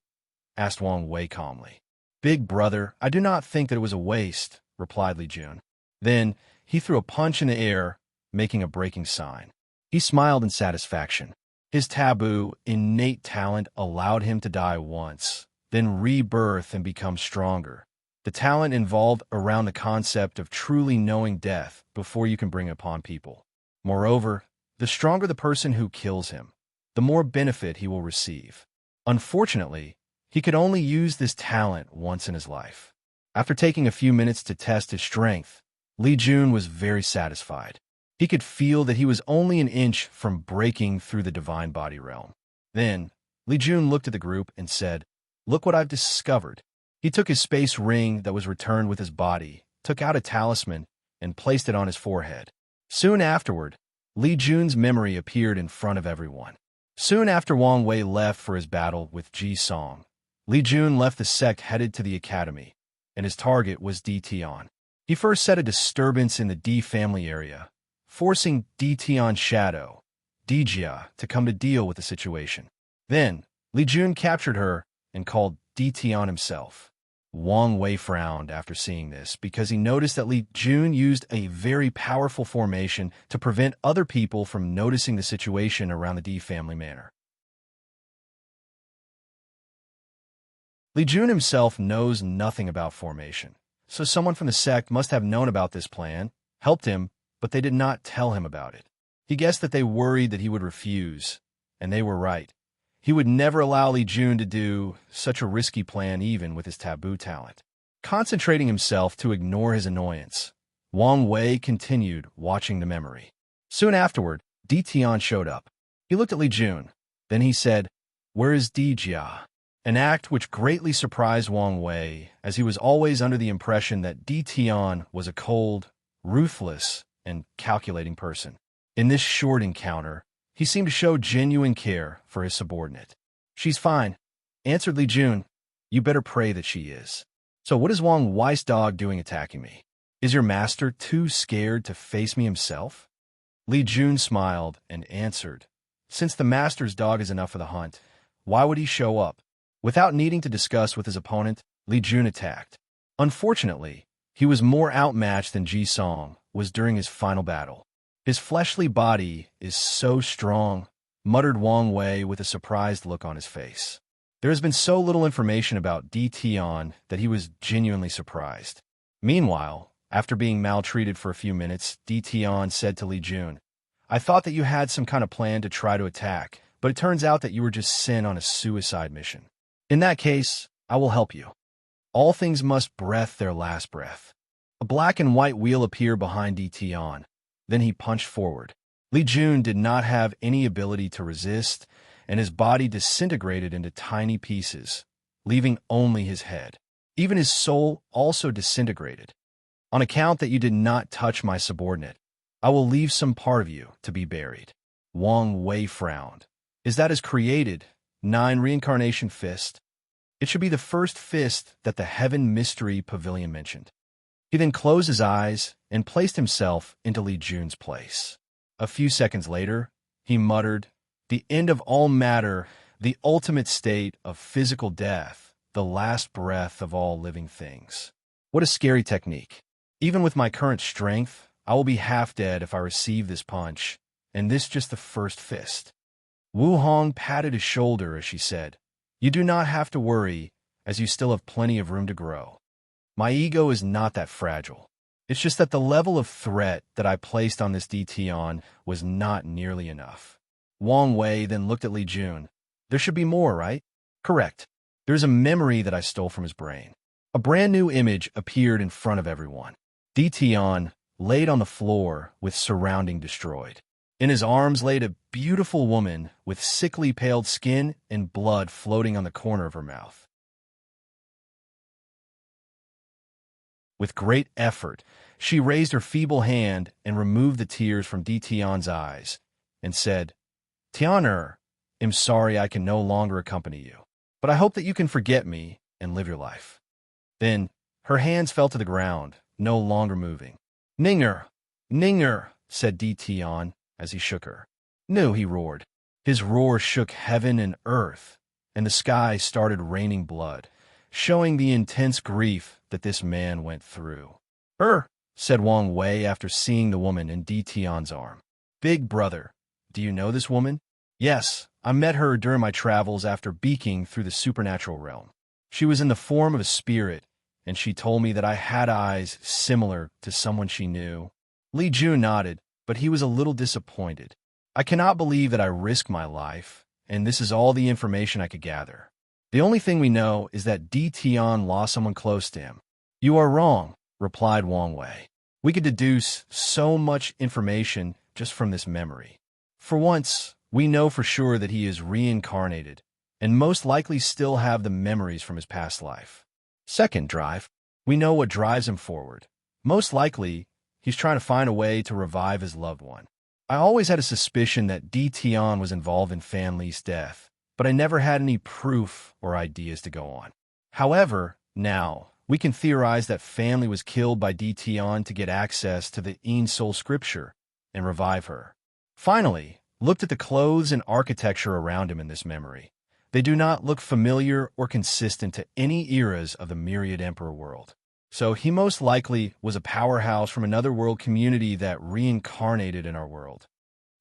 asked Wang Wei calmly. "Big brother, I do not think that it was a waste," replied Li Jun. Then he threw a punch in the air, making a breaking sign. He smiled in satisfaction. His taboo innate talent allowed him to die once, then rebirth and become stronger. The talent involved around the concept of truly knowing death before you can bring it upon people. Moreover, the stronger the person who kills him, the more benefit he will receive. Unfortunately, he could only use this talent once in his life. After taking a few minutes to test his strength, Li Jun was very satisfied. He could feel that he was only an inch from breaking through the divine body realm. Then, Li Jun looked at the group and said, "Look what I've discovered." He took his space ring that was returned with his body, took out a talisman, and placed it on his forehead. Soon afterward, Li Jun's memory appeared in front of everyone. Soon after Wang Wei left for his battle with Ji Song, Li Jun left the sect headed to the academy, and his target was Di Tian. He first set a disturbance in the Di family area, forcing Di Tian's shadow, Di Jia, to come to deal with the situation. Then, Li Jun captured her and called Di Tian himself. Wang Wei frowned after seeing this because he noticed that Li Jun used a very powerful formation to prevent other people from noticing the situation around the Di family manor. Li Jun himself knows nothing about formation, So someone from the sect must have known about this plan, helped him, but they did not tell him about it. He guessed that they worried that he would refuse, and they were right. He would never allow Li Jun to do such a risky plan even with his taboo talent. Concentrating himself to ignore his annoyance, Wang Wei continued watching the memory. Soon afterward, Di Tian showed up. He looked at Li Jun. Then he said, "Where is Di Jia?" An act which greatly surprised Wang Wei, as he was always under the impression that Di Tian was a cold, ruthless, and calculating person. In this short encounter, he seemed to show genuine care for his subordinate. "She's fine," answered Li Jun. "You better pray that she is." "So what is Wang Wei's dog doing attacking me? Is your master too scared to face me himself?" Li Jun smiled and answered, "Since the master's dog is enough for the hunt, why would he show up?" Without needing to discuss with his opponent, Li Jun attacked. Unfortunately, he was more outmatched than Ji Song was during his final battle. "His fleshly body is so strong," muttered Wang Wei with a surprised look on his face. There has been so little information about Di Tian that he was genuinely surprised. Meanwhile, after being maltreated for a few minutes, Di Tian said to Li Jun, "I thought that you had some kind of plan to try to attack, but it turns out that you were just sent on a suicide mission. In that case, I will help you. All things must breath their last breath." A black and white wheel appeared behind Di Tian. Then he punched forward. Li Jun did not have any ability to resist, and his body disintegrated into tiny pieces, leaving only his head. Even his soul also disintegrated. "On account that you did not touch my subordinate, I will leave some part of you to be buried." Wang Wei frowned. "Is that his created 9 reincarnation fist? It should be the first fist that the Heaven Mystery Pavilion mentioned." He then closed his eyes and placed himself into Li Jun's place. A few seconds later, he muttered, "The end of all matter, the ultimate state of physical death, the last breath of all living things." What a scary technique. Even with my current strength, I will be half dead if I receive this punch, and this just the first fist. Wu Hong patted his shoulder as she said, "You do not have to worry, as you still have plenty of room to grow. My ego is not that fragile. It's just that the level of threat that I placed on this Di Tian was not nearly enough." Wang Wei then looked at Li Jun. "There should be more, right?" "Correct. There's a memory that I stole from his brain." A brand new image appeared in front of everyone. Di Tian laid on the floor with surrounding destroyed. In his arms laid a beautiful woman with sickly paled skin and blood floating on the corner of her mouth. With great effort, she raised her feeble hand and removed the tears from Di Tian's eyes and said, "Tianer, I'm sorry I can no longer accompany you, but I hope that you can forget me and live your life." Then her hands fell to the ground, no longer moving. "Ninger, Ninger," said Di Tian as he shook her. "No," he roared. His roar shook heaven and earth, and the sky started raining blood, showing the intense grief that this man went through. Said Wang Wei after seeing the woman in Di Tian's arm. "Big brother, do you know this woman?" "Yes, I met her during my travels after beaking through the supernatural realm. She was in the form of a spirit, and she told me that I had eyes similar to someone she knew." Li Jun nodded, but he was a little disappointed. "I cannot believe that I risked my life, and this is all the information I could gather. The only thing we know is that Di Tian lost someone close to him." "You are wrong," replied Wang Wei. "We could deduce so much information just from this memory. For once, we know for sure that he is reincarnated, and most likely still have the memories from his past life. Second drive, we know what drives him forward. Most likely, he's trying to find a way to revive his loved one. I always had a suspicion that Di Tian was involved in Fan Li's death, but I never had any proof or ideas to go on. However, now, we can theorize that Fan Li was killed by Di Tian to get access to the Yin Soul scripture and revive her. Finally, looked at the clothes and architecture around him in this memory. They do not look familiar or consistent to any eras of the Myriad Emperor world. So he most likely was a powerhouse from another world community that reincarnated in our world."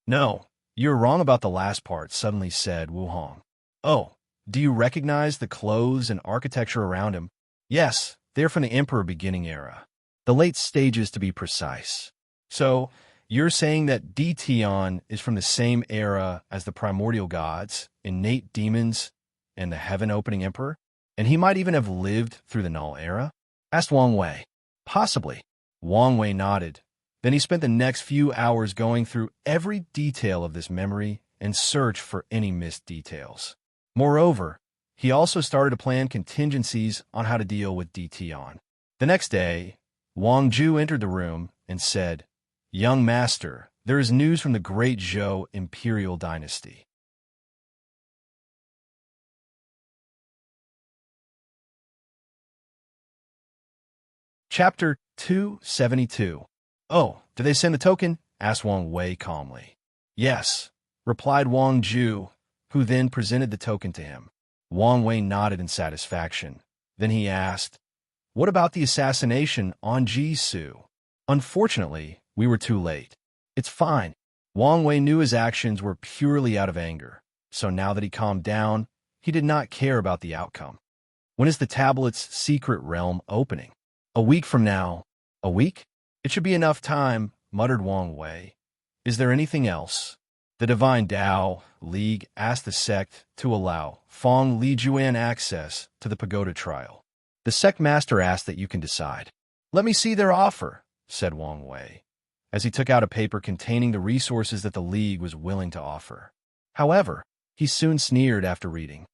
"No, you're wrong about the last part," suddenly said Wu Hong. "Oh, do you recognize the clothes and architecture around him?" "Yes, they're from the Emperor beginning era. The late stages, to be precise. So, you're saying that Dtion is from the same era as the primordial gods, innate demons, and the heaven-opening Emperor? And he might even have lived through the Null era? Asked Wang Wei. Possibly. Wang Wei nodded. Then he spent the next few hours going through every detail of this memory and searched for any missed details. Moreover, he also started to plan contingencies on how to deal with Dtion. The next day, Wang Ju entered the room and said, "Young master, there is news from the great Zhou imperial dynasty." Chapter 272. "Oh, did they send the token?" asked Wang Wei calmly. "Yes," replied Wang Ju, who then presented the token to him. Wang Wei nodded in satisfaction. Then he asked, "What about the assassination on Jisoo?" "Unfortunately, we were too late." "It's fine." Wang Wei knew his actions were purely out of anger, so now that he calmed down, he did not care about the outcome. "When is the tablet's secret realm opening?" "A week from now." "A week? It should be enough time," muttered Wang Wei. "Is there anything else?" The Divine Tao League asked the sect to allow Fong Lijuan access to the pagoda trial. The sect master asked that you can decide. "Let me see their offer," said Wang Wei, as he took out a paper containing the resources that the League was willing to offer. However, he soon sneered after reading.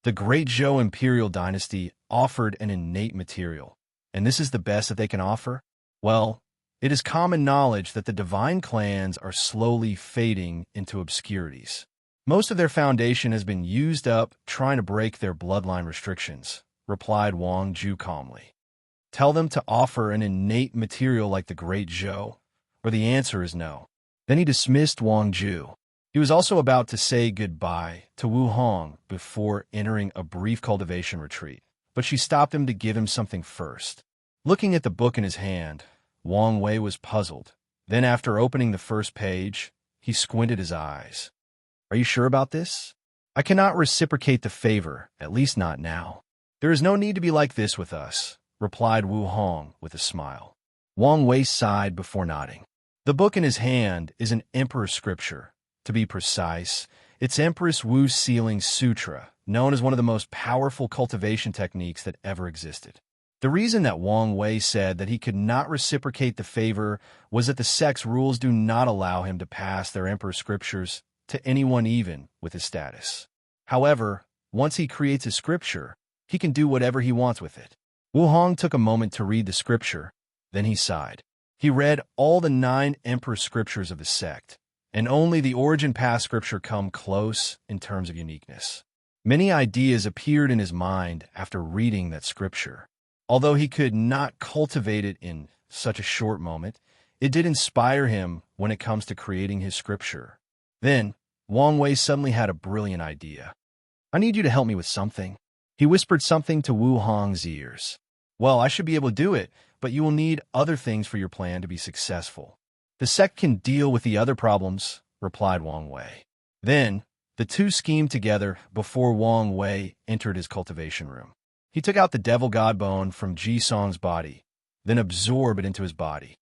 The Great Zhou Imperial Dynasty offered an innate material, and this is the best that they can offer? Well, it is common knowledge that the divine clans are slowly fading into obscurities. Most of their foundation has been used up trying to break their bloodline restrictions, replied Wang Ju calmly. Tell them to offer an innate material like the Great Zhou, or the answer is no. Then he dismissed Wang Ju. He was also about to say goodbye to Wu Hong before entering a brief cultivation retreat, but she stopped him to give him something first. Looking at the book in his hand, Wang Wei was puzzled. Then after opening the first page, he squinted his eyes. "Are you sure about this?" "I cannot reciprocate the favor, at least not now." "There is no need to be like this with us," replied Wu Hong with a smile. Wang Wei sighed before nodding. The book in his hand is an emperor scripture. To be precise, it's Empress Wu's Sealing Sutra, known as one of the most powerful cultivation techniques that ever existed. The reason that Wang Wei said that he could not reciprocate the favor was that the sect's rules do not allow him to pass their emperor scriptures to anyone even with his status. However, once he creates a scripture, he can do whatever he wants with it. Wu Hong took a moment to read the scripture, then he sighed. He read all the 9 emperor scriptures of the sect, and only the origin path scripture come close in terms of uniqueness. Many ideas appeared in his mind after reading that scripture. Although he could not cultivate it in such a short moment, it did inspire him when it comes to creating his scripture. Then, Wang Wei suddenly had a brilliant idea. "I need you to help me with something." He whispered something to Wu Hong's ears. "Well, I should be able to do it, but you will need other things for your plan to be successful." "The sect can deal with the other problems," replied Wang Wei. Then, the two schemed together before Wang Wei entered his cultivation room. He took out the devil god bone from Ji Song's body, then absorbed it into his body.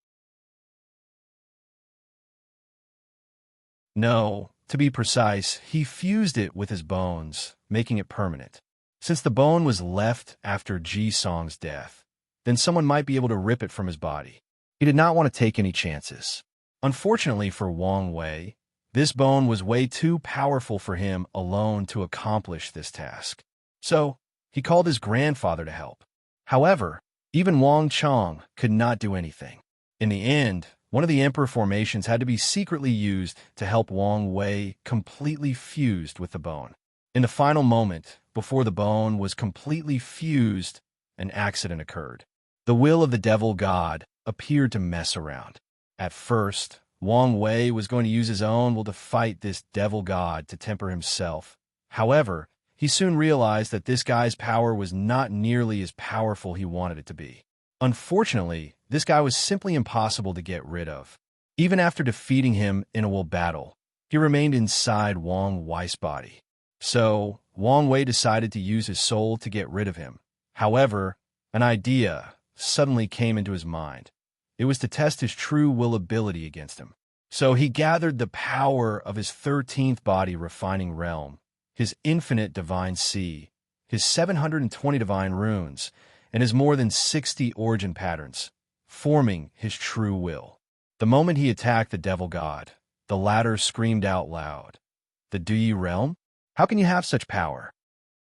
No, to be precise, he fused it with his bones, making it permanent. Since the bone was left after Ji Song's death, then someone might be able to rip it from his body. He did not want to take any chances. Unfortunately for Wang Wei, this bone was way too powerful for him alone to accomplish this task. So, he called his grandfather to help. However, even Wang Chong could not do anything. In the end, one of the emperor formations had to be secretly used to help Wang Wei completely fused with the bone. In the final moment, before the bone was completely fused, an accident occurred. The will of the devil god appeared to mess around. At first, Wang Wei was going to use his own will to fight this devil god to temper himself. However, he soon realized that this guy's power was not nearly as powerful he wanted it to be. Unfortunately, this guy was simply impossible to get rid of. Even after defeating him in a will battle, he remained inside Wang Wei's body. So, Wang Wei decided to use his soul to get rid of him. However, An idea suddenly came into his mind. It was to test his true will ability against him. So he gathered the power of his 13th body refining realm, his infinite divine sea, his 720 divine runes, and his more than 60 origin patterns, forming his true will. The moment he attacked the devil god, the latter screamed out loud, "The Duyi realm? How can you have such power?"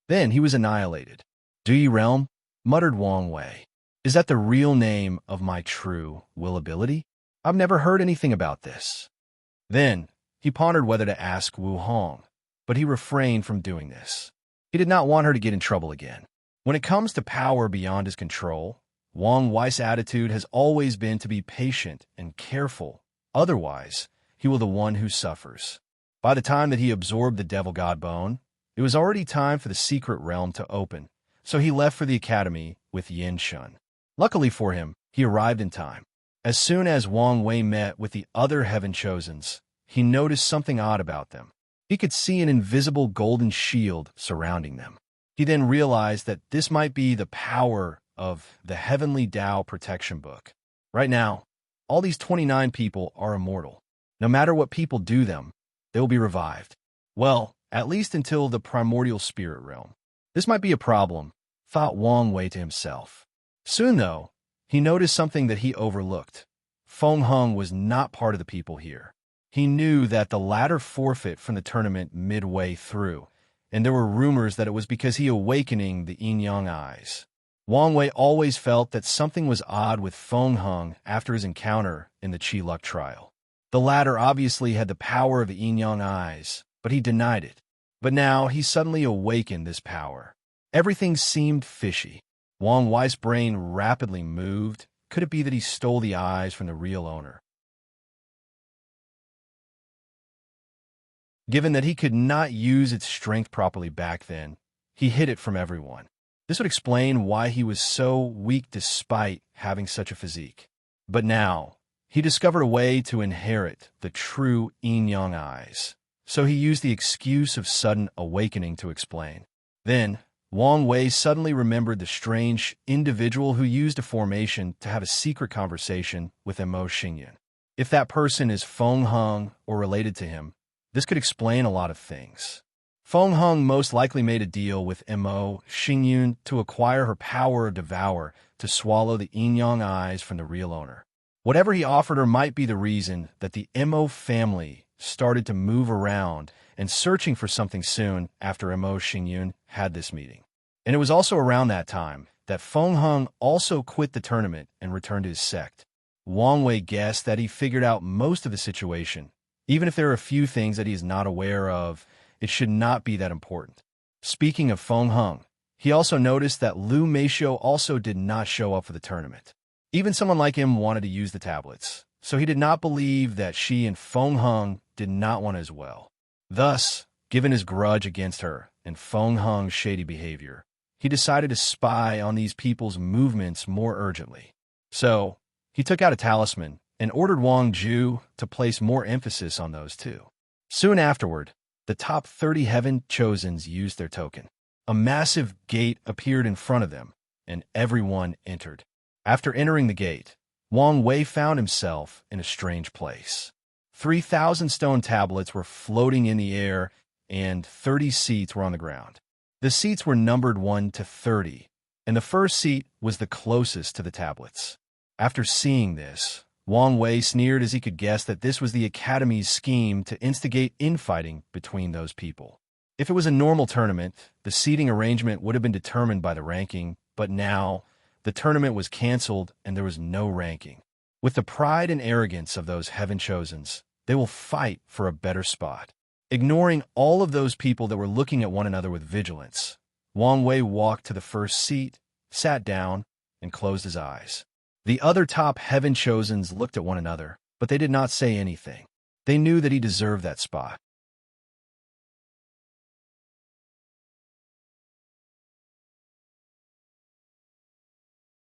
Then he was annihilated. "Duyi realm?" muttered Wang Wei. "Is that the real name of my true will ability? I've never heard anything about this." Then he pondered whether to ask Wu Hong, but he refrained from doing this. He did not want her to get in trouble again. When it comes to power beyond his control, Wang Wei's attitude has always been to be patient and careful. Otherwise, he will be the one who suffers. By the time that he absorbed the devil god bone, it was already time for the secret realm to open, so he left for the academy with Yin Shun. Luckily for him, he arrived in time. As soon as Wang Wei met with the other Heaven Chosens, he noticed something odd about them. He could see an invisible golden shield surrounding them. He then realized that this might be the power of the Heavenly Tao Protection Book. Right now, all these 29 people are immortal. No matter what people do them, they will be revived. Well, at least until the primordial spirit realm. This might be a problem, thought Wang Wei to himself. Soon, though, he noticed something that he overlooked. Feng Hung was not part of the people here. He knew that the latter forfeit from the tournament midway through, and there were rumors that it was because he awakening the yin-yang eyes. Wang Wei always felt that something was odd with Feng Hung after his encounter in the Qi-Luck trial. The latter obviously had the power of the yin-yang eyes, but he denied it. But now he suddenly awakened this power. Everything seemed fishy. Wang Wei's brain rapidly moved. Could it be that he stole the eyes from the real owner? Given that he could not use its strength properly back then, he hid it from everyone. This would explain why he was so weak despite having such a physique. But now, he discovered a way to inherit the true yin-yang eyes. So he used the excuse of sudden awakening to explain. Then, Wang Wei suddenly remembered the strange individual who used a formation to have a secret conversation with Mo Xingyun. If that person is Feng Hung or related to him, this could explain a lot of things. Feng Hung most likely made a deal with Mo Xingyun to acquire her power of devour to swallow the yin-yang eyes from the real owner. Whatever he offered her might be the reason that the Mo family started to move around and searching for something soon after Mo Xingyun had this meeting. And it was also around that time that Feng Hung also quit the tournament and returned to his sect. Wang Wei guessed that he figured out most of the situation. Even if there are a few things that he is not aware of, it should not be that important. Speaking of Feng Hung, he also noticed that Lu Meishou also did not show up for the tournament. Even someone like him wanted to use the tablets, so he did not believe that she and Feng Hung did not want as well. Thus, given his grudge against her and Feng Hung's shady behavior, he decided to spy on these people's movements more urgently. So, he took out a talisman and ordered Wang Ju to place more emphasis on those two. Soon afterward, the top 30 Heaven Chosens used their token. A massive gate appeared in front of them, and everyone entered. After entering the gate, Wang Wei found himself in a strange place. 3,000 stone tablets were floating in the air, and 30 seats were on the ground. The seats were numbered 1 to 30, and the first seat was the closest to the tablets. After seeing this, Wang Wei sneered as he could guess that this was the Academy's scheme to instigate infighting between those people. If it was a normal tournament, the seating arrangement would have been determined by the ranking, but now, the tournament was cancelled and there was no ranking. With the pride and arrogance of those Heaven Chosens, they will fight for a better spot. Ignoring all of those people that were looking at one another with vigilance, Wang Wei walked to the first seat, sat down, and closed his eyes. The other top Heaven Chosens looked at one another, but they did not say anything. They knew that he deserved that spot.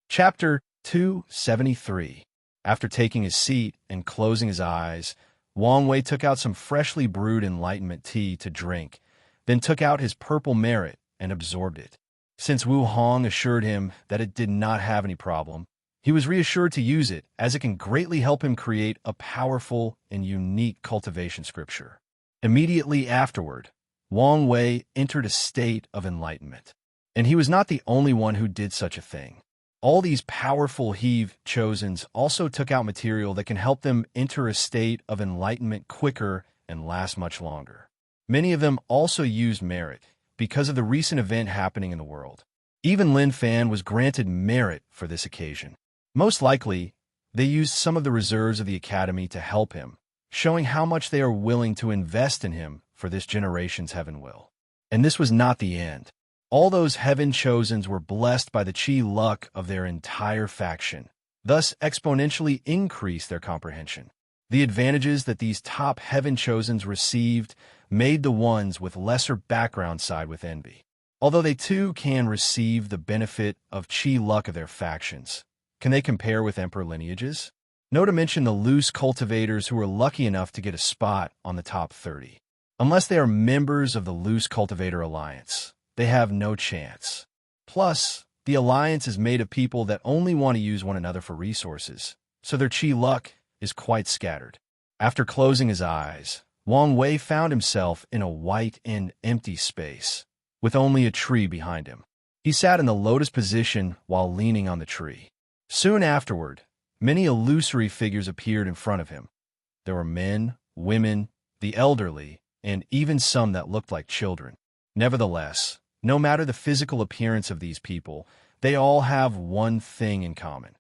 Chapter 273. After taking his seat and closing his eyes, Wang Wei took out some freshly brewed enlightenment tea to drink, then took out his purple merit and absorbed it. Since Wu Hong assured him that it did not have any problem, he was reassured to use it as it can greatly help him create a powerful and unique cultivation scripture. Immediately afterward, Wang Wei entered a state of enlightenment. And he was not the only one who did such a thing. All these powerful Heave Chosens also took out material that can help them enter a state of enlightenment quicker and last much longer. Many of them also used merit because of the recent event happening in the world. Even Lin Fan was granted merit for this occasion. Most likely, they used some of the reserves of the Academy to help him, showing how much they are willing to invest in him for this generation's heaven will. And this was not the end. All those heaven chosens were blessed by the chi luck of their entire faction, thus exponentially increased their comprehension. The advantages that these top heaven chosens received made the ones with lesser background side with envy. Although they too can receive the benefit of chi luck of their factions, can they compare with emperor lineages? No to mention the loose cultivators who were lucky enough to get a spot on the top 30. Unless they are members of the Loose Cultivator Alliance, they have no chance. Plus, the alliance is made of people that only want to use one another for resources, so their chi luck is quite scattered. After closing his eyes, Wang Wei found himself in a white and empty space, with only a tree behind him. He sat in the lotus position while leaning on the tree. Soon afterward, many illusory figures appeared in front of him. There were men, women, the elderly, and even some that looked like children. Nevertheless, no matter the physical appearance of these people, they all have one thing in common.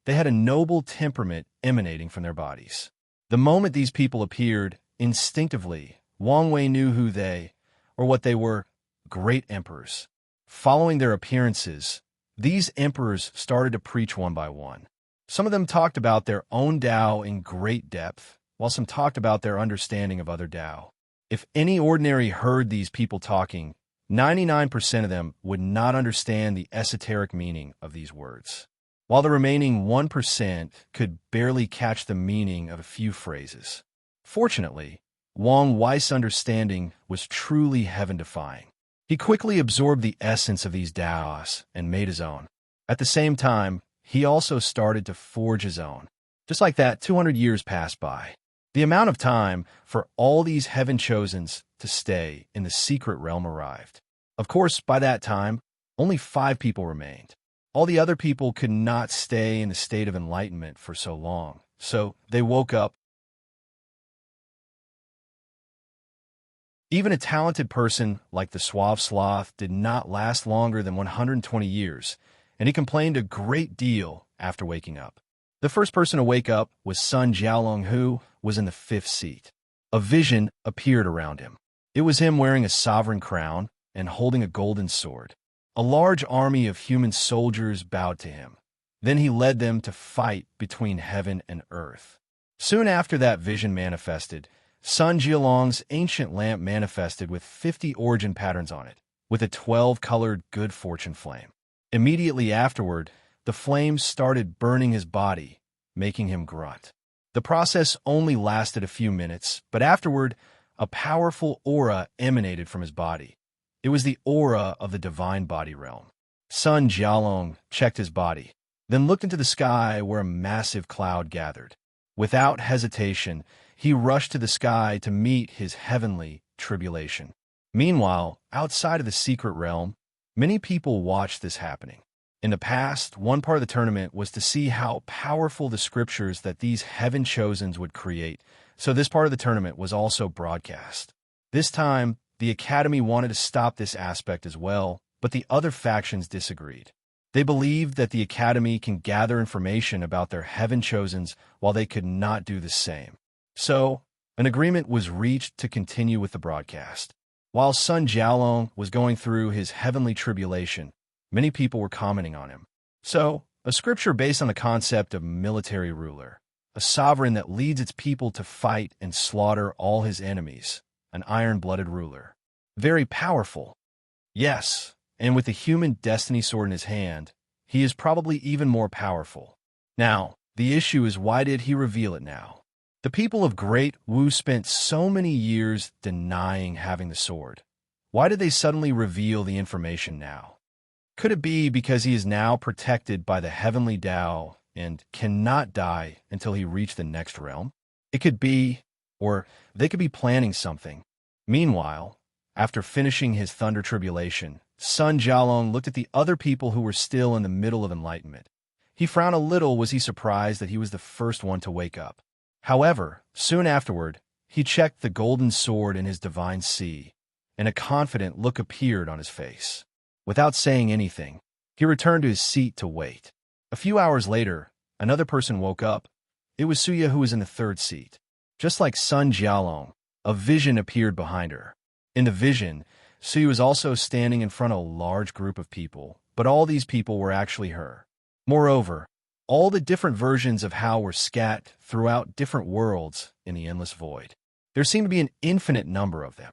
They had a noble temperament emanating from their bodies. The moment these people appeared, instinctively, Wang Wei knew who they, or what they were, great emperors. Following their appearances, these emperors started to preach one by one. Some of them talked about their own Tao in great depth, while some talked about their understanding of other Tao. If any ordinary heard these people talking, 99% of them would not understand the esoteric meaning of these words, while the remaining 1% could barely catch the meaning of a few phrases. Fortunately, Wang Wei's understanding was truly heaven-defying. He quickly absorbed the essence of these Taos and made his own. At the same time, he also started to forge his own. Just like that, 200 years passed by. The amount of time for all these heaven chosens to stay in the secret realm arrived. Of course, by that time, only 5 people remained. All the other people could not stay in the state of enlightenment for so long, so they woke up. Even a talented person like the Suave Sloth did not last longer than 120 years, and he complained a great deal after waking up. The first person to wake up was Sun Jiaolong, who was in the 5th seat. A vision appeared around him. It was him wearing a sovereign crown and holding a golden sword. A large army of human soldiers bowed to him. Then he led them to fight between heaven and earth. Soon after that vision manifested, Sun Jialong's ancient lamp manifested with 50 origin patterns on it, with a 12-colored good fortune flame. Immediately afterward, the flames started burning his body, making him grunt. The process only lasted a few minutes, but afterward, a powerful aura emanated from his body. It was the aura of the divine body realm. Sun Jialong checked his body, then looked into the sky where a massive cloud gathered. Without hesitation, he rushed to the sky to meet his heavenly tribulation. Meanwhile, outside of the secret realm, many people watched this happening. In the past, one part of the tournament was to see how powerful the scriptures that these heaven chosens would create, so this part of the tournament was also broadcast. This time, the Academy wanted to stop this aspect as well, but the other factions disagreed. They believed that the Academy can gather information about their heaven chosens while they could not do the same. So, an agreement was reached to continue with the broadcast. While Sun Jialong was going through his heavenly tribulation, many people were commenting on him. So, a scripture based on the concept of military ruler, a sovereign that leads its people to fight and slaughter all his enemies, an iron-blooded ruler. Very powerful. Yes, and with the human destiny sword in his hand, he is probably even more powerful. Now, the issue is, why did he reveal it now? The people of Great Wu spent so many years denying having the sword. Why did they suddenly reveal the information now? Could it be because he is now protected by the heavenly Tao and cannot die until he reach the next realm? It could be, or they could be planning something. Meanwhile, after finishing his thunder tribulation, Sun Jialong looked at the other people who were still in the middle of enlightenment. He frowned a little. Was he surprised that he was the first one to wake up? However, soon afterward, he checked the golden sword in his divine sea, and a confident look appeared on his face. Without saying anything, he returned to his seat to wait. A few hours later, another person woke up. It was Suya, who was in the third seat. Just like Sun Jialong, a vision appeared behind her. In the vision, Suya was also standing in front of a large group of people, but all these people were actually her. Moreover, all the different versions of Hao were scattered throughout different worlds in the endless void. There seemed to be an infinite number of them.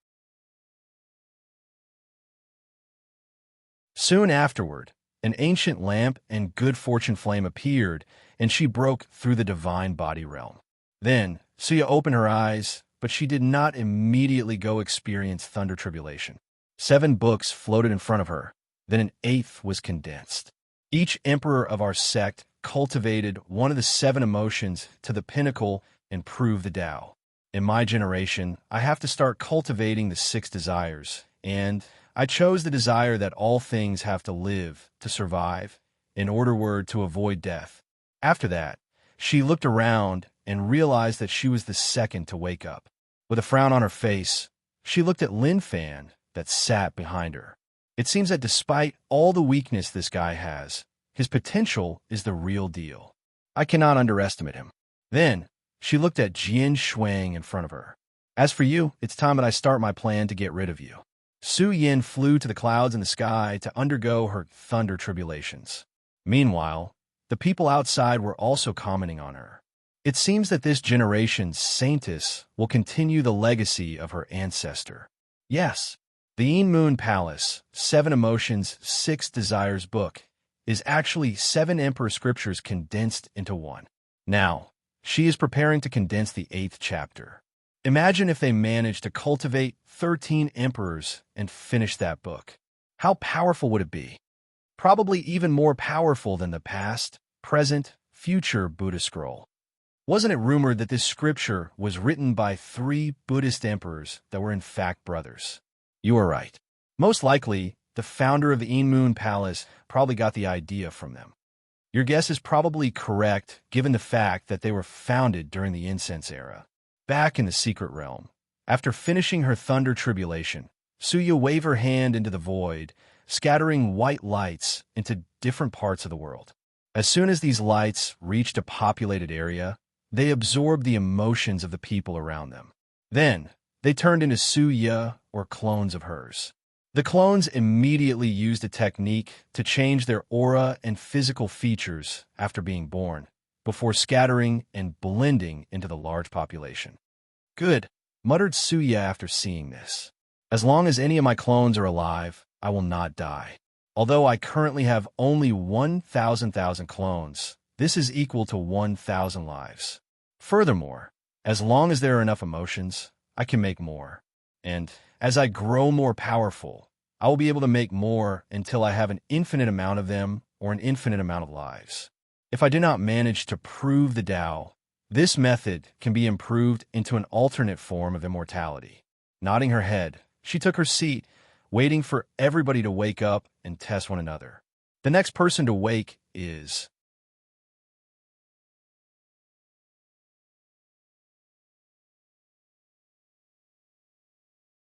Soon afterward, an ancient lamp and good fortune flame appeared, and she broke through the divine body realm. Then, Suya opened her eyes, but she did not immediately go experience thunder tribulation. 7 books floated in front of her, then an 8th was condensed. Each emperor of our sect cultivated one of the 7 emotions to the pinnacle and proved the Tao. In my generation, I have to start cultivating the 6 desires, and I chose the desire that all things have to live to survive, in order to avoid death. After that, she looked around and realized that she was the second to wake up. With a frown on her face, she looked at Lin Fan that sat behind her. It seems that despite all the weakness this guy has, his potential is the real deal. I cannot underestimate him. Then, she looked at Jian Shuang in front of her. As for you, it's time that I start my plan to get rid of you. Su Yin flew to the clouds in the sky to undergo her thunder tribulations. Meanwhile, the people outside were also commenting on her. It seems that this generation's saintess will continue the legacy of her ancestor. Yes, the Moon Palace, 7 Emotions, 6 Desires book is actually 7 Emperor scriptures condensed into one. Now, she is preparing to condense the 8th chapter. Imagine if they managed to cultivate 13 emperors and finish that book. How powerful would it be? Probably even more powerful than the past, present, future Buddha scroll. Wasn't it rumored that this scripture was written by 3 Buddhist emperors that were in fact brothers? You are right. Most likely, the founder of the Moon Palace probably got the idea from them. Your guess is probably correct given the fact that they were founded during the incense era. Back in the secret realm, after finishing her thunder tribulation, Suya waved her hand into the void, scattering white lights into different parts of the world. As soon as these lights reached a populated area, they absorbed the emotions of the people around them. Then, they turned into Suya, or clones of hers. The clones immediately used a technique to change their aura and physical features after being born, before scattering and blending into the large population. Good, muttered Suya after seeing this. As long as any of my clones are alive, I will not die. Although I currently have only 1,000 clones, this is equal to 1,000 lives. Furthermore, as long as there are enough emotions, I can make more. And as I grow more powerful, I will be able to make more until I have an infinite amount of them or an infinite amount of lives. If I do not manage to prove the Tao, this method can be improved into an alternate form of immortality. Nodding her head, she took her seat, waiting for everybody to wake up and test one another. The next person to wake is...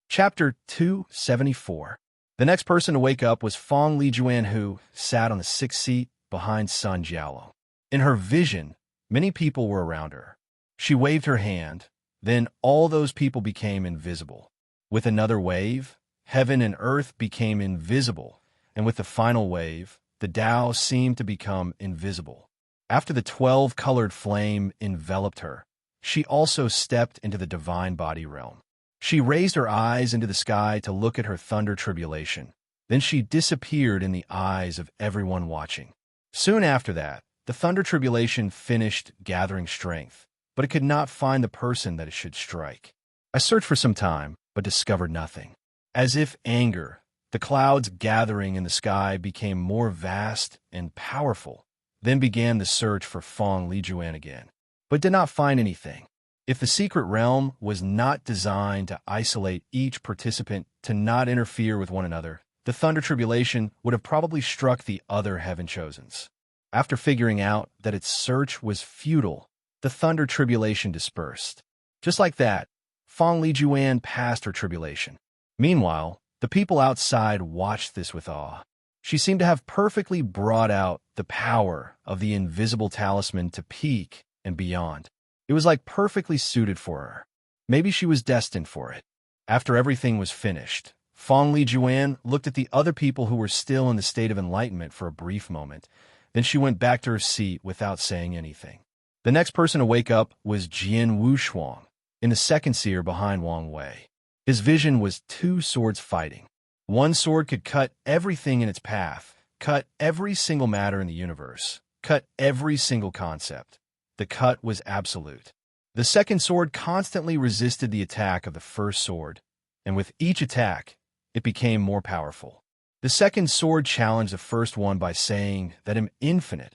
Chapter 274. The next person to wake up was Fong Lijuan, who sat on the 6th seat behind Sun Jialong. In her vision, many people were around her. She waved her hand, then all those people became invisible. With another wave, heaven and earth became invisible, and with the final wave, the Tao seemed to become invisible. After the 12-colored flame enveloped her, she also stepped into the divine body realm. She raised her eyes into the sky to look at her thunder tribulation. Then she disappeared in the eyes of everyone watching. Soon after that, the thunder tribulation finished gathering strength, but it could not find the person that it should strike. I searched for some time, but discovered nothing. As if anger, The clouds gathering in the sky became more vast and powerful. Then began the search for Feng Lijuan again, but did not find anything. If the secret realm was not designed to isolate each participant to not interfere with one another, the Thunder Tribulation would have probably struck the other Heaven Chosens. After figuring out that its search was futile, the Thunder Tribulation dispersed. Just like that, Feng Lijuan passed her tribulation. Meanwhile, the people outside watched this with awe. She seemed to have perfectly brought out the power of the invisible talisman to peak and beyond. It was like perfectly suited for her. Maybe she was destined for it. After everything was finished, Feng Lijuan looked at the other people who were still in the state of enlightenment for a brief moment. Then she went back to her seat without saying anything. The next person to wake up was Jian Wushuang, in the second seer behind Wang Wei. His vision was two swords fighting. One sword could cut everything in its path, cut every single matter in the universe, cut every single concept. The cut was absolute. The second sword constantly resisted the attack of the first sword, and with each attack, it became more powerful. The second sword challenged the first one by saying that I'm infinite.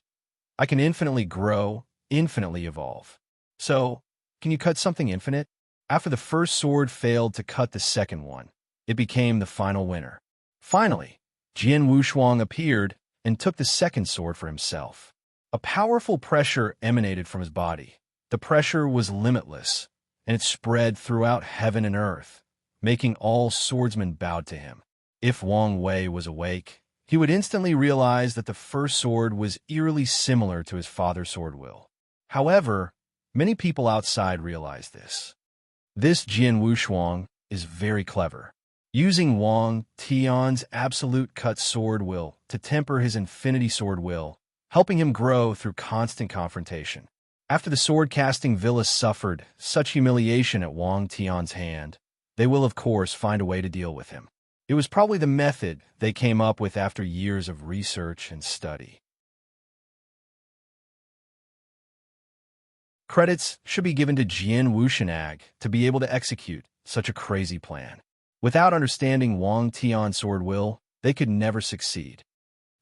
I can infinitely grow, infinitely evolve. So, can you cut something infinite? After the first sword failed to cut the second one, it became the final winner. Finally, Jian Wushuang appeared and took the second sword for himself. A powerful pressure emanated from his body. The pressure was limitless, and it spread throughout heaven and earth, making all swordsmen bow to him. If Wang Wei was awake, he would instantly realize that the first sword was eerily similar to his father's sword will. However, many people outside realized this. This Jian Wushuang is very clever, using Wang Tian's absolute cut sword will to temper his infinity sword will, helping him grow through constant confrontation. After the sword-casting villains suffered such humiliation at Wang Tian's hand, they will of course find a way to deal with him. It was probably the method they came up with after years of research and study. Credits should be given to Jian Wushuang to be able to execute such a crazy plan. Without understanding Wang Tian's sword will, they could never succeed.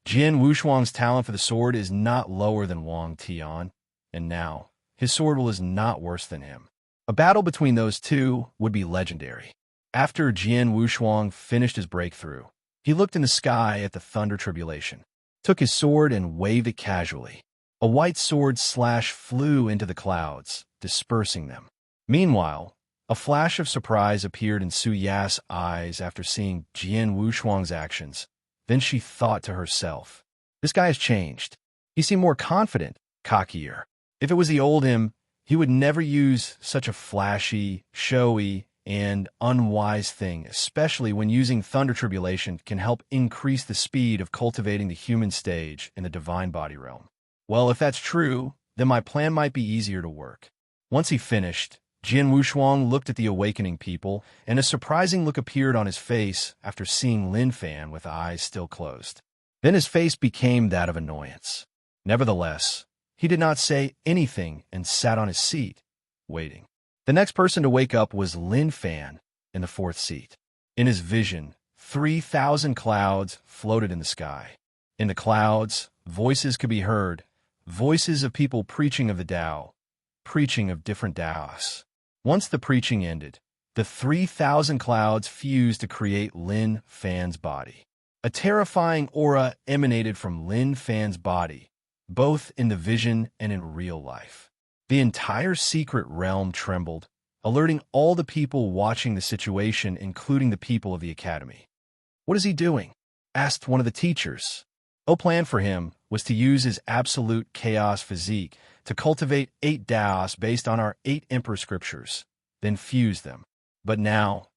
Jian Wushuang's talent for the sword is not lower than Wang Tian, and now, his sword will is not worse than him. A battle between those two would be legendary. After Jian Wushuang finished his breakthrough, he looked in the sky at the Thunder Tribulation, took his sword and waved it casually. A white sword slash flew into the clouds, dispersing them. Meanwhile, a flash of surprise appeared in Su Ya's eyes after seeing Jian Wushuang's actions. Then she thought to herself, this guy has changed. He seemed more confident, cockier. If it was the old him, he would never use such a flashy, showy, and unwise thing, especially when using Thunder Tribulation can help increase the speed of cultivating the human stage in the divine body realm. Well, if that's true, then my plan might be easier to work. Once he finished, Jian Wushuang looked at the awakening people, and a surprising look appeared on his face after seeing Lin Fan with eyes still closed. Then his face became that of annoyance. Nevertheless, he did not say anything and sat on his seat, waiting. The next person to wake up was Lin Fan in the fourth seat. In his vision, 3,000 clouds floated in the sky. In the clouds, voices could be heard, voices of people preaching of the Tao, preaching of different Taos. Once the preaching ended, the 3,000 clouds fused to create Lin Fan's body. A terrifying aura emanated from Lin Fan's body, both in the vision and in real life. The entire secret realm trembled, alerting all the people watching the situation, including the people of the academy. "What is he doing?" asked one of the teachers. Our plan for him was to use his absolute chaos physique to cultivate 8 Taos based on our 8 Emperor scriptures, then fuse them. But now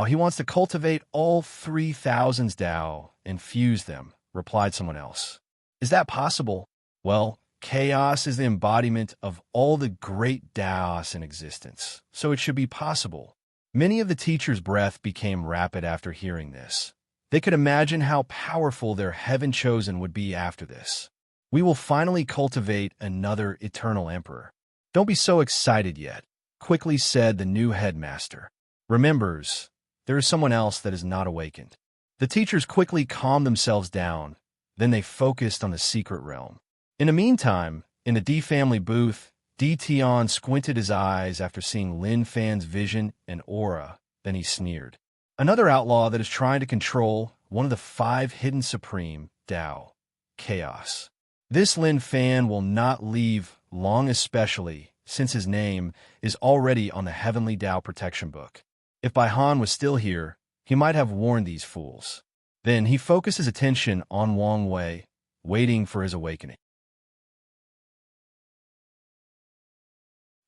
he wants to cultivate all 3,000 Tao and fuse them, replied someone else. Is that possible? Well, chaos is the embodiment of all the great Taos in existence, so it should be possible. Many of the teachers' breath became rapid after hearing this. They could imagine how powerful their heaven chosen would be after this. We will finally cultivate another eternal emperor. Don't be so excited yet, quickly said the new headmaster. Remembers, there is someone else that is not awakened. The teachers quickly calmed themselves down. Then they focused on the secret realm. In the meantime, in the D family booth, D. Tian squinted his eyes after seeing Lin Fan's vision and aura. Then he sneered. Another outlaw that is trying to control one of the 5 hidden supreme Tao, chaos. This Lin Fan will not leave long, especially since his name is already on the Heavenly Tao Protection Book. If Bai Han was still here, he might have warned these fools. Then he focused his attention on Wang Wei, waiting for his awakening.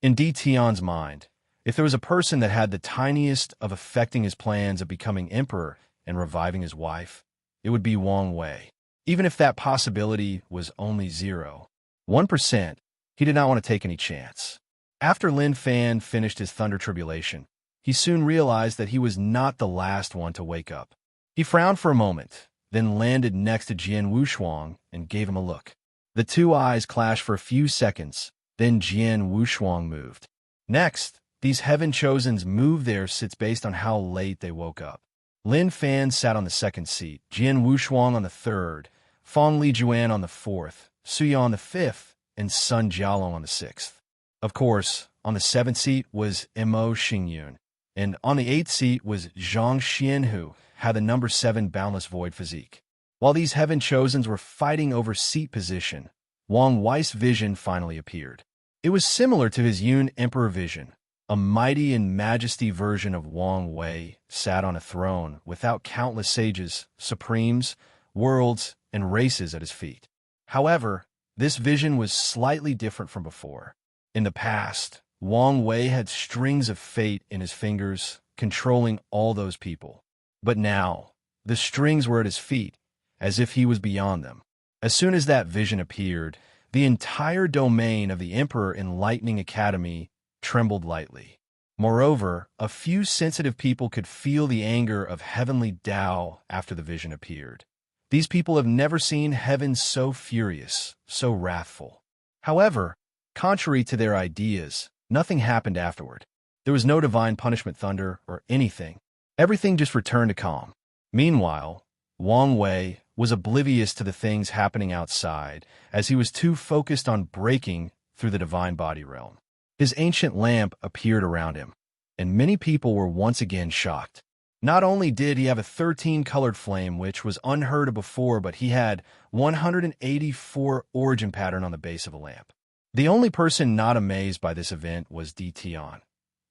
In D. Tian's mind, if there was a person that had the tiniest of affecting his plans of becoming emperor and reviving his wife, it would be Wang Wei. Even if that possibility was only 0.1%, he did not want to take any chance. After Lin Fan finished his thunder tribulation, he soon realized that he was not the last one to wake up. He frowned for a moment, then landed next to Jian Wushuang and gave him a look. The 2 eyes clashed for a few seconds, then Jian Wushuang moved. Next, these heaven-chosens moved their seats based on how late they woke up. Lin Fan sat on the 2nd seat, Jian Wushuang on the 3rd, Fong Lijuan on the 4th, Suya on the 5th, and Sun Jialong on the 6th. Of course, on the 7th seat was Mo Xingyun, and on the 8th seat was Zhang Xian, who had the number 7 boundless void physique. While these heaven-chosens were fighting over seat position, Wang Wei's vision finally appeared. It was similar to his Yun Emperor vision. A mighty and majesty version of Wang Wei sat on a throne without countless sages, supremes, worlds, and races at his feet. However, this vision was slightly different from before. In the past, Wang Wei had strings of fate in his fingers, controlling all those people. But now, the strings were at his feet, as if he was beyond them. As soon as that vision appeared, the entire domain of the Emperor Enlightening Academy trembled lightly. Moreover, a few sensitive people could feel the anger of heavenly Tao after the vision appeared. These people have never seen heaven so furious, so wrathful. However, contrary to their ideas, nothing happened afterward. There was no divine punishment thunder or anything. Everything just returned to calm. Meanwhile, Wang Wei was oblivious to the things happening outside, as he was too focused on breaking through the divine body realm. His ancient lamp appeared around him, and many people were once again shocked. Not only did he have a 13-colored flame, which was unheard of before, but he had 184 origin pattern on the base of the lamp. The only person not amazed by this event was D. Tian.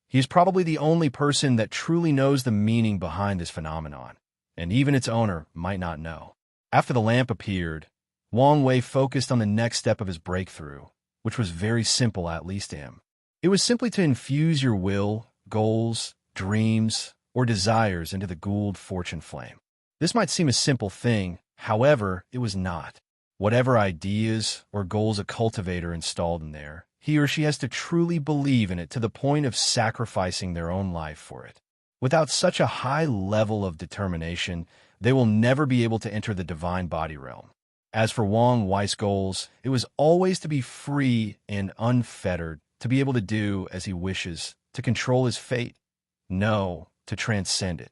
He is probably the only person that truly knows the meaning behind this phenomenon, and even its owner might not know. After the lamp appeared, Wang Wei focused on the next step of his breakthrough, which was very simple, at least to him. It was simply to infuse your will, goals, dreams, or desires into the Gould fortune flame. This might seem a simple thing, however, it was not. Whatever ideas or goals a cultivator installed in there, he or she has to truly believe in it to the point of sacrificing their own life for it. Without such a high level of determination, they will never be able to enter the divine body realm. As for Wang Wei's goals, it was always to be free and unfettered, to be able to do as he wishes, to control his fate. No, to transcend it.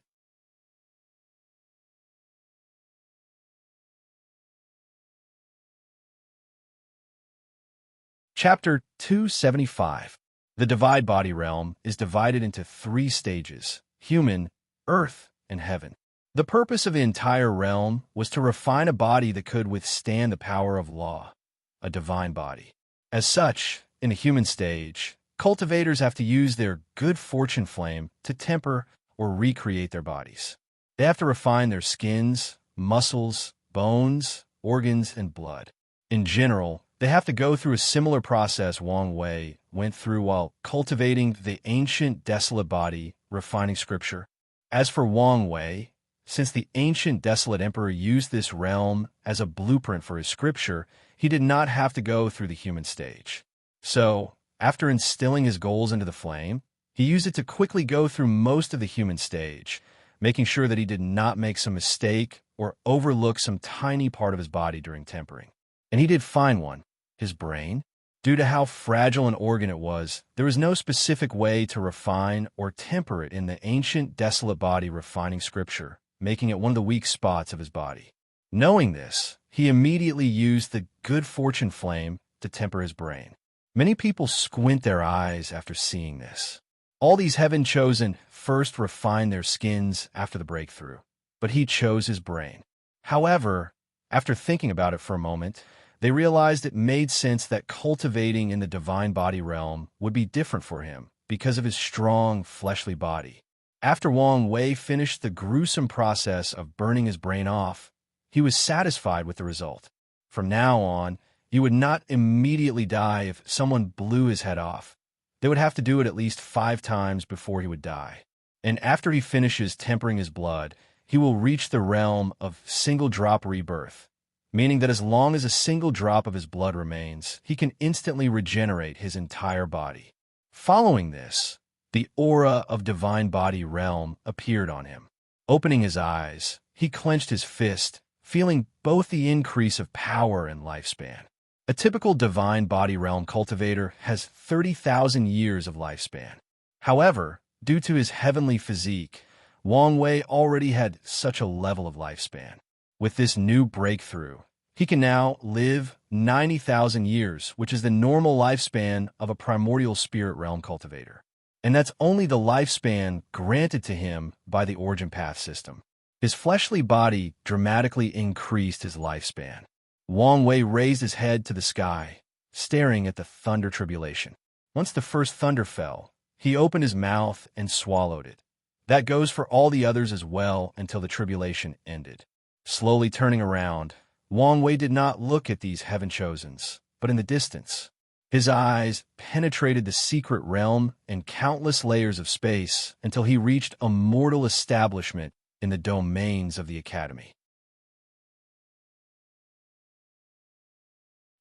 Chapter 275. The divine body realm is divided into 3 stages: human, earth, and heaven. The purpose of the entire realm was to refine a body that could withstand the power of law, a divine body. As such, in the human stage, cultivators have to use their good fortune flame to temper or recreate their bodies. They have to refine their skins, muscles, bones, organs, and blood. In general, they have to go through a similar process Wang Wei went through while cultivating the ancient desolate body, refining scripture. As for Wang Wei, since the ancient desolate emperor used this realm as a blueprint for his scripture, he did not have to go through the human stage. So, after instilling his goals into the flame, he used it to quickly go through most of the human stage, making sure that he did not make some mistake or overlook some tiny part of his body during tempering. And he did find one, his brain. Due to how fragile an organ it was, there was no specific way to refine or temper it in the ancient desolate body refining scripture, making it one of the weak spots of his body. Knowing this, he immediately used the good fortune flame to temper his brain. Many people squint their eyes after seeing this. All these heaven-chosen first refine their skins after the breakthrough, but he chose his brain. However, after thinking about it for a moment, they realized it made sense that cultivating in the divine body realm would be different for him because of his strong, fleshly body. After Wang Wei finished the gruesome process of burning his brain off, he was satisfied with the result. From now on, he would not immediately die if someone blew his head off. They would have to do it at least 5 times before he would die. And after he finishes tempering his blood, he will reach the realm of single-drop rebirth, meaning that as long as a single drop of his blood remains, he can instantly regenerate his entire body. Following this, the aura of divine body realm appeared on him. Opening his eyes, he clenched his fist, feeling both the increase of power and lifespan. A typical divine body realm cultivator has 30,000 years of lifespan. However, due to his heavenly physique, Wang Wei already had such a level of lifespan. With this new breakthrough, he can now live 90,000 years, which is the normal lifespan of a primordial spirit realm cultivator. And that's only the lifespan granted to him by the origin path system. His fleshly body dramatically increased his lifespan. Wang Wei raised his head to the sky, staring at the thunder tribulation. Once the first thunder fell, he opened his mouth and swallowed it. That goes for all the others as well until the tribulation ended. Slowly turning around, Wang Wei did not look at these heaven-chosens, but in the distance. His eyes penetrated the secret realm and countless layers of space until he reached a mortal establishment in the domains of the academy.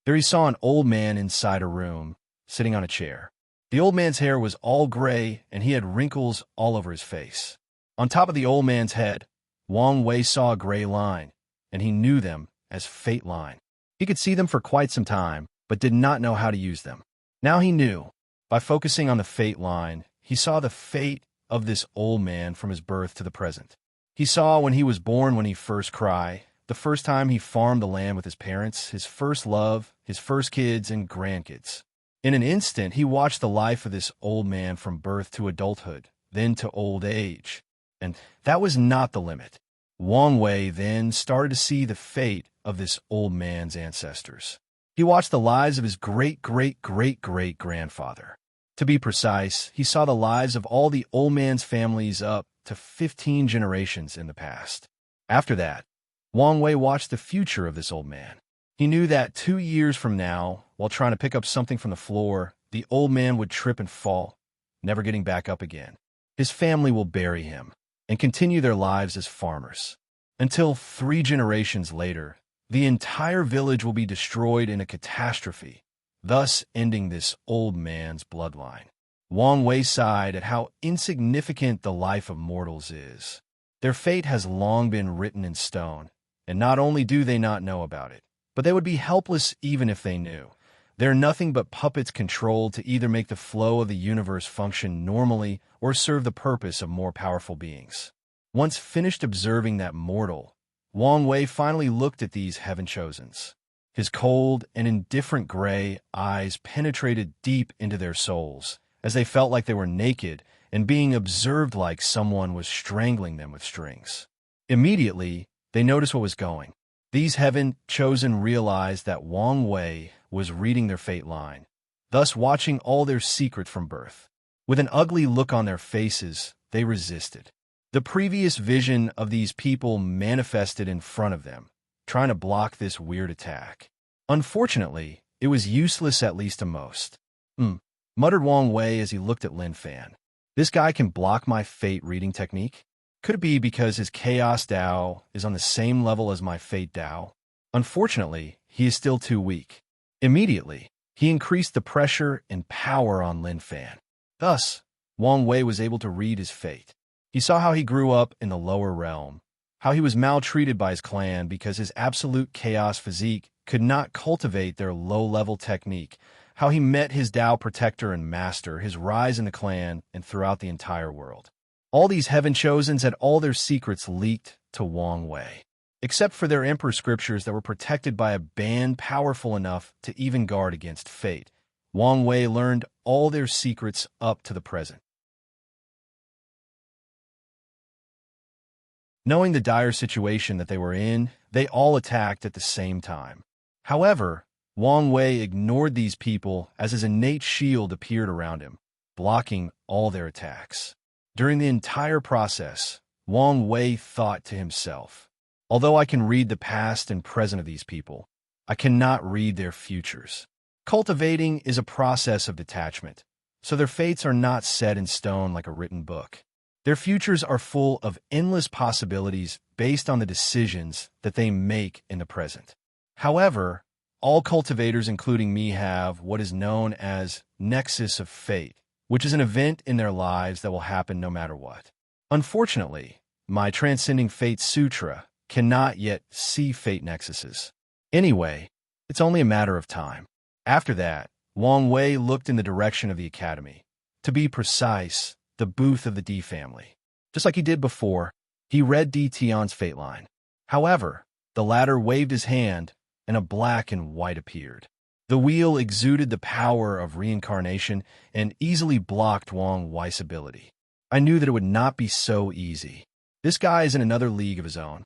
There he saw an old man inside a room, sitting on a chair. The old man's hair was all gray, and he had wrinkles all over his face. On top of the old man's head, Wang Wei saw a gray line, and he knew them as Fate Line. He could see them for quite some time, but did not know how to use them. Now he knew. By focusing on the Fate Line, he saw the fate of this old man from his birth to the present. He saw when he was born, when he first cried, the first time he farmed the land with his parents, his first love, his first kids and grandkids. In an instant, he watched the life of this old man from birth to adulthood, then to old age. And that was not the limit. Wang Wei then started to see the fate of this old man's ancestors. He watched the lives of his great-great-great-great-grandfather. To be precise, he saw the lives of all the old man's families up to 15 generations in the past. After that, Wang Wei watched the future of this old man. He knew that 2 years from now, while trying to pick up something from the floor, the old man would trip and fall, never getting back up again. His family will bury him and continue their lives as farmers. Until 3 generations later, the entire village will be destroyed in a catastrophe, thus ending this old man's bloodline. Wang Wei sighed at how insignificant the life of mortals is. Their fate has long been written in stone, and not only do they not know about it, but they would be helpless even if they knew. They're nothing but puppets controlled to either make the flow of the universe function normally or serve the purpose of more powerful beings. Once finished observing that mortal, Wang Wei finally looked at these heaven-chosens. His cold and indifferent gray eyes penetrated deep into their souls, as they felt like they were naked and being observed like someone was strangling them with strings. Immediately, they noticed what was going. These heaven-chosen realized that Wang Wei was reading their fate line, thus watching all their secret from birth. With an ugly look on their faces, they resisted. The previous vision of these people manifested in front of them, trying to block this weird attack. Unfortunately, it was useless, at least to most. Muttered Wang Wei as he looked at Lin Fan. This guy can block my fate reading technique? Could it be because his Chaos Dao is on the same level as my Fate Dao? Unfortunately, he is still too weak. Immediately, he increased the pressure and power on Lin Fan. Thus, Wang Wei was able to read his fate. He saw how he grew up in the lower realm, how he was maltreated by his clan because his absolute chaos physique could not cultivate their low-level technique, how he met his Dao protector and master, his rise in the clan and throughout the entire world. All these heaven chosens had all their secrets leaked to Wang Wei, except for their emperor scriptures that were protected by a band powerful enough to even guard against fate. Wang Wei learned all their secrets up to the present. Knowing the dire situation that they were in, they all attacked at the same time. However, Wang Wei ignored these people as his innate shield appeared around him, blocking all their attacks. During the entire process, Wang Wei thought to himself, although I can read the past and present of these people, I cannot read their futures. Cultivating is a process of detachment, so their fates are not set in stone like a written book. Their futures are full of endless possibilities based on the decisions that they make in the present. However, all cultivators, including me, have what is known as Nexus of Fate, which is an event in their lives that will happen no matter what. Unfortunately, my Transcending Fate Sutra cannot yet see fate nexuses. Anyway, it's only a matter of time. After that, Wang Wei looked in the direction of the academy. To be precise, the booth of the D family. Just like he did before, he read D Tion's fate line. However, the latter waved his hand, and a black and white appeared. The wheel exuded the power of reincarnation and easily blocked Wang Wei's ability. I knew that it would not be so easy. This guy is in another league of his own.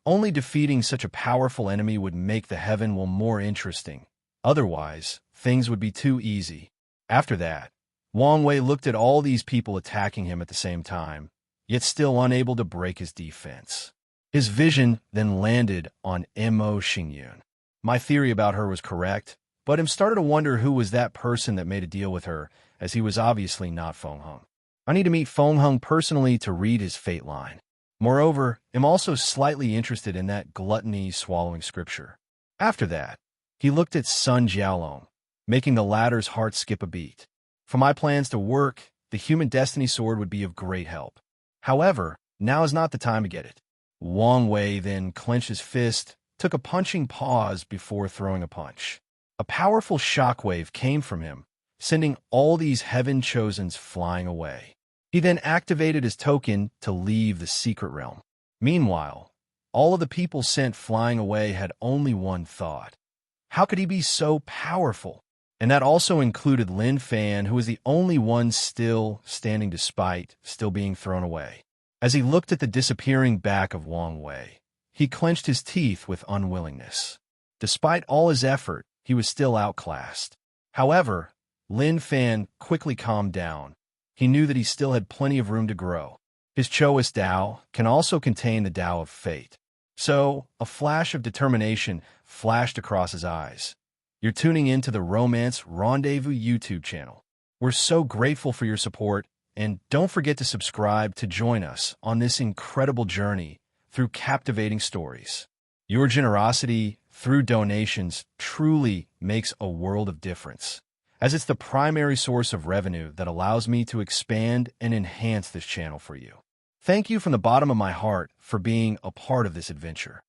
Only defeating such a powerful enemy would make the heaven world more interesting. Otherwise, things would be too easy. After that, Wang Wei looked at all these people attacking him at the same time, yet still unable to break his defense. His vision then landed on Mo Xingyun. My theory about her was correct, but him started to wonder who was that person that made a deal with her, as he was obviously not Feng Heng. I need to meet Feng Heng personally to read his fate line. Moreover, I'm also slightly interested in that gluttony swallowing scripture. After that, he looked at Sun Jiaolong, making the latter's heart skip a beat. For my plans to work, the human destiny sword would be of great help. However, now is not the time to get it. Wang Wei then clenched his fist, took a punching pause before throwing a punch. A powerful shockwave came from him, sending all these heaven chosens flying away. He then activated his token to leave the secret realm. Meanwhile, all of the people sent flying away had only one thought. How could he be so powerful? And that also included Lin Fan, who was the only one still standing despite still being thrown away. As he looked at the disappearing back of Wang Wei, he clenched his teeth with unwillingness. Despite all his effort, he was still outclassed. However, Lin Fan quickly calmed down. He knew that he still had plenty of room to grow. His Choice Tao can also contain the Tao of Fate. So, a flash of determination flashed across his eyes. You're tuning in to the Romance Rendezvous YouTube channel. We're so grateful for your support, and don't forget to subscribe to join us on this incredible journey through captivating stories. Your generosity through donations truly makes a world of difference, as it's the primary source of revenue that allows me to expand and enhance this channel for you. Thank you from the bottom of my heart for being a part of this adventure.